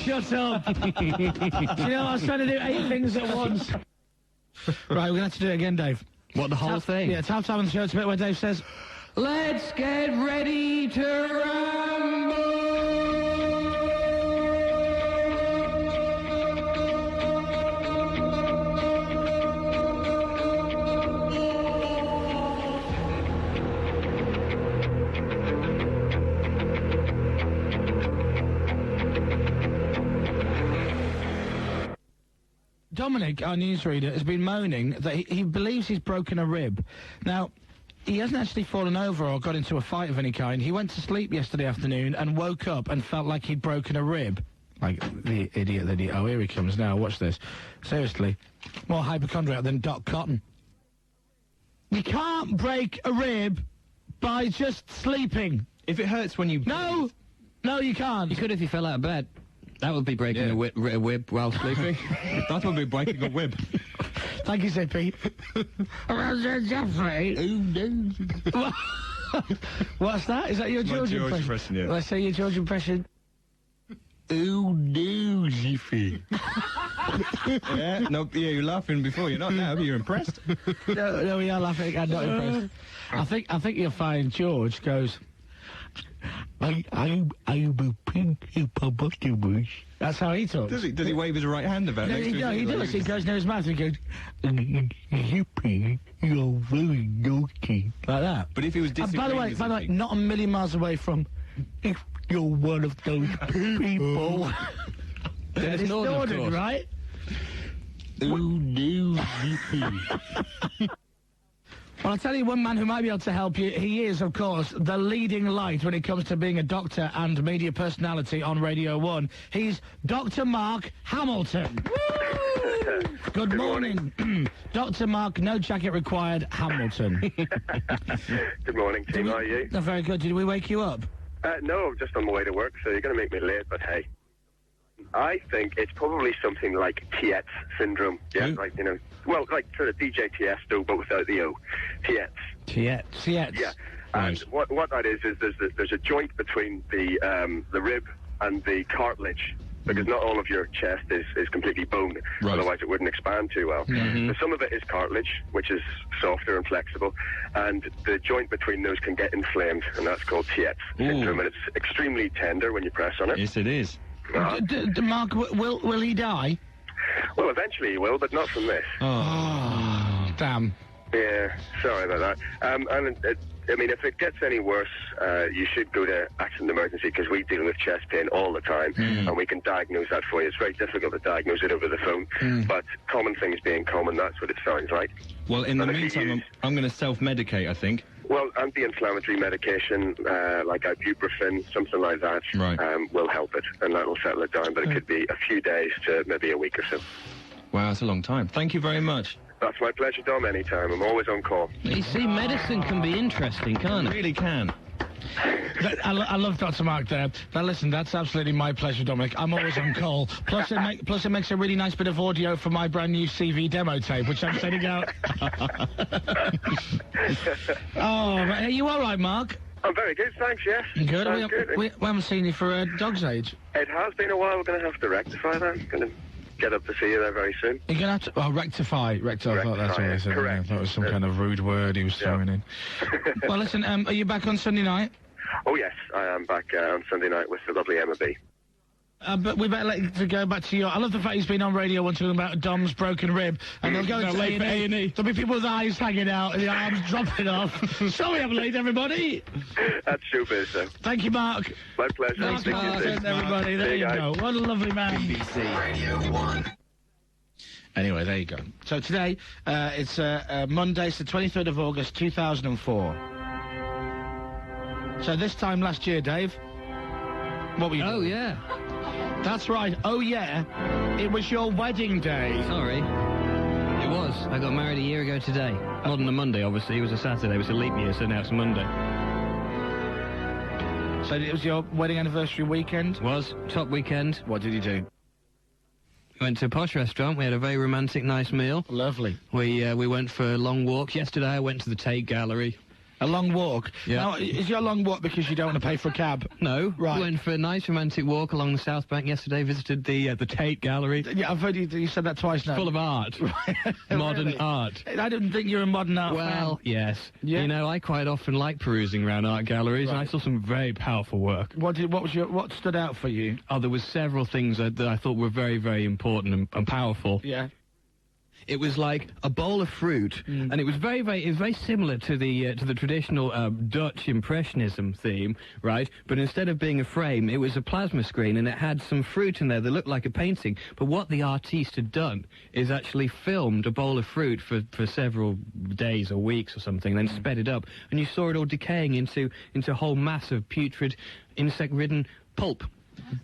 Speaker 2: shut up! Do you know, I was trying to do 8 things at once. Right, we're going to have to do it again, Dave.
Speaker 4: What, the whole thing?
Speaker 2: Yeah, it's half time on the show. It's a bit where Dave says,
Speaker 4: Let's get ready to ramble!
Speaker 2: Dominic, our newsreader, has been moaning that he believes he's broken a rib. Now, he hasn't actually fallen over or got into a fight of any kind. He went to sleep yesterday afternoon and woke up and felt like he'd broken a rib. Like the idiot that he... Oh, here he comes now. Watch this. Seriously. More hypochondriac than Doc Cotton. You can't break a rib by just sleeping.
Speaker 14: If it hurts when you...
Speaker 2: No! No, you can't.
Speaker 4: You could if you fell out of bed. That would be breaking a whib while sleeping.
Speaker 14: That would be breaking a whib.
Speaker 2: Thank you, Zippy. Jeffrey. What's that? Is that your George impression?
Speaker 14: Yeah.
Speaker 2: Let's say your George impression. Oh no, Zippy.
Speaker 14: Yeah, no, yeah, you're laughing before. You're not now, but you're impressed.
Speaker 2: No, we are laughing. I'm not impressed. I think you'll find George goes, I'm a pink That's how he talks.
Speaker 14: Does he wave his right hand about
Speaker 2: No,
Speaker 14: next to his
Speaker 2: he
Speaker 14: ear like
Speaker 2: does.
Speaker 14: he
Speaker 2: He goes near his mouth and he goes, Yippee, you're very naughty. Like that.
Speaker 14: But if he was
Speaker 2: By the
Speaker 14: disagreeing
Speaker 2: way,
Speaker 14: with
Speaker 2: not a million miles away from, if you're one of those people.
Speaker 4: Dennis
Speaker 2: It's
Speaker 4: Norden, of
Speaker 2: Norden,
Speaker 4: course.
Speaker 2: right?
Speaker 14: Oh, no,
Speaker 2: Well, I'll tell you one man who might be able to help you. He is, of course, the leading light when it comes to being a doctor and media personality on Radio 1. He's Dr. Mark Hamilton. Good morning. Dr. Mark, no jacket required, Hamilton.
Speaker 18: Good morning, team. How are you?
Speaker 2: Oh, very good. Did we wake you up?
Speaker 18: No, I'm just on my way to work, so you're going to make me late, but hey. I think it's probably something like Tietz syndrome. Yeah, like, you know, well, like sort of DJ Tiesto, but without the O. Tietz.
Speaker 2: Tietz.
Speaker 18: Yeah. And what that is there's a joint between the rib and the cartilage, because not all of your chest is completely bone, otherwise it wouldn't expand too well.
Speaker 14: Mm-hmm.
Speaker 18: So some of it is cartilage, which is softer and flexible, and the joint between those can get inflamed, and that's called Tietz syndrome, and it's extremely tender when you press on it.
Speaker 14: Yes, it is.
Speaker 2: Mark, will he die?
Speaker 18: Well, eventually he will, but not from this.
Speaker 2: Oh, damn.
Speaker 18: Yeah, sorry about that. I mean, if it gets any worse, you should go to accident emergency, because we deal with chest pain all the time, and we can diagnose that for you. It's very difficult to diagnose it over the phone, but common things being common, that's what it sounds like.
Speaker 14: Well, in the meantime, I'm going to self-medicate, I think.
Speaker 18: Well, anti-inflammatory medication, like ibuprofen, something like that, will help it, and that will settle it down, but it could be a few days to maybe a week or so.
Speaker 14: Wow, that's a long time. Thank you very much.
Speaker 18: That's my pleasure, Dom, anytime. I'm always on call.
Speaker 4: You see, medicine can be interesting, can't it?
Speaker 14: It really can.
Speaker 2: I love Dr. Mark there. Now listen, that's absolutely my pleasure, Dominic. I'm always on call. Plus it makes a really nice bit of audio for my brand new CV demo tape, which I'm sending out. Oh, are you all right, Mark?
Speaker 18: I'm very good, thanks, yes.
Speaker 2: Good.
Speaker 18: Sounds good.
Speaker 2: We haven't seen you for a dog's age.
Speaker 18: It has been a while. We're going to have to rectify that. Going to get up to see you there very soon.
Speaker 2: You're going to have to... Oh, rectify. I thought that's what he said.
Speaker 18: Correct.
Speaker 2: I thought it was some kind of rude word he was throwing in. Well, listen, are you back on Sunday night?
Speaker 18: Oh, yes, I am back on Sunday night with the lovely Emma B.
Speaker 2: But we better let you go back to your... I love the fact he's been on radio once talking about Dom's broken rib, and they'll go into A&E. There'll be people with eyes hanging out and the arms dropping off. Sorry I'm late, everybody.
Speaker 18: That's showbiz, though.
Speaker 2: Thank you, Mark.
Speaker 18: My pleasure.
Speaker 2: Thanks, Mark, and everybody. There you go. What a lovely man.
Speaker 5: BBC Radio 1.
Speaker 2: Anyway, there you go. So today, it's Monday, it's the 23rd of August, 2004. So this time last year, Dave, what were you doing?
Speaker 4: Oh, yeah.
Speaker 2: That's right. Oh, yeah. It was your wedding day.
Speaker 4: Sorry. It was. I got married a year ago today. Not on a Monday, obviously. It was a Saturday. It was a leap year, so now it's Monday.
Speaker 2: So it was your wedding anniversary weekend?
Speaker 4: Was. Top weekend.
Speaker 2: What did you do?
Speaker 4: Went to a posh restaurant. We had a very romantic, nice meal.
Speaker 2: Lovely.
Speaker 4: We went for long walks. Yesterday I went to the Tate Gallery.
Speaker 2: A long walk?
Speaker 4: Yeah.
Speaker 2: Now, is your long walk because you don't want to pay for a cab?
Speaker 4: No.
Speaker 2: Right.
Speaker 4: We went for a nice romantic walk along the South Bank yesterday, visited the Tate Gallery.
Speaker 2: Yeah, I've heard you said that twice now.
Speaker 4: Full of art. Modern
Speaker 2: Really?
Speaker 4: art.
Speaker 2: I didn't think you're a modern art fan.
Speaker 4: Well, yes.
Speaker 2: Yeah.
Speaker 4: You know, I quite often like perusing around art galleries, and I saw some very powerful work.
Speaker 2: What stood out for you?
Speaker 4: Oh, there was several things that I thought were very, very important and powerful.
Speaker 2: Yeah.
Speaker 4: It was like a bowl of fruit, and it was very similar to the traditional Dutch Impressionism theme, right? But instead of being a frame, it was a plasma screen, and it had some fruit in there that looked like a painting. But what the artiste had done is actually filmed a bowl of fruit for several days or weeks or something, then sped it up, and you saw it all decaying into a whole mass of putrid, insect-ridden pulp.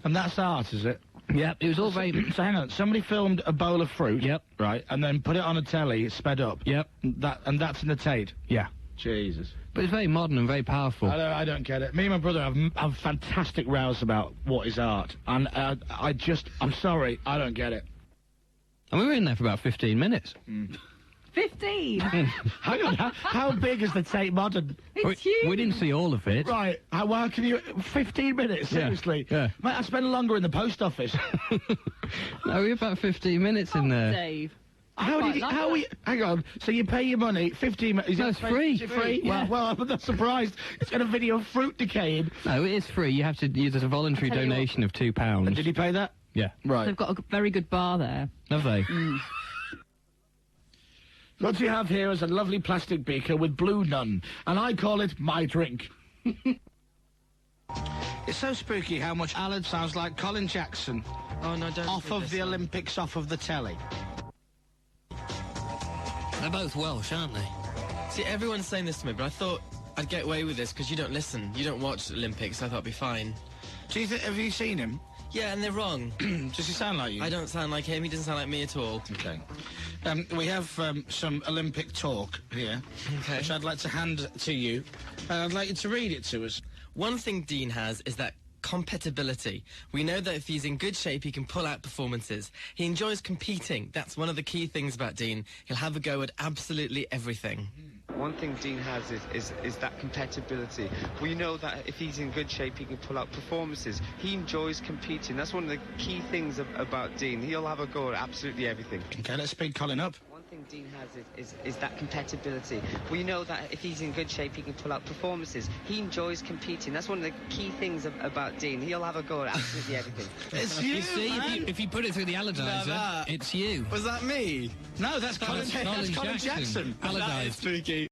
Speaker 2: And that's art, is it?
Speaker 4: Yep, it was all very...
Speaker 2: So hang on, somebody filmed a bowl of fruit.
Speaker 4: Yep.
Speaker 2: Right, and then put it on a telly, sped up.
Speaker 4: Yep.
Speaker 2: And that's in the Tate.
Speaker 4: Yeah.
Speaker 2: Jesus.
Speaker 4: But it's very modern and very powerful.
Speaker 2: I don't get it. Me and my brother have fantastic rows about what is art. And I'm sorry, I don't get it.
Speaker 4: And we were in there for about 15 minutes.
Speaker 6: 15?
Speaker 2: Hang on, how big is the Tate Modern?
Speaker 6: It's huge.
Speaker 4: We didn't see all of it.
Speaker 2: Right, how can you... 15 minutes, seriously?
Speaker 4: Yeah.
Speaker 2: Mate, I spent longer in the post office.
Speaker 4: No, we were about 15 minutes in there.
Speaker 6: Dave.
Speaker 2: Hang on. So you pay your money, 15...
Speaker 4: No, it's free.
Speaker 2: Is it free?
Speaker 4: Yeah.
Speaker 2: Well, I'm not surprised. It's got a video of fruit decaying.
Speaker 4: No, it is free. You have to use a voluntary donation of £2.
Speaker 2: And did he pay that?
Speaker 4: Yeah.
Speaker 2: Right.
Speaker 19: They've got a very good bar there.
Speaker 4: Have they?
Speaker 2: What you have here is a lovely plastic beaker with blue nun, and I call it my drink. It's so spooky how much Alan sounds like Colin Jackson.
Speaker 8: Oh, no, don't.
Speaker 2: Off of the Olympics, off of the telly.
Speaker 17: They're both Welsh, aren't they?
Speaker 8: See, everyone's saying this to me, but I thought I'd get away with this because you don't listen. You don't watch Olympics, so I thought it'd be fine.
Speaker 2: Have you seen him?
Speaker 8: Yeah, and they're wrong.
Speaker 2: Does he sound like you?
Speaker 8: I don't sound like him. He doesn't sound like me at all.
Speaker 2: Okay. We have some Olympic talk here, which I'd like to hand to you. I'd like you to read it to us.
Speaker 8: One thing Dean has is that compatibility. We know that if he's in good shape, he can pull out performances. He enjoys competing. That's one of the key things about Dean. He'll have a go at absolutely everything.
Speaker 12: One thing Dean has is that compatibility. We know that if he's in good shape, he can pull out performances. He enjoys competing. That's one of the key things about Dean. He'll have a go at absolutely everything.
Speaker 2: Okay, let's speed Colin up.
Speaker 12: One thing Dean has is that compatibility. We know that if he's in good shape, he can pull out performances. He enjoys competing. That's one of the key things about Dean. He'll have a go at absolutely everything.
Speaker 2: It's you,
Speaker 4: see, if you put it through the allardyser, it's you.
Speaker 8: Was that me?
Speaker 2: No, that's Colin Jackson.
Speaker 4: Allardyce.
Speaker 8: Spooky.